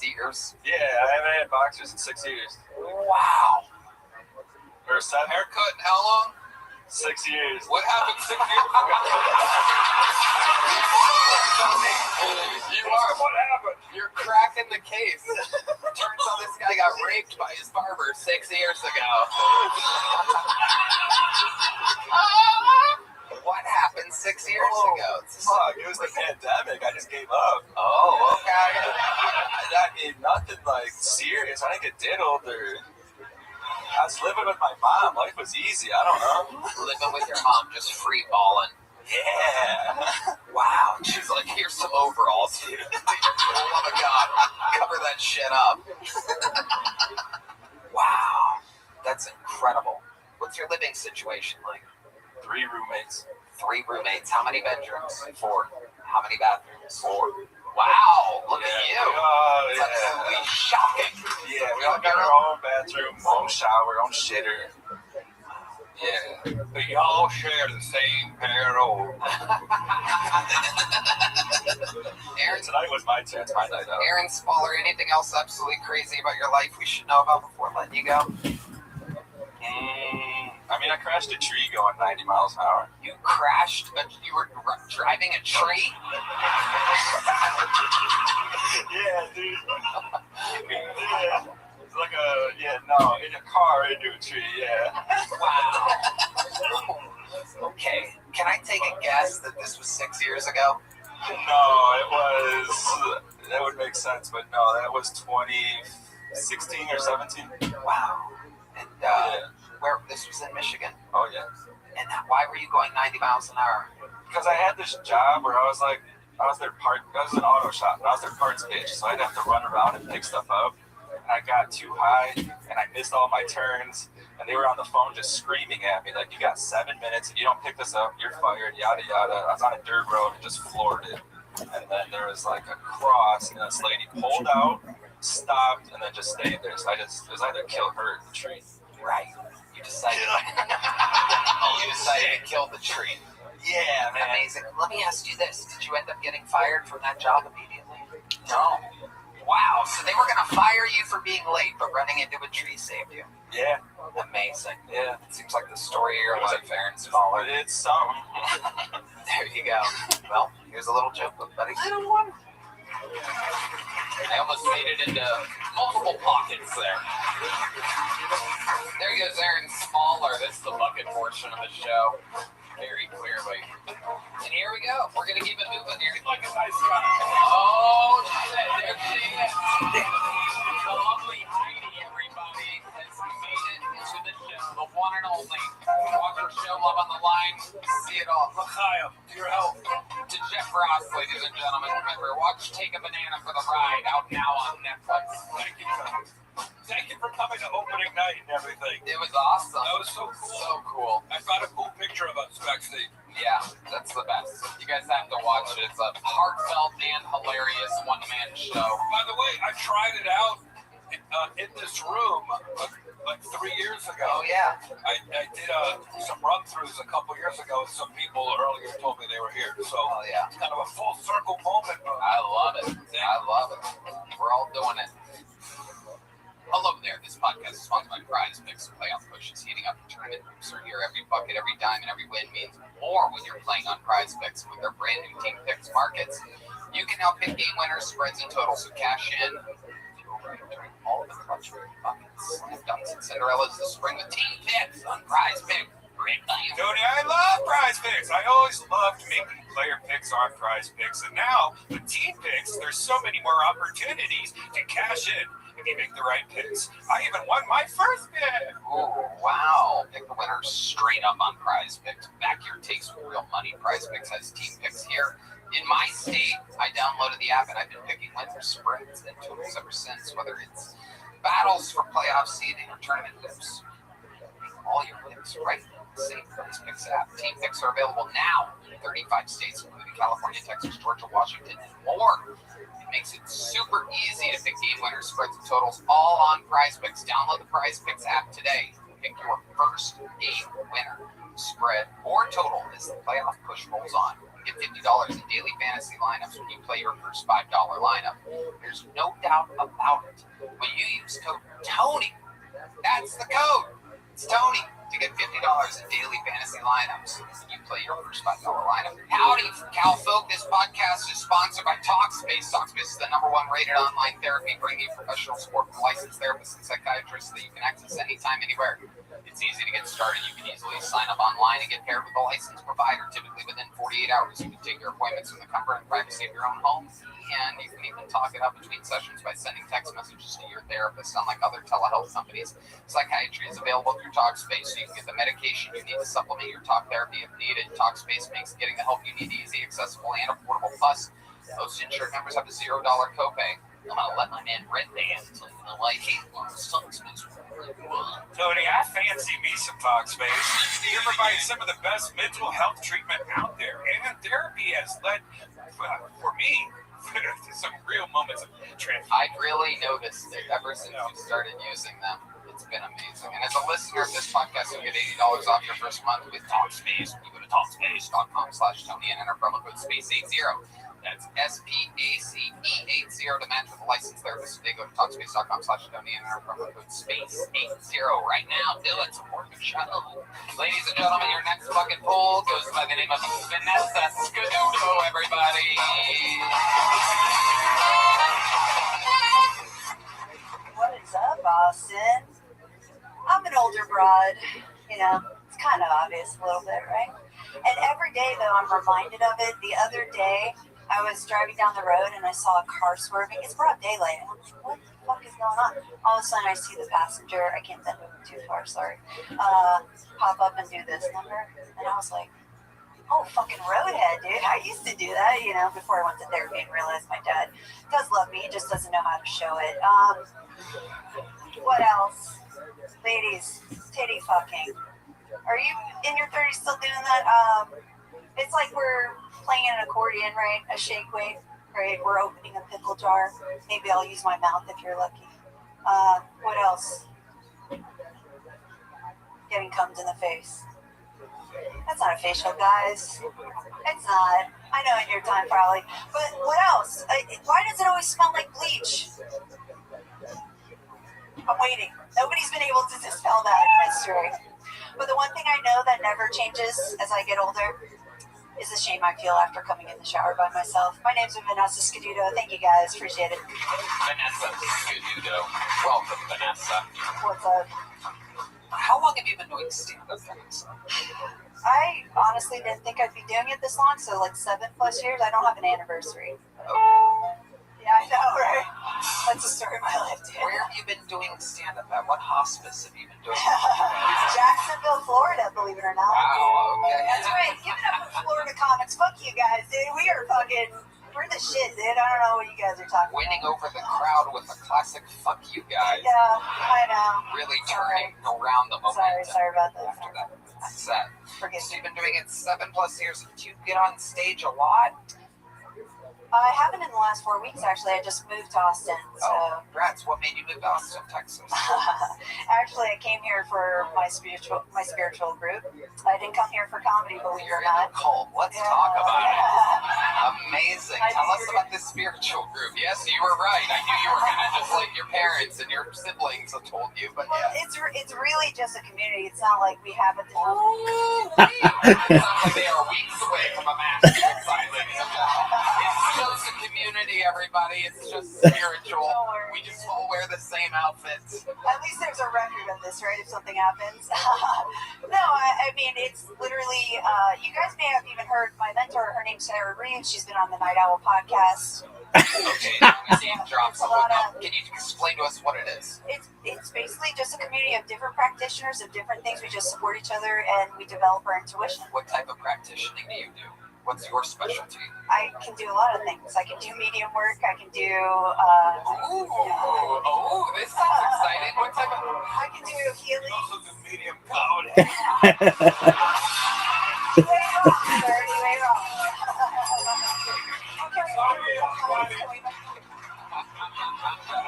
years? Yeah, I haven't had boxers in 6 years. Wow. Or 7. Haircut in how long? 6 years. What happened 6 years ago? What happened? You're cracking the case. Turns out this guy got raped by his barber 6 years ago. What happened 6 years ago? Fuck, it was the pandemic. I just gave up. Oh, okay. I mean, nothing like serious. I didn't get diddled or. I was living with my mom. Life was easy. I don't know. Living with your mom, just free balling. Yeah. Wow. She's like, here's some overalls, dude. Oh my God. Cover that shit up. Wow. That's incredible. What's your living situation like? 3 roommates. 3 roommates. How many bedrooms? 4. How many bathrooms? 4. Wow, look at you. It's absolutely shocking. Yeah, we all got our own bathroom, own shower, own shitter. Yeah. But y'all share the same pair of. Aaron, tonight was my turn. It's my night out. Aaron Spaller, anything else absolutely crazy about your life we should know about before letting you go? I mean, I crashed a tree going 90 miles an hour. You crashed? You were driving a tree? Yeah, dude. Yeah. It's like in a car into a tree, yeah. Wow. Okay, can I take a guess that this was 6 years ago? No, that would make sense, but no, that was 2016 or 17. Wow. And where this was in Michigan? Oh, yeah. And why were you going 90 miles an hour? Because I had this job where I was an auto shop, and I was their parts bitch, so I'd have to run around and pick stuff up. And I got too high, and I missed all my turns, and they were on the phone just screaming at me, like, you got 7 minutes, if you don't pick this up, you're fired, yada, yada. I was on a dirt road and just floored it. And then there was like a cross, and this lady pulled out, stopped, and then just stayed there. So it was either kill her or the tree. Right. You decided to kill the tree. Yeah, man. Amazing. Let me ask you this. Did you end up getting fired from that job immediately? No. Wow. So they were going to fire you for being late, but running into a tree saved you. Yeah. Amazing. Yeah. It seems like the story of your life, Aaron Spaller. It's something. There you go. Well, here's a little joke, buddy. Little one. I almost made it into multiple pockets there. There goes Aaron Spaller. This is the bucket portion of the show. Very clearly. And here we go. We're going to keep it moving here. Look at my sky. Oh, shit. There she is. The lovely Heidi, everybody, has made it into the show. The one and only. Watch her show, Love on the Line. See it all. L'chaim, to your health. To Jeff Ross, ladies and gentlemen. Remember, watch Take a Banana for the Ride, out now on Netflix. Thank you, guys. Thank you for coming to opening night and everything. It was awesome. That was so cool. So cool. I found a cool picture of us backstage. Yeah, that's the best. You guys have to watch it. It's a heartfelt and hilarious one-man show. By the way, I tried it out in this room like 3 years ago. Oh, yeah. I did some run-throughs a couple years ago. Some people earlier told me they were here. So yeah. It's kind of a full circle moment. I love it. I love it. We're all doing it. Hello there. This podcast is sponsored by Prize Picks. Playoff pushes heating up. Tournament hoops are here. Every bucket, every dime, and every win means more when you're playing on Prize Picks with their brand new Team Picks markets. You can now pick game winners, spreads, and totals, so cash in. During all of the clutch buckets, slam dunks, and Cinderellas this spring with Team Picks on Prize Picks. Great value. Tony, I love Prize Picks. I always loved making player picks on Prize Picks, and now with Team Picks, there's so many more opportunities to cash in. If you make the right picks. I even won my first pick. Oh, wow. Pick the winners straight up on Prize Picks. Back your takes with real money. Prize Picks has Team Picks here. In my state, I downloaded the app and I've been picking winners, spreads, and totals ever since, whether it's battles for playoff seeding or tournament picks. All your picks right same Price Picks app. Team picks are available now in 35 states, including California, Texas, Georgia, Washington, and more. It makes it super easy to pick game winners, spreads, and totals all on Prize Picks. Download the Prize Picks app today. Pick your first game winner, spread, or total as the playoff push rolls on. You get $50 in daily fantasy lineups when you play your first $5 lineup. There's no doubt about it. When you use code TONY, that's the code. It's Tony to get $50 in daily fantasy lineups when you play your first $5 lineup. Howdy from Cal Folk. This podcast is sponsored by Talkspace. Talkspace is the #1 rated online therapy, bringing professional support from licensed therapists and psychiatrists that you can access anytime, anywhere. It's easy to get started. You can easily sign up online and get paired with a licensed provider, typically within 48 hours. You can take your appointments from the comfort and privacy of your own home, and you can even talk it up between sessions by sending text messages to your therapist. Unlike other telehealth companies, psychiatry is available through Talkspace, so you can get the medication you need to supplement your talk therapy if needed. Talkspace makes getting the help you need easy, accessible, and affordable. Plus, most insured members have a $0 copay. I'm gonna let my man Red Band tell you why he loves Talkspace. Tony, I fancy me some Talkspace. They provide some of the best mental health treatment out there, and therapy has led, for me, to some real moments of transformation. I've really noticed it ever since you started using them. It's been amazing. And as a listener of this podcast, you'll get $80 off your first month with Talkspace. You go to Talkspace.com/Tony and enter promo code SPACE80. That's SPACE80 to match with a licensed therapist today. Go to Talkspace.com/Tony and enter promo code SPACE80 right now. Do it. Support the show. Ladies and gentlemen, your next fucking poll goes by the name of Vanessa Scaduto, everybody. What is up, Austin? I'm an older broad. You know, it's kind of obvious a little bit, right? And every day, though, I'm reminded of it. The other day, I was driving down the road and I saw a car swerving. It's broad daylight. And I'm like, what the fuck is going on? All of a sudden, I see the passenger. I can't bend over too far, sorry. Pop up and do this number. And I was like, oh, fucking roadhead, dude. I used to do that, you know, before I went to therapy and realized my dad does love me. He just doesn't know how to show it. What else? Ladies, titty fucking. Are you in your 30s still doing that? It's like we're playing an accordion, right? A shake weight, right? We're opening a pickle jar. Maybe I'll use my mouth if you're lucky. What else? Getting cummed in the face. That's not a facial, guys. It's not. I know in your time probably. But what else? Why does it always smell like bleach? I'm waiting. Nobody's been able to dispel that mystery. But the one thing I know that never changes as I get older is the shame I feel after coming in the shower by myself. My name's Vanessa Scaduto. Thank you guys. Appreciate it. Vanessa Scaduto. Welcome, Vanessa. What's up? How long have you been doing stand-up, Vanessa? I honestly didn't think I'd be doing it this long, so like 7+ years. I don't have an anniversary. Okay. Yeah, I know, right? That's the story of my life, dude. Where have you been doing stand-up at? What hospice have you been doing? Jacksonville, Florida, believe it or not. Wow, okay. That's right. Give it up for Florida comics. Fuck you guys, dude. We are fucking... We're the shit, dude. I don't know what you guys are talking Winning about. over the crowd with a classic fuck you guys. Yeah, I know. Really turning around the momentum. Sorry about that. After that set. Forget So you've been doing it 7+ years. Do you get on stage a lot? I haven't in the last 4 weeks, actually. I just moved to Austin. So. Oh, congrats. What made you move to Austin, Texas? Actually, I came here for my spiritual group. I didn't come here for comedy, believe it or not. Cult. Let's talk about it. Amazing. Tell us about this spiritual group. Yes, you were right. I knew you were going to, just like your parents and your siblings have told you. But well, it's really just a community. It's not like we have a... It sounds like they are weeks away from a mass suicide, ladies and gentlemen. It's a community, everybody. It's just spiritual. We just all wear the same outfits. At least there's a record of this, right? If something happens. No, I mean, it's literally, you guys may have even heard my mentor. Her name's Sarah Reed. She's been on the Night Owl podcast. Okay, name drops. Can you explain to us what it is? It's basically just a community of different practitioners of different things. We just support each other and we develop our intuition. What type of practitioning do you do? What's your specialty? I can do a lot of things. I can do medium work. I can do. This sounds exciting. What type of? I can do healing. Also do medium comedy. Way wrong, sir. Way wrong.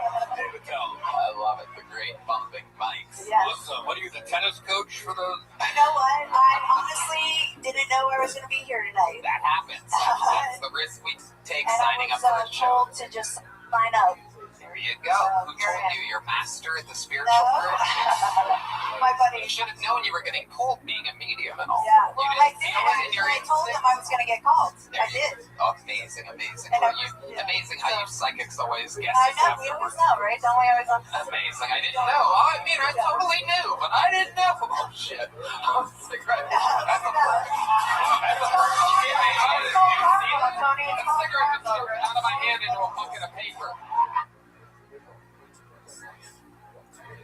I love it. The great bumping mics. Yes. Awesome. What are you, the tennis coach for those? You know what? I honestly didn't know I was going to be here tonight. That happens. That's the risk we take And signing I up for was the show. told to just sign up. There you go. So, Who here told I am. you? Your master at the spiritual No. group? My buddy. You should have known you were getting pulled being a medium and all. Yeah, well, You I didn't did. feel it in your I told him I was going to get called. I did. Oh, amazing, amazing. And How I- you, yeah. amazing how you psychics always guess I us know. We always afterwards. know, right? Don't we always know? Amazing. I didn't know. Oh, I mean, I totally knew, but I didn't know. Oh, shit. Oh, cigarette. That's a first. That's a first. You gave me honest. You see that? A cigarette just slipped out of my hand into a bucket of paper.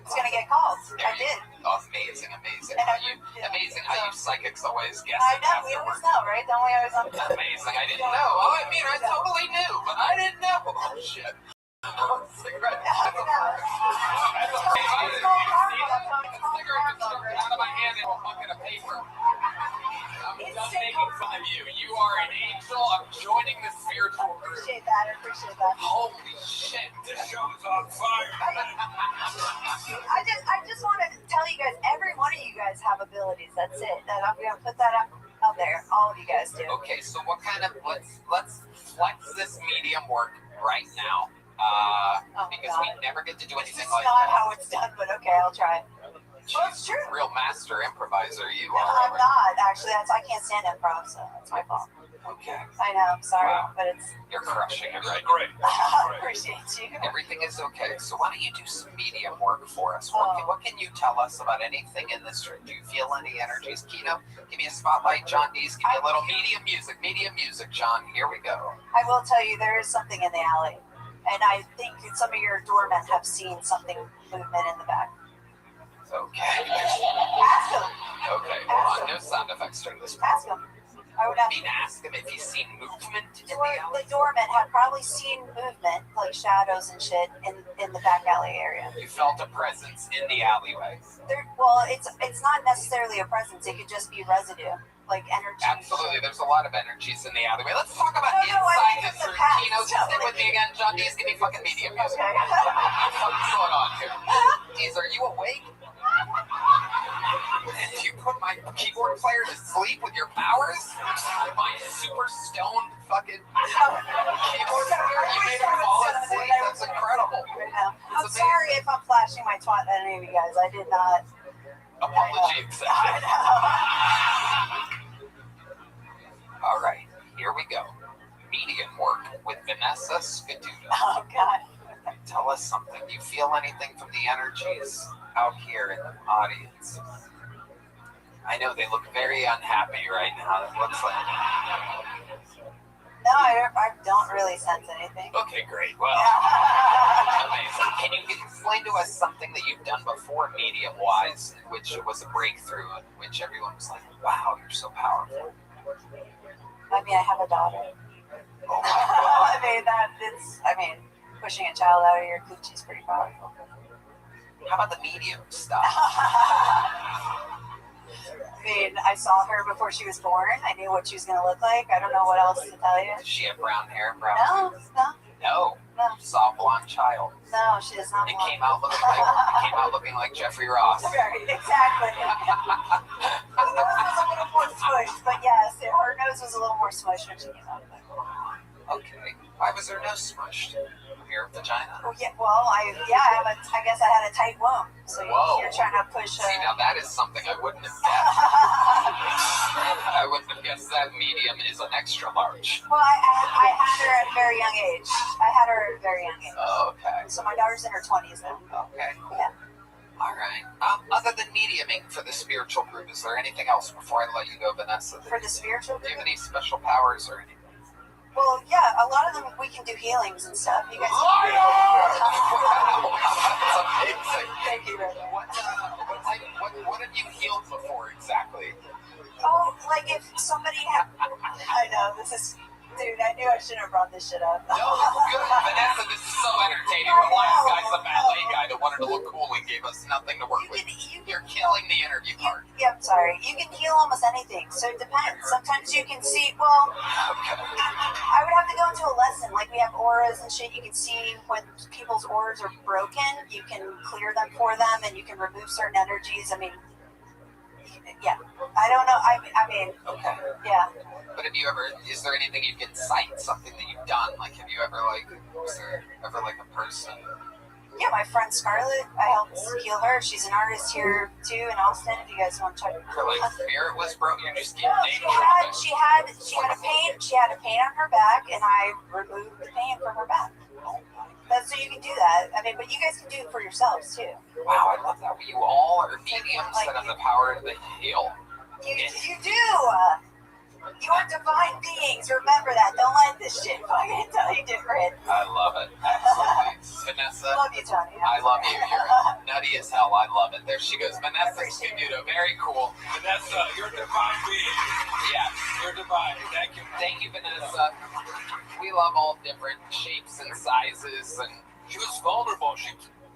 It's going to get called. I did. Oh, amazing, amazing. And How I- you, amazing how you psychics always guess I us know. We always afterwards. know, right? Don't we always know? Amazing. I didn't know. Oh, I mean, I totally knew, but I didn't know. Oh, shit. Oh, cigarette. That's a first. That's a first. You see that? A cigarette just slipped out of my hand into a bucket of paper. I'm done making fun of you. You are an angel. I'm joining the spiritual group. Appreciate that. I appreciate that. Holy shit. This show's on fire. I just want to tell you guys, every one of you guys have abilities. That's it. And I'm going to put that out there. All of you guys do. Okay, so what kind of let's flex this medium work right now. Because we never get to do anything It's like not that. how it's done, but okay, I'll try. Well, it's true. Real master improviser you No, are. I'm not. Actually, I can't stand improv, so that's my fault. Okay. I know. I'm sorry, Wow. but it's. You're crushing it right Great. I appreciate you. Everything is okay. So why don't you do some medium work for us? Oh. What can you tell us about anything in this room? Do you feel any energies? Kino, give me a spotlight. John Dees, give me a little medium music. Medium music, John. Here we go. I will tell you, there is something in the alley, and I think some of your doormen have seen something movement in the back. Okay. Ask him. Okay, hold on. No sound effects during this. Ask him. I would I have. mean, ask him if he's seen movement in the The alley. doormen have probably seen movement, like shadows and shit, in the back alley area. You felt a presence in the alleyway. Well, it's not necessarily a presence. It could just be residue, like energy. Absolutely, there's a lot of energies in the alleyway. Let's talk about No, I inside mean this the room. past. Kino, just sit with me again. John Dees, give me fucking medium music. Okay. What's going on here? Dees, are you awake? Did you put my keyboard player to sleep with your powers? My super stoned fucking keyboard player? You made him fall asleep? That's incredible. I'm sorry if I'm flashing my twat at any of you guys. I did not. Apology accepted. All right, here we go. Medium work with Vanessa Scaduda. Oh, God. Tell us something. Do you feel anything from the energies out here in the audience? I know they look very unhappy right now. It looks like. No, I don't really sense anything. Okay, great. Well, amazing. Can you explain to us something that you've done before, medium-wise, in which it was a breakthrough, in which everyone was like, "Wow, you're so powerful." I mean, I have a daughter. Oh my God. I mean, pushing a child out of your coochie is pretty powerful. How about the medium stuff? I mean, I saw her before she was born. I knew what she was going to look like. I don't know what else to tell you. Does she have brown hair, brown No, teeth? no, No. no, You saw a blonde child. no, she does not It want came out looking like Jeffrey Ross. Right, exactly. Her nose was a little more smushed, but yes, her nose was a little more smushed when she came out. Okay. Why was her nose smushed? Your vagina? Oh, yeah, well, I guess I had a tight womb, so Whoa. you're trying to push. See, now that is something I wouldn't have guessed. I wouldn't have guessed that medium is an extra large. Well, I had her at a very young age. Oh, okay. So my daughter's in her 20s now. Okay, cool. Yeah. All right. Other than mediuming for the spiritual group, is there anything else before I let you go, Vanessa? For the spiritual Do you group? have any special powers or anything? Well, yeah, a lot of them we can do healings and stuff. You guys. Wow, that's amazing. Thank you, Rabbi. What have you healed before exactly? Oh, like if somebody I know, this is... Dude, I knew I shouldn't have brought this shit up. No, it's good. Vanessa, this is so entertaining. The last guy's the ballet guy that wanted to look cool and gave us nothing to work with. You're killing the interview part. Yeah, I'm sorry. You can heal almost anything, so it depends. Sometimes you can see, well, I would have to go into a lesson. Like, we have auras and shit. You can see when people's auras are broken. You can clear them for them, and you can remove certain energies. I mean, yeah. I don't know. I mean, okay. Yeah. But have you ever, is there anything you can cite, something that you've done? Like, have you ever, like, was there ever, like, a person? Yeah, my friend Scarlett, I helped heal her. She's an artist here, too, in Austin, if you guys want to check Her, like, spirit was broken? You just keep No, she had a pain on her back, and I removed the pain from her back. So you can do that. I mean, but you guys can do it for yourselves, too. Wow, I love that. You all are mediums that have the power to heal. You do! You are divine beings. Remember that. Don't let this shit fucking tell you different. I love it. Absolutely. Vanessa. Love you, Tony. I love you. You're nutty as hell. I love it. There she goes. Vanessa Scuduto. Very cool. Vanessa, you're a divine being. Yeah. You're divine. Thank you. Thank you, Vanessa. We love all different shapes and sizes. And she was vulnerable.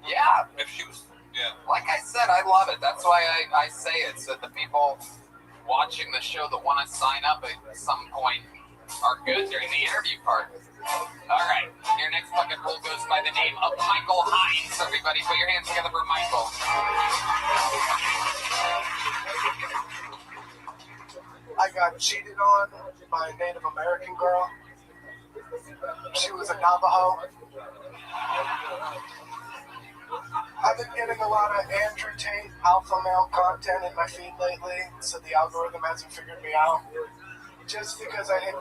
Yeah. If she was, yeah. Like I said, I love it. That's why I say it, so that the people watching the show that want to sign up at some point are good during the interview part. All right, your next bucket pool goes by the name of Michael Hines. Everybody, put your hands together for Michael. I got cheated on by a Native American girl. She was a Navajo. I've been getting a lot of Andrew Tate alpha male content in my feed lately, so the algorithm hasn't figured me out. Just because I hit...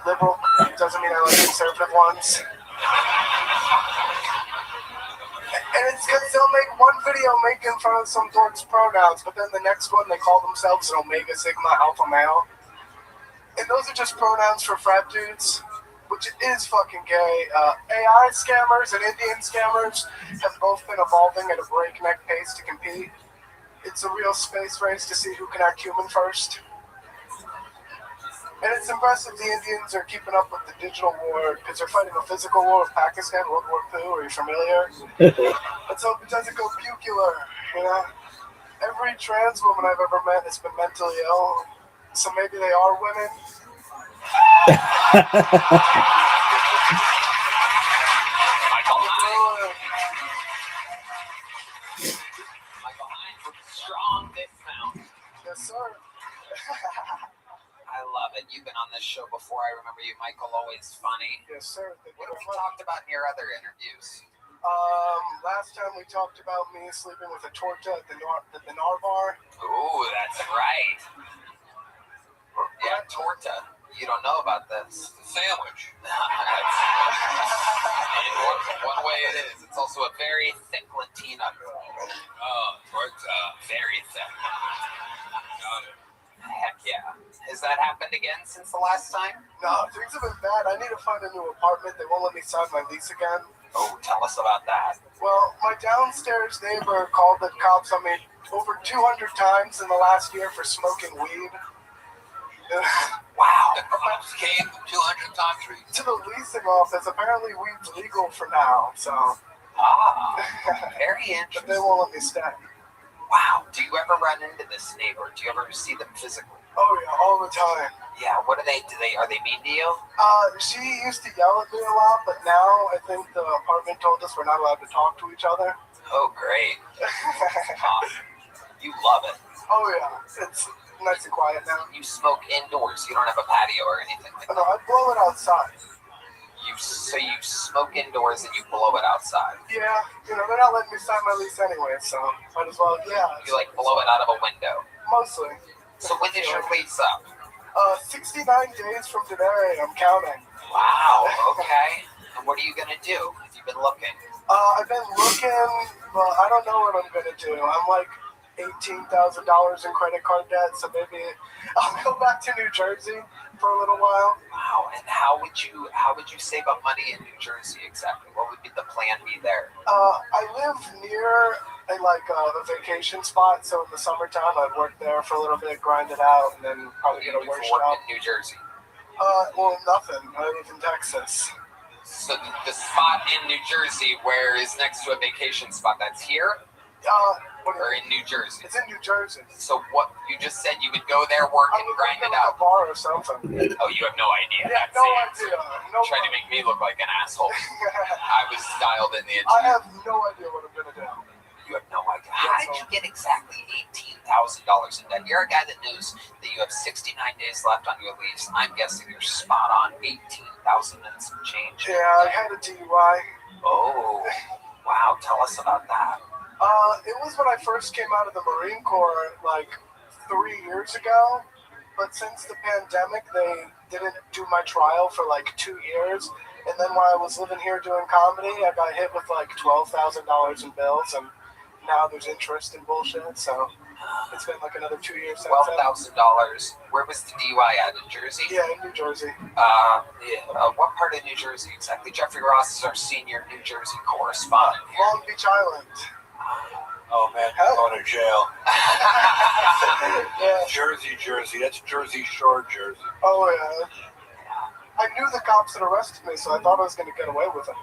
liberal doesn't mean I like conservative ones. And it's because they'll make one video making fun of some dork's pronouns, but then the next one they call themselves an Omega Sigma Alpha Male. And those are just pronouns for frat dudes, which is fucking gay. AI scammers and Indian scammers have both been evolving at a breakneck pace to compete. It's a real space race to see who can act human first. And it's impressive the Indians are keeping up with the digital war because they're fighting a physical war with Pakistan, World War II. Are you familiar? Let's hope it doesn't go nuclear, you know? Every trans woman I've ever met has been mentally ill, so maybe they are women. Strong dismount. Yes, sir. I love it. You've been on this show before. I remember you, Michael. Always funny. Yes, sir. What have we talked about in your other interviews? Last time we talked about me sleeping with a torta at the Narvar. Ooh, that's right. Yeah, torta. You don't know about this. Sandwich. In one way it is. It's also a very thick Latina. Torta. Very thick. Got it. Heck yeah. Has that happened again since the last time? No, things have been bad. I need to find a new apartment. They won't let me sign my lease again. Oh, tell us about that. Well, my downstairs neighbor called the cops on me over 200 times in the last year for smoking weed. Wow. The cops came 200 times to the leasing office. Apparently weed's legal for now, so. Very interesting. But they won't let me stay. Wow. Do you ever run into this neighbor? Do you ever see them physically? Oh yeah, all the time. Yeah, what are they mean to you? She used to yell at me a lot, but now I think the apartment told us we're not allowed to talk to each other. Oh, great. You love it. Oh yeah, it's nice and quiet now. You smoke indoors. You don't have a patio or anything like that. No, I blow it outside. So you smoke indoors and you blow it outside. Yeah, they're not letting me sign my lease anyway, so might as well. Yeah. You blow it out of a window. Mostly. So when is your lease up? 69 days from today. I'm counting. Wow. Okay. And what are you gonna do? Have you been looking? I've been looking. Well, I don't know what I'm gonna do. I'm like $18,000 in credit card debt, so maybe I'll go back to New Jersey for a little while. Wow. And how would you save up money in New Jersey exactly? What would be the plan be there? I live near a vacation spot, so in the summertime I'd work there for a little bit, grind it out, and then probably get a work job. In New Jersey? Well, nothing. I live in Texas. So the spot in New Jersey where is next to a vacation spot, that's here? Or in New Jersey? It's in New Jersey. So what, you just said you would go there, work, and grind it out? A bar or something. Oh, you have no idea. Yeah, no idea. No trying to make me look like an asshole. I was dialed in the interview. I have no idea what I'm going to do. You have no idea. How did you get exactly $18,000 in debt? You're a guy that knows that you have 69 days left on your lease. I'm guessing you're spot on $18,000 and some change. Yeah, I had a DUI. Oh, wow. Tell us about that. It was when I first came out of the Marine Corps, 3 years ago. But since the pandemic, they didn't do my trial for 2 years. And then while I was living here doing comedy, I got hit with $12,000 in bills, and now there's interest in bullshit. So it's been another 2 years. $12,000. Where was the DUI at? In Jersey? Yeah, in New Jersey. What part of New Jersey exactly? Jeffrey Ross is our senior New Jersey correspondent. Long Beach Island. Oh man, I'm going to jail. Yeah. Jersey. That's Jersey Shore, Jersey. Oh yeah. I knew the cops had arrested me, so I thought I was going to get away with it.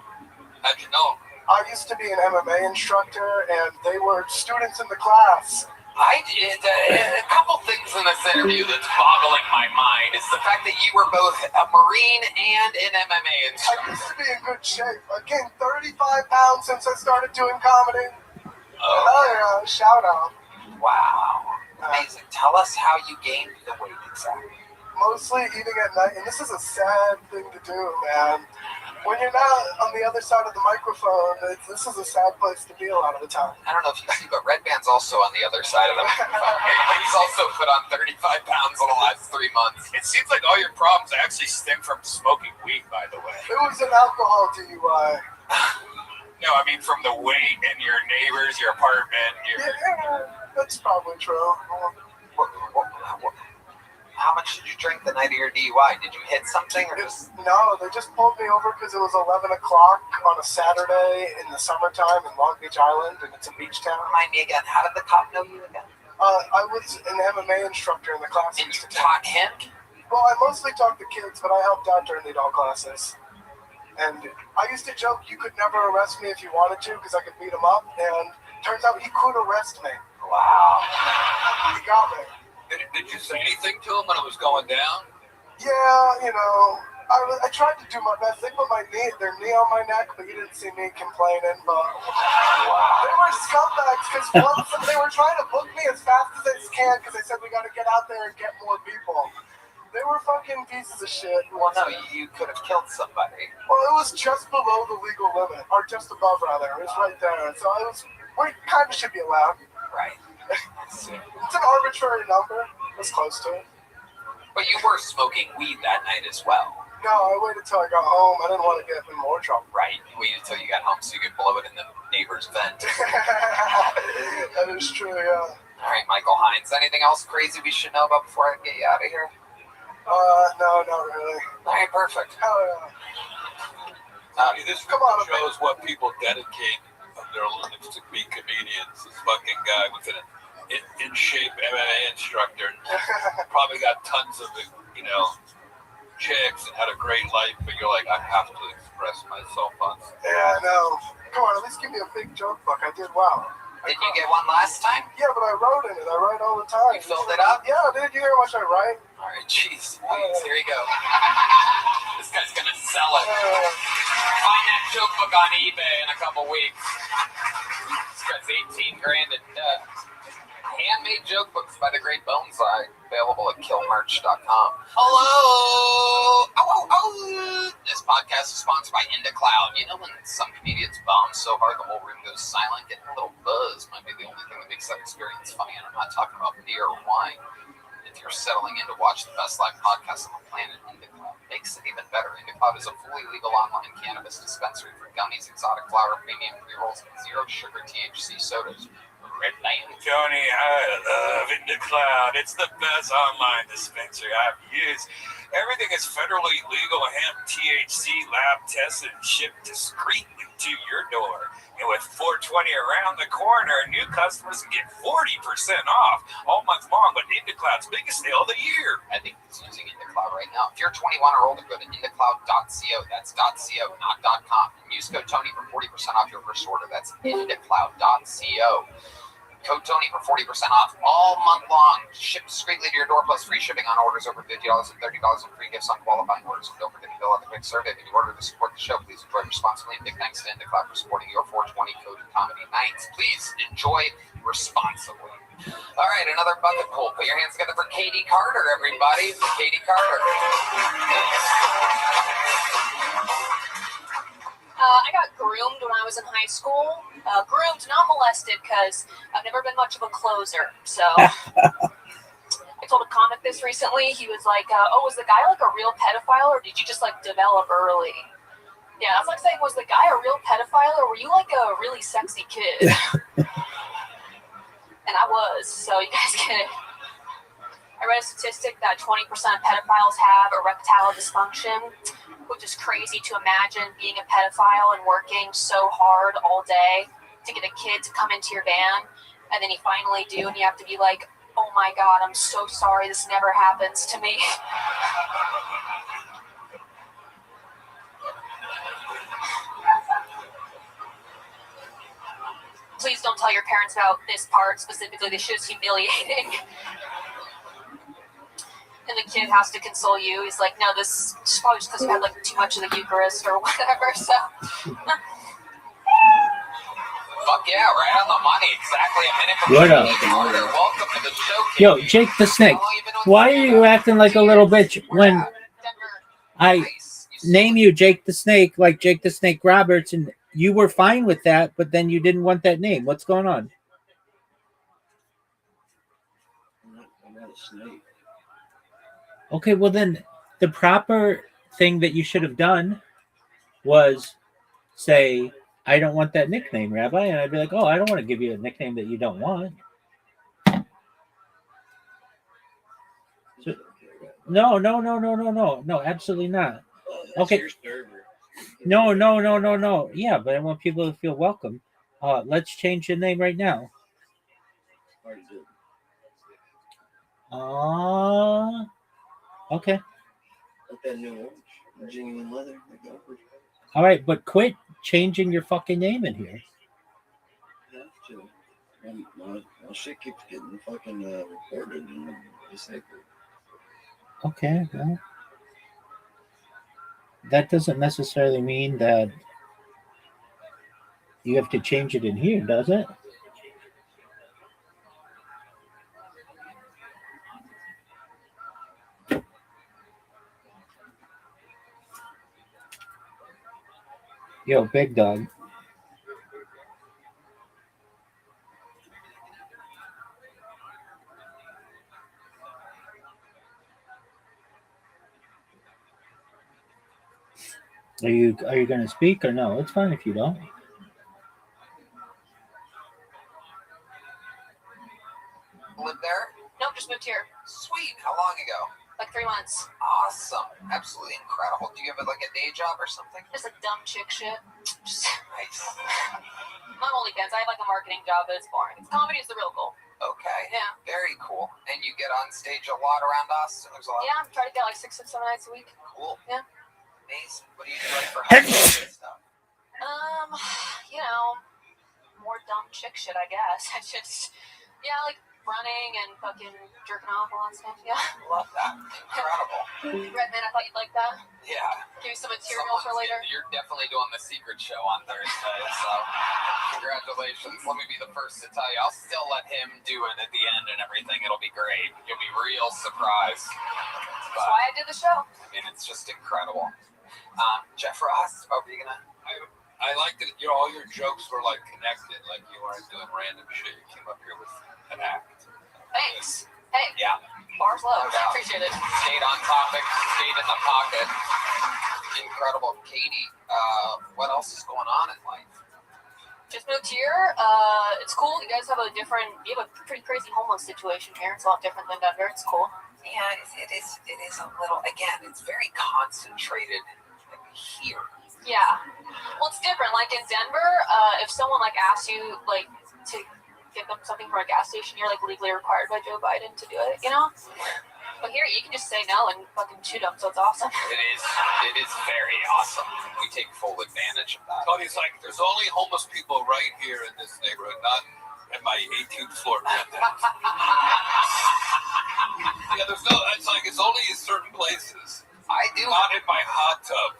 How'd you know? I used to be an MMA instructor, and they were students in the class. I did a couple things in this interview that's boggling my mind is the fact that you were both a Marine and an MMA instructor. I used to be in good shape. I gained 35 pounds since I started doing comedy. Oh yeah, shout out. Wow. Amazing. Tell us how you gained the weight exactly. Mostly eating at night, and this is a sad thing to do, man. when you're not on the other side of the microphone, this is a sad place to be a lot of the time. I don't know if you see, but Red Band's also on the other side of the microphone. He's also put on 35 pounds in the last 3 months. It seems like all your problems actually stem from smoking weed, by the way. It was an alcohol DUI. No, I mean from the weight and your neighbors, your apartment. Yeah, that's probably true. How much did you drink the night of your DUI? Did you hit something or just? No, they just pulled me over because it was 11 o'clock on a Saturday in the summertime in Long Beach Island, and it's a beach town. Remind me again, how did the cop know you again? I was an MMA instructor in the class. And you taught him? Well, I mostly taught the kids, but I helped out during the adult classes. And I used to joke you could never arrest me if you wanted to because I could beat him up, and turns out he could arrest me. Wow. He got me. Did you say anything to him when it was going down? Yeah, you know, I tried to do my best. They put their knee on my neck, but you didn't see me complaining. But they were scumbags because they were trying to book me as fast as they can because they said we got to get out there and get more people. They were fucking pieces of shit. Well, no, you could have killed somebody. Well, it was just below the legal limit, or just above rather. It was right there, so we kind of should be allowed. Right. It's an arbitrary number. It's close to it. But you were smoking weed that night as well. No, I waited till I got home. I didn't want to get in more trouble. Right. You waited until you got home so you could blow it in the neighbor's vent. That is true, yeah. All right, Michael Hines. Anything else crazy we should know about before I get you out of here? No, not really. All right, perfect. Hell yeah. This shows what people dedicate their lives to be comedians. This fucking guy with an in-shape MMA instructor probably got tons of, chicks and had a great life, but you're like, I have to express myself on stage. Yeah, no. Come on, at least give me a big joke book. I did well. Did you get one last time? Yeah, but I wrote in it. I write all the time. You filled it up? Yeah, did you hear how much I write? All right, jeez. Here you go. This guy's gonna sell it. Find that joke book on eBay in a couple weeks. This guy's 18 grand in debt. Handmade joke books by the great Bonsai, available at killmerch.com. Hello! Oh! This podcast is sponsored by IndaCloud. You know when some comedians bomb so hard the whole room goes silent? Getting a little buzz might be the only thing that makes that experience funny, and I'm not talking about beer or wine. If you're settling in to watch the best live podcast on the planet, IndaCloud makes it even better. IndaCloud is a fully legal online cannabis dispensary for gummies, exotic flower, premium pre-rolls, and zero sugar THC sodas. Tony, I love IndaCloud. It's the best online dispensary I've used. Everything is federally legal hemp THC lab tested and shipped discreetly to your door. And with 420 around the corner, new customers can get 40% off all month long with IndaCloud's biggest sale of the year. I think he's using IndaCloud right now. If you're 21 or older, go to IndaCloud.co. That's .co, not .com. And use code Tony for 40% off your first order. That's IndaCloud.co. Code Tony for 40% off all month long. Shipped discreetly to your door plus free shipping on orders over $50 and $30 and free gifts on qualifying orders. And don't forget to fill out the quick survey if you order to support the show. Please enjoy responsibly, and big thanks to IndaCloud for supporting your 420 Coded Comedy Nights. Please enjoy responsibly. All right, another bucket pull. Put your hands together for Katie Carter, everybody. Katie Carter. I got groomed when I was in high school. Groomed, not molested, because I've never been much of a closer. So I told a comic this recently. He was like, was the guy like a real pedophile, or did you just like develop early? Yeah, I was like saying, was the guy a real pedophile, or were you like a really sexy kid? And I was, so you guys get it. I read a statistic that 20% of pedophiles have erectile dysfunction, which is crazy to imagine being a pedophile and working so hard all day to get a kid to come into your van, and then you finally do, and you have to be like, oh my God, I'm so sorry, this never happens to me. Please don't tell your parents about this part specifically. This shit is humiliating. And the kid has to console you. He's like, no, this is probably just because you had like too much of the Eucharist or whatever. So, fuck yeah, right on the money. Exactly a minute What up? before. Welcome to the show. Yo, Jake the Snake, why are you acting like a little bitch when I name you Jake the Snake, like Jake the Snake Roberts, and you were fine with that, but then you didn't want that name. What's going on? I'm not a snake. Okay, well then the proper thing that you should have done was say, I don't want that nickname, Rabbi. And I'd be like, oh, I don't want to give you a nickname that you don't want. So, no, absolutely not. Okay. No. Yeah, but I want people to feel welcome. Let's change the name right now. Okay. Like that new genuine leather. All right, but quit changing your fucking name in here. I have to. My shit keeps getting fucking reported and disabled. Okay, well, that doesn't necessarily mean that you have to change it in here, does it? Yo, big dog. Are you going to speak or no? It's fine if you don't. Live there? Nope, just moved here. Sweet. How long ago? Like 3 months. Awesome. Absolutely incredible. Do you have like a day job or something? Just like dumb chick shit. Just Nice. my OnlyFans. I have like a marketing job, but it's boring. Comedy is the real goal. Okay. Yeah. Very cool. And you get on stage a lot around Austin? There's a lot. Yeah, I'm trying to get like 6 or 7 nights a week. Cool. Yeah. Amazing. What do you do like for hobbies and stuff? You know, more dumb chick shit, I guess. I just, yeah, like running and fucking jerking off all that stuff. Yeah. Love that. Incredible. Redman, I thought you'd like that. Yeah. Give you some material for later. You're definitely doing the secret show on Thursday, so congratulations. Let me be the first to tell you. I'll still let him do it at the end and everything. It'll be great. You'll be real surprised. That's why I did the show. I mean, it's just incredible. Jeff Ross, what were you gonna? I like that all your jokes were like connected, like you weren't doing random shit. You came up here with an act. Thanks. Hey. Yeah. Bars low. No doubt. Appreciate it. Stayed on topic, stayed in the pocket. Incredible. Katie, what else is going on in life? Just moved here. It's cool. You guys have a pretty crazy homeless situation here. It's a lot different than Denver. It's cool. Yeah, it is a little, again, it's very concentrated here. Yeah. Well, it's different. Like in Denver, if someone like asks you like to get them something from a gas station, you're like legally required by Joe Biden to do it, you know? But here you can just say no and fucking shoot them, so it's awesome. It is very awesome. We take full advantage of that. Tony's like, there's only homeless people right here in this neighborhood, not at my 18th floor residence. Yeah, there's no, it's like, it's only in certain places. I do. Not in my hot tub.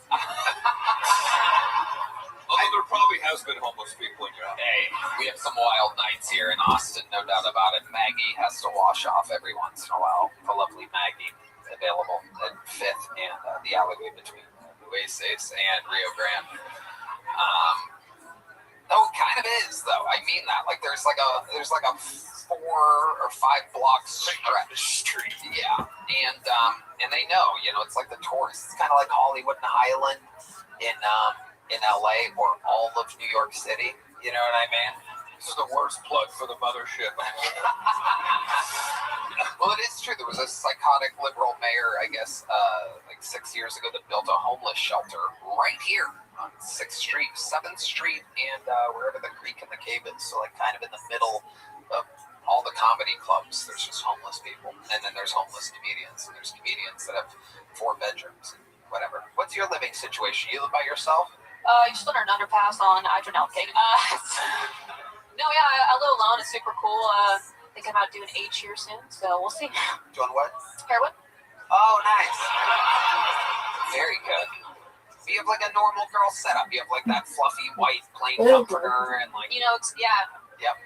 Although there probably has been homeless people in your house. Hey, we have some wild nights here in Austin, no doubt about it. Maggie has to wash off every once in a while. The lovely Maggie, available at 5th and the alleyway between Oasis and Rio Grande. No, it kind of is though. I mean that. Like there's like a 4 or 5 block street. Yeah, and they know, it's like the tourists. It's kind of like Hollywood and Highland in LA or all of New York City. You know what I mean? This is the worst plug for the mothership. Well, it is true. There was a psychotic liberal mayor, I guess, like 6 years ago that built a homeless shelter right here on 6th Street, 7th Street, and wherever the creek and the cave is. So, like, kind of in the middle of all the comedy clubs, there's just homeless people. And then there's homeless comedians. And there's comedians that have 4 bedrooms and whatever. What's your living situation? You live by yourself? You just live under an underpass on Adrenal Cake. No, yeah, I live alone. It's super cool. I think I'm about doing H here soon, so we'll see. Doing what? Heroin. Oh, nice. Very good. You have like a normal girl setup. You have like that fluffy white plain comforter and like. Yeah. Yep.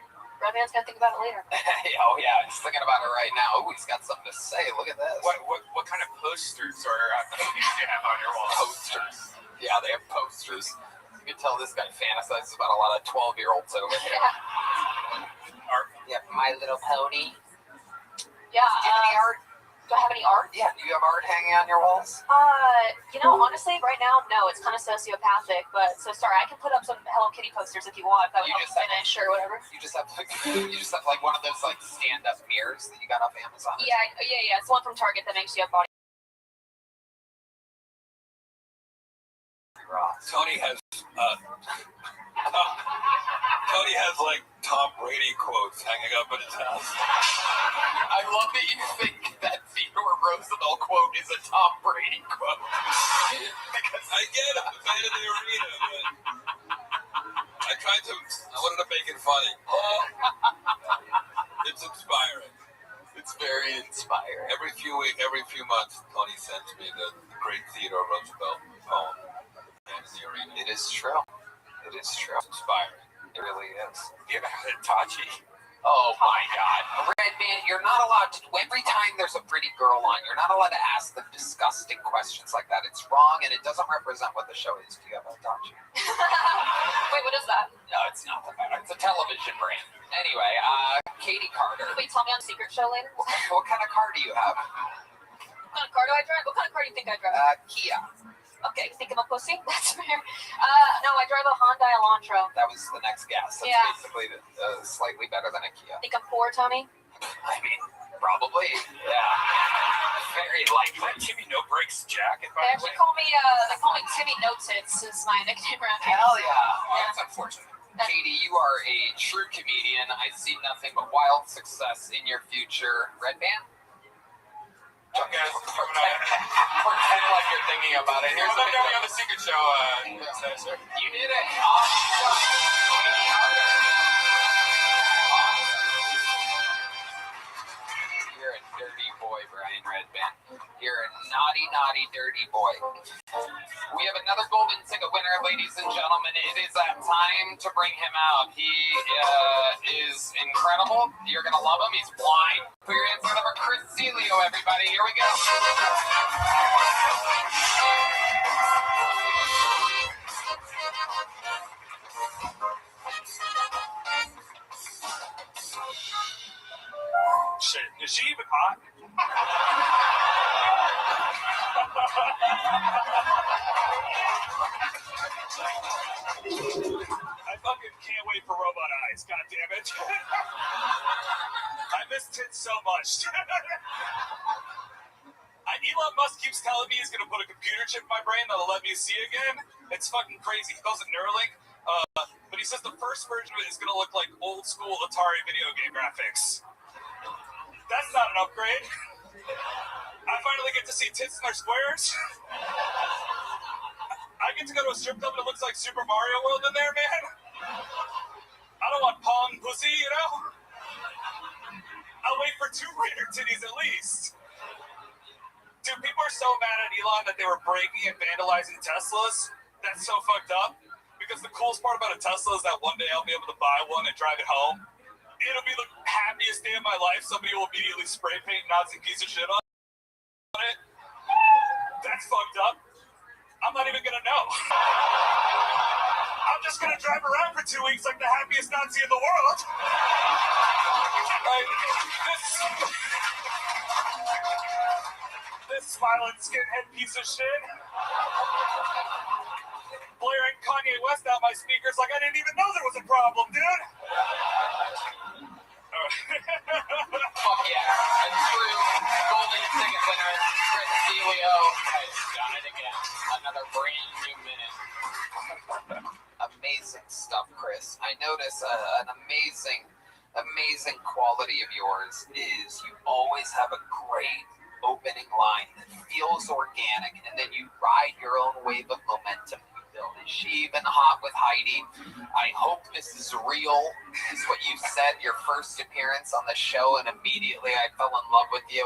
Redman's gonna think about it later. Oh yeah, he's thinking about it right now. Oh, he's got something to say. Look at this. What kind of posters or do you have on your wall? Posters. Yeah, they have posters. You can tell this guy fantasizes about a lot of 12-year-olds over here. Art. Yeah, My Little Pony. Yeah. Do you have any art? Do I have any art? Yeah. Do you have art hanging on your walls? Honestly, right now, no. It's kind of sociopathic, but so sorry. I can put up some Hello Kitty posters if you want. If that would help finish or whatever. You just have like one of those like stand-up mirrors that you got off Amazon. Yeah. It's one from Target that makes you a body. Tony has like Tom Brady quotes hanging up at his house. I love that you think that Theodore Roosevelt quote is a Tom Brady quote. Because I get it, the man in the arena, but I wanted to make it funny. It's inspiring. It's very inspiring. Every few months, Tony sends me the great Theodore Roosevelt poem. It is true. It is true. It's inspiring. It really is. You ever had Tachi? Oh my God. Redman, you're not allowed to, every time there's a pretty girl on, you're not allowed to ask them disgusting questions like that. It's wrong and it doesn't represent what the show is. Do you have a Tachi? Wait, what is that? No, it's not that. It's a television brand. Anyway, Katie Carter. Wait, tell me on the secret show later. What kind of car do you have? What kind of car do I drive? What kind of car do you think I drive? Kia. Okay, think I'm a pussy? That's fair. No, I drive a Hyundai Elantra. That was the next guess. That's basically slightly better than a Kia. Think I'm poor, Tony? I mean, probably. Yeah. Very likely. Timmy No Brakes jacket. They actually call me Timmy No Tits is my nickname around here. Hell yeah. That's unfortunate. Katie, you are a true comedian. I see nothing but wild success in your future. Red Band? Okay, pretend like you're thinking about it. Here's what I'm on the secret show. You did it. You're a dirty boy, Brian Redband. You're a naughty, naughty, dirty boy. We have another golden ticket winner, ladies and gentlemen. It is that time to bring him out. He is incredible. You're going to love him. He's blind. Put your hands together for Chris Celio, everybody. Here we go. Shit, is she even hot? I fucking can't wait for Robot Eyes, god damn it. I miss tits so much. Elon Musk keeps telling me he's gonna put a computer chip in my brain that'll let me see again. It's fucking crazy. He calls it Neuralink. But he says the first version of it is gonna look like old school Atari video game graphics. That's not an upgrade. I finally get to see tits in their squares. I get to go to a strip club that looks like Super Mario World in there, man. I don't want Pong pussy, you know? I'll wait for Tomb Raider titties at least. Dude, people are so mad at Elon that they were breaking and vandalizing Teslas. That's so fucked up. Because the coolest part about a Tesla is that one day I'll be able to buy one and drive it home. It'll be the happiest day of my life. Somebody will immediately spray paint Nazi piece of shit on it. That's fucked up. I'm not even gonna know. I'm just gonna drive around for 2 weeks like the happiest Nazi in the world. Like, this smiling skinhead piece of shit. Blaring Kanye West out my speakers like I didn't even know there was a problem, dude. Fuck yeah. A true golden ticket winner, Chris Celio, has done it again. Another brand new minute. Amazing stuff, Chris. I notice an amazing quality of yours is you always have a great opening line that feels organic, and then you ride your own wave of momentum. Is she even hot with Heidi? I hope this is real. This is what you said, your first appearance on the show, and immediately I fell in love with you.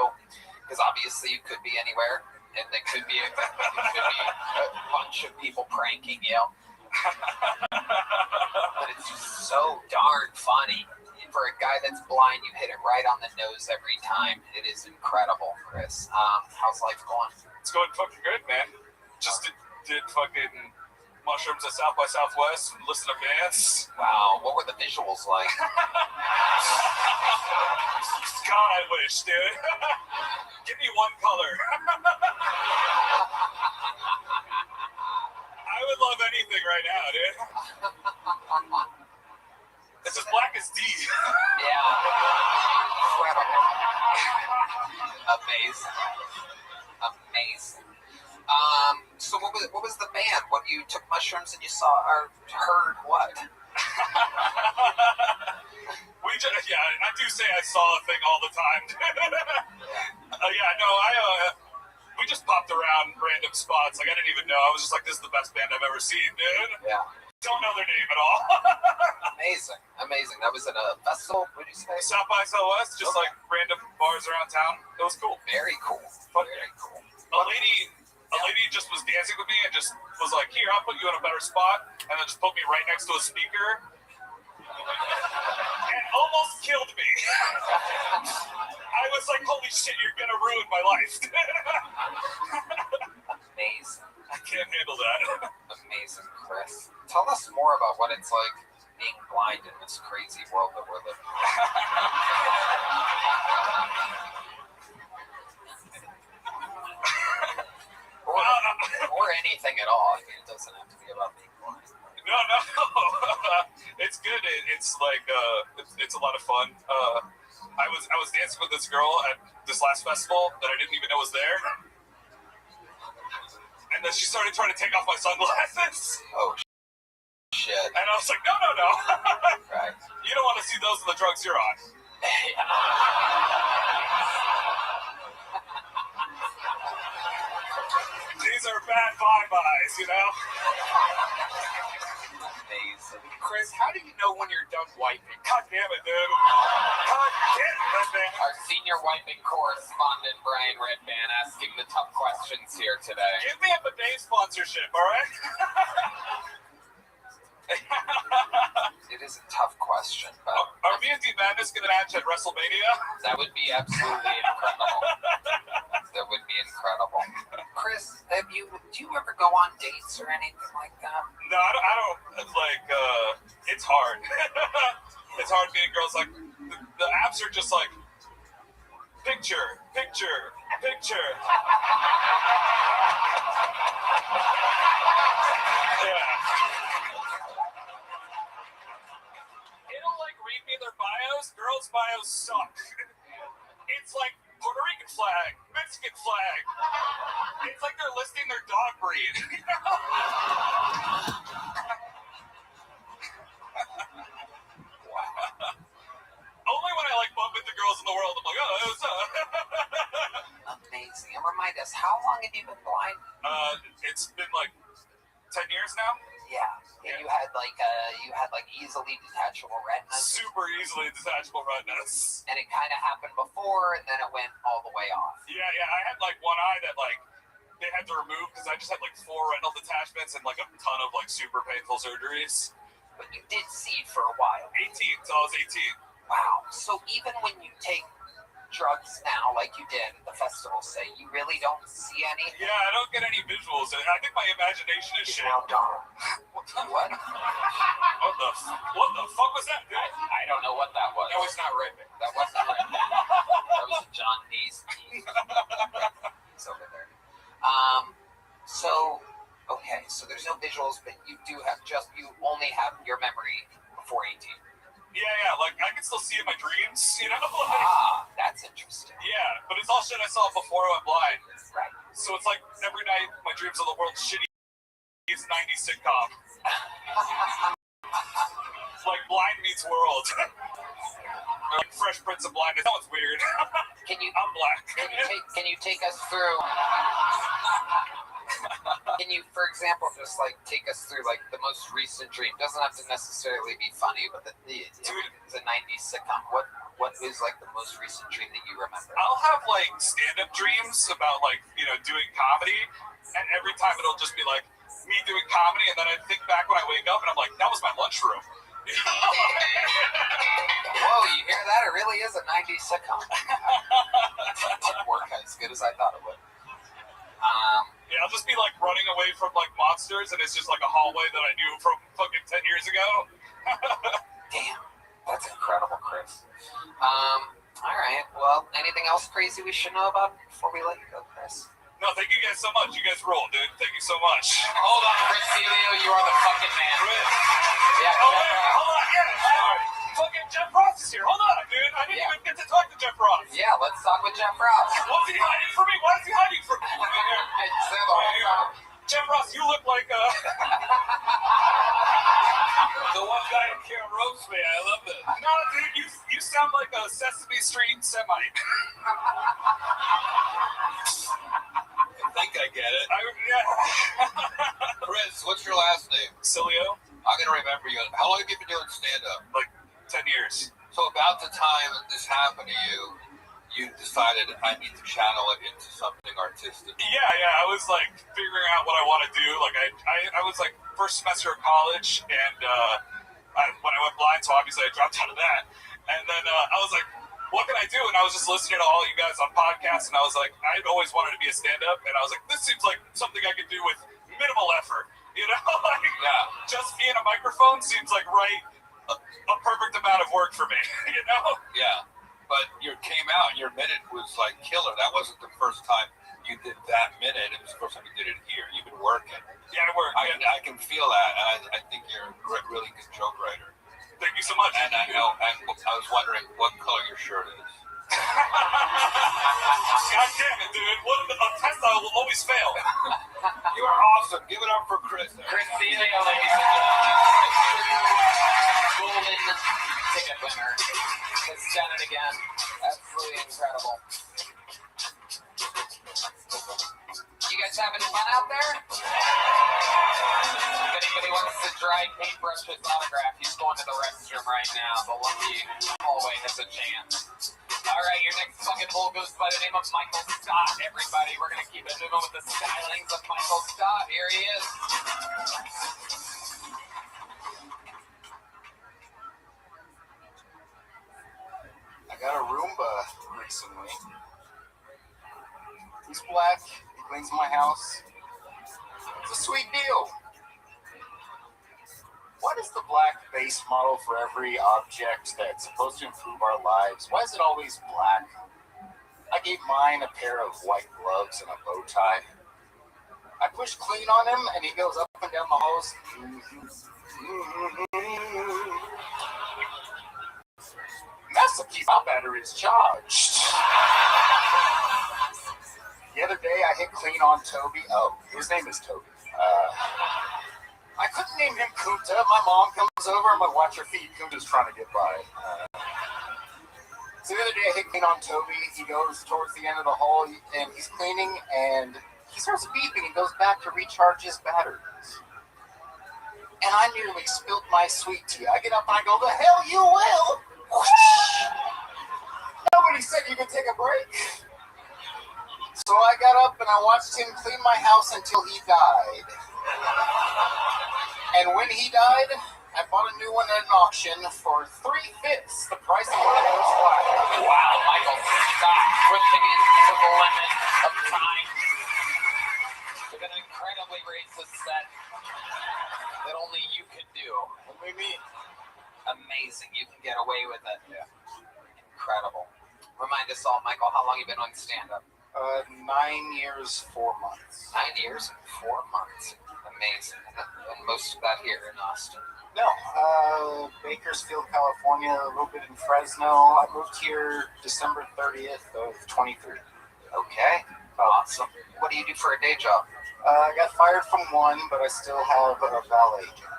Because obviously you could be anywhere, and there could be a bunch of people pranking you. But it's just so darn funny. for a guy that's blind, you hit it right on the nose every time. It is incredible, Chris. How's life going? It's going fucking good, man. Just did fucking mushrooms at South by Southwest and listen to bands. Wow, what were the visuals like? God, I wish, dude. Give me one color. I would love anything right now, dude. It's as black as D. Yeah. Incredible. Amazing. Amazing. So what was the band? What, you took mushrooms and you saw or heard what? I do say I saw a thing all the time. We just popped around random spots. Like, I didn't even know. I was just like, this is the best band I've ever seen, dude. Yeah. Don't know their name at all. Amazing. That was at a festival, what did you say? South by Southwest, just like random bars around town. It was cool. Very cool. Very cool. A lady just was dancing with me and just was like, here, I'll put you in a better spot, and then just put me right next to a speaker. And almost killed me. I was like, holy shit, you're gonna ruin my life. Amazing. I can't handle that. Amazing, Chris. Tell us more about what it's like being blind in this crazy world that we're living in. or anything at all. I mean, it doesn't have to be about being blind. No. It's good. It's like it's a lot of fun. I was dancing with this girl at this last festival that I didn't even know was there, and then she started trying to take off my sunglasses. Oh shit! And I was like, no. Right. You don't want to see those in the drugs you're on. These are bad eyes, you know? Amazing. Chris, how do you know when you're done wiping? God damn it, dude. God damn it, man. Our senior wiping correspondent, Brian Redban, asking the tough questions here today. Give me a bidet sponsorship, all right? It is a tough question, but... Are me and D Madness going to match at WrestleMania? That would be absolutely incredible. That would be incredible. Chris, do you ever go on dates or anything like that? No, I don't. Like, it's hard. It's hard being girls. Like, the apps are just like, picture. Yeah. It'll like read me their bios. Girls' bios suck. It's like Puerto Rican flag, Mexican flag. It's like they're listing their dog breed. Only when I like bump into girls in the world, I'm like, oh, what's up? Amazing. And remind us, how long have you been blind? It's been like 10 years now. Yeah. And you had like easily detachable retinas. Super easily detachable retinas. And it kind of happened before, and then it went all the way off. Yeah. I had like one eye that like they had to remove because I just had like 4 retinal detachments and like a ton of like super painful surgeries. But you did see for a while. 18, so I was 18. Wow. So even when you take drugs now, like you did at the festival, say, you really don't see any? Yeah, I don't get any visuals. I think my imagination is shit. What? What the fuck was that, dude? I don't know what that was. That was not ripping. That wasn't ripping. That was John D's teeth. He's over there. So there's no visuals, but you only have your memory before 18. Yeah, like I can still see in my dreams, you know? That's interesting. Yeah, but it's all shit I saw before I went blind. Right. So it's like every night my dreams are the world's shittiest 90s sitcom. Like Blind Meets World. Like Fresh Prince of Blindness. That was weird. I'm black. Can you take us through? Can you, for example, just like take us through like the most recent dream? Doesn't have to necessarily be funny, but it's a 90s sitcom. What is like the most recent dream that you remember? I'll have like stand-up dreams about like, you know, doing comedy, and every time it'll just be like me doing comedy, and then I think back when I wake up and I'm like, that was my lunchroom. Whoa, you hear that? It really is a 90s sitcom. It didn't work as good as I thought it would. Yeah, I'll just be like running away from like monsters, and it's just like a hallway that I knew from fucking 10 years ago. Damn, that's incredible, Chris. All right. Well, anything else crazy we should know about before we let you go, Chris? No, thank you guys so much. You guys rule, dude. Thank you so much. Hold on, Chris Celio, you are the fucking man. Chris. Yeah, hold on. Yeah, sorry. Fucking Jeff Ross is here. Hold on, dude. I didn't even get to talk to Jeff Ross. Yeah, let's talk with Jeff Ross. What's he hiding from me? Why is he hiding from me? Jeff Ross, you look like the one guy who can't roast me. I love this. No, dude, you sound like a Sesame Street Semite. I think I get it. Chris, what's your last name? Cilio. I'm going to remember you. How long have you been doing stand-up? Like 10 years. So about the time that this happened to you, you decided I need to channel it into something artistic. Yeah. I was like figuring out what I want to do. Like I was like first semester of college, and when I went blind, so obviously I dropped out of that. And then I was like, what can I do? And I was just listening to all you guys on podcasts, and I was like, I'd always wanted to be a stand-up, and I was like, this seems like something I could do with minimal effort. You know, like just being a microphone seems like a perfect amount of work for me. You know? Yeah. But you came out, and your minute was like killer. That wasn't the first time you did that minute. It was the first time you did it here. You've been working. Yeah, I work. I can feel that, and I think you're a really good joke writer. Thank you so much. And I know. And I was wondering what color your shirt is. God damn it, dude! What a test I will always fail. You are awesome. Give it up for Chris. Chris Celio, ladies and gentlemen. Golden ticket winner. Has done it again. Absolutely incredible. You guys having fun out there? If anybody wants to dry paintbrush his autograph, he's going to the restroom right now. The lucky hallway has a chance. All right, your next fucking bull goes by the name of Michael Scott, everybody. We're going to keep it moving with the stylings of Michael Scott. Here he is. I got a Roomba recently. He's black. He cleans my house. It's a sweet deal. What is the black base model for every object that's supposed to improve our lives? Why is it always black? I gave mine a pair of white gloves and a bow tie. I push clean on him, and he goes up and down the hose. That's to keep my batteries charged. The other day, I hit clean on Toby. Oh, his name is Toby. I couldn't name him Kunta. My mom comes over. I'm like, watch your feet. Kunta's trying to get by. So the other day, I hit clean on Toby. He goes towards the end of the hall, and he's cleaning, and he starts beeping and goes back to recharge his batteries. And I nearly spilled my sweet tea. I get up and I go, the hell you will! Nobody said you could take a break. So I got up and I watched him clean my house until he died. And when he died, I bought a new one at an auction for 3/5 the price of one of those flyers. Wow, Michael, stop pushing it to the limit of time with an incredibly racist set that only you could do. What do you mean? Amazing. You can get away with it. Yeah. Incredible. Remind us all, Michael, how long you been on stand-up? 9 years, 4 months. 9 years and 4 months. Amazing. And most of that here in Austin. No, Bakersfield, California, a little bit in Fresno. I moved here December 30th of 23. Okay. Awesome. What do you do for a day job? I got fired from one, but I still have a valet job.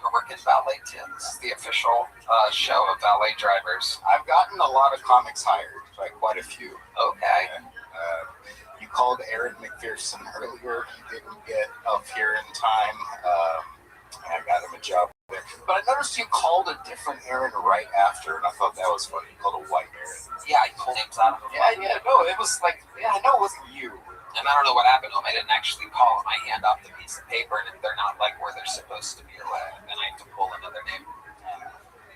You're working valet too. This is the official show of valet drivers. I've gotten a lot of comics hired, like quite a few. Okay. You called Aaron McPherson earlier. He didn't get up here in time. I got him a job there. But I noticed you called a different Aaron right after, and I thought that was funny. You called a white Aaron. Yeah, I pulled names out of him. Yeah, no, it was like, I know it wasn't you. And I don't know what happened to them. I didn't actually call them. I hand off the piece of paper, and they're not like where they're supposed to be or whatever. Then I have to pull another name.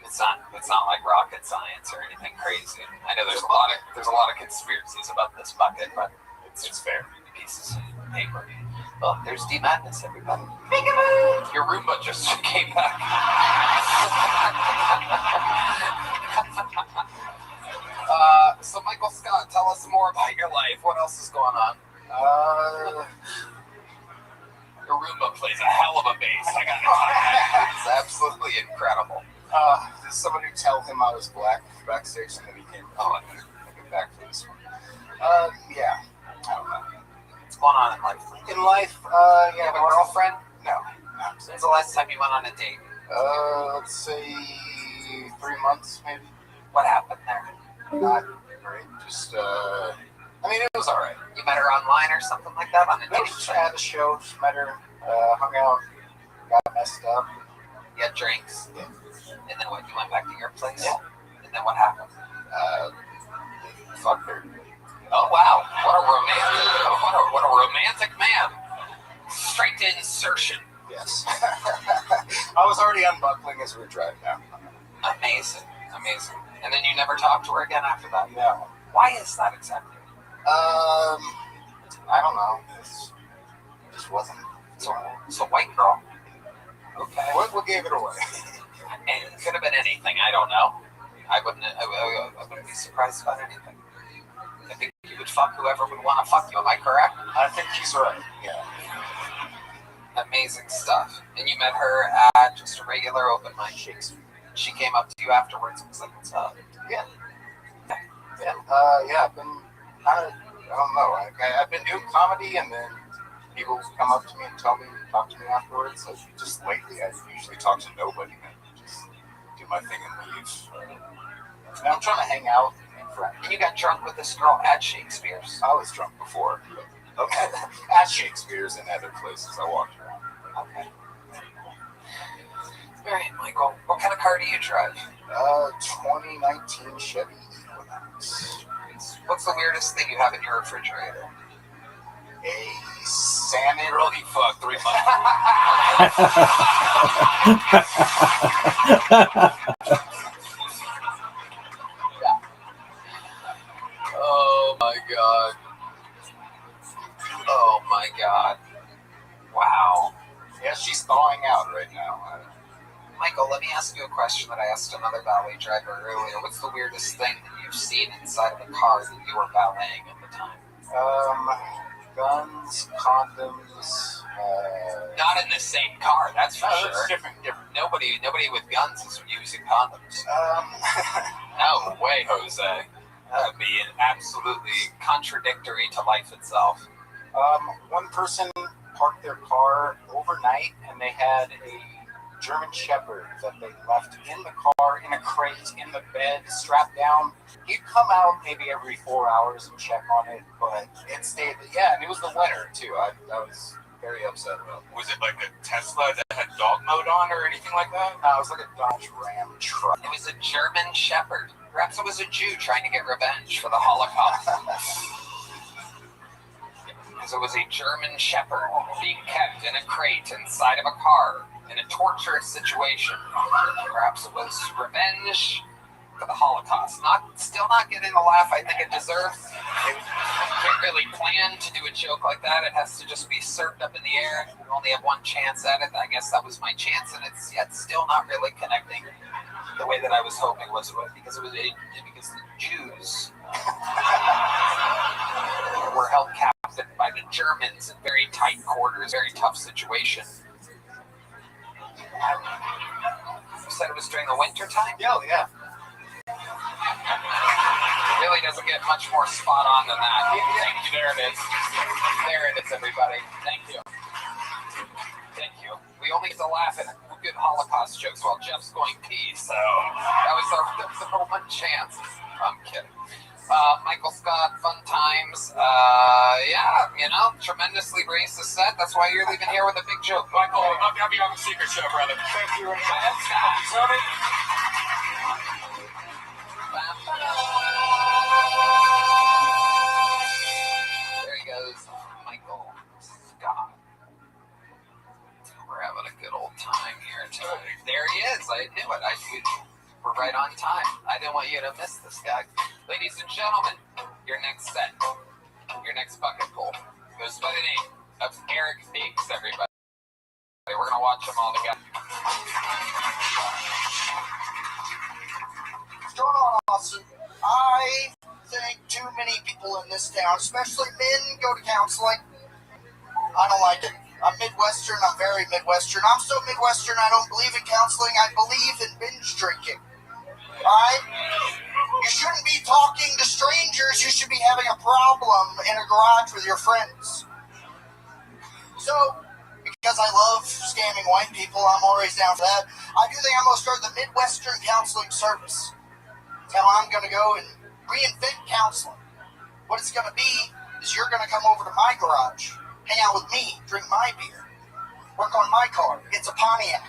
It's not like rocket science or anything crazy. I know there's a lot of conspiracies about this bucket, but it's fair. Pieces of paper. Well, there's D-Madness, everybody. Your Roomba just came back. So Michael Scott, tell us more about your life. What else is going on? Your Roomba plays a hell of a bass. I got it. It's absolutely incredible. There's someone who tell him I was black backstage, and then he came. I get back for this one. Yeah. I don't know. What's going on in life? In life, You have a girlfriend? No. When's the last time you went on a date? Let's say 3 months, maybe. What happened there? Not great. Just, I mean, it was alright. You met her online or something like that on a date? Just at a show, just met her, hung out, got messed up. You had drinks? Yeah. And then what, you went back to your place? Yeah. And then what happened? Fucked her. Oh wow, what a romantic man. Straight to insertion. Yes. I was already unbuckling as we were driving down. Amazing. And then you never talked to her again after that? No. Why is that exactly? I don't know. It just wasn't. So white girl. Okay. What gave it away? And it could have been anything. I don't know. I wouldn't be surprised about anything. I think you would fuck whoever would want to fuck you. Am I correct? I think he's right. Yeah. Amazing stuff. And you met her at just a regular open mic. She came up to you afterwards and was like, "What's up?" Yeah. Yeah. I've been kind of. I don't know. I've been doing comedy, and then people come up to me and talk to me afterwards. So just lately, I usually talk to nobody and just do my thing and leave. And I'm trying to hang out. And you got drunk with this girl at Shakespeare's? I was drunk before. Okay. At Shakespeare's and other places I walked around. Okay. All right, Michael. What kind of car do you drive? 2019 Chevy Equinox. What's the weirdest thing you have in your refrigerator? A salmon. Really fucked 3 months. Oh my god. Wow. Yeah, she's thawing out right now. Michael, let me ask you a question that I asked another valet driver earlier. What's the weirdest thing that you've seen inside of a car that you were valeting at the time? Guns, condoms. Not in the same car, that's for sure. It's different. Nobody with guns is using condoms. No way, Jose. That would be absolutely contradictory to life itself. One person parked their car overnight, and they had a German Shepherd that they left in the car, in a crate, in the bed, strapped down. He'd come out maybe every 4 hours and check on it, but it stayed. Yeah, and it was the winter too. I was very upset about it. Was it like a Tesla that had dog mode on or anything like that? No, it was like a Dodge Ram truck. It was a German Shepherd. Perhaps it was a Jew trying to get revenge for the Holocaust. Because it was a German Shepherd being kept in a crate inside of a car in a torturous situation. Perhaps it was revenge for the Holocaust. Still not getting the laugh I think it deserves. It can't really plan to do a joke like that. It has to just be served up in the air. You only have one chance at it. I guess that was my chance, and it's yet still not really connecting the way that I was hoping was because the Jews were held captive by the Germans in very tight quarters, very tough situation. You said it was during the winter time? Yeah. It really doesn't get much more spot on than that. Thank you. There it is. There it is, everybody. Thank you. Thank you. We only get to laugh at good Holocaust jokes while Jeff's going pee, so that was our one chance. I'm kidding. Michael Scott, fun times. Tremendously racist set. That's why you're leaving here with a big joke. Michael, I'll be on the secret show, brother. Thank you. Tony. There he goes, Michael Scott. We're having a good old time here tonight. There he is. I knew it. We're right on time. I didn't want you to miss this, guy. Ladies and gentlemen, your next set, your next bucket pull goes by the name of Eric Biggs, everybody. We're going to watch them all together. What's going on, Austin? I think too many people in this town, especially men, go to counseling. I don't like it. I'm Midwestern. I'm very Midwestern. I'm so Midwestern, I don't believe in counseling. I believe in binge drinking. Alright? You shouldn't be talking to strangers. You should be having a problem in a garage with your friends. So, because I love scamming white people, I'm always down for that. I do think I'm going to start the Midwestern Counseling Service. That's how I'm going to go and reinvent counseling. What it's going to be is you're going to come over to my garage, hang out with me, drink my beer, work on my car. It's a Pontiac.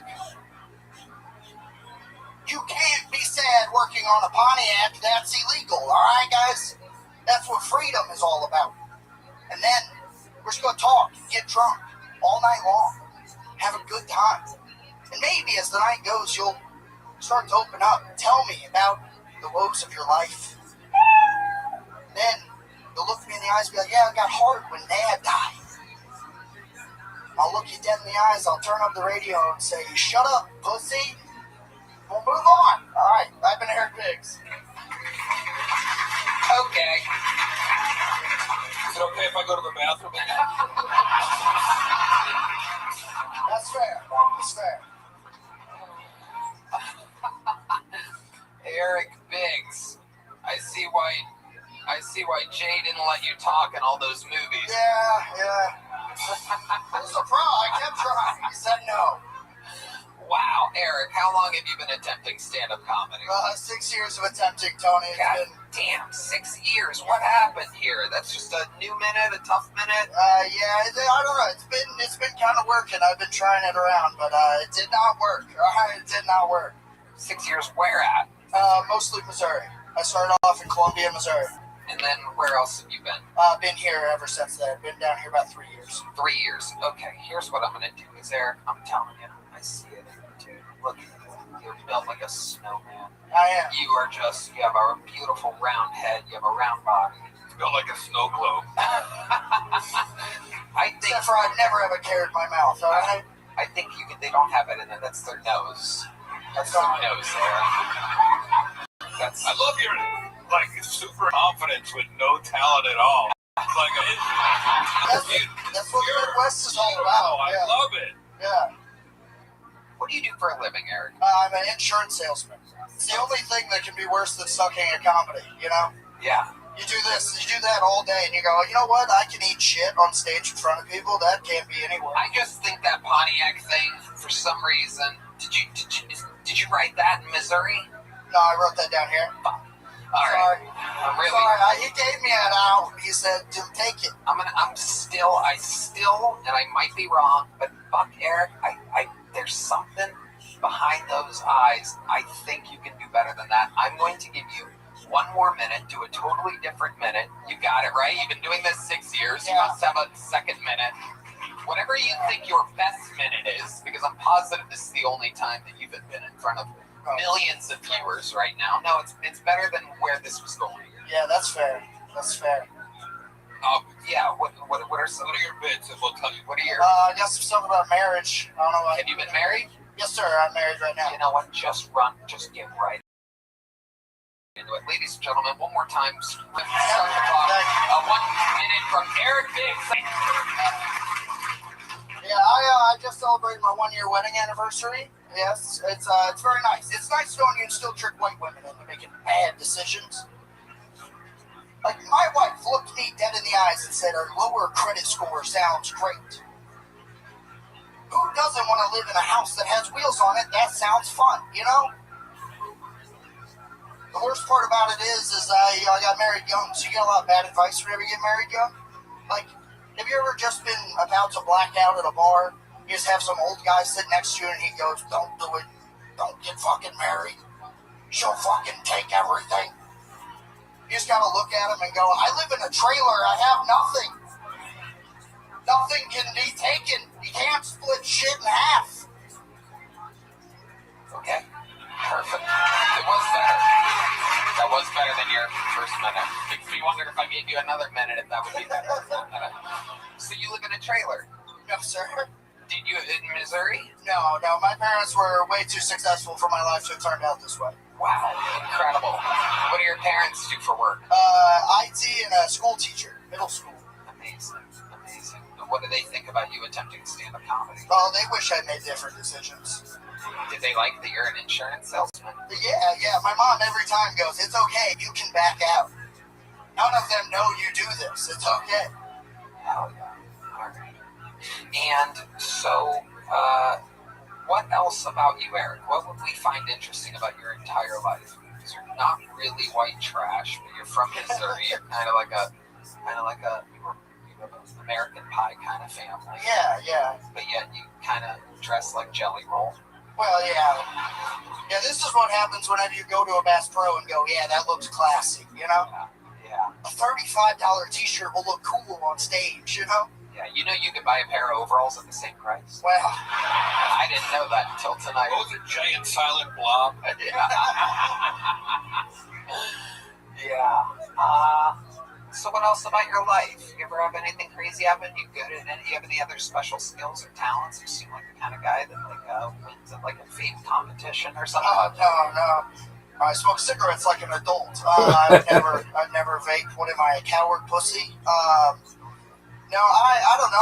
You can't be sad working on a Pontiac. That's illegal, all right, guys? That's what freedom is all about. And then we're just going to talk, get drunk all night long, have a good time. And maybe as the night goes, you'll start to open up, tell me about the woes of your life. Then you'll look me in the eyes and be like, yeah, it got hard when Dad died. I'll look you dead in the eyes, I'll turn up the radio and say, shut up, pussy. We'll move on. All right, I've been Eric Biggs. Okay. Is it okay if I go to the bathroom again? That's fair. That's fair. Eric Biggs. I see why Jay didn't let you talk in all those movies. Yeah. What's the problem? I kept trying. He said no. Wow, Eric, how long have you been attempting stand-up comedy? 6 years of attempting, Tony. God damn, 6 years. What happened here? That's just a new minute, a tough minute? Yeah, I don't know. It's been kind of working. I've been trying it around, but it did not work. It did not work. 6 years where at? Mostly Missouri. I started off in Columbia, Missouri. And then where else have you been? Been here ever since then. Been down here about 3 years. 3 years. Okay, here's what I'm going to do. Is Eric, I'm telling you, I see it. Dude, look at you. You're built like a snowman. I am. You have a beautiful round head. You have a round body. You're built like a snow globe. Except for I've never ever carried my mouth, all right? I think they don't have it in there. That's their nose. That's their nose there. I love your super confidence with no talent at all. It's like that's what the Midwest is all about. I love it. Yeah. What do you do for a living, Eric? I'm an insurance salesman. It's the only thing that can be worse than sucking at comedy, you know? Yeah. You do this, you do that all day, and you go, you know what? I can eat shit on stage in front of people. That can't be anywhere. I just think that Pontiac thing, for some reason, did you write that in Missouri? No, I wrote that down here. All right. Sorry, he gave me an out. He said, take it. I still, and I might be wrong, but fuck, Eric, there's something behind those eyes. I think you can do better than that. I'm going to give you one more minute, do a totally different minute. You got it, right? You've been doing this 6 years. You must have a second minute. Whatever you think your best minute is, because I'm positive this is the only time that you've been in front of millions of viewers right now. No, it's better than where this was going. Yeah, that's fair. That's fair. Yeah. What are your bits? And we'll tell you. What are your? I got some stuff about marriage. I don't know. Have you been married? Yes, sir. I'm married right now. You know what? Just get right into it, ladies and gentlemen. One more time. Start the clock. 1 minute from Eric Biggs. Yeah, I just celebrated my 1 year wedding anniversary. Yes, it's very nice. It's nice knowing you can still trick white women into making bad decisions. Like, my wife looked me dead in the eyes and said, our lower credit score sounds great. Who doesn't want to live in a house that has wheels on it? That sounds fun, you know? The worst part about it is I got married young, so you get a lot of bad advice whenever you get married young. Like, have you ever just been about to black out at a bar? You just have some old guy sitting next to you and he goes, don't do it. Don't get fucking married. She'll fucking take everything. You just gotta look at him and go, I live in a trailer. I have nothing. Nothing can be taken. You can't split shit in half. Okay. Perfect. another minute if that would be better. So you live in a trailer? No, sir. Did you in Missouri? No. My parents were way too successful for my life to have turned out this way. Wow, incredible. What do your parents do for work? IT and a school teacher, middle school. Amazing. What do they think about you attempting stand-up comedy? Oh, they wish I made different decisions. Did they like that you're an insurance salesman? Yeah. My mom every time goes, "It's okay, you can back out." None of them know you do this. It's okay. Hell yeah. All right. And so, what else about you, Eric? What would we find interesting about your entire life? Because you're not really white trash, but you're from Missouri. You're kind of like a American Pie kind of family. Yeah. But yet you kind of dress like Jelly Roll. Well, yeah. Yeah, this is what happens whenever you go to a Bass Pro and go, yeah, that looks classy, you know? Yeah. A $35 t-shirt will look cool on stage, you know? Yeah, you know you could buy a pair of overalls at the same price? Well, I didn't know that until tonight. What was it, giant silent blob? Yeah. So what else about your life? You ever have anything crazy happen? You good at any? You have any other special skills or talents? You seem like the kind of guy that wins at like a fame competition or something. No. I smoke cigarettes like an adult. I've never vaped. What am I, a coward pussy? No, I don't know.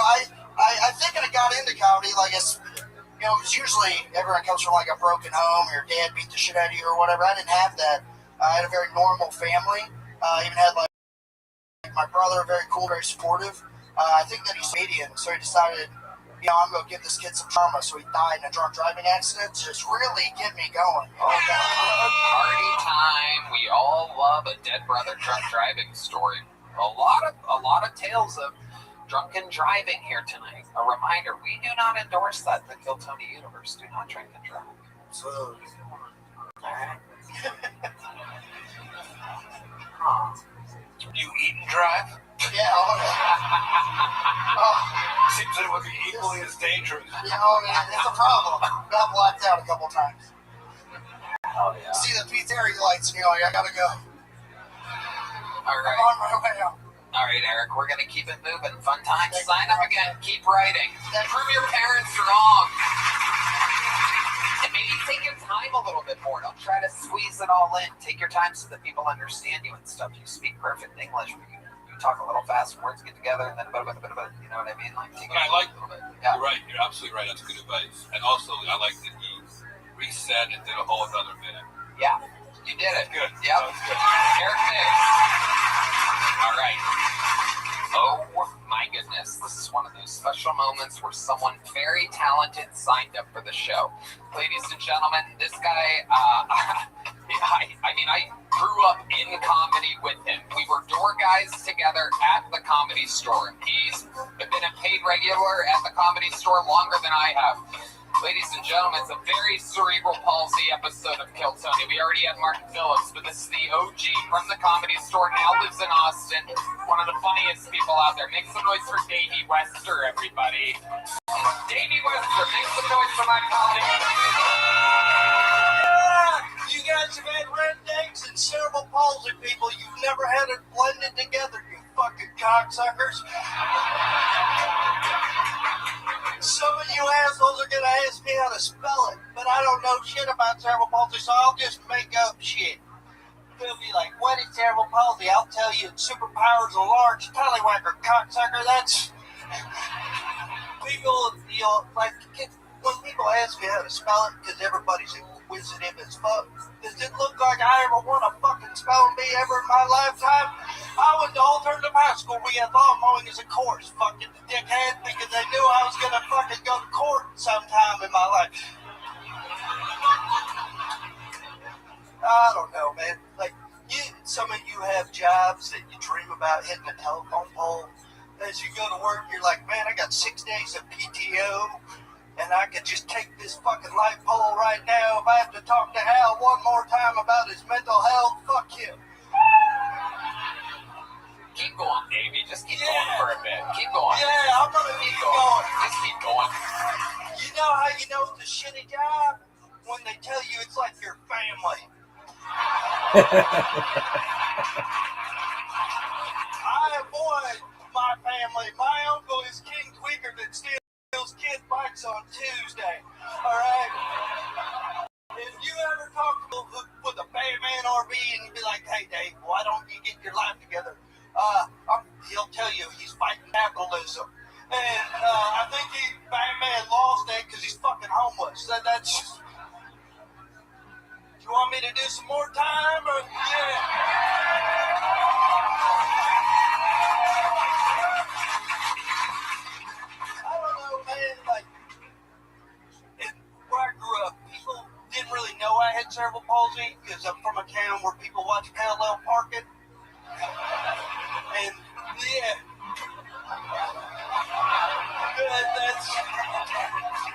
I think I got into comedy like it's, because usually everyone comes from like a broken home. Your dad beat the shit out of you or whatever. I didn't have that. I had a very normal family. Even had like my brother, very cool, very supportive. I think that he's Canadian, so he decided, I'm going to give this kid some trauma. So he died in a drunk driving accident to just really get me going. Party time. We all love a dead brother drunk driving story. A lot of tales of drunken driving here tonight. A reminder, we do not endorse that in the Kill Tony universe. Do not drink and drive. So, alright. You eat and drive? Yeah. Seems that it would be equally as dangerous. Yeah, it's a problem. Got blacked out a couple times. Oh, yeah. See the pizzeria lights and you're like, I gotta go. All right. I'm on my way out. All right, Eric, we're going to keep it moving. Fun times. Sign up again. Keep writing. Prove your parents wrong. And maybe take your time a little bit more. Don't try to squeeze it all in. Take your time so that people understand you and stuff. You speak perfect English, but you talk a little fast, words get together, and then you know what I mean? Like, take it a little bit. Yeah. You're right. You're absolutely right. That's good advice. And also, I like that you reset and did a whole other minute. Yeah, you did it. Good. Yep. Good. Eric Mix. All right. Oh my goodness, this is one of those special moments where someone very talented signed up for the show. Ladies and gentlemen, this guy, I grew up in comedy with him. We were door guys together at the Comedy Store. He's been a paid regular at the Comedy Store longer than I have. Ladies and gentlemen, it's a very cerebral palsy episode of Kill Tony. We already had Martin Phillips, but this is the OG from the Comedy Store, now lives in Austin. One of the funniest people out there. Make some noise for Davey Wester, everybody. Davey Wester, make some noise for my colleague. You guys have had rednecks and cerebral palsy people. You've never had it blended together, you fucking cocksuckers. Some of you assholes are gonna ask me how to spell it, but I don't know shit about cerebral palsy, so I'll just make up shit. They'll be like, what is cerebral palsy? I'll tell you, superpowers a large tallywhacker, cocksucker. That's people, like, when people ask me how to spell it, because everybody's inquisitive as fuck, does it look like I ever want a fucking spelling bee ever in my lifetime? I went to alternative high school. We had lawn mowing as a course, fucking dickhead, because they knew I was gonna fucking go to court sometime in my life. I don't know, man. Like, some of you have jobs that you dream about hitting a telephone pole. As you go to work, you're like, man, I got 6 days of PTO, and I could just take this fucking light pole right now. If I have to talk to Al one more time about his mental health, fuck him. Keep going, Davey. Just keep going for a bit. Keep going. Yeah, I'm gonna keep going. Just keep going. You know how you know it's a shitty job? When they tell you it's like your family. I avoid my family. My uncle is King Tweaker that steals kid bikes on Tuesday. All right? If you ever talk with a Batman RV and you be like, hey, Dave, why don't you get your life together? He'll tell you he's fighting capitalism. And I think Batman lost that because he's fucking homeless. That's... You want me to do some more time? Or, yeah. I don't know, man. Like, where I grew up, people didn't really know I had cerebral palsy because I'm from a town where people watch parallel parking. And, yeah. That's...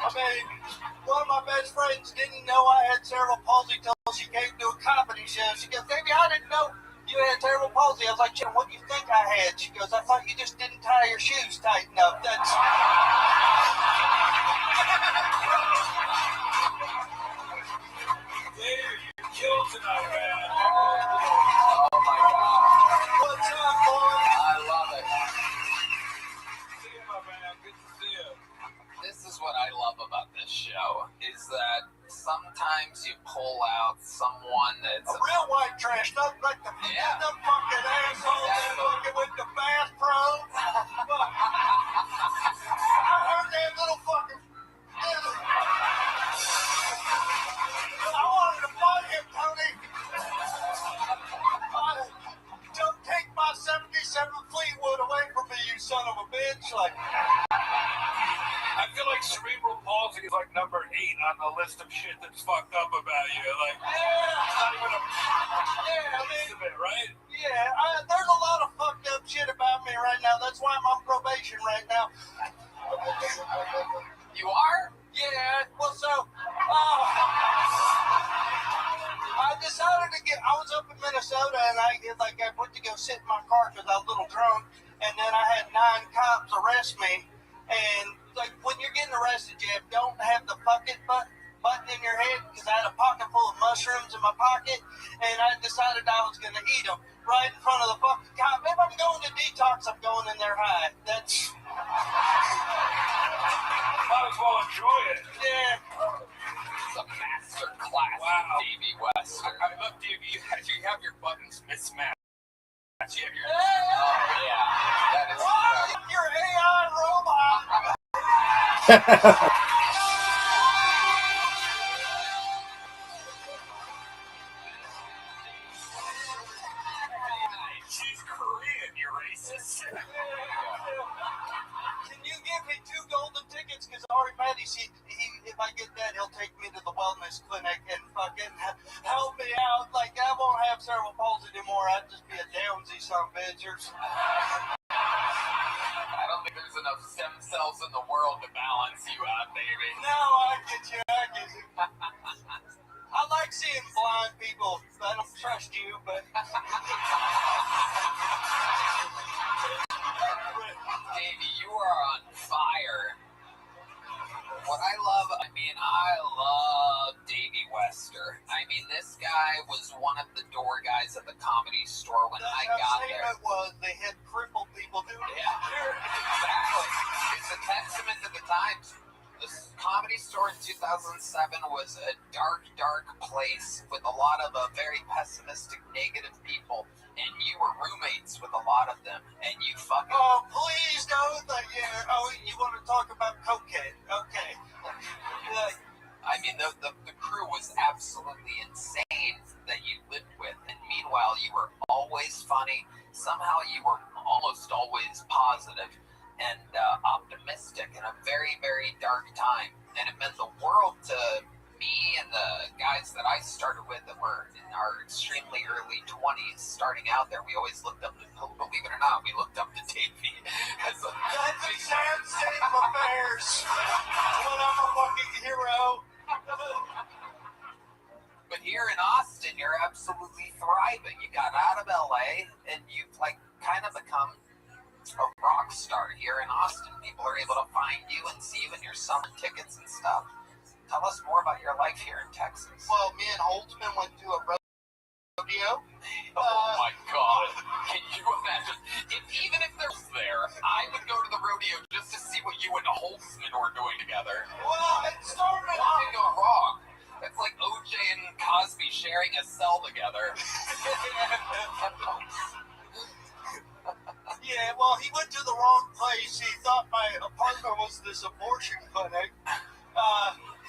I mean, one of my best friends didn't know I had cerebral palsy until she came to a comedy show. She goes, baby, I didn't know you had cerebral palsy. I was like, Jim, what do you think I had? She goes, I thought you just didn't tie your shoes tight enough. That's... Dude, you killed tonight, man. Oh, my God. What's up, boy? I love it. See you, my man. Good to see you. This is what I love about this show, is that sometimes you pull out someone that's a real white trash, not like the fucking asshole that fucking with the Bass Pro. I heard that little fucking... I wanted to fight him, Tony. Don't take my 77 Fleetwood away from me, you son of a bitch. Like... I feel like cerebral palsy is like number 8 on the list of shit that's fucked up about you. Like, it's not even a piece of it, right? Yeah, there's a lot of fucked up shit about me right now. That's why I'm on probation right now. You are? Yeah, well, so, I decided to get, I was up in Minnesota and I went to go sit in my car because I was a little drunk, and then I had 9 cops arrest me, and like when you're getting arrested, you don't have the bucket button in your head because I had a pocket full of mushrooms in my pocket, and I decided I was going to eat them right in front of the fucking cop. If I'm going to detox, I'm going in there high. That's... Might as well enjoy it. Yeah. It's a master class of Davey West. I love Davey. You have your buttons mismatched. You have your... Oh, yeah. That is... Your AI robot. She's Korean, you racist. Can you give me 2 golden tickets? Because Ari Matty, if I get that, he'll take me to the wellness clinic and fucking help me out. Like, I won't have cerebral palsy anymore. I'd just be a downsy son of a bitch. I don't think there's enough stem cells in the world to balance you out, baby. No, I get you. I like seeing blind people. I don't trust you, but... Davey, you are on fire. What I love Davey Wester. I mean, this guy was one of the door guys at the Comedy Store when I got there. It was. They had crippled people doing it. Yeah, exactly. It's a testament to the times. The Comedy Store in 2007 was a dark, dark place with a lot of very pessimistic, negative people. And you were roommates with a lot of them, and you fucking... Oh, please don't. Yeah. Oh, you want to talk about cocaine? Okay. I mean, the crew was absolutely insane that you lived with, and meanwhile, you were always funny. Somehow, you were almost always positive and optimistic in a very, very dark time, and it meant the world to me and the guys that I started with that were in our extremely early 20s, starting out there. We always looked up to, believe it or not, we looked up to Davey as a... That's a sad state of affairs. When I'm a fucking hero. But here in Austin, you're absolutely thriving. You got out of LA, and you've kind of become a rock star here in Austin. People are able to find you and see you, and you're selling tickets and stuff. Tell us more about your life here in Texas. Well, me and Holtzman went to a rodeo. Oh my God! Can you imagine? Even were doing together. Well, it started What did go wrong? It's like OJ and Cosby sharing a cell together. Yeah, well, he went to the wrong place. He thought my apartment was this abortion clinic.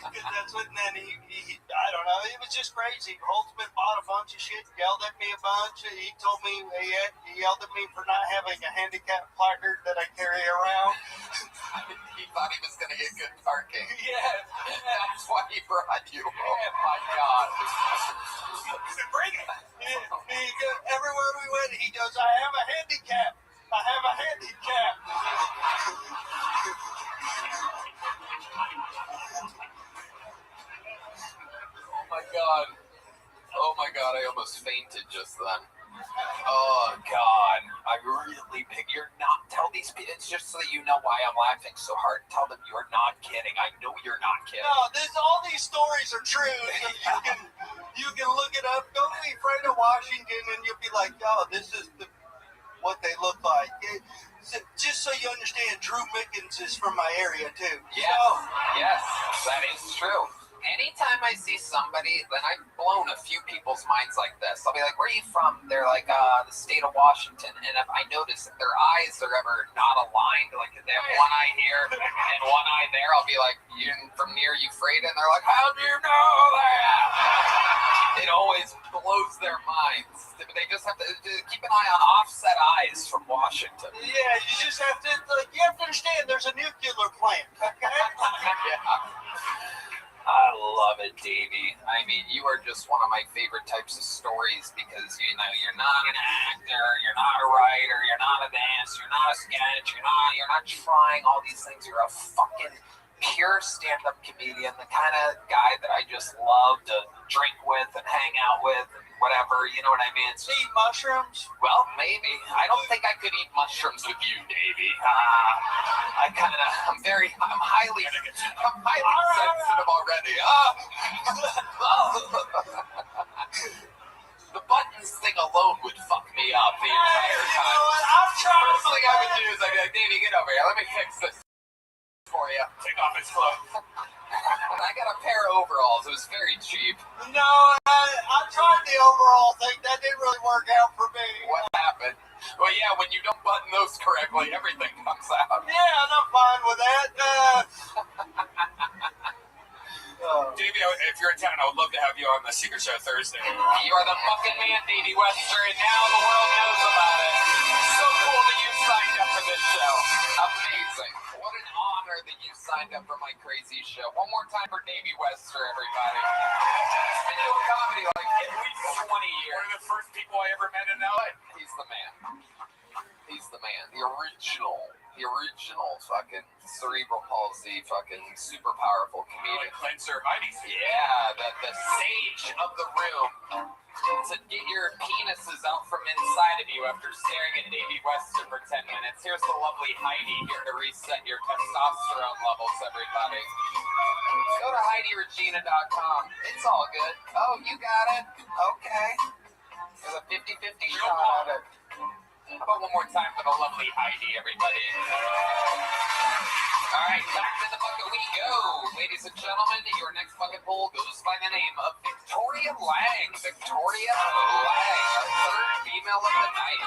Because that's what, and then he, I don't know, it was just crazy. Holtzman bought a bunch of shit, yelled at me a bunch. He told me, he yelled at me for not having a handicap placard that I carry around. He thought he was going to get good parking. Yeah. That's why he brought you. Oh, my God. Bring it. Everywhere we went, he goes, I have a handicap. I have a handicap. Oh my God, I almost fainted just then. Oh God, I really think you're not. Tell these people, it's just so that you know why I'm laughing so hard. Tell them you're not kidding. I know you're not kidding. No, all these stories are true. You can look it up. Go to the Friend of Washington, and you'll be like, oh, this is what they look like. Just so you understand, Drew Mickens is from my area too. Yes, that is true. Anytime I see somebody, then I've blown a few people's minds like this. I'll be like, where are you from? They're like, the state of Washington. And if I notice that their eyes are ever not aligned, like they have one eye here and one eye there, I'll be like, you from near Euphrates? And they're like, how do you know that? It always blows their minds. They just have to keep an eye on offset eyes from Washington. Yeah, you just have to, you have to understand there's a nuclear plant, okay? Yeah. I love it, Davey. I mean, you are just one of my favorite types of stories because, you know, you're not an actor, you're not a writer, you're not a dance, you're not a sketch, you're not trying all these things. You're a fucking pure stand-up comedian, the kind of guy that I just love to drink with and hang out with and whatever, you know what I mean? So, eat mushrooms? Well, maybe. I don't think I could eat mushrooms with you, Davey. I'm highly sensitive already. The buttons thing alone would fuck me up the entire time. You know what? I'm trying. First thing I would do is I'd be like, Davey, get over here. Let me fix this for you. Take off his clothes. I got a pair of overalls. It was very cheap. No, I tried the overall thing. That didn't really work out for me. What happened? Well, yeah, when you don't button those correctly, everything comes out. Yeah, and I'm fine with that. Davey, if you're in town, I would love to have you on the Secret Show Thursday. You are the fucking man, Davey Wester, and now the world knows about it. So cool that you signed up for this show. Amazing. What an honor that you signed up for my crazy show. One more time for Davey Wester, everybody. He's been doing comedy like at least 20 years. One of the first people I ever met in LA. He's the man. He's the man. The original fucking cerebral palsy, fucking super powerful comedian. Like Cleanser Heidi. Yeah, the sage of the room. To get your penises out from inside of you after staring at Davey Wester for 10 minutes. Here's the lovely Heidi here to reset your testosterone levels, everybody. Go to HeidiRegina.com. It's all good. Oh, you got it. Okay. There's a 50-50 shot at it. How about one more time for the lovely Heidi, everybody? All right, back to the bucket we go. Ladies and gentlemen, your next bucket pool goes by the name of Victoria Lang. Victoria Lang, our third female of the night.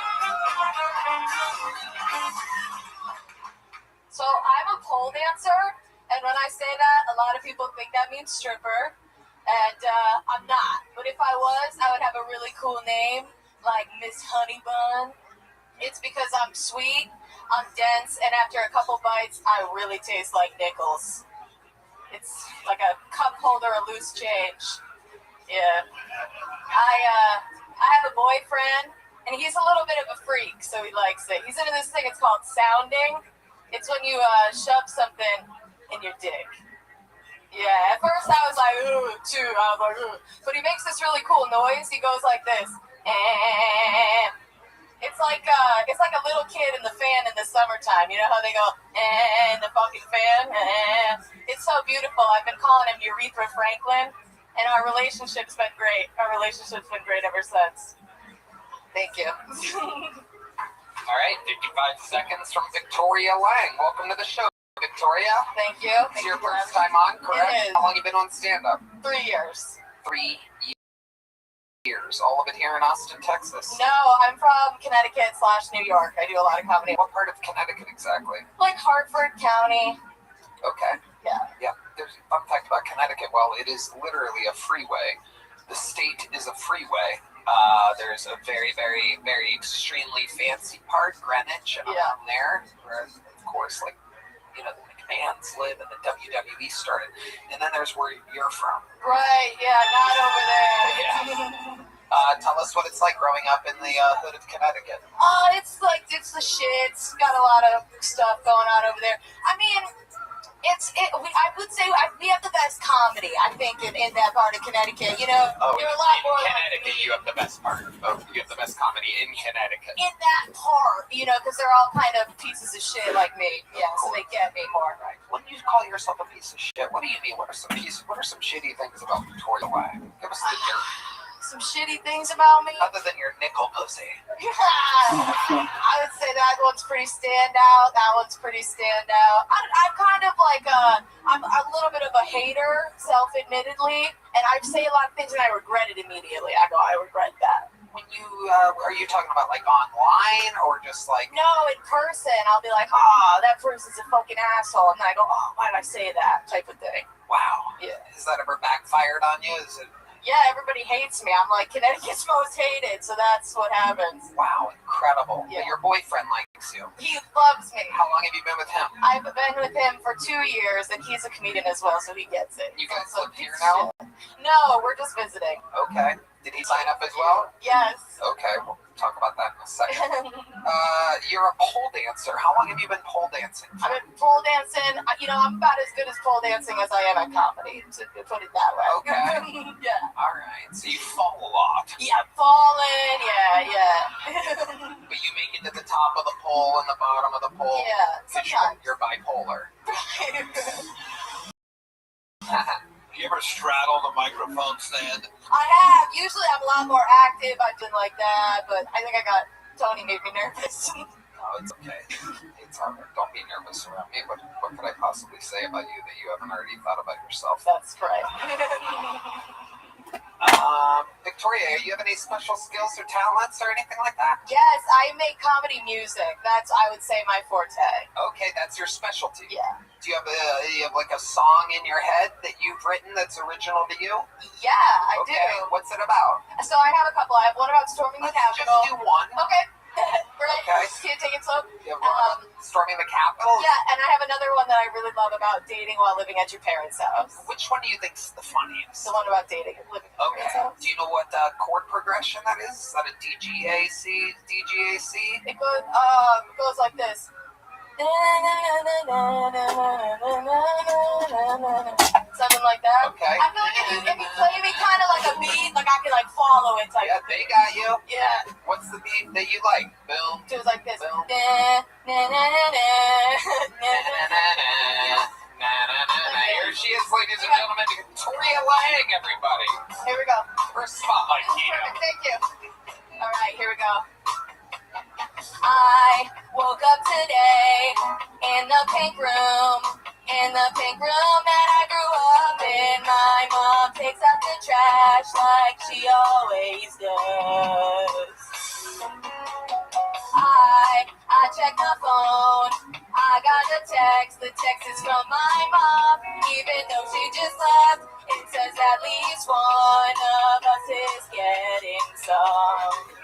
So I'm a pole dancer, and when I say that, a lot of people think that means stripper, and I'm not. But if I was, I would have a really cool name, like Miss Honey Bun. It's because I'm sweet, I'm dense, and after a couple bites, I really taste like nickels. It's like a cup holder of loose change. Yeah. I have a boyfriend, and he's a little bit of a freak, so he likes it. He's into this thing, it's called sounding. It's when you shove something in your dick. Yeah, at first I was like, ooh, too. I was like, ooh. But he makes this really cool noise. He goes like this. It's like a little kid in the fan in the summertime. You know how they go, in the fucking fan? It's so beautiful. I've been calling him Urethra Franklin, and our relationship's been great. Our relationship's been great ever since. Thank you. All right, 55 seconds from Victoria Lang. Welcome to the show, Victoria. Victoria? Thank you. It's your first time on, correct? It is. How long have you been on stand-up? 3 years. 3 years. All of it here in Austin, Texas. No, I'm from Connecticut/New York. I do a lot of comedy. What part of Connecticut exactly? Like Hartford County. Okay. Yeah. There's a fun fact about Connecticut. Well, it is literally a freeway. The state is a freeway. There's a very, very, very extremely fancy part, Greenwich, and around there, where, of course, like, you know, the McMahons live and the WWE started. And then there's where you're from. Right, yeah, not over there. Tell us what it's like growing up in the hood of Connecticut. It's the shit. It's got a lot of stuff going on over there. I mean, I would say we have the best comedy, I think, in that part of Connecticut. You know, there are a lot more. In Connecticut, you have the best part. You have the best comedy in Connecticut. In that part, you know, because they're all kind of pieces of shit like me. Yeah, so they get me more. Right. When you call yourself a piece of shit, what do you mean? What are some shitty things about Victoria Way? Give us the dirt. Some shitty things about me? Other than your nickel pussy. Yeah, I would say that one's pretty standout. I'm kind of like I'm a little bit of a hater, self-admittedly, and I say a lot of things and I regret it immediately. I regret that. When you, are you talking about like online or just like? No, in person. I'll be like, that person's a fucking asshole. And then I go, why did I say that? Type of thing. Wow. Yeah. Has that ever backfired on you? Is it? Yeah, everybody hates me. I'm like Connecticut's most hated, so that's what happens. Wow, incredible. Yeah. But your boyfriend likes you. He loves me. How long have you been with him? I've been with him for 2 years, and he's a comedian as well, so he gets it. You guys live here now? No, we're just visiting. Okay. Did he sign up as well? Yes. Okay, we'll talk about that in a second. You're a pole dancer. How long have you been pole dancing? I've been pole dancing. You know, I'm about as good as pole dancing as I am at comedy, to put it that way. Okay. Yeah. All right. So you fall a lot. Yeah, falling. Yeah. But you make it to the top of the pole and the bottom of the pole. Yeah. Because you're bipolar. You ever straddle the microphone stand? I have. Usually I'm a lot more active. I've been like that, but I think Tony made me nervous. No, it's okay. It's all right. Don't be nervous around me. What could I possibly say about you that you haven't already thought about yourself? That's right. Victoria, you have any special skills or talents or anything like that? Yes, I make comedy music. That's, I would say, my forte. Okay, that's your specialty. Yeah. Do you have like a song in your head that you've written that's original to you? Yeah, I do. What's it about? So I have a couple. I have one about storming the Capitol. Just do one. Okay. Right. Okay. Can you take it slow? You have one about storming the Capitol? Yeah, and I have another one that I really love about dating while living at your parents' house. Which one do you think's the funniest? The one about dating and living at your parents' house. Do you know what chord progression that is? Is that a DGAC? It goes like this. Something like that. Okay. I feel like if you play me kind of like a beat, like I can like follow it. Type. Yeah, they got you. Yeah. What's the beat that you like? Boom. It was like this. Boom. Here she is, ladies and gentlemen, Victoria Lang, everybody. Here we go. First spotlight here. Perfect, thank you. All right, here we go. I woke up today in the pink room that I grew up in. My mom takes out the trash like she always does. I checked my phone, I got a text, the text is from my mom, even though she just left, it says at least one of us is getting some.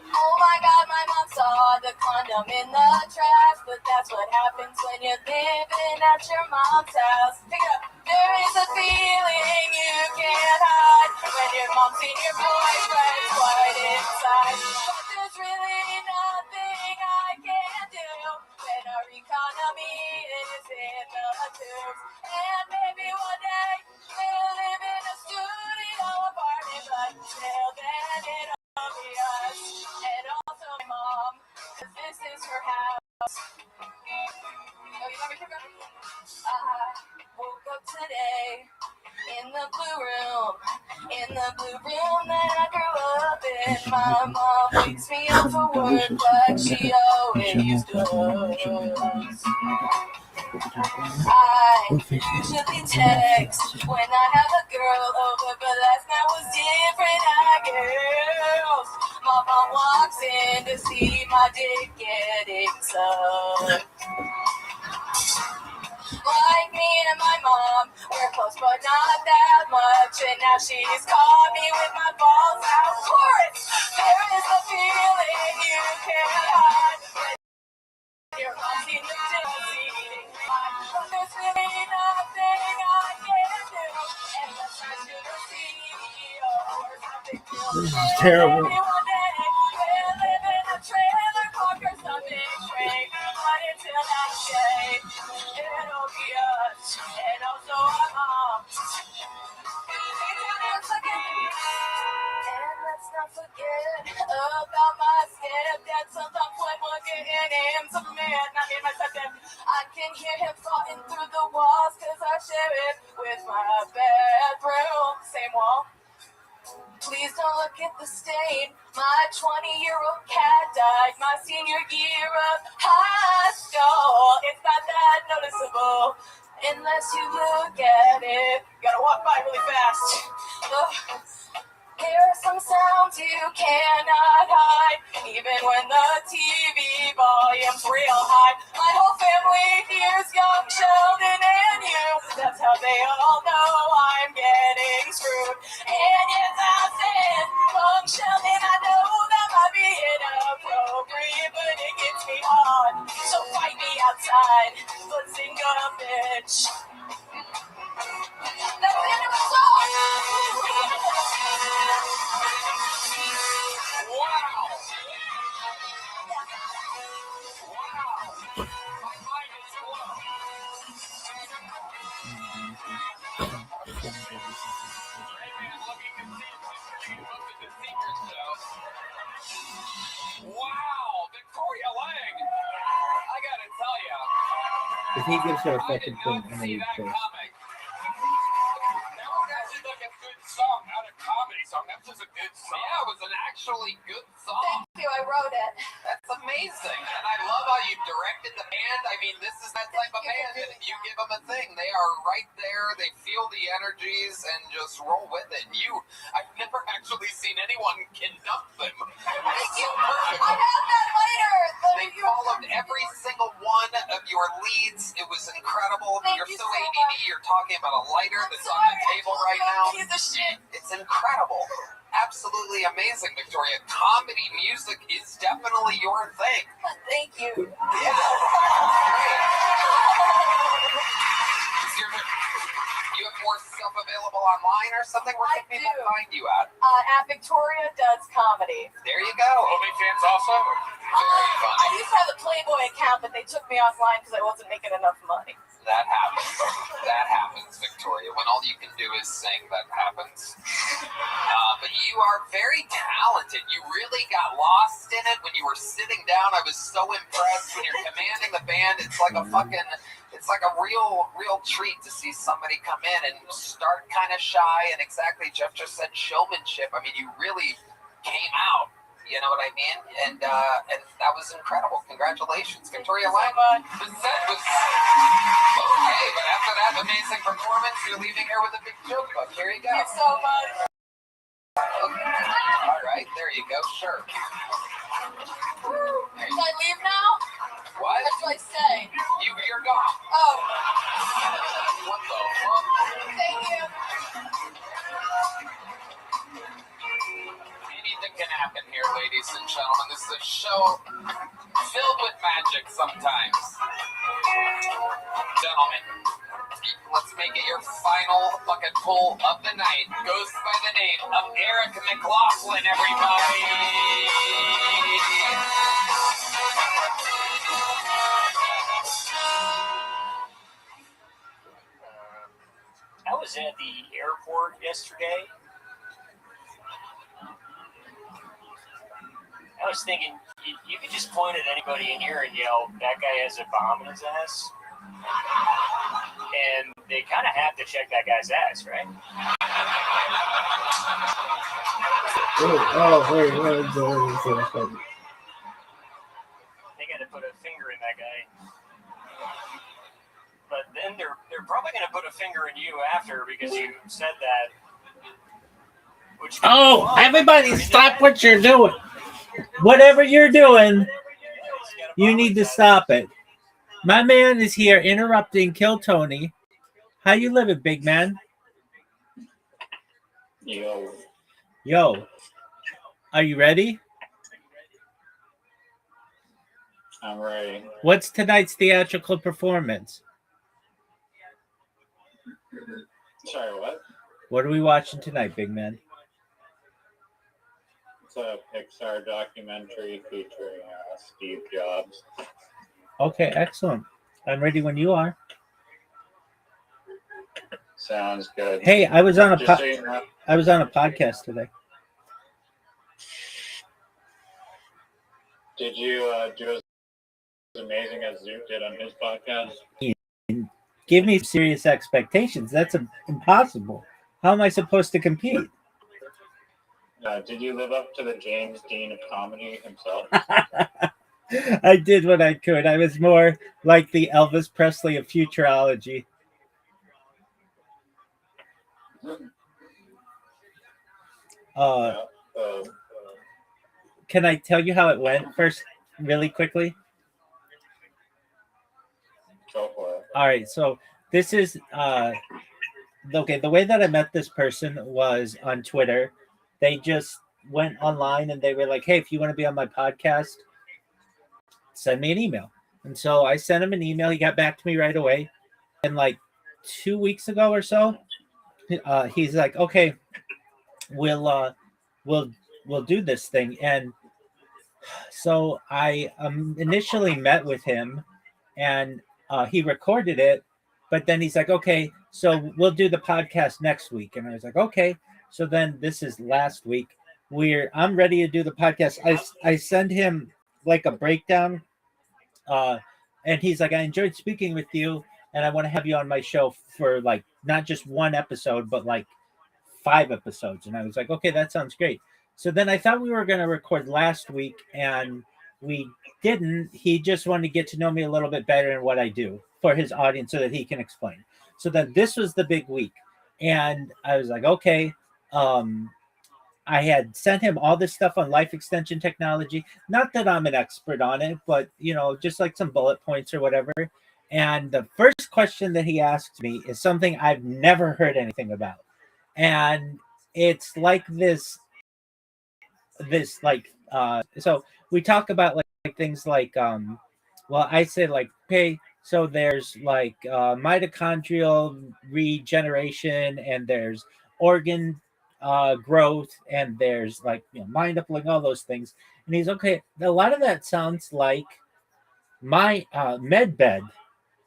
Oh my God, my mom saw the condom in the trash, but that's what happens when you're living at your mom's house. Pick it up. There is a feeling you can't hide when your mom's seen your boyfriend's right inside. But there's really nothing I can do when our economy is in the tubes. And maybe one day we'll live in a studio apartment, but till then it'll be us. And also my mom, 'cause this is her house. Oh, you want me to keep going? I woke up today in the blue room In the blue room that I grew up in, my mom wakes me up for work like she always does. I usually text when I have a girl over, but last night was different, I guess. My mom walks in to see my dick getting sucked. Like me and my mom, we're close but not that much, and now she's caught me with my balls out. Chorus! There is a feeling you can't hide when you're watching the TV. There's really nothing I can do unless I shoot a CEO or something. This is terrible. Maybe one day we'll live in a trailer park or something great, but until that day, it'll be us and also our moms. And let's not forget about my stepdad. Sometimes when we're getting him some man, not in my stepdad, I can hear him falling through the walls, cause I share it with my bedroom. Same wall. Please don't look at the stain. My 20-year-old cat died my senior year of high school. It's not that noticeable unless you look at it. Gotta walk by really fast. Ugh. There are some sounds you cannot hide, even when the TV volume's real high. My whole family hears young Sheldon and you. That's how they all know I'm getting screwed. And yes, I said, young Sheldon, I know that might be inappropriate, but it gets me hard. So fight me outside, but sing a bitch. That's the end of the song! Wow, Victoria Lang. I gotta tell you. If he gives her a fucking thing, I'm gonna See be that pissed. comic. That was actually like a good song, not a comedy song. That was just a good song. Yeah, it was an actually good song. Thank you, I wrote it. That's amazing. And I love how you directed the band. I mean, this is that type of band that if you give them a thing, they are right there. They feel the energies and just roll with it. I've never actually seen anyone conduct them. Thank you. I have that later. They followed every single one of your leads. It was incredible. Thank You're you so so ADD. much. You're talking about a lighter that's on the table right now. Piece of shit. It's incredible. Absolutely amazing, Victoria. Comedy music is definitely your thing. Thank you. Yeah. Great. You have more stuff available online or something? Where can people find you at? At Victoria Does Comedy. There you go. OnlyFans also? Very funny. I used to have a Playboy account, but they took me offline because I wasn't making enough money. That happens. That happens, Victoria. When all you can do is sing, that happens. But you are very talented. You really got lost in it when you were sitting down. I was so impressed when you're commanding the band. It's like a real treat to see somebody come in and start kind of shy and exactly Jeff just said showmanship. I mean, you really came out. You know what I mean? And that was incredible. Congratulations, Victoria Lang. The set was okay, but after that amazing performance, you're leaving here with a big joke book. Here you go. Thank you so much. Okay. All right, there you go. Sure. Should I leave now? What? What should I say? You're gone. Oh. What the fuck? Thank you. Anything can happen here, ladies and gentlemen. This is a show filled with magic sometimes. Gentlemen, let's make it your final fucking pull of the night. Goes by the name of Eric McLaughlin, everybody. I was at the airport yesterday. I was thinking, you could just point at anybody in here and yell, that guy has a bomb in his ass. And they kind of have to check that guy's ass, right? Wait. They got to put a finger in that guy. But then they're probably going to put a finger in you after because you said that. Oh, everybody stop what you're doing. Whatever you're doing, you need to stop it. My man is here interrupting Kill Tony. How you living, big man? Yo. Are you ready? I'm ready. What's tonight's theatrical performance? Sorry, what? What are we watching tonight, big man? It's a Pixar documentary featuring Steve Jobs. Okay, excellent. I'm ready when you are. Sounds good. Hey, I was on a Just so you know, I was on a podcast today. did you do as amazing as Zook did on his podcast? Give me serious expectations. That's impossible. How am I supposed to compete? Did you live up to the James Dean of comedy himself? I did what I could. I was more like the Elvis Presley of futurology. Can I tell you how it went first, really quickly? Go for it. All right, so this is okay. The way that I met this person was on Twitter. They just went online and they were like, "Hey, if you want to be on my podcast, send me an email." And so I sent him an email. He got back to me right away. And like 2 weeks ago or so, he's like, "Okay, we'll do this thing." And so I initially met with him, and he recorded it, but then he's like, "Okay, so we'll do the podcast next week." And I was like, "Okay." So then this is last week. I'm ready to do the podcast. I send him like a breakdown, and he's like, "I enjoyed speaking with you, and I want to have you on my show for like not just one episode, but like 5 episodes." And I was like, "Okay, that sounds great." So then I thought we were going to record last week, and we didn't. He just wanted to get to know me a little bit better and what I do for his audience so that he can explain. So then this was the big week, and I was like, okay. I had sent him all this stuff on life extension technology. Not that I'm an expert on it, but just like some bullet points or whatever. And the first question that he asked me is something I've never heard anything about, and it's like this like so we talk about like things like I say like, hey, so there's like mitochondrial regeneration, and there's organ growth, and there's like mind uploading, all those things. And he's okay, a lot of that sounds like my med bed.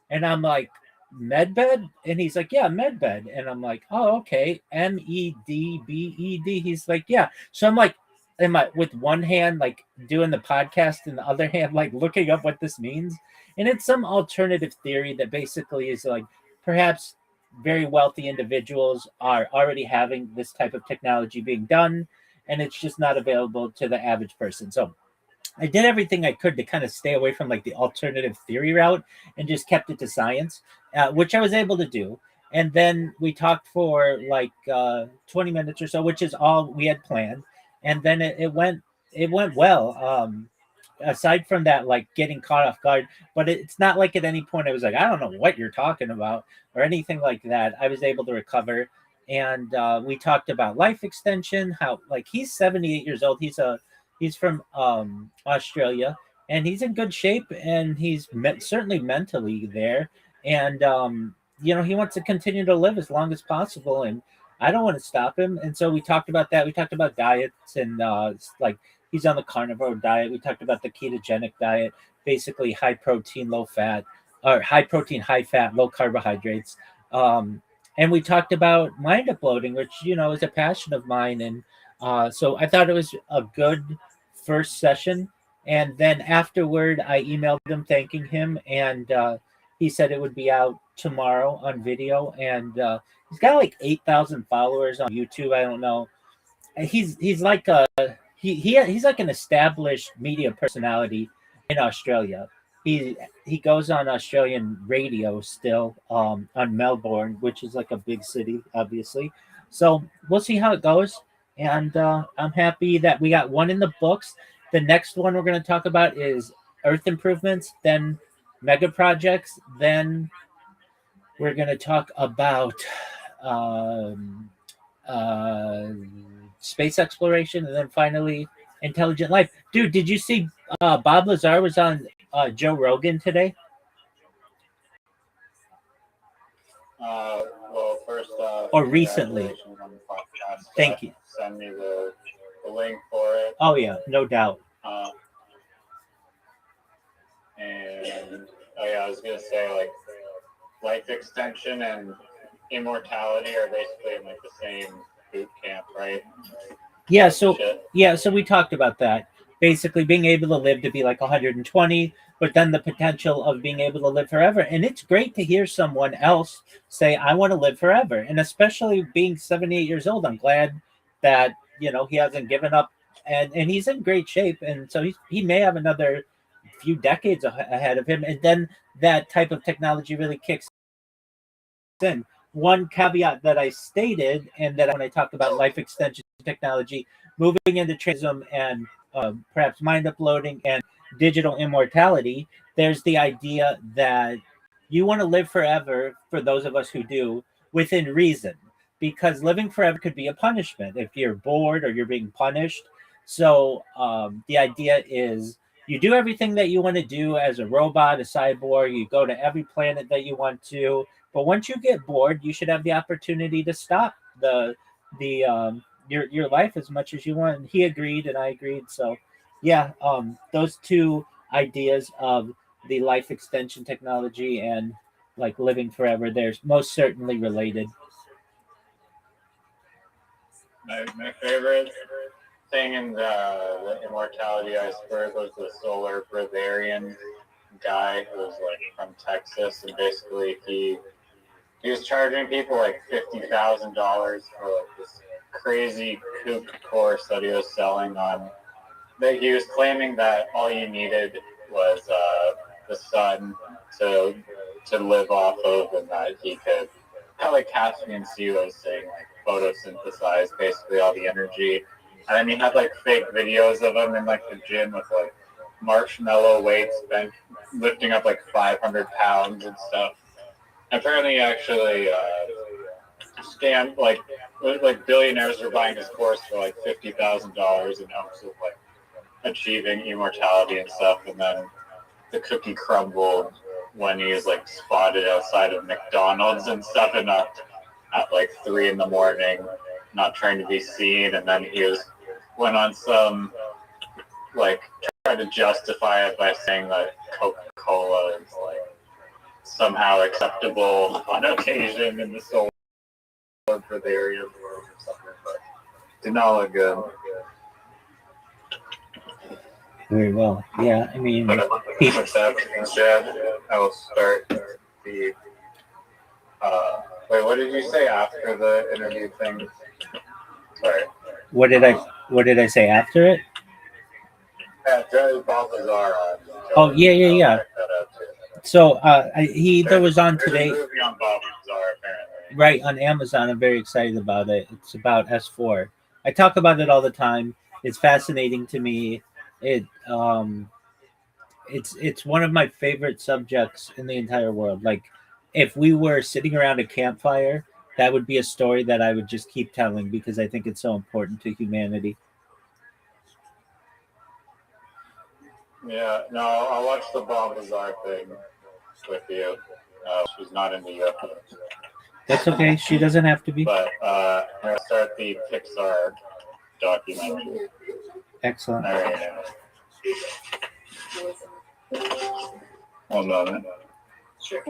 And I'm like, med bed? And he's like, yeah, med bed. And I'm like, oh, okay, MEDBED. He's like, yeah. So I'm like, am I with one hand like doing the podcast and the other hand like looking up what this means? And it's some alternative theory that basically is like perhaps very wealthy individuals are already having this type of technology being done, and it's just not available to the average person. So I did everything I could to kind of stay away from like the alternative theory route and just kept it to science, which I was able to do. And then we talked for like 20 minutes or so, which is all we had planned. And then it went well. Aside from that, like getting caught off guard, but it's not like at any point I was like, I don't know what you're talking about or anything like that. I was able to recover. And we talked about life extension, how like he's 78 years old. He's from Australia, and he's in good shape, and he's certainly mentally there. And he wants to continue to live as long as possible, and I don't want to stop him. And so we talked about that. We talked about diets, and like he's on the carnivore diet. We talked about the ketogenic diet, basically high protein, low fat, or high protein, high fat, low carbohydrates. And we talked about mind uploading, which is a passion of mine. And so I thought it was a good first session. And then afterward, I emailed him thanking him, and He said it would be out tomorrow on video, and he's got like 8,000 followers on YouTube. I don't know. He's like he's like an established media personality in Australia. He goes on Australian radio still on Melbourne, which is like a big city, obviously. So we'll see how it goes, and I'm happy that we got one in the books. The next one we're going to talk about is Earth improvements, then mega projects, then we're going to talk about um, uh, space exploration, and then finally intelligent life. Dude, did you see Bob Lazar was on Joe Rogan today? Well, first off, or recently? congratulations on the podcast. Thank you. Send me the link for it. Oh yeah, no doubt. And I was gonna say, like, life extension and immortality are basically in like the same boot camp, right? Yeah, so we talked about that. Basically being able to live to be like 120, but then the potential of being able to live forever. And it's great to hear someone else say, I want to live forever. And especially being 78 years old, I'm glad that, he hasn't given up, and he's in great shape. And so he may have another few decades ahead of him. And then that type of technology really kicks in. One caveat that I stated, and that when I talk about life extension technology, moving into transism and perhaps mind uploading and digital immortality, there's the idea that you want to live forever, for those of us who do, within reason, because living forever could be a punishment if you're bored or you're being punished. So the idea is you do everything that you want to do as a robot, a cyborg. You go to every planet that you want to, but once you get bored, you should have the opportunity to stop your life as much as you want. And he agreed, and I agreed. So, yeah, those two ideas of the life extension technology and like living forever, they're most certainly related. My favorite thing in the immortality iceberg was the solar breatharian guy who was like from Texas, and basically he was charging people like $50,000 for like this crazy kook course that he was selling on. That he was claiming that all you needed was the sun to live off of, and that he could, kind of like Caspian Sea was saying, like photosynthesize basically all the energy. And then he had like fake videos of him in like the gym with like marshmallow weights, lifting up like 500 pounds and stuff. Apparently, actually, scam like billionaires were buying his course for like $50,000 in hopes of like achieving immortality and stuff. And then the cookie crumbled when he was like spotted outside of McDonald's and stuff, and at like 3 a.m, not trying to be seen. And then he went on some like tried to justify it by saying that Coca-Cola is like somehow acceptable on occasion in the solar breatharian world or something, but did not look good. Very well. Yeah, I mean, I will start the. Wait, what did you say after the interview thing? Sorry. What did I say after it? Yeah, Bob Lazar. Oh yeah. So there was on today. There's a movie on Bob Lazar, apparently. Right, on Amazon. I'm very excited about it. It's about S4. I talk about it all the time. It's fascinating to me. It's one of my favorite subjects in the entire world. Like, if we were sitting around a campfire, that would be a story that I would just keep telling, because I think it's so important to humanity. Yeah, no, I'll watch the Bob Lazar thing with you. She's not in the UFO. That's okay. She doesn't have to be. But I'm going to start the Pixar documentary. Excellent. All right. One moment. Sure.